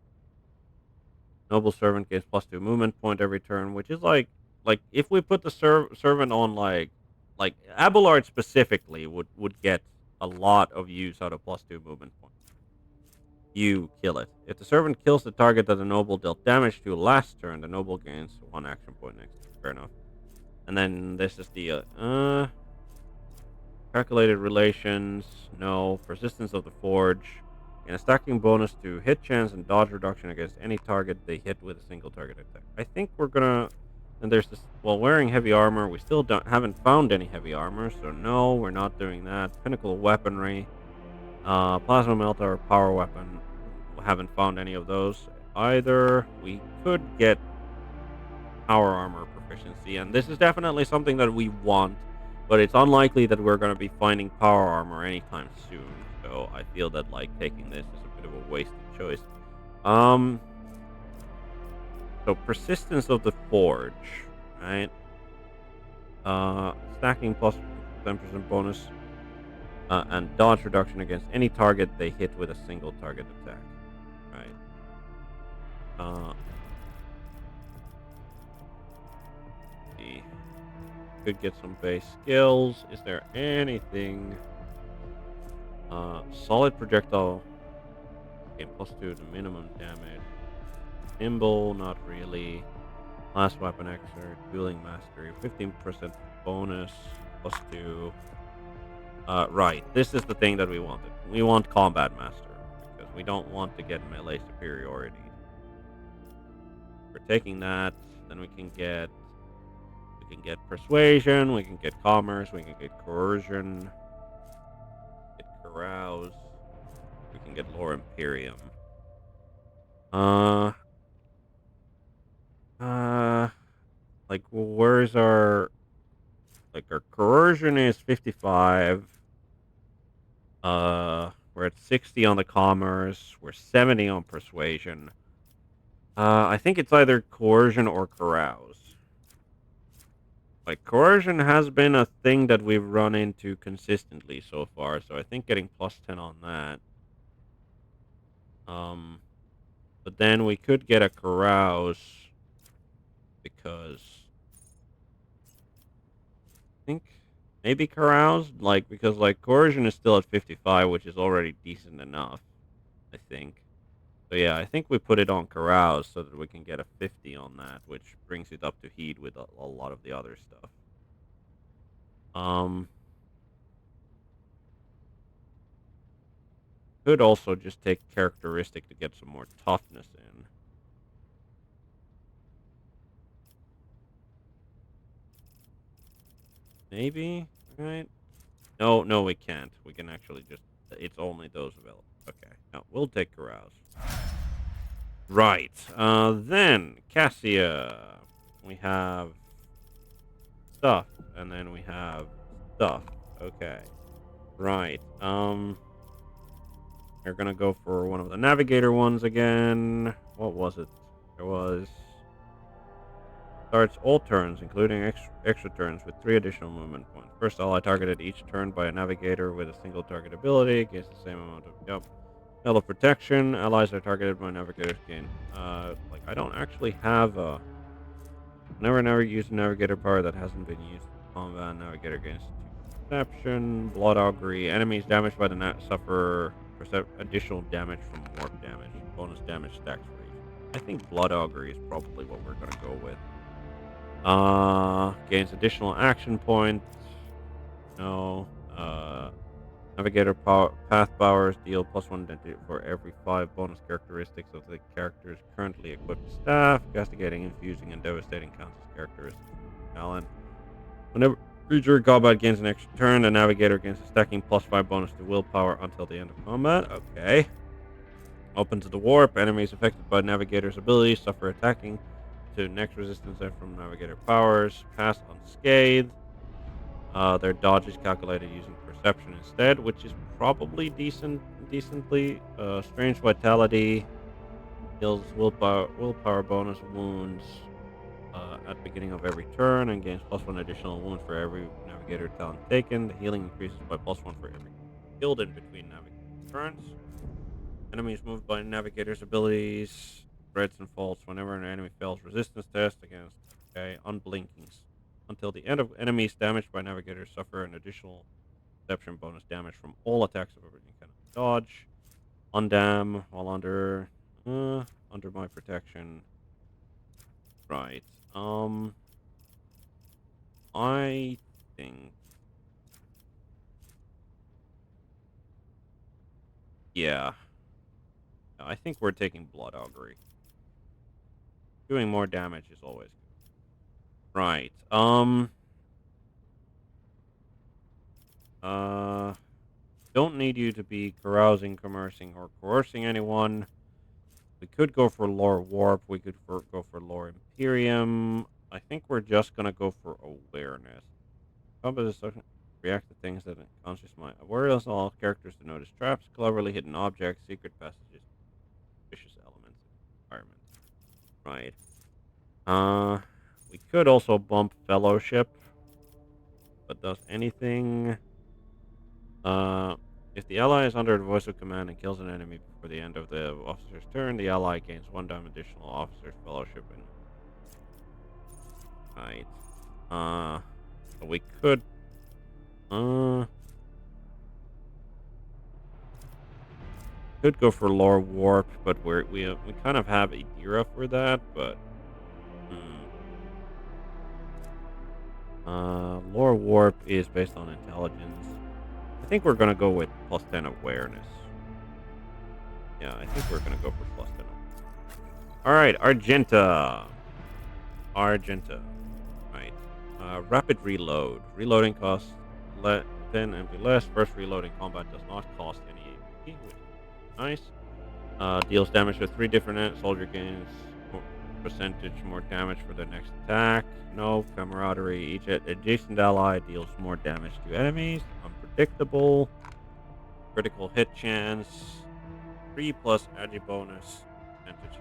Speaker 1: noble servant gains +2 movement point every turn, which is like if we put the servant on like Abelard specifically would get a lot of use out of +2 movement points. You kill it. If the servant kills the target that the noble dealt damage to last turn, the noble gains 1 action point next turn. Fair enough. And then this is the calculated relations. No. Persistence of the forge. And a stacking bonus to hit chance and dodge reduction against any target they hit with a single target attack. I think we're gonna. And there's this. Well, wearing heavy armor, we still haven't found any heavy armor, so no, we're not doing that. Pinnacle weaponry, plasma melter, power weapon. We haven't found any of those either. We could get power armor proficiency, and this is definitely something that we want, but it's unlikely that we're going to be finding power armor anytime soon. So I feel that like taking this is a bit of a wasted choice. So persistence of the forge, right? Stacking plus 10% bonus, and dodge reduction against any target they hit with a single target attack, right? Could get some base skills. Is there anything? Solid projectile. Gain +2 to minimum damage. Nimble, not really. Last weapon expert, dueling mastery, 15% bonus, +2. Right. This is the thing that we wanted. We want combat master because we don't want to get melee superiority. We're taking that, then we can get persuasion, we can get commerce, we can get coercion, get carouse, we can get lore imperium. Like where's our coercion is 55. We're at 60 on the commerce, we're 70 on persuasion. I think it's either coercion or carouse. Like, coercion has been a thing that we've run into consistently so far, so I think getting +10 on that. But then we could get a carouse, because I think maybe carouse, like, because, like, coercion is still at 55, which is already decent enough, I think. So yeah, I think we put it on carouse so that we can get a 50 on that, which brings it up to heat with a lot of the other stuff. Could also just take characteristic to get some more toughness in. Maybe, right? No, we can't. We can actually just, it's only those available. Okay, no, we'll take carouse. Right, then, Cassia. We have stuff, and then we have stuff. Okay, right, we're gonna go for one of the Navigator ones again. What was it? There was... Starts all turns, including extra turns, with 3 additional movement points. First ally targeted each turn by a Navigator with a single target ability gains the same amount of... Yep. Spell of protection. Allies are targeted by Navigators gain. Like, I don't actually have a... Never used a Navigator power that hasn't been used in combat. Navigator gains 2 perception. Blood augury. Enemies damaged by the suffer additional damage from warp damage. Bonus damage stacks for each. I think blood augury is probably what we're gonna go with. Gains additional action points. No. Navigator path powers deal +1 identity for every 5 bonus characteristics of the character's currently equipped staff. Castigating, infusing, and devastating counts as characteristics of talent. Whenever creature in combat gains an extra turn, the Navigator gains a stacking +5 bonus to willpower until the end of combat. Okay. Opens the warp. Enemies affected by Navigator's abilities suffer attacking to next resistance from Navigator powers. Pass unscathed. Their dodge is calculated using perception instead, which is probably decently. Strange vitality deals willpower bonus wounds at beginning of every turn and gains +1 additional wound for every Navigator talent taken. The healing increases by +1 for every killed in between Navigator turns. Enemies moved by Navigator's abilities, threats and faults whenever an enemy fails resistance test against unblinkings. Until the end of enemies damaged by Navigators suffer an additional perception bonus damage from all attacks of every kind of dodge. Undam while under my protection. Right. I think yeah. I think we're taking blood augury. Doing more damage is always good. Right. Don't need you to be carousing, commercing, or coercing anyone. We could go for lore warp. We could go for lore imperium. I think we're just gonna go for awareness. Combat is react to things that unconscious mind. Awareness all characters to notice traps, cleverly hidden objects, secret passages, vicious elements in the environment. Right. We could also bump fellowship, but does anything? If the ally is under the voice of command and kills an enemy before the end of the officer's turn, the ally gains 1 time additional officer's fellowship. And right. So we could. Could go for lore warp, but we kind of have a Dira for that. But lore warp is based on intelligence. I think we're gonna go with +10 awareness. Yeah, I think we're gonna go for +10. All right, Argenta. Right. Rapid reload. Reloading costs 10 MP less. First reload in combat does not cost any AP, which is nice. Deals damage to 3 different soldier gains percentage more damage for their next attack. No camaraderie. Each adjacent ally deals more damage to enemies. Unpredictable. Critical hit chance. 3 plus agi bonus. Percentage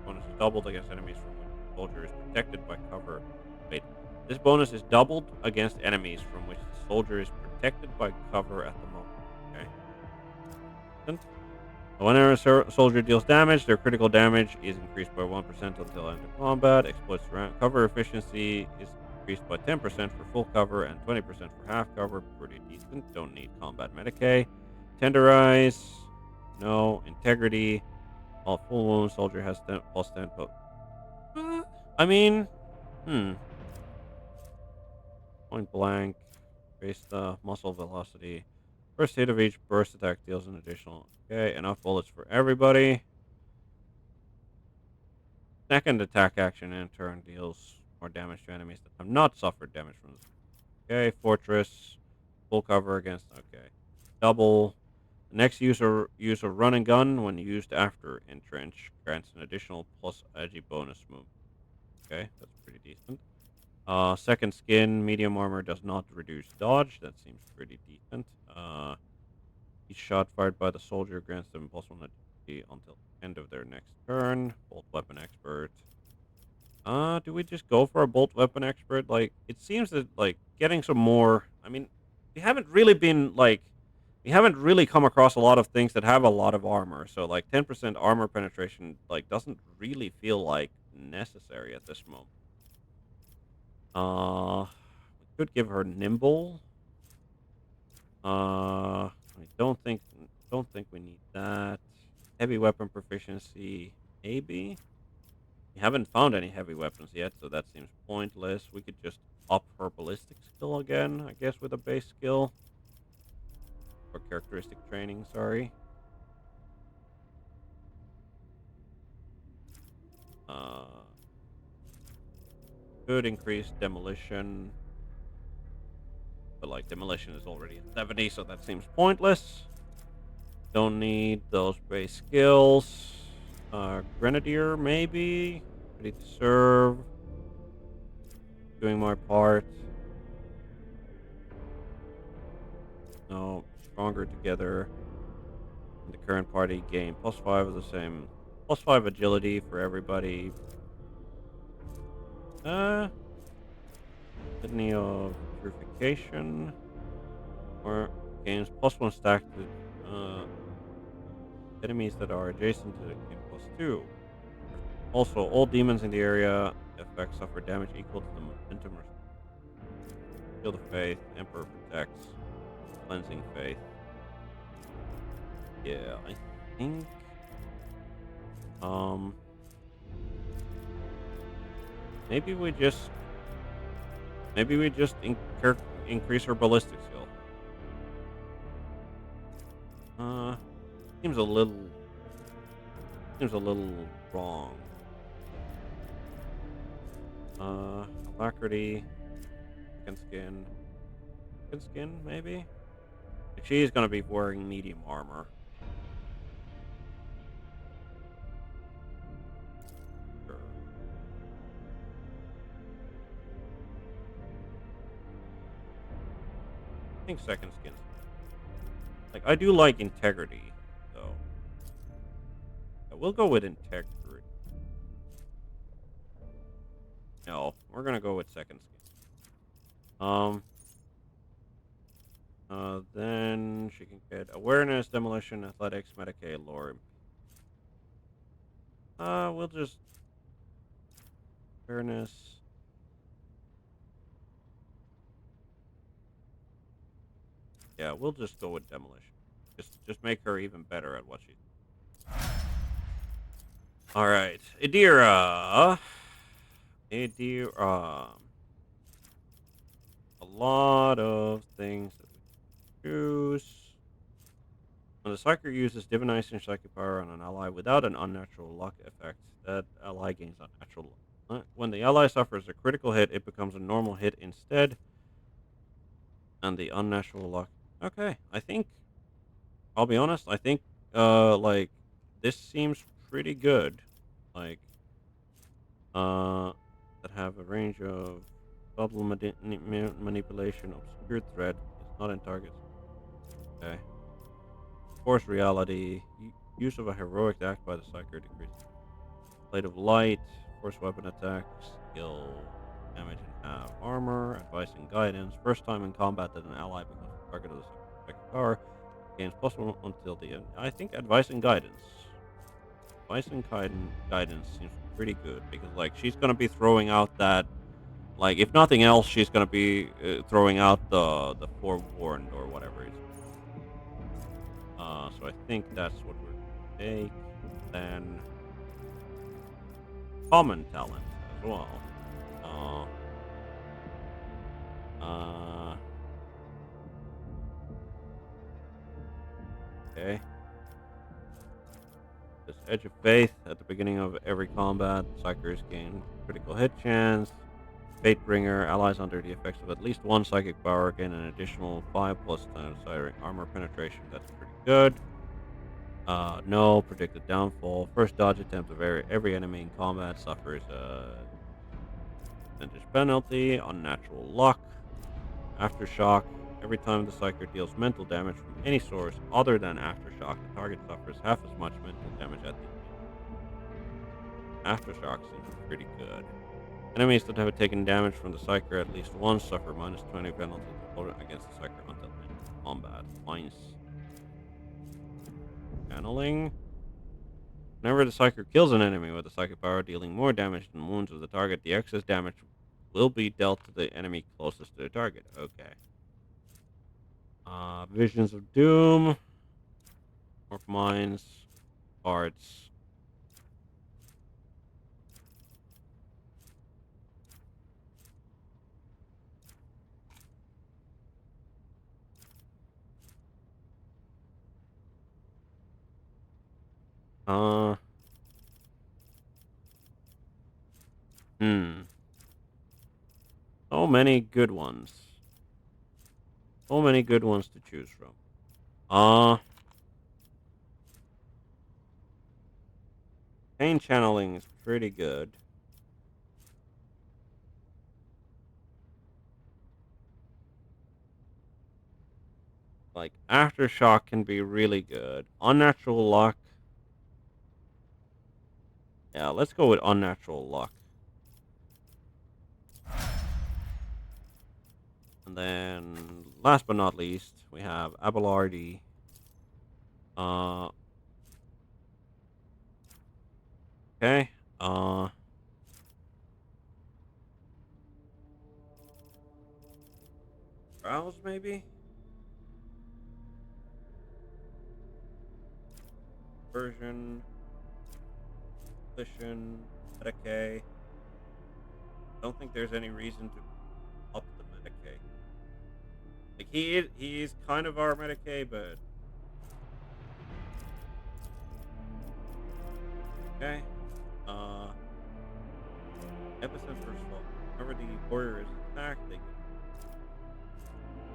Speaker 1: bonus is doubled against enemies from which the soldier is protected by cover. Wait. This bonus is doubled against enemies from which the soldier is protected by cover at the moment. Okay. Whenever a soldier deals damage, their critical damage is increased by 1% until end of combat. Exploits cover efficiency is increased by 10% for full cover and 20% for half cover. Pretty decent. Don't need combat Medicae. Tenderize. No. Integrity. All full wounds. Soldier has +10. I mean, Point blank. Base the muscle velocity. First hit of each burst attack deals an additional. Okay, enough bullets for everybody. Second attack action in turn deals more damage to enemies that have not suffered damage from this. Okay, fortress. Full cover against. Okay. Double. The next user use a run and gun when used after entrench grants an additional plus agi bonus move. Okay, that's pretty decent. Second skin, medium armor does not reduce dodge. That seems pretty decent. Each shot fired by the soldier grants them +1 until the end of their next turn. Bolt weapon expert. Do we just go for a bolt weapon expert? Like, it seems that getting some more. I mean, we haven't really come across a lot of things that have a lot of armor. So 10% armor penetration doesn't really feel like necessary at this moment. We could give her nimble. I don't think we need that. Heavy weapon proficiency, maybe. We haven't found any heavy weapons yet, so that seems pointless. We could just up her ballistic skill again, I guess, with a base skill. or characteristic training, sorry. Could increase demolition. But like demolition is already at 70, so that seems pointless. Don't need those base skills. Grenadier, maybe. Ready to serve. Doing my part. No, stronger together. The current party gain +5 of the same. +5 agility for everybody. Litany of purification. Or gains +1 stack to enemies that are adjacent to the game +2. Also, all demons in the area effect suffer damage equal to the momentum. Shield of Faith, Emperor protects, Cleansing Faith. Yeah, I think. Maybe we just increase her ballistic skill. Seems a little wrong. Alacrity, second skin, maybe. She's gonna be wearing medium armor. Sure. I think second skin. Like, I do like integrity, though. Yeah, we'll go with integrity. No, we're gonna go with second skin. Then she can get awareness, demolition, athletics, Medicaid, lore. We'll just awareness. Yeah, we'll just go with demolition. Just make her even better at what she. All right, Idira. A lot of things that we choose. When the Psyker uses divination psychic power on an ally without an unnatural luck effect, that ally gains unnatural luck. When the ally suffers a critical hit, it becomes a normal hit instead, and the unnatural luck. Okay, I think. I'll be honest. I think, like, this seems pretty good. Like, that have a range of subtle manipulation, obscured threat is not in target. Okay. Force reality, use of a heroic act by the Psyker decreases. Blade of light, force weapon attack, skill, damage and half armor, advice and guidance. First time in combat that an ally becomes the target of the psychic power, gains +1 until the end. I think advice and guidance. Advice and guidance seems pretty good because, like, she's gonna be throwing out that, like, if nothing else, she's gonna be throwing out the forewarned or whatever it is. So I think that's what we're gonna take. Then common talent as well. Okay. This Edge of Faith at the beginning of every combat. Psychers gain critical hit chance. Fatebringer, allies under the effects of at least one psychic power gain an additional 5+ times armor penetration. That's pretty good. No predicted downfall. First dodge attempt of every enemy in combat suffers a percentage penalty. Unnatural luck. Aftershock. Every time the Psyker deals mental damage from any source other than Aftershock, the target suffers half as much mental damage at the end. Aftershock seems pretty good. Enemies that have taken damage from the Psyker at least once suffer -20 penalty against the Psyker until end of combat. Nice. Channeling. Whenever the Psyker kills an enemy with a psychic power dealing more damage than wounds of the target, the excess damage will be dealt to the enemy closest to the target. Okay. Visions of Doom. Orc Mines. Arts. Uh. Hmm. So many good ones. So many good ones to choose from. Uh. Pain channeling is pretty good. Like aftershock can be really good. Unnatural luck. Yeah, let's go with unnatural luck. And then last but not least, we have Abelardi. Uh okay. Uh Browse maybe? Version, Position, Medicae. Don't think there's any reason to up the Medicae. Like he is kind of our Medicae, but okay. Uh Epicenter first of all. Whenever the warrior is attacked, they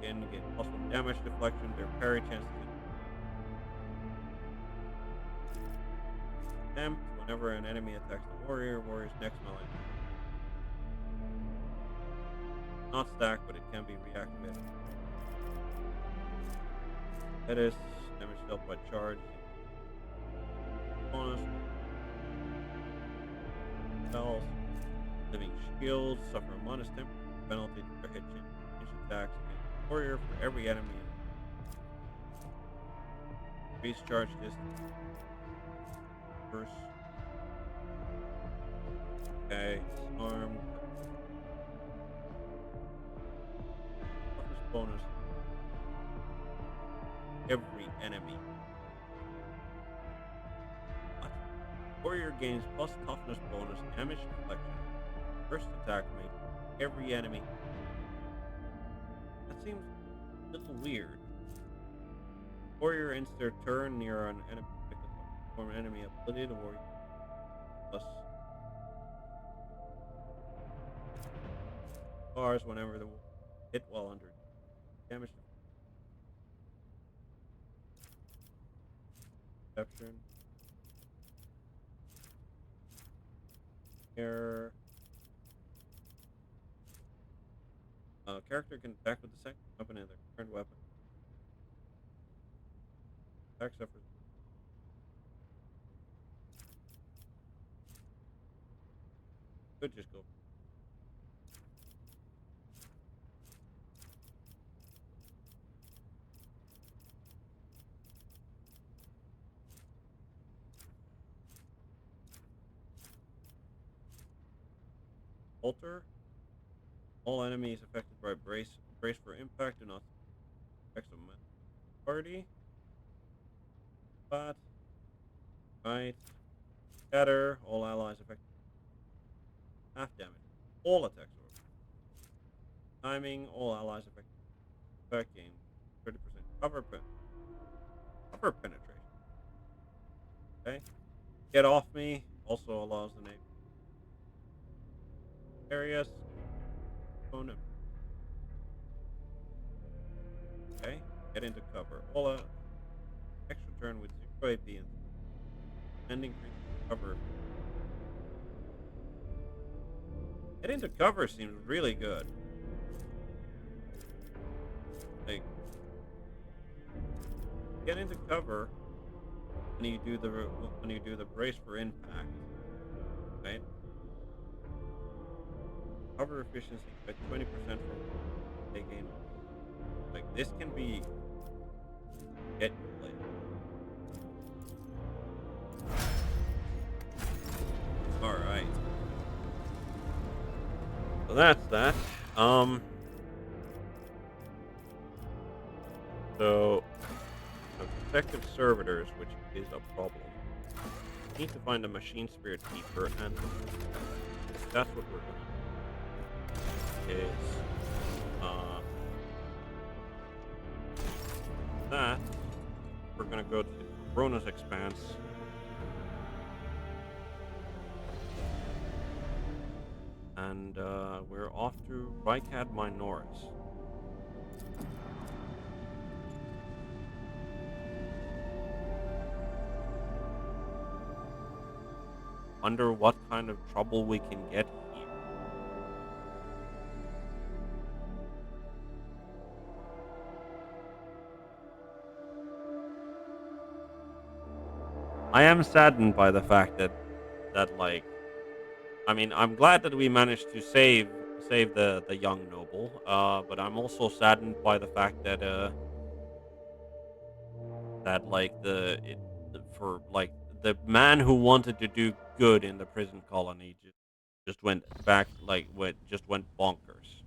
Speaker 1: can get +1 damage deflection, their parry chances attempt whenever an enemy attacks the warrior's next melee. Not stacked, but it can be reactivated. Metis, damage dealt by charge. Bonus. Spells. Living shields suffer a minus 10 penalty to their hit chance attacks against the warrior for every enemy. Increase charge distance. First. Okay. Armed. Toughness bonus. Every enemy. What? Warrior gains plus toughness bonus, damage deflection. First attack made every enemy. That seems a little weird. Warrior ends their turn near an enemy. Form enemy ability. The warrior plus bars whenever the hit while under damage. Perception. Here. Character can attack with the second weapon and their current weapon. Attack suffers. Could just go. Alter. All enemies affected by brace for impact do not affect the party. But right. Scatter. All allies affected half damage. All attacks are timing. All allies affected effect gain 30% cover penetration. Okay. Get off me also allows the name areas. Opponent. Okay. Get into cover. All extra turn with 0 AP and increase cover. Get into cover seems really good. Like get into cover when you do the brace for impact, right? Cover efficiency by 20% from they gain. Like this can be get played. All right. So that's that. So the protective servitors, which is a problem. Need to find a machine spirit keeper, and that's what we're doing. Is that we're gonna go to Rona's Expanse And we're off to Rykad Minoris. Wonder what kind of trouble we can get here. I am saddened by the fact that like, I mean, I'm glad that we managed to save the young noble. But I'm also saddened by the fact that like for like the man who wanted to do good in the prison colony just went back, like just went bonkers.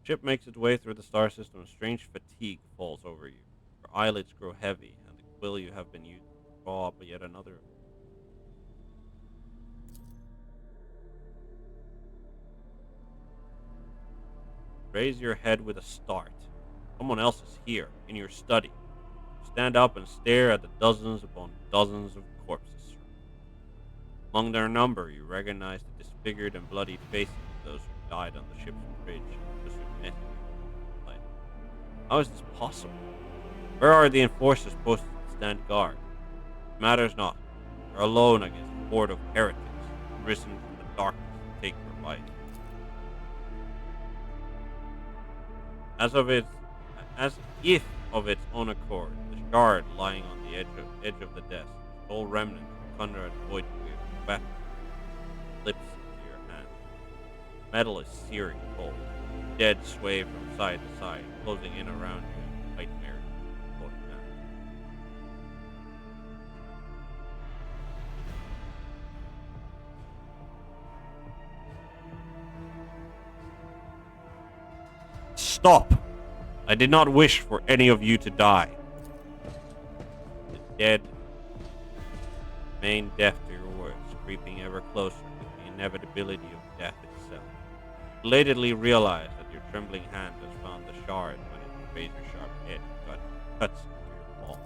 Speaker 1: Ship makes its way through the star system. Strange fatigue falls over you. Your eyelids grow heavy, and the quill you have been using to draw up yet another. Raise your head with a start. Someone else is here, in your study. Stand up and stare at the dozens upon dozens of corpses. Among their number, you recognize the disfigured and bloodied faces of those who died on the ship's bridge, those who met in life. How is this possible? Where are the enforcers posted to stand guard? It matters not. You're alone against a horde of heretics, risen from the darkness to take your life. As if of its own accord, the shard lying on the edge of the desk, the sole remnant of Conrad Voigt's weapon, slips into your hand. Metal is searing cold. Dead sway from side to side, closing in around you in nightmare. Stop! I did not wish for any of you to die. The dead remain deaf to your words, creeping ever closer with the inevitability of death itself. Belatedly realize that your trembling hand has found the shard when its razor-sharp edge cuts into your palm.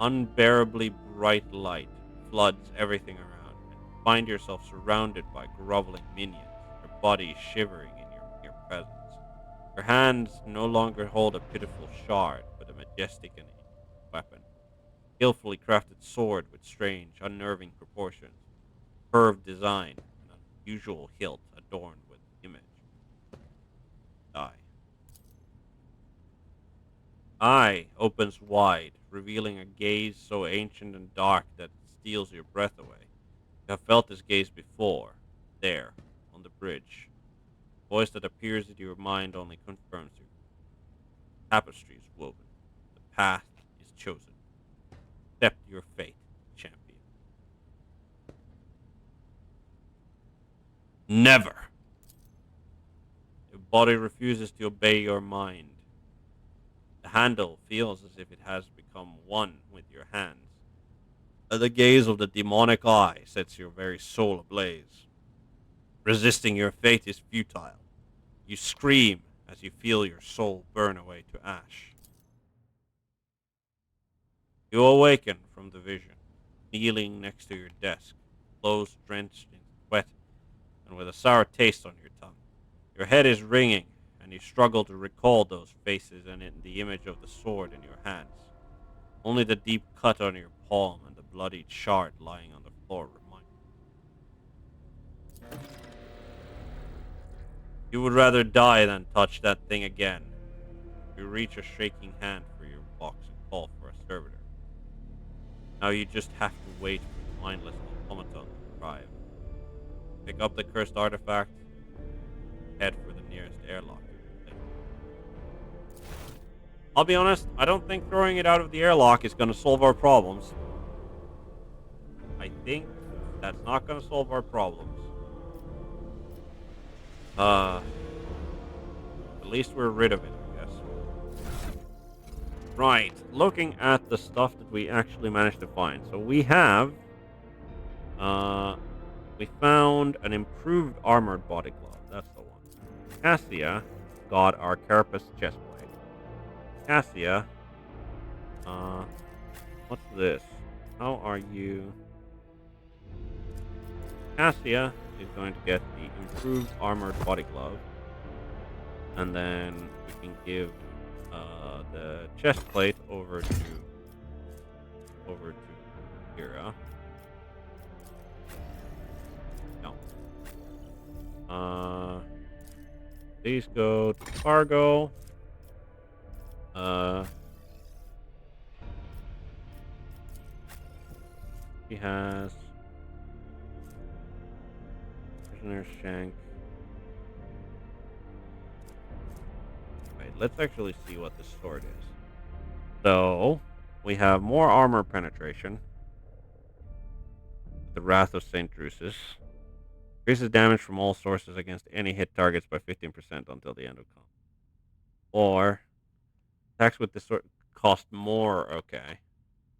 Speaker 1: Unbearably bright light floods everything around, and you find yourself surrounded by groveling minions, your body shivering in your presence. Your hands no longer hold a pitiful shard, but a majestic and ancient weapon. Skillfully crafted sword with strange, unnerving proportions, curved design, and unusual hilt adorned with image. Die. Eye opens wide, revealing a gaze so ancient and dark that it steals your breath away. You have felt this gaze before, there, on the bridge. The voice that appears in your mind only confirms you. Tapestry is woven. The path is chosen. Accept your fate, champion. Never! Your body refuses to obey your mind. The handle feels as if it has become one with your hands. The gaze of the demonic eye sets your very soul ablaze. Resisting your fate is futile. You scream as you feel your soul burn away to ash. You awaken from the vision, kneeling next to your desk, clothes drenched in sweat and with a sour taste on your tongue. Your head is ringing, and you struggle to recall those faces and the image of the sword in your hands. Only the deep cut on your palm and the bloodied shard lying on the floor remind you. You would rather die than touch that thing again. You reach a shaking hand for your box and call for a servitor. Now you just have to wait for the mindless automaton to arrive. Pick up the cursed artifact, head for the nearest airlock. I'll be honest, I don't think throwing it out of the airlock is going to solve our problems. I think that's not going to solve our problems. At least we're rid of it, I guess. Right, looking at the stuff that we actually managed to find. So we have, we found an improved armored body glove. That's the one. Cassia got our carapace chestplate. Cassia, what's this? How are you? Cassia is going to get the improved armored body glove, and then we can give the chest plate over to Kira. No. These go to cargo. He has prisoner shank. Right, let's actually see what this sword is. So we have more armor penetration. The Wrath of Saint Drusus. Increases damage from all sources against any hit targets by 15% until the end of combat. Or attacks with this sword cost more. Okay.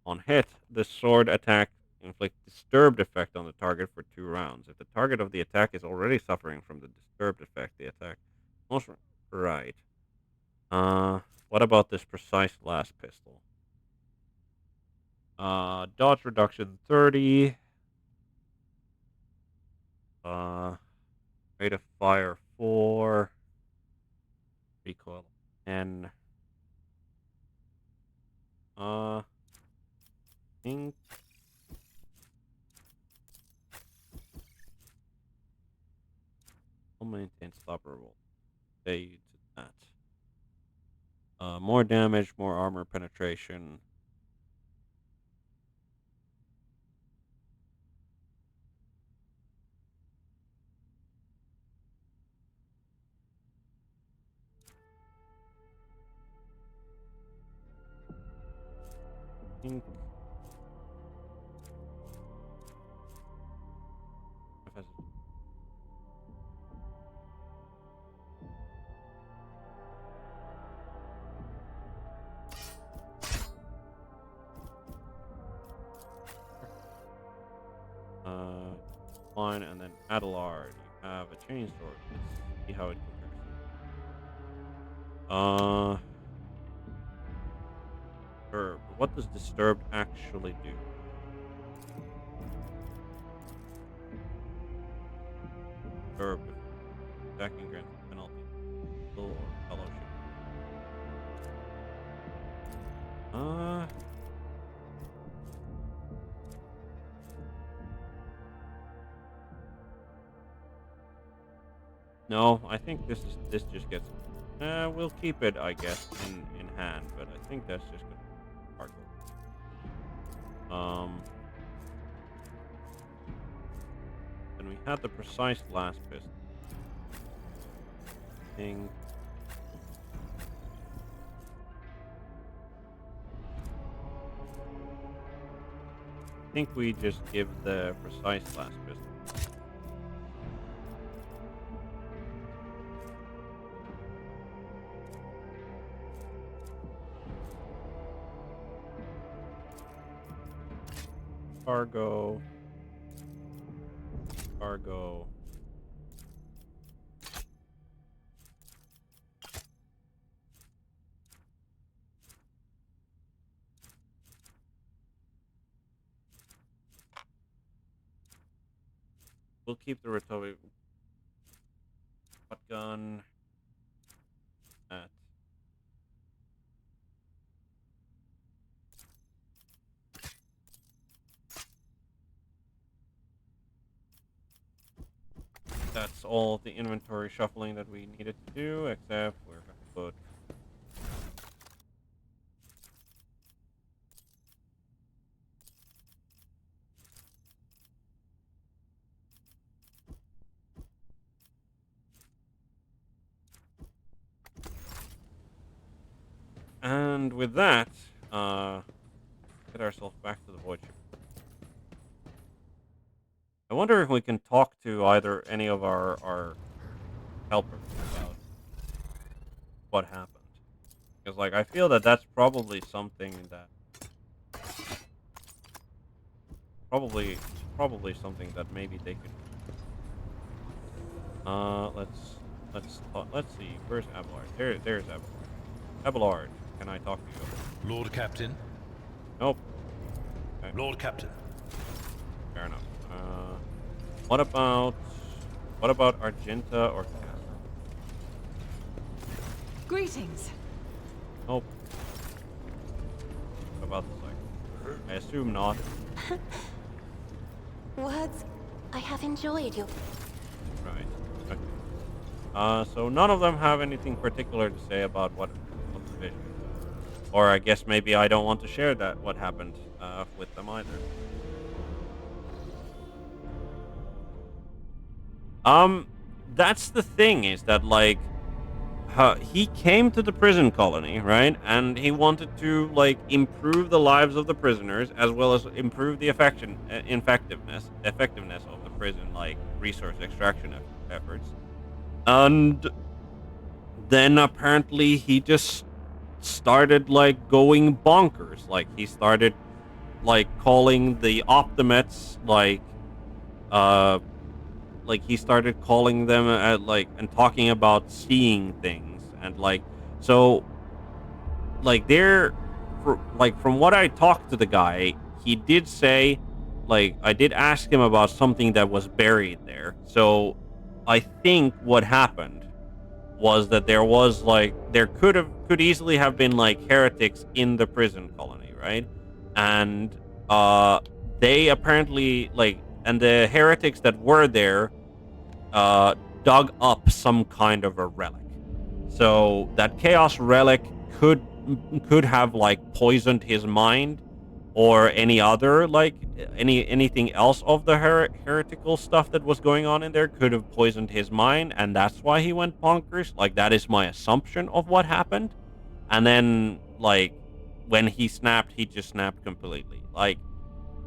Speaker 1: On hit, the sword attack inflicts disturbed effect on the target for 2 rounds. If the target of the attack is already suffering from the disturbed effect, the attack most right. What about this precise blast pistol? Dodge reduction 30. Rate of fire 4. Recoil 10. Think will maintain stopper roll. Stay to that. More damage, more armor penetration. Think line, and then Adelard. You have a chainsword. Let's see how it compares. What does disturbed actually do? Disturbed attacking grants penalty, or fellowship. No, I think this just gets. We'll keep it, I guess, in hand, but I think that's just gonna be cargo. And we had the precise blast pistol. Thing. I think we just give the precise blast pistol. Cargo. We'll keep the Rotobi shotgun at that's all of the inventory shuffling that we needed to do, except we're going to put and with that, get ourselves back to the void ship. I wonder if we can talk to either any of our helpers about what happened. Because, like, I feel that that's probably something that... Probably something that maybe they could... Let's see. Where's Abelard? There's Abelard. Abelard, can I talk to you?
Speaker 4: Lord Captain?
Speaker 1: Nope. Okay.
Speaker 4: Lord Captain.
Speaker 1: Fair enough. What about Argenta or Cass?
Speaker 6: Greetings.
Speaker 1: Nope. What about the cycle? I assume not.
Speaker 2: Words I have enjoyed your...
Speaker 1: Right. Okay. So none of them have anything particular to say about what the vision. Or I guess maybe I don't want to share that what happened with them either. That's the thing is that like he came to the prison colony, right? And he wanted to like improve the lives of the prisoners as well as improve the effectiveness of the prison like resource extraction efforts. And then apparently he just started like going bonkers. Like he started like calling the Optimates uh like he started calling them like and talking about seeing things and like so like like from what I talked to the guy, he did say like I did ask him about something that was buried there. So I think what happened was that there was like there could easily have been like heretics in the prison colony, right? And uh they apparently like and the heretics that were there uh dug up some kind of a relic. So that chaos relic could could have like poisoned his mind or any other like anything else of the heretical stuff that was going on in there could have poisoned his mind, and that's why he went bonkers. Like that is my assumption of what happened. And then like when he snapped, he just snapped completely. Like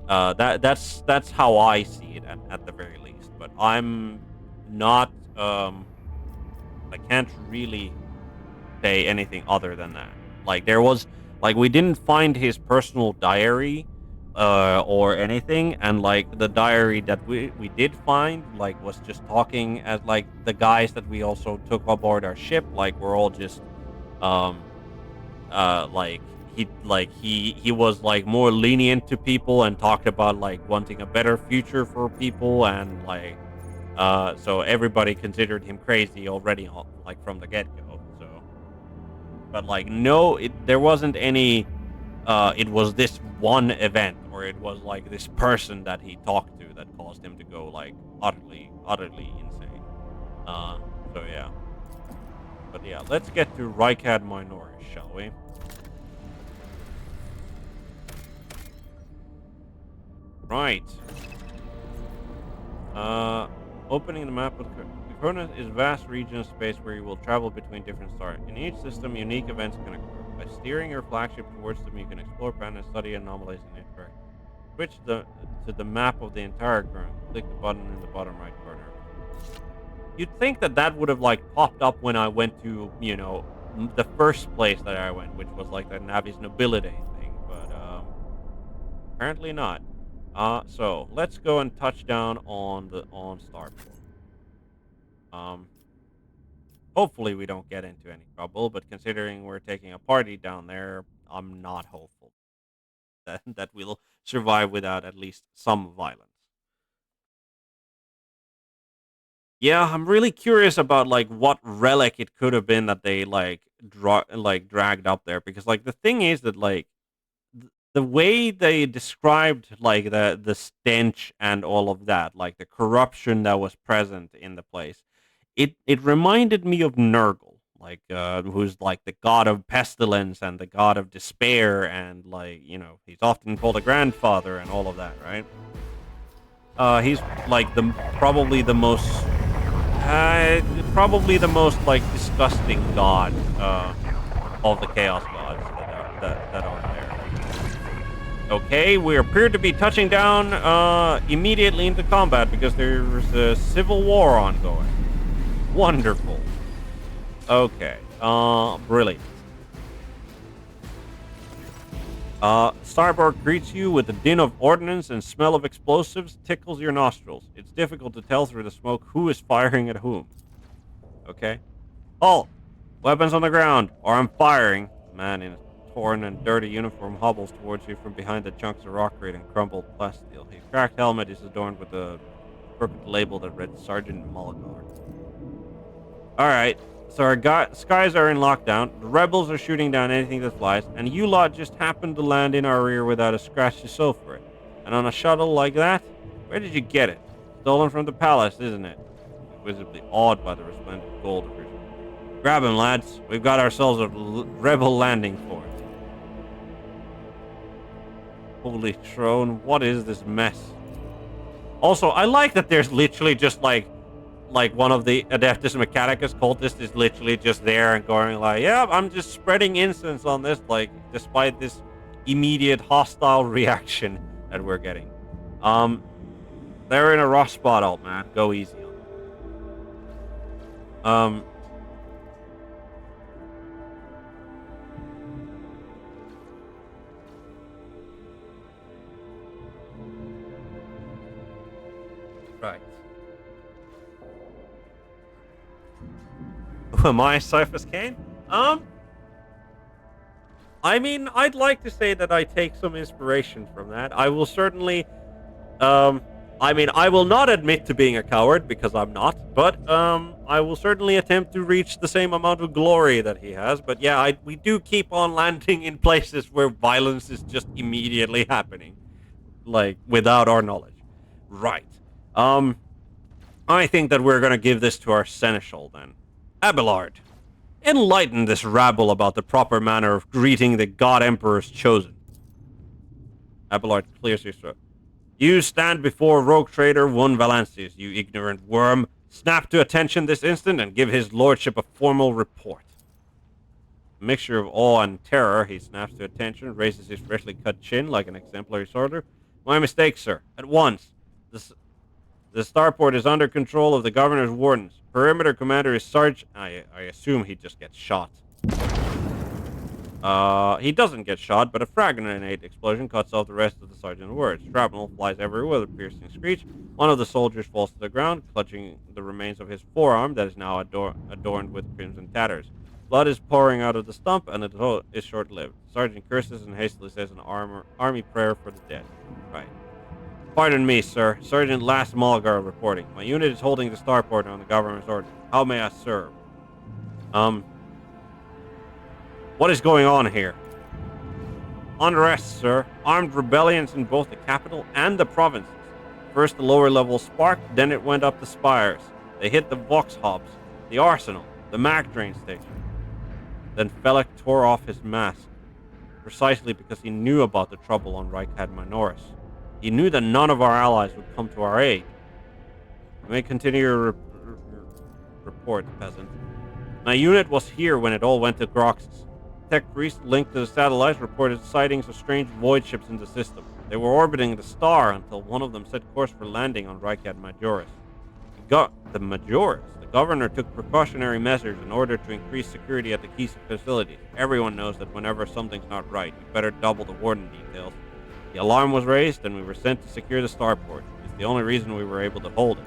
Speaker 1: that's how I see it at the very least. But I'm not I can't really say anything other than that. Like there was like we didn't find his personal diary or anything, and like the diary that we did find like was just talking as like the guys that we also took aboard our ship, like we're all just um like he was like more lenient to people and talked about like wanting a better future for people, and like so everybody considered him crazy already like from the get-go. So but like no there wasn't any it was this one event or it was like this person that he talked to that caused him to go like utterly insane. uh so yeah, but yeah, let's get to Rykad Minoris, shall we? Right. Opening the map with Corona is a vast region of space where you will travel between different stars. In each system, unique events can occur. By steering your flagship towards them, you can explore planets, study anomalies, and interact. Switch to the map of the entire current. Click the button in the bottom right corner. You'd think that that would have like popped up when I went to, you know, the first place that I went, which was like the Navis Nobility thing, but apparently not. So let's go and touch down on Starport. Hopefully we don't get into any trouble, but considering we're taking a party down there, I'm not hopeful that we'll survive without at least some violence. Yeah, I'm really curious about like what relic it could have been that they like dragged up there, because like the thing is that like the way they described like the stench and all of that, like the corruption that was present in the place, it reminded me of Nurgle, like who's like the god of pestilence and the god of despair, and like you know he's often called a grandfather and all of that, right? He's like the probably the most like disgusting god of the chaos gods that are there. Okay, we appear to be touching down immediately into combat because there's a civil war ongoing. Wonderful. Okay, brilliant. Starboard greets you with the din of ordnance and smell of explosives tickles your nostrils. It's difficult to tell through the smoke who is firing at whom. Okay. Halt! Weapons on the ground, or I'm firing. The man in a torn and dirty uniform hobbles towards you from behind the chunks of rockcrete and crumbled plasteel. His cracked helmet is adorned with a crooked label that read Sergeant Mulgar. Alright, so our skies are in lockdown, the rebels are shooting down anything that flies, and you lot just happened to land in our rear without a scratch to show for it. And on a shuttle like that? Where did you get it? Stolen from the palace, isn't it? Visibly awed by the resplendent gold of her. Grab him, lads. We've got ourselves a rebel landing force. Holy throne, what is this mess? Also, I like that there's literally just like one of the Adeptus Mechanicus cultists is literally just there and going like, yeah, I'm just spreading incense on this, like, despite this immediate hostile reaction that we're getting. They're in a rough spot, old man. Go easy on them. Right. Who am I, Cyphus Kane? I mean, I'd like to say that I take some inspiration from that. I will certainly, I mean, I will not admit to being a coward because I'm not, but, I will certainly attempt to reach the same amount of glory that he has. But yeah, we do keep on landing in places where violence is just immediately happening, like, without our knowledge. Right. I think that we're gonna give this to our seneschal then. Abelard, enlighten this rabble about the proper manner of greeting the God Emperor's chosen. Abelard clears his throat. You stand before rogue trader one Valancius, you ignorant worm. Snap to attention this instant and give his lordship a formal report. A mixture of awe and terror, he snaps to attention, raises his freshly cut chin like an exemplary soldier. My mistake, sir. At once. The starport is under control of the governor's wardens. Perimeter commander is Sarge. I assume he just gets shot. He doesn't get shot, but a frag grenade explosion cuts off the rest of the sergeant's words. Shrapnel flies everywhere with a piercing screech. One of the soldiers falls to the ground, clutching the remains of his forearm that is now adorned with crimson tatters. Blood is pouring out of the stump, and it is short-lived. The sergeant curses and hastily says an army prayer for the dead. Right. Pardon me, sir. Sergeant Last Mulgar reporting. My unit is holding the starport on the government's order. How may I serve? What is going on here? Unrest, sir. Armed rebellions in both the capital and the provinces. First the lower level sparked, then it went up the spires. They hit the Vauxhalls, the arsenal, the Mag train station. Then Felek tore off his mask, precisely because he knew about the trouble on Reichad Minoris. He knew that none of our allies would come to our aid. You may continue your report, peasant. My unit was here when it all went to Groxus. Tech priest linked to the satellites reported sightings of strange void ships in the system. They were orbiting the star until one of them set course for landing on Reichad Majoris. The Majoris? The governor took precautionary measures in order to increase security at the key facilities. Everyone knows that whenever something's not right, you better double the warden details. The alarm was raised, and we were sent to secure the starport. It's the only reason we were able to hold it.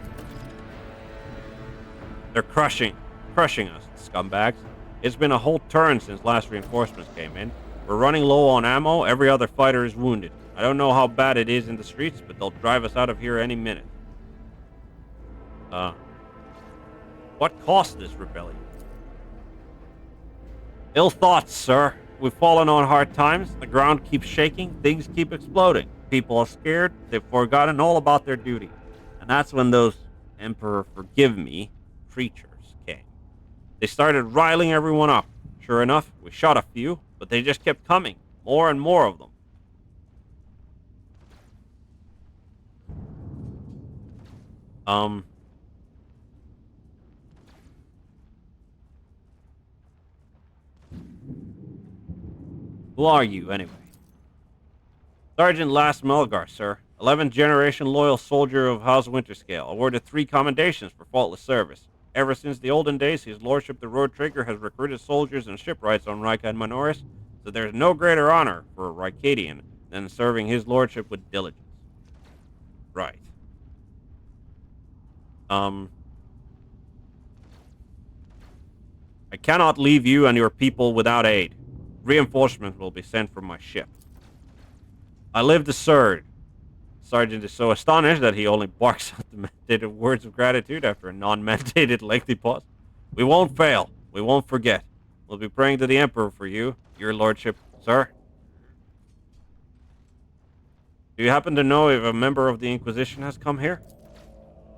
Speaker 1: They're crushing us, scumbags. It's been a whole turn since last reinforcements came in. We're running low on ammo, every other fighter is wounded. I don't know how bad it is in the streets, but they'll drive us out of here any minute. What caused this rebellion? Ill thoughts, sir. We've fallen on hard times, the ground keeps shaking, things keep exploding. People are scared, they've forgotten all about their duty. And that's when those, Emperor forgive me, creatures came. They started riling everyone up. Sure enough, we shot a few, but they just kept coming. More and more of them. Who are you, anyway? Sergeant Last Mulgar, sir. 11th generation loyal soldier of House Winterscale. Awarded 3 commendations for faultless service. Ever since the olden days, his lordship the Road Trigger has recruited soldiers and shipwrights on Reichad Minoris, so there's no greater honor for a Reichadian than serving his lordship with diligence. Right. I cannot leave you and your people without aid. Reinforcements will be sent from my ship. I live to serve. Sergeant is so astonished that he only barks out the mandated words of gratitude after a non-mandated lengthy pause. We won't fail. We won't forget. We'll be praying to the Emperor for you, your lordship, sir. Do you happen to know if a member of the Inquisition has come here?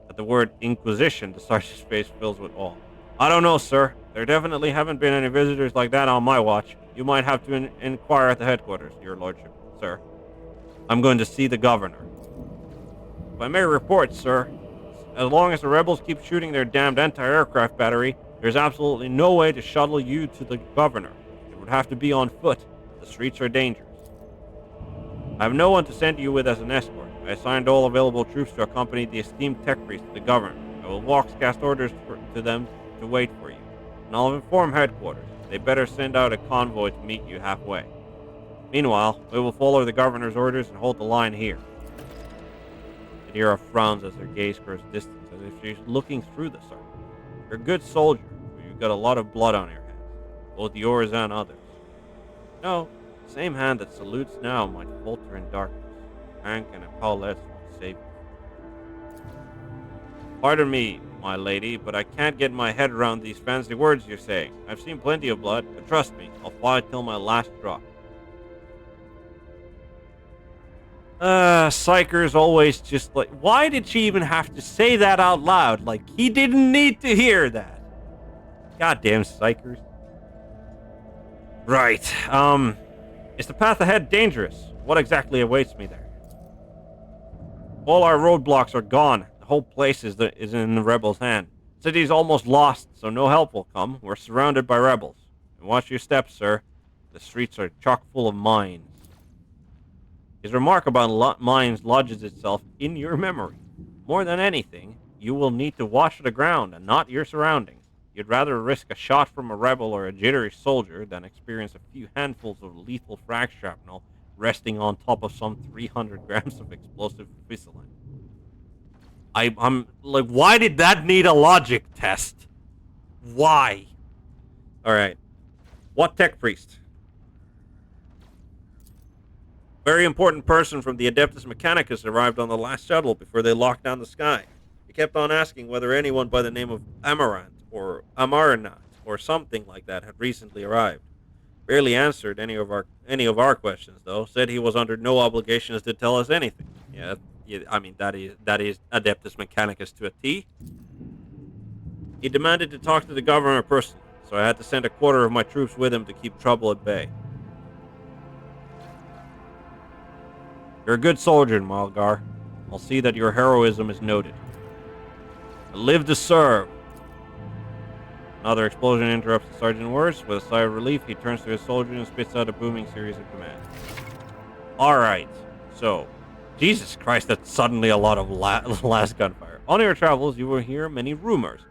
Speaker 1: At the word Inquisition, the sergeant's face fills with awe. I don't know, sir. There definitely haven't been any visitors like that on my watch. You might have to inquire at the headquarters, your lordship, sir. I'm going to see the governor. If I may report, sir, as long as the rebels keep shooting their damned anti-aircraft battery, there's absolutely no way to shuttle you to the governor. It would have to be on foot. The streets are dangerous. I have no one to send you with as an escort. I assigned all available troops to accompany the esteemed tech priest to the governor. I will cast orders to them to wait for you. And I'll inform headquarters. They better send out a convoy to meet you halfway. Meanwhile, we will follow the governor's orders and hold the line here. Adira frowns as her gaze grows distant, as if she's looking through the sergeant. You're a good soldier, but you've got a lot of blood on your hands, both yours and others. No, the same hand that salutes now might falter in darkness. Hank and Paulette will save you. Pardon me, my lady, but I can't get my head around these fancy words you're saying. I've seen plenty of blood, but trust me, I'll fight till my last drop. Psyker's always just like, why did she even have to say that out loud? Like, he didn't need to hear that. Goddamn Psykers. Right, is the path ahead dangerous? What exactly awaits me there? All our roadblocks are gone. The whole place is in the rebels' hand. City's almost lost, so no help will come. We're surrounded by rebels. And watch your steps, sir. The streets are chock full of mines. His remark about mines lodges itself in your memory. More than anything, you will need to watch the ground and not your surroundings. You'd rather risk a shot from a rebel or a jittery soldier than experience a few handfuls of lethal frag shrapnel resting on top of some 300 grams of explosive fissilin. I'm like, why did that need a logic test? Why? Alright. What tech priest? Very important person from the Adeptus Mechanicus arrived on the last shuttle before they locked down the sky. He kept on asking whether anyone by the name of Amarant or Amarnat or something like that had recently arrived. Barely answered any of our questions though. Said he was under no obligations to tell us anything. Yeah, I mean that is Adeptus Mechanicus to a T. He demanded to talk to the governor personally, so I had to send a quarter of my troops with him to keep trouble at bay. You're a good soldier, Malgar. I'll see that your heroism is noted. I live to serve. Another explosion interrupts the sergeant's words. With a sigh of relief, he turns to his soldiers and spits out a booming series of commands. Alright, so, Jesus Christ, that's suddenly a lot of last gunfire. On your travels, you will hear many rumors.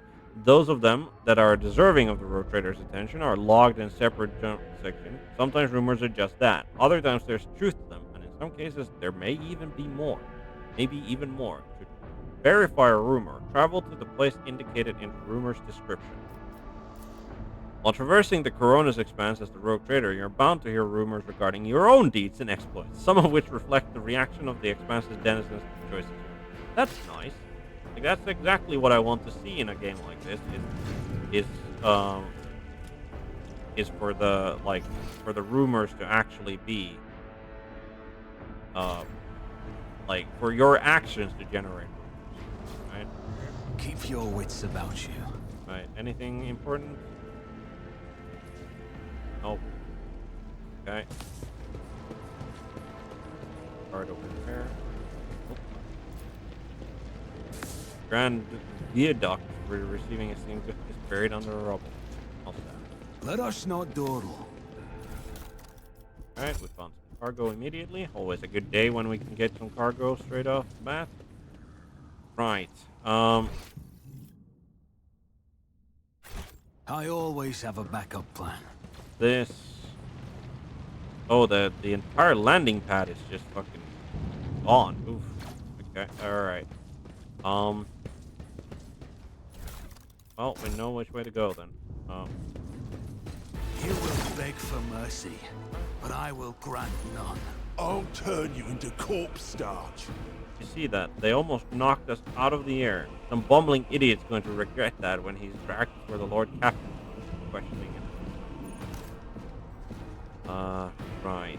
Speaker 1: Those of them that are deserving of the road trader's attention are logged in separate sections. Sometimes rumors are just that. Other times there's truth to them. In some cases, there may even be more. Maybe even more. To verify a rumor, travel to the place indicated in the rumor's description. While traversing the Corona's expanse as the rogue trader, you're bound to hear rumors regarding your own deeds and exploits, some of which reflect the reaction of the expanse's denizens to choices. That's nice. Like, that's exactly what I want to see in a game like this. Is for the rumors to actually be like for your actions to generate rumors, right?
Speaker 5: Keep your wits about you.
Speaker 1: Right. Anything important? Nope. Okay. Card over there. Nope. Grand Viaduct for receiving a steam gift is buried under a rubble.
Speaker 5: Let us not dawdle.
Speaker 1: Alright, we found some cargo immediately. Always a good day when we can get some cargo straight off the bat. Right.
Speaker 5: I always have a backup plan.
Speaker 1: This. Oh, the entire landing pad is just fucking gone. Oof. Okay. Alright. Well, we know which way to go then.
Speaker 5: You will beg for mercy, but I will grant none.
Speaker 9: I'll turn you into corpse starch.
Speaker 1: You see that? They almost knocked us out of the air. Some bumbling idiot's going to regret that when he's dragged before the Lord Captain, questioning him. Right.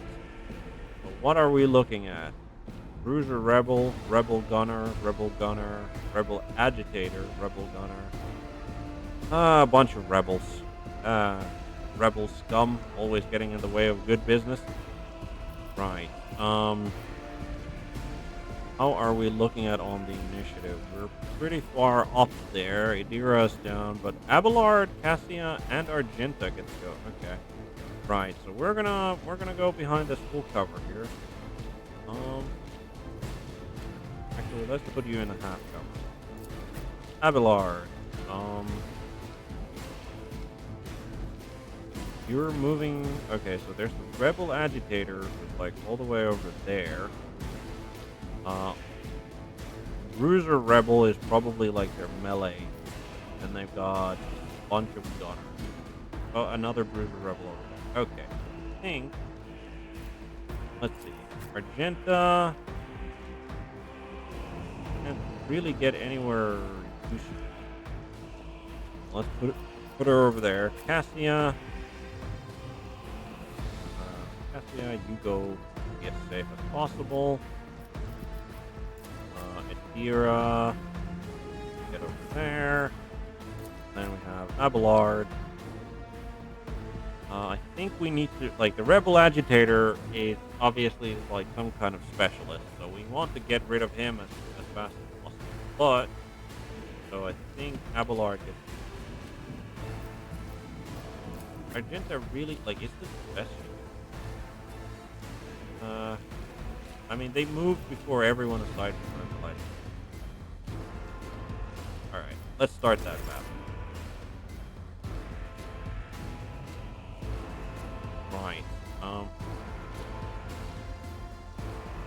Speaker 1: So what are we looking at? Bruiser Rebel, Rebel Gunner, Rebel Agitator, Rebel Gunner. A bunch of rebels. Rebel scum, always getting in the way of good business. Right. How are we looking at on the initiative? We're pretty far up there. Idira's down, but Abelard, Cassia, and Argenta get to go. Okay. Right, so we're gonna go behind this full cover here. Actually, let's put you in a half cover. Abelard, you're moving. Okay, so there's the Rebel Agitator, who's like all the way over there. Bruiser Rebel is probably like their melee, and they've got a bunch of gunners. Oh, another Bruiser Rebel over there. Okay, I think. Let's see. Argenta can't really get anywhere useful. Let's put her over there. Cassia. Cassia, you go get safe as possible. Idira, get over there. Then we have Abelard. I think we need to, like, the Rebel Agitator is obviously like some kind of specialist, so we want to get rid of him as fast as possible. But, so I think Abelard gets. Argenta really, like, is this the best? I mean, they moved before everyone aside from them, like. Alright, let's start that battle. Right.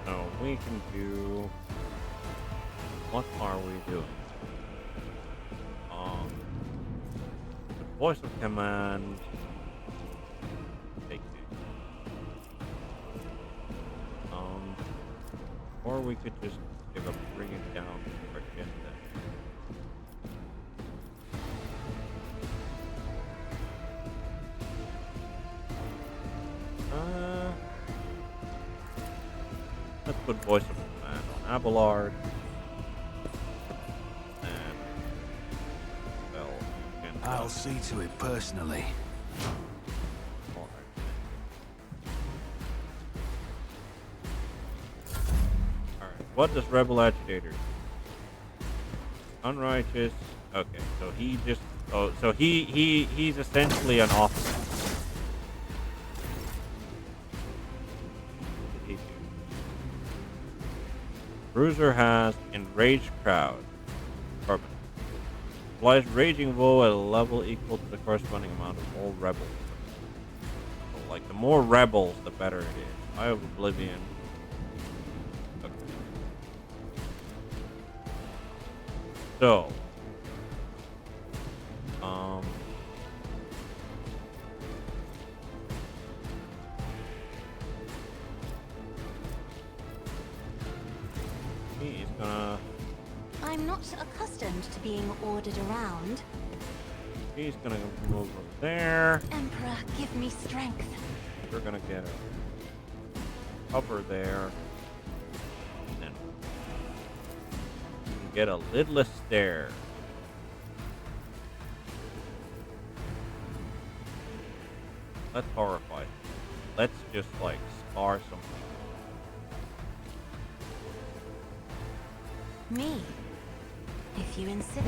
Speaker 1: So we can do. What are we doing? The voice of command. Take it. Or we could just give up, bring it down for agenda. Let's put voice of command on Abelard. And well,
Speaker 5: I'll see to it personally.
Speaker 1: Alright, what does Rebel Agitator do? Unrighteous. Okay, so he just so he's essentially an officer. Bruiser has Enraged Crowd. Permanent. Applies Raging Woe at a level equal to the corresponding amount of all rebels. So, like, the more rebels, the better it is. Eye of Oblivion. Okay. So. He's gonna.
Speaker 2: I'm not accustomed to being ordered around.
Speaker 1: He's gonna move over there.
Speaker 2: Emperor, give me strength.
Speaker 1: We're gonna get a cover there. And then we can get a lidless stare. Let's horrify. Let's just like scar something.
Speaker 2: Me, if you insist.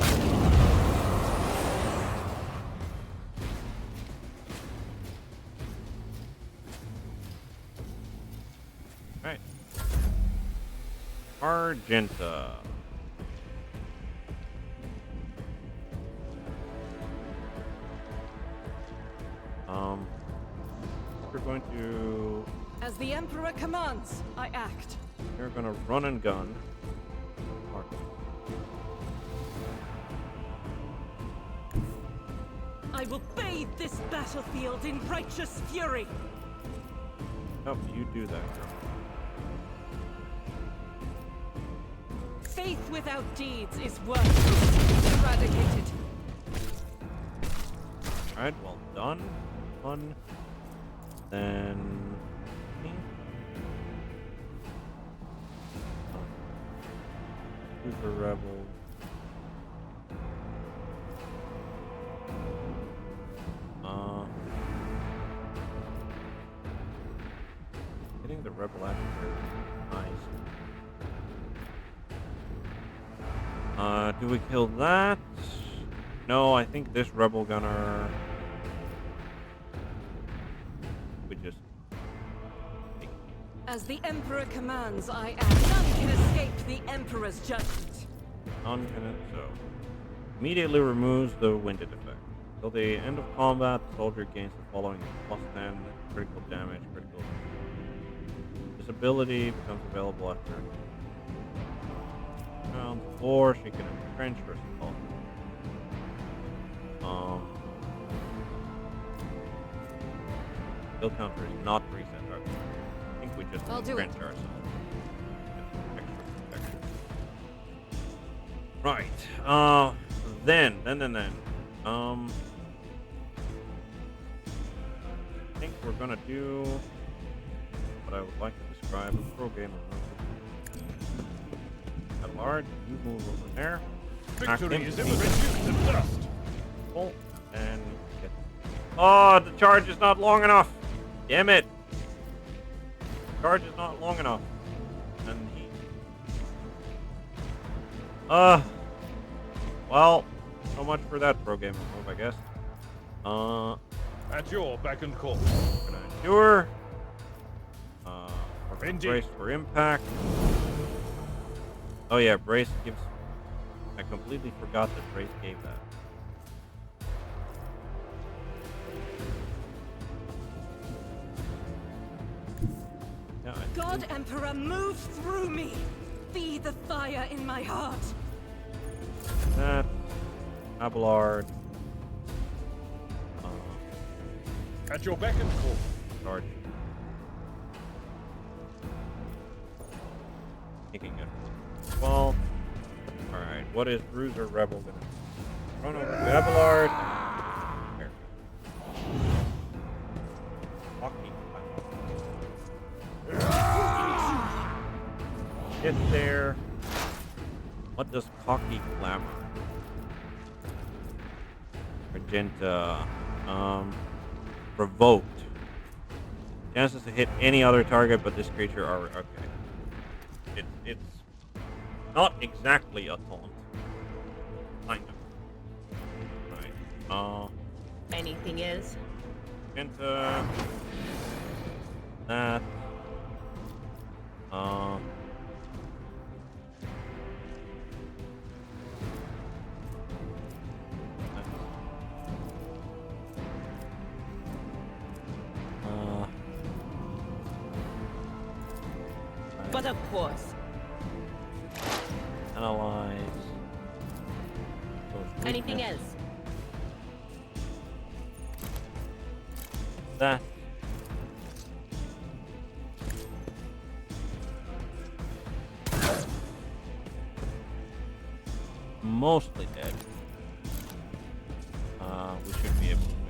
Speaker 1: Right. Argenta. We're going to.
Speaker 6: As the Emperor commands, I act.
Speaker 1: We're gonna run and gun.
Speaker 6: I will bathe this battlefield in righteous fury.
Speaker 1: Oh, you do that, girl.
Speaker 6: Faith without deeds is worthless. Eradicated.
Speaker 1: Alright, well done. Fun. Then... Super Rebel. Hitting the Rebel Agitator. Nice. Do we kill that? No, I think this Rebel Gunner... We just...
Speaker 6: As the Emperor commands, I am. None can escape the Emperor's judgment.
Speaker 1: None can, so... Immediately removes the winded effect. Till the end of combat, the soldier gains the following +10 critical damage, critical... This ability becomes available after round 4. She can entrench herself. Skill counter is not reset. Okay. I think we just entrench ourselves. Extra protection. Right. Then. I think we're gonna do what I would like to describe as pro game mode. At large, you move over there.
Speaker 7: Victory is reduced to dust.
Speaker 1: Pull and get. Oh, the charge is not long enough. Damn it. Charge is not long enough. And he. Well, so much for that pro gamer move, I guess.
Speaker 7: At your beck and call.
Speaker 1: Gonna endure. We're gonna
Speaker 7: Indeed.
Speaker 1: brace for impact. Oh yeah, brace gives. I completely forgot that brace gave that. Yeah,
Speaker 6: God Emperor, move through me. Be the fire in my heart.
Speaker 1: That. Abelard.
Speaker 7: At your beck and call.
Speaker 1: Charge. Taking it. Well. Alright, what is Bruiser Rebel gonna do? Run over to Abelard. Here. Get there. What does Cocky Glamour? Magenta. Provoked. Chances to hit any other target but this creature are okay. It's not exactly a taunt. Kind of. Right.
Speaker 3: Anything is?
Speaker 1: Magenta. That.
Speaker 3: But of course.
Speaker 1: Analyze.
Speaker 3: Anything else?
Speaker 1: That. Mostly dead. We should be able to win.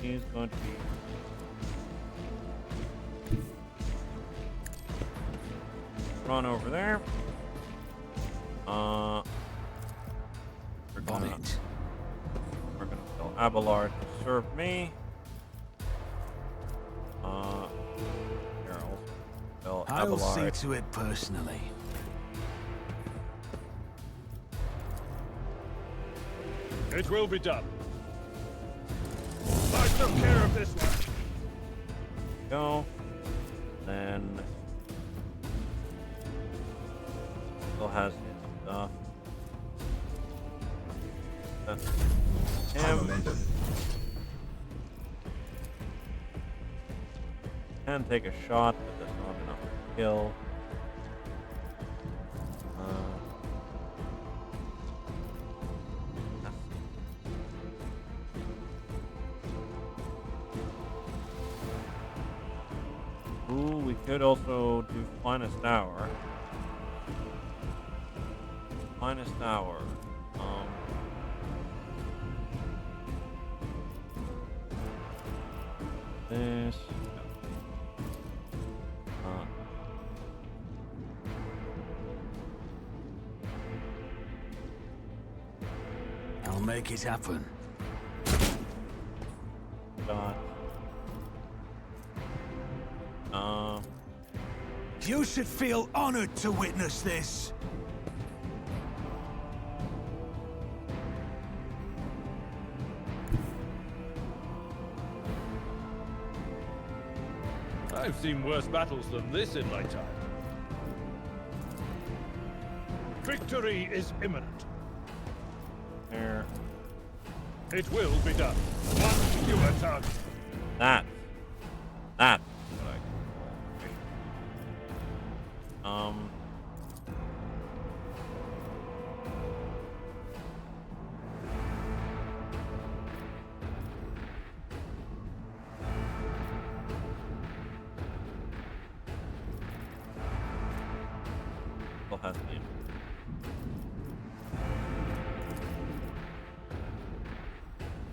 Speaker 1: Who is going to be? Run over there. We're gonna tell Abelard to serve me. Here, I'll tell
Speaker 5: I'll see
Speaker 1: Abelard.
Speaker 5: to it personally.
Speaker 7: It will be done. I took care of this one.
Speaker 1: Go. Then still has his stuff. That's him.
Speaker 8: Momentum.
Speaker 1: Can take a shot, but that's not enough to kill. Ooh, we could also do finest hour. Finest hour. This.
Speaker 5: I'll make it happen.
Speaker 1: Dot.
Speaker 5: You should feel honored to witness this.
Speaker 7: I've seen worse battles than this in my time. Victory is imminent.
Speaker 1: There.
Speaker 7: It will be done. One fewer target.
Speaker 1: That. What still has the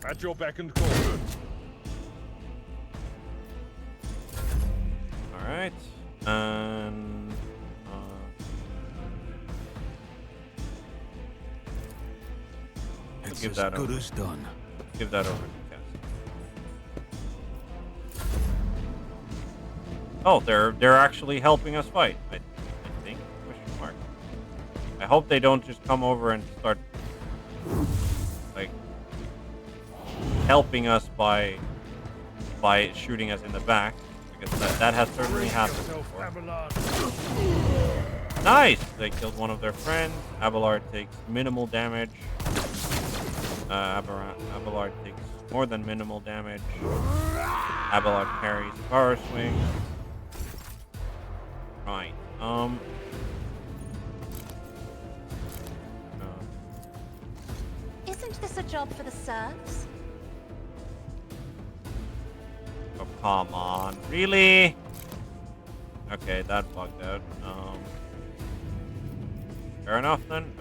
Speaker 7: At your beck and call.
Speaker 1: Alright. And
Speaker 5: It's
Speaker 1: give
Speaker 5: as
Speaker 1: that
Speaker 5: good
Speaker 1: over.
Speaker 5: as done.
Speaker 1: Give that over to Cass. Oh, they're actually helping us fight. I think. Question mark. I hope they don't just come over and start like helping us by shooting us in the back, because that has certainly happened before. Nice! They killed one of their friends. Abelard takes minimal damage. Abelard takes more than minimal damage. Abelard parries power swing. Right.
Speaker 2: Isn't this a job for the serfs?
Speaker 1: Oh, come on. Really? Okay, that bugged out. Fair enough then.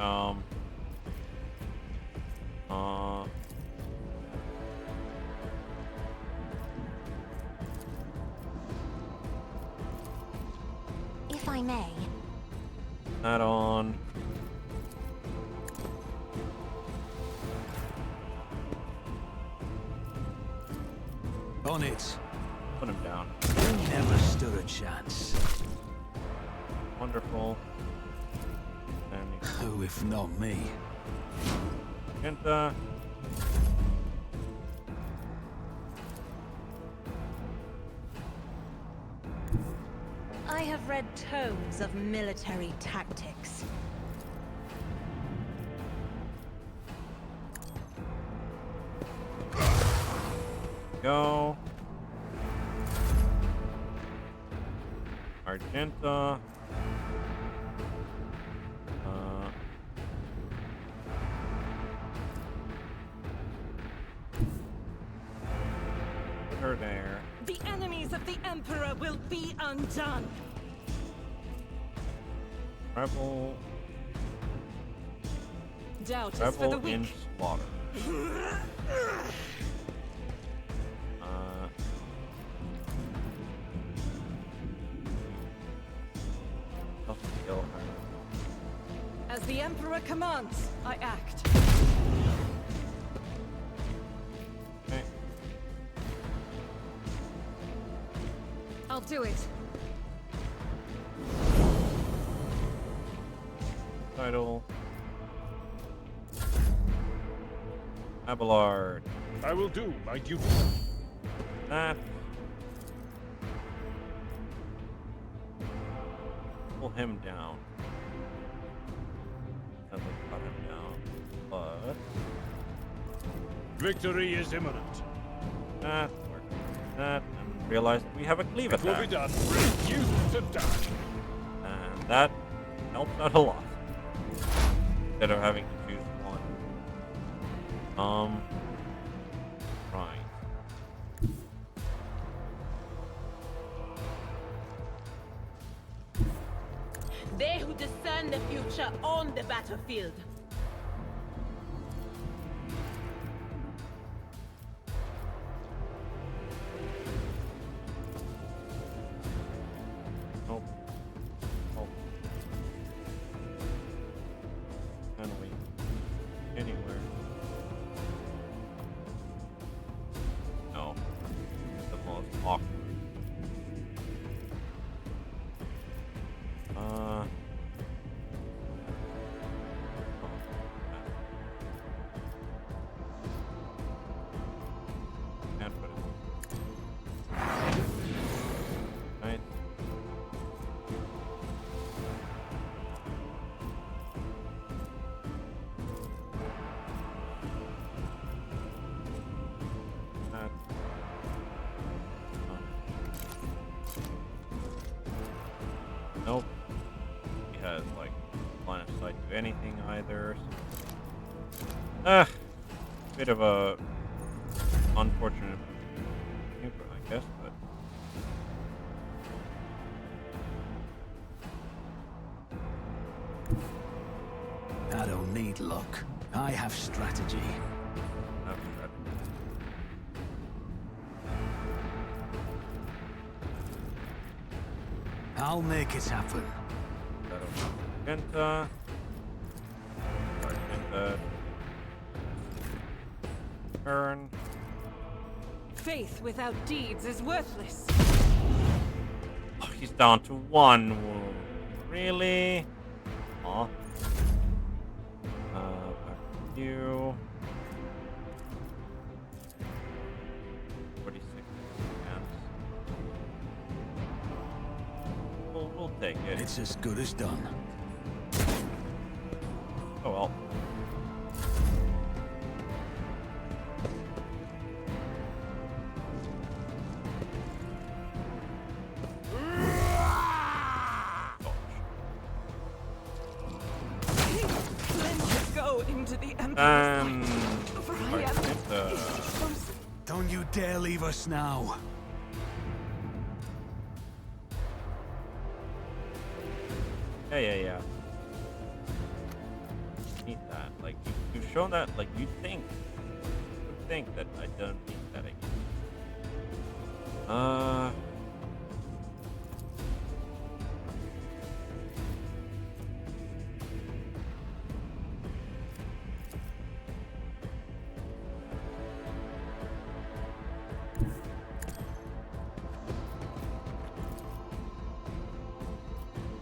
Speaker 2: If I may.
Speaker 1: That on.
Speaker 5: On it.
Speaker 1: Put him down.
Speaker 5: Never stood a chance.
Speaker 1: Wonderful. And
Speaker 5: Who if not me?
Speaker 1: Magenta.
Speaker 2: I have read tomes of military tactics.
Speaker 1: Go. Argenta. Put her there.
Speaker 6: The enemies of the Emperor will be undone.
Speaker 1: Rebel.
Speaker 6: Doubt is for the
Speaker 1: Rebel in
Speaker 6: weak.
Speaker 1: slaughter. Let's kill her.
Speaker 6: As the Emperor commands, I act.
Speaker 1: Okay.
Speaker 6: I'll do it.
Speaker 1: Title. Abelard.
Speaker 7: I will do my duty.
Speaker 1: That. Pull him down. Have they cut him down? But
Speaker 7: Victory is imminent.
Speaker 1: that work. That and realize that we have a cleave
Speaker 7: It will be
Speaker 1: attack.
Speaker 7: done. Refuse to die.
Speaker 1: And that helps out a lot. Instead of having to choose one. Right.
Speaker 3: future on the battlefield.
Speaker 1: Nope. Oh. Can we? Anywhere? No. The most awkward. Can't put it. Right. That. Nope. He has like line of sight to anything either. Bit of a unfortunate maneuver, I guess, but
Speaker 5: I don't need luck. I have strategy.
Speaker 1: that's that.
Speaker 5: I'll make it happen.
Speaker 1: Argenta. Argenta. Turn.
Speaker 6: Faith without deeds is worthless.
Speaker 1: Oh, he's down to one wound. Really? Aw. Back to you. 46 hands. We'll take it.
Speaker 5: It's as good as done.
Speaker 1: Oh well.
Speaker 6: Let's go into the Emperor's light, for I am chosen.
Speaker 5: Don't you dare leave us now.
Speaker 1: Yeah. Need that. Like you've shown that. Like you would think that I don't need that again.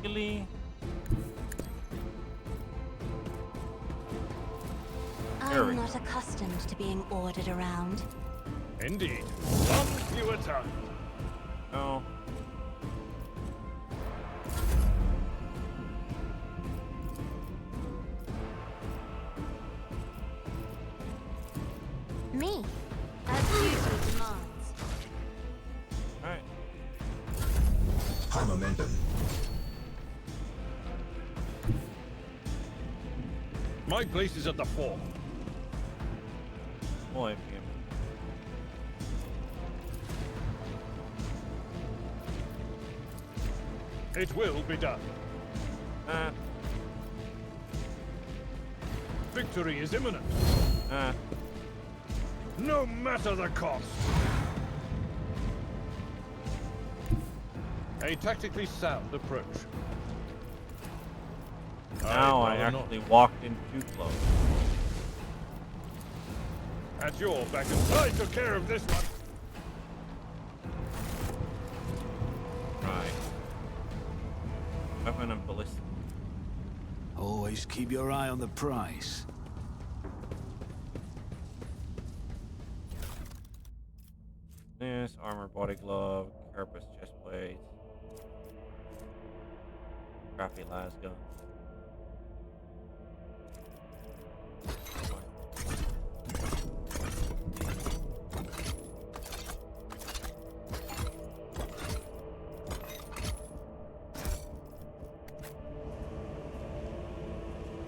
Speaker 1: Really? There we
Speaker 2: I'm
Speaker 1: go.
Speaker 2: not accustomed to being ordered around.
Speaker 7: Indeed. One fewer time.
Speaker 1: No.
Speaker 2: Me, as duty demands.
Speaker 1: Alright.
Speaker 8: High momentum.
Speaker 7: My place is at the fore.
Speaker 1: Well, if you
Speaker 7: It will be done. Victory is imminent. No matter the cost. A tactically sound approach.
Speaker 1: now I
Speaker 7: rather not.
Speaker 1: actually walked in too close.
Speaker 7: At your beck and I took care of this one.
Speaker 1: Right. Weapon and ballistic.
Speaker 5: Always keep your eye on the prize.
Speaker 1: This armor, body glove, carapace, chest plate, crappy las gun.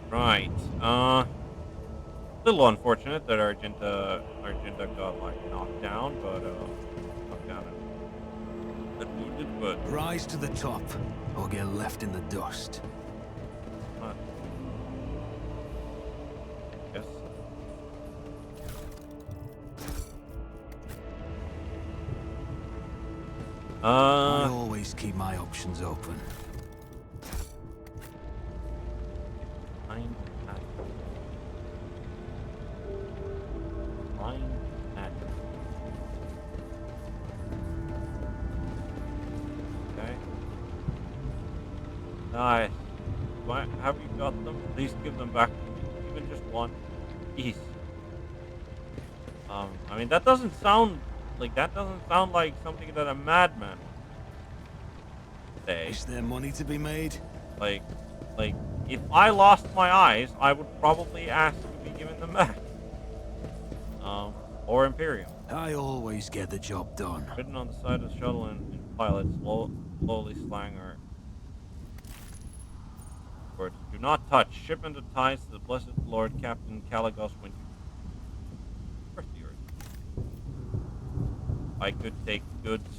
Speaker 1: Right. Little unfortunate that Argenta got like knocked down, but knocked down and wounded, but
Speaker 5: Rise to the top, or get left in the dust.
Speaker 1: not
Speaker 5: I always keep my options open.
Speaker 1: Find at. Find at. Okay. Nice. Have you got them? Please give them back to me. Even just one. Jeez. I mean, that doesn't sound like something that a madman would say.
Speaker 5: Is there money to be made?
Speaker 1: Like, if I lost my eyes, I would probably ask to be given them back. Or Imperium.
Speaker 5: I always get the job done.
Speaker 1: Written on the side of the shuttle and pilots slowly slang our words. Do not touch. Shipment of ties to the blessed Lord Captain Caligos Winter. Of course the Earth. I could take goods.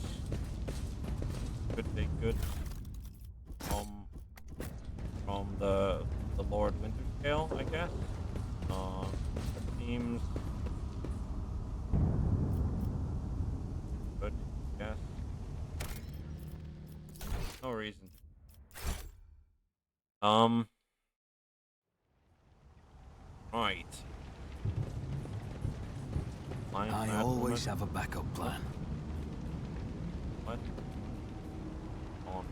Speaker 1: From the Lord Winterscale, I guess. Seems good, yes. No reason. Right.
Speaker 5: I always have a backup plan.
Speaker 1: What? On.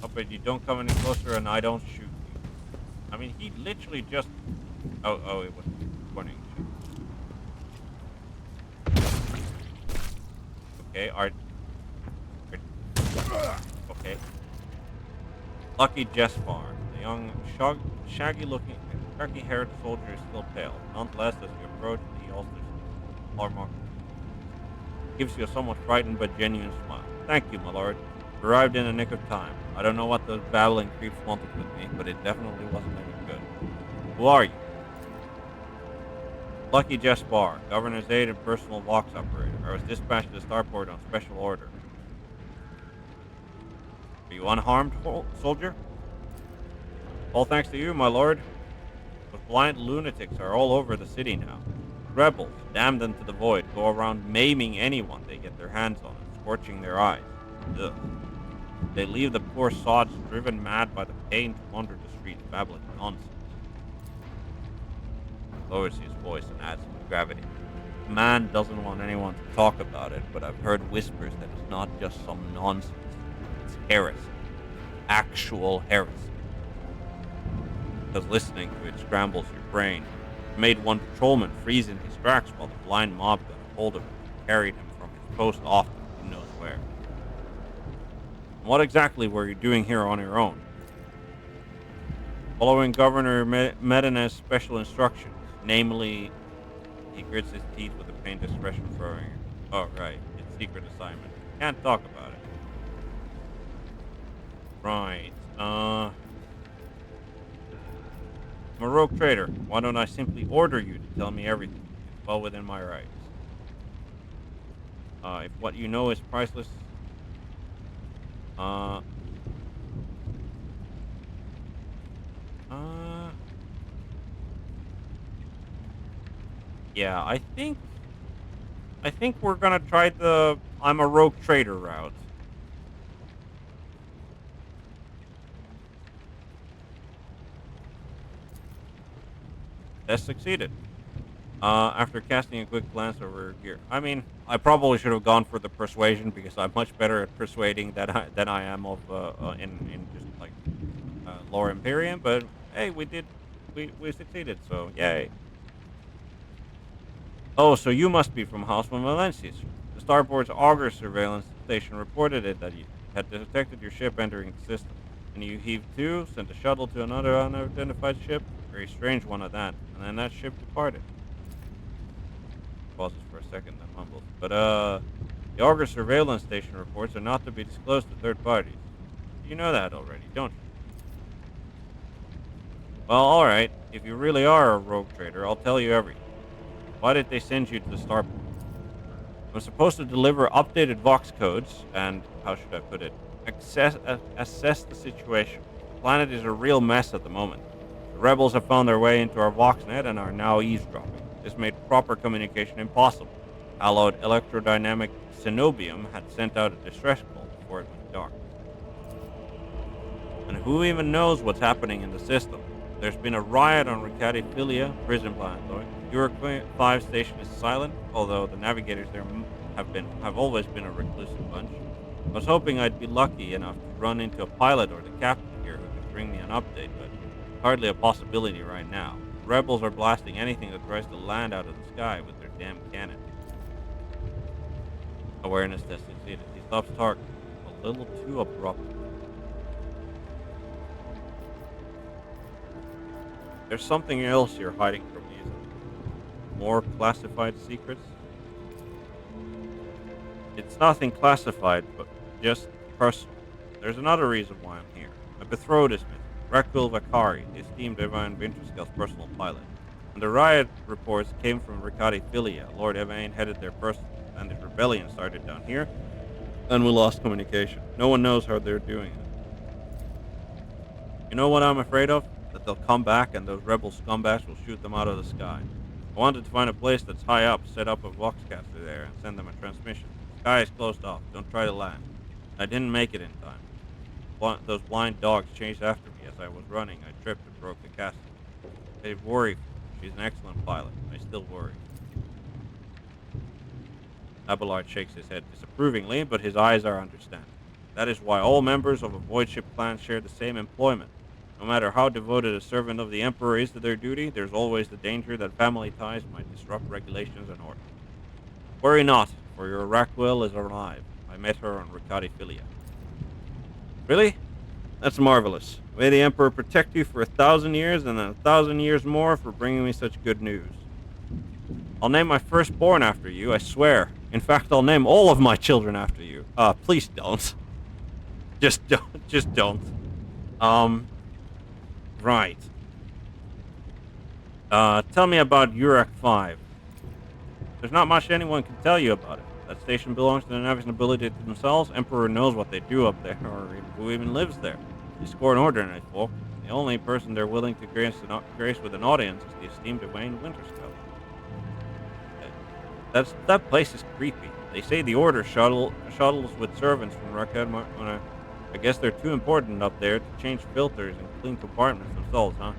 Speaker 1: Oh, but you don't come any closer and I don't shoot you. I mean, he literally just... Oh, it was pointing. Okay, okay. Lucky Jespar, the young, shaggy-looking, khaki-haired soldier is still pale. Nonetheless, as you approach, he alters armor. Gives you a somewhat frightened but genuine smile. Thank you, my lord. You arrived in the nick of time. I don't know what those babbling creeps wanted with me, but it definitely wasn't any good. Who are you? Lucky Jespar, Governor's aide and personal Vox operator. I was dispatched to the starport on special order. Are you unharmed, soldier? All thanks to you, my lord. Those blind lunatics are all over the city now. Rebels, damned into the void, go around maiming anyone they get their hands on and scorching their eyes. Ugh. They leave the poor sods driven mad by the pain to wander the streets babbling nonsense. He lowers his voice and adds with gravity. The man doesn't want anyone to talk about it, but I've heard whispers that it's not just some nonsense. It's heresy. Actual heresy. Because listening to it scrambles your brain. It made one patrolman freeze in his tracks while the blind mob got a hold of him and carried him from his post off to who knows where. And what exactly were you doing here on your own? Following Governor Medina's special instructions. Namely, he grits his teeth with a pained expression throwing. Oh, right. It's secret assignment. Can't talk about it. Right. I'm a rogue trader. Why don't I simply order you to tell me everything? It's well within my rights. If what you know is priceless... Yeah, I think we're gonna try the I'm a rogue trader route. Test succeeded. After casting a quick glance over her gear. I mean, I probably should have gone for the persuasion because I'm much better at persuading than I am of in just like lore Imperium. But hey, we succeeded, so yay. Oh, so you must be from House Valencius. The starboard's auger surveillance station reported it that you had detected your ship entering the system. And you heaved to, sent a shuttle to another unidentified ship. Very strange one at that. And then that ship departed. Pauses for a second, then mumbles. But, the auger surveillance station reports are not to be disclosed to third parties. You know that already, don't you? Well, alright. If you really are a rogue trader, I'll tell you everything. Why did they send you to the starport? I'm supposed to deliver updated Vox codes and, how should I put it, assess the situation. The planet is a real mess at the moment. The rebels have found their way into our VoxNet and are now eavesdropping. This made proper communication impossible.
Speaker 9: Hallowed electrodynamic cenobium had sent out a distress call before it went dark. And who even knows what's happening in the system? There's been a riot on Ricati Filia, prison planetoid. Euroclear 5 station is silent, although the navigators there have always been a reclusive bunch. I was hoping I'd be lucky enough to run into a pilot or the captain here who could bring me an update, but hardly a possibility right now. The rebels are blasting anything that tries to land out of the sky with their damn cannon. Awareness test succeeded. He stops talking. A little too abrupt. There's something else you're hiding from me, isn't there? More classified secrets? It's nothing classified, but just personal. There's another reason why I'm here. My betrothed is missing. Rakul Vakari, the esteemed Evan Winterscale's personal pilot. And the riot reports came from Ricati Filia. Lord Evain headed there personally, and the rebellion started down here, and we lost communication. No one knows how they're doing it. You know what I'm afraid of? That they'll come back and those rebel scumbags will shoot them out of the sky. I wanted to find a place that's high up, set up a voxcaster there, and send them a transmission. The sky is closed off. Don't try to land. I didn't make it in time. Those blind dogs chased after me as I was running. I tripped and broke the castle. They worry. She's an excellent pilot. I still worry. Abelard shakes his head disapprovingly, but his eyes are understanding. That is why all members of a void ship clan share the same employment. No matter how devoted a servant of the Emperor is to their duty, there's always the danger that family ties might disrupt regulations and order. Worry not, for your Raquel is alive. I met her on Ricati Filia. Really? That's marvelous. May the Emperor protect you for 1,000 years and then 1,000 years more for bringing me such good news. I'll name my firstborn after you, I swear. In fact, I'll name all of my children after you. Please don't. Just don't. Right. Tell me about Uruk 5. There's not much anyone can tell you about it. That station belongs to the Navis nobility themselves. Emperor knows what they do up there, or who even lives there. They scorn ordinary folk. The only person they're willing to grace with an audience is the esteemed Wayne Winterscale. That place is creepy. They say the Order shuttles with servants from Rakad. I guess they're too important up there to change filters and clean compartments themselves, huh?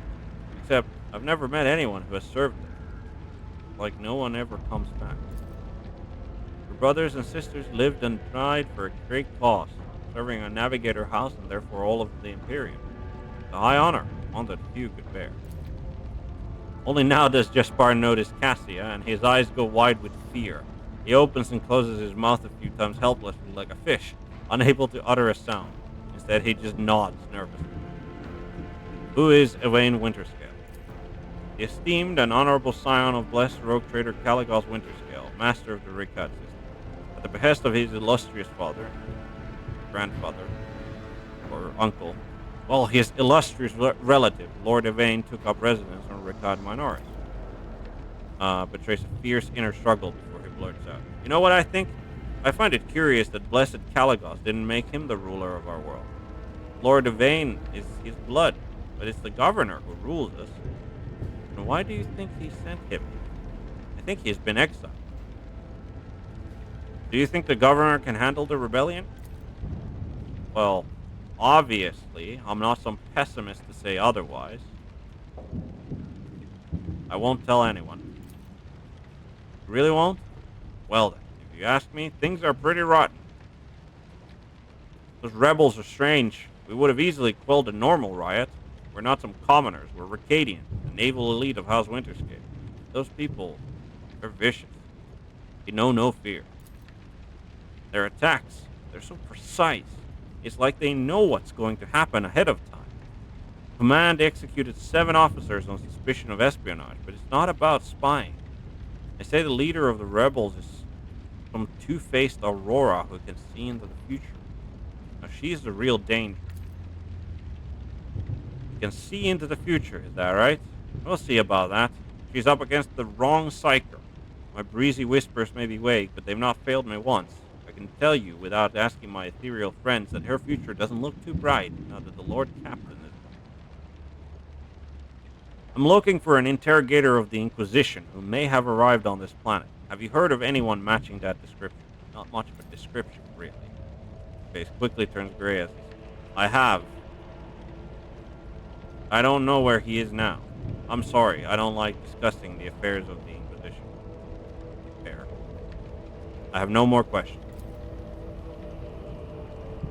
Speaker 9: Except, I've never met anyone who has served there. Like no one ever comes back. Your brothers and sisters lived and died for a great cause, serving a Navigator house and therefore all of the Imperium. It's a high honor, one that few could bear. Only now does Jespar notice Cassia, and his eyes go wide with fear. He opens and closes his mouth a few times helplessly like a fish, unable to utter a sound. Instead, he just nods nervously. Who is Evain Winterscale? The esteemed and honorable scion of blessed rogue trader Caligos Winterscale, master of the Rikat system. At the behest of his illustrious father, grandfather, or uncle, well, his illustrious relative, Lord Evain, took up residence on Ricad Minoris. Betrays a fierce inner struggle before he blurts out. You know what I think? I find it curious that blessed Caligos didn't make him the ruler of our world. Lord Evain is his blood, but it's the governor who rules us. And why do you think he sent him? I think he has been exiled. Do you think the governor can handle the rebellion? Well, obviously, I'm not some pessimist to say otherwise. I won't tell anyone. You really won't? Well then, if you ask me, things are pretty rotten. Those rebels are strange. We would have easily quelled a normal riot. We're not some commoners. We're Ricadians, the naval elite of House Winterscape. Those people, they're vicious. They know no fear. Their attacks, they're so precise. It's like they know what's going to happen ahead of time. Command executed 7 officers on suspicion of espionage, but it's not about spying. They say the leader of the rebels is some two-faced Aurora who can see into the future. Now, she's the real danger. You can see into the future, is that right? We'll see about that. She's up against the wrong psyker. My breezy whispers may be vague, but they've not failed me once. I can tell you, without asking my ethereal friends, that her future doesn't look too bright, now that the Lord Captain is... I'm looking for an interrogator of the Inquisition who may have arrived on this planet. Have you heard of anyone matching that description? Not much of a description, really. Face quickly turns gray as he says, I have. I don't know where he is now. I'm sorry, I don't like discussing the affairs of the Inquisition. Fair. I have no more questions.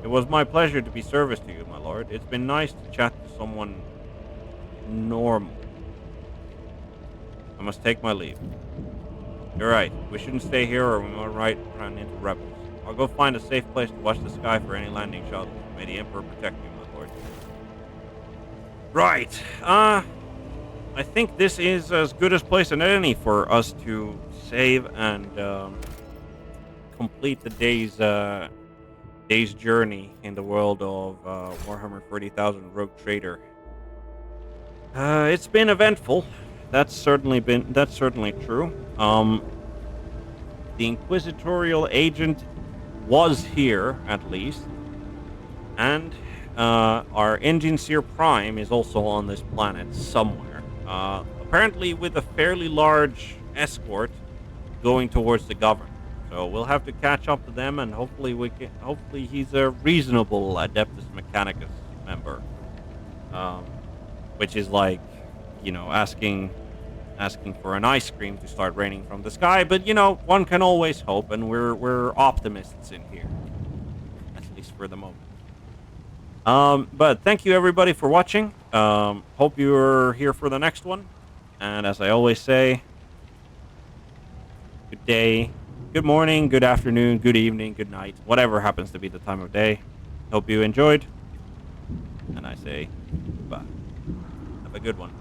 Speaker 9: It was my pleasure to be service to you, my lord. It's been nice to chat to someone normal. I must take my leave. You're right. We shouldn't stay here or we might run into rebels. I'll go find a safe place to watch the sky for any landing shuttles. May the Emperor protect you, my lord. Right. I think this is as good a place as any for us to save and complete the day's journey in the world of Warhammer 40,000 Rogue Trader. It's been eventful. That's certainly true. The Inquisitorial agent was here, at least, and our Enginseer Prime is also on this planet somewhere. Apparently with a fairly large escort going towards the governor. So we'll have to catch up to them, and hopefully he's a reasonable Adeptus Mechanicus member. Which is like, you know, asking for an ice cream to start raining from the sky, but you know, one can always hope, and we're optimists in here, at least for the moment. But thank you everybody for watching. Hope you're here for the next one, and as I always say, good day, good morning, good afternoon, good evening, good night, whatever happens to be the time of day. Hope you enjoyed, and I say goodbye. Have a good one.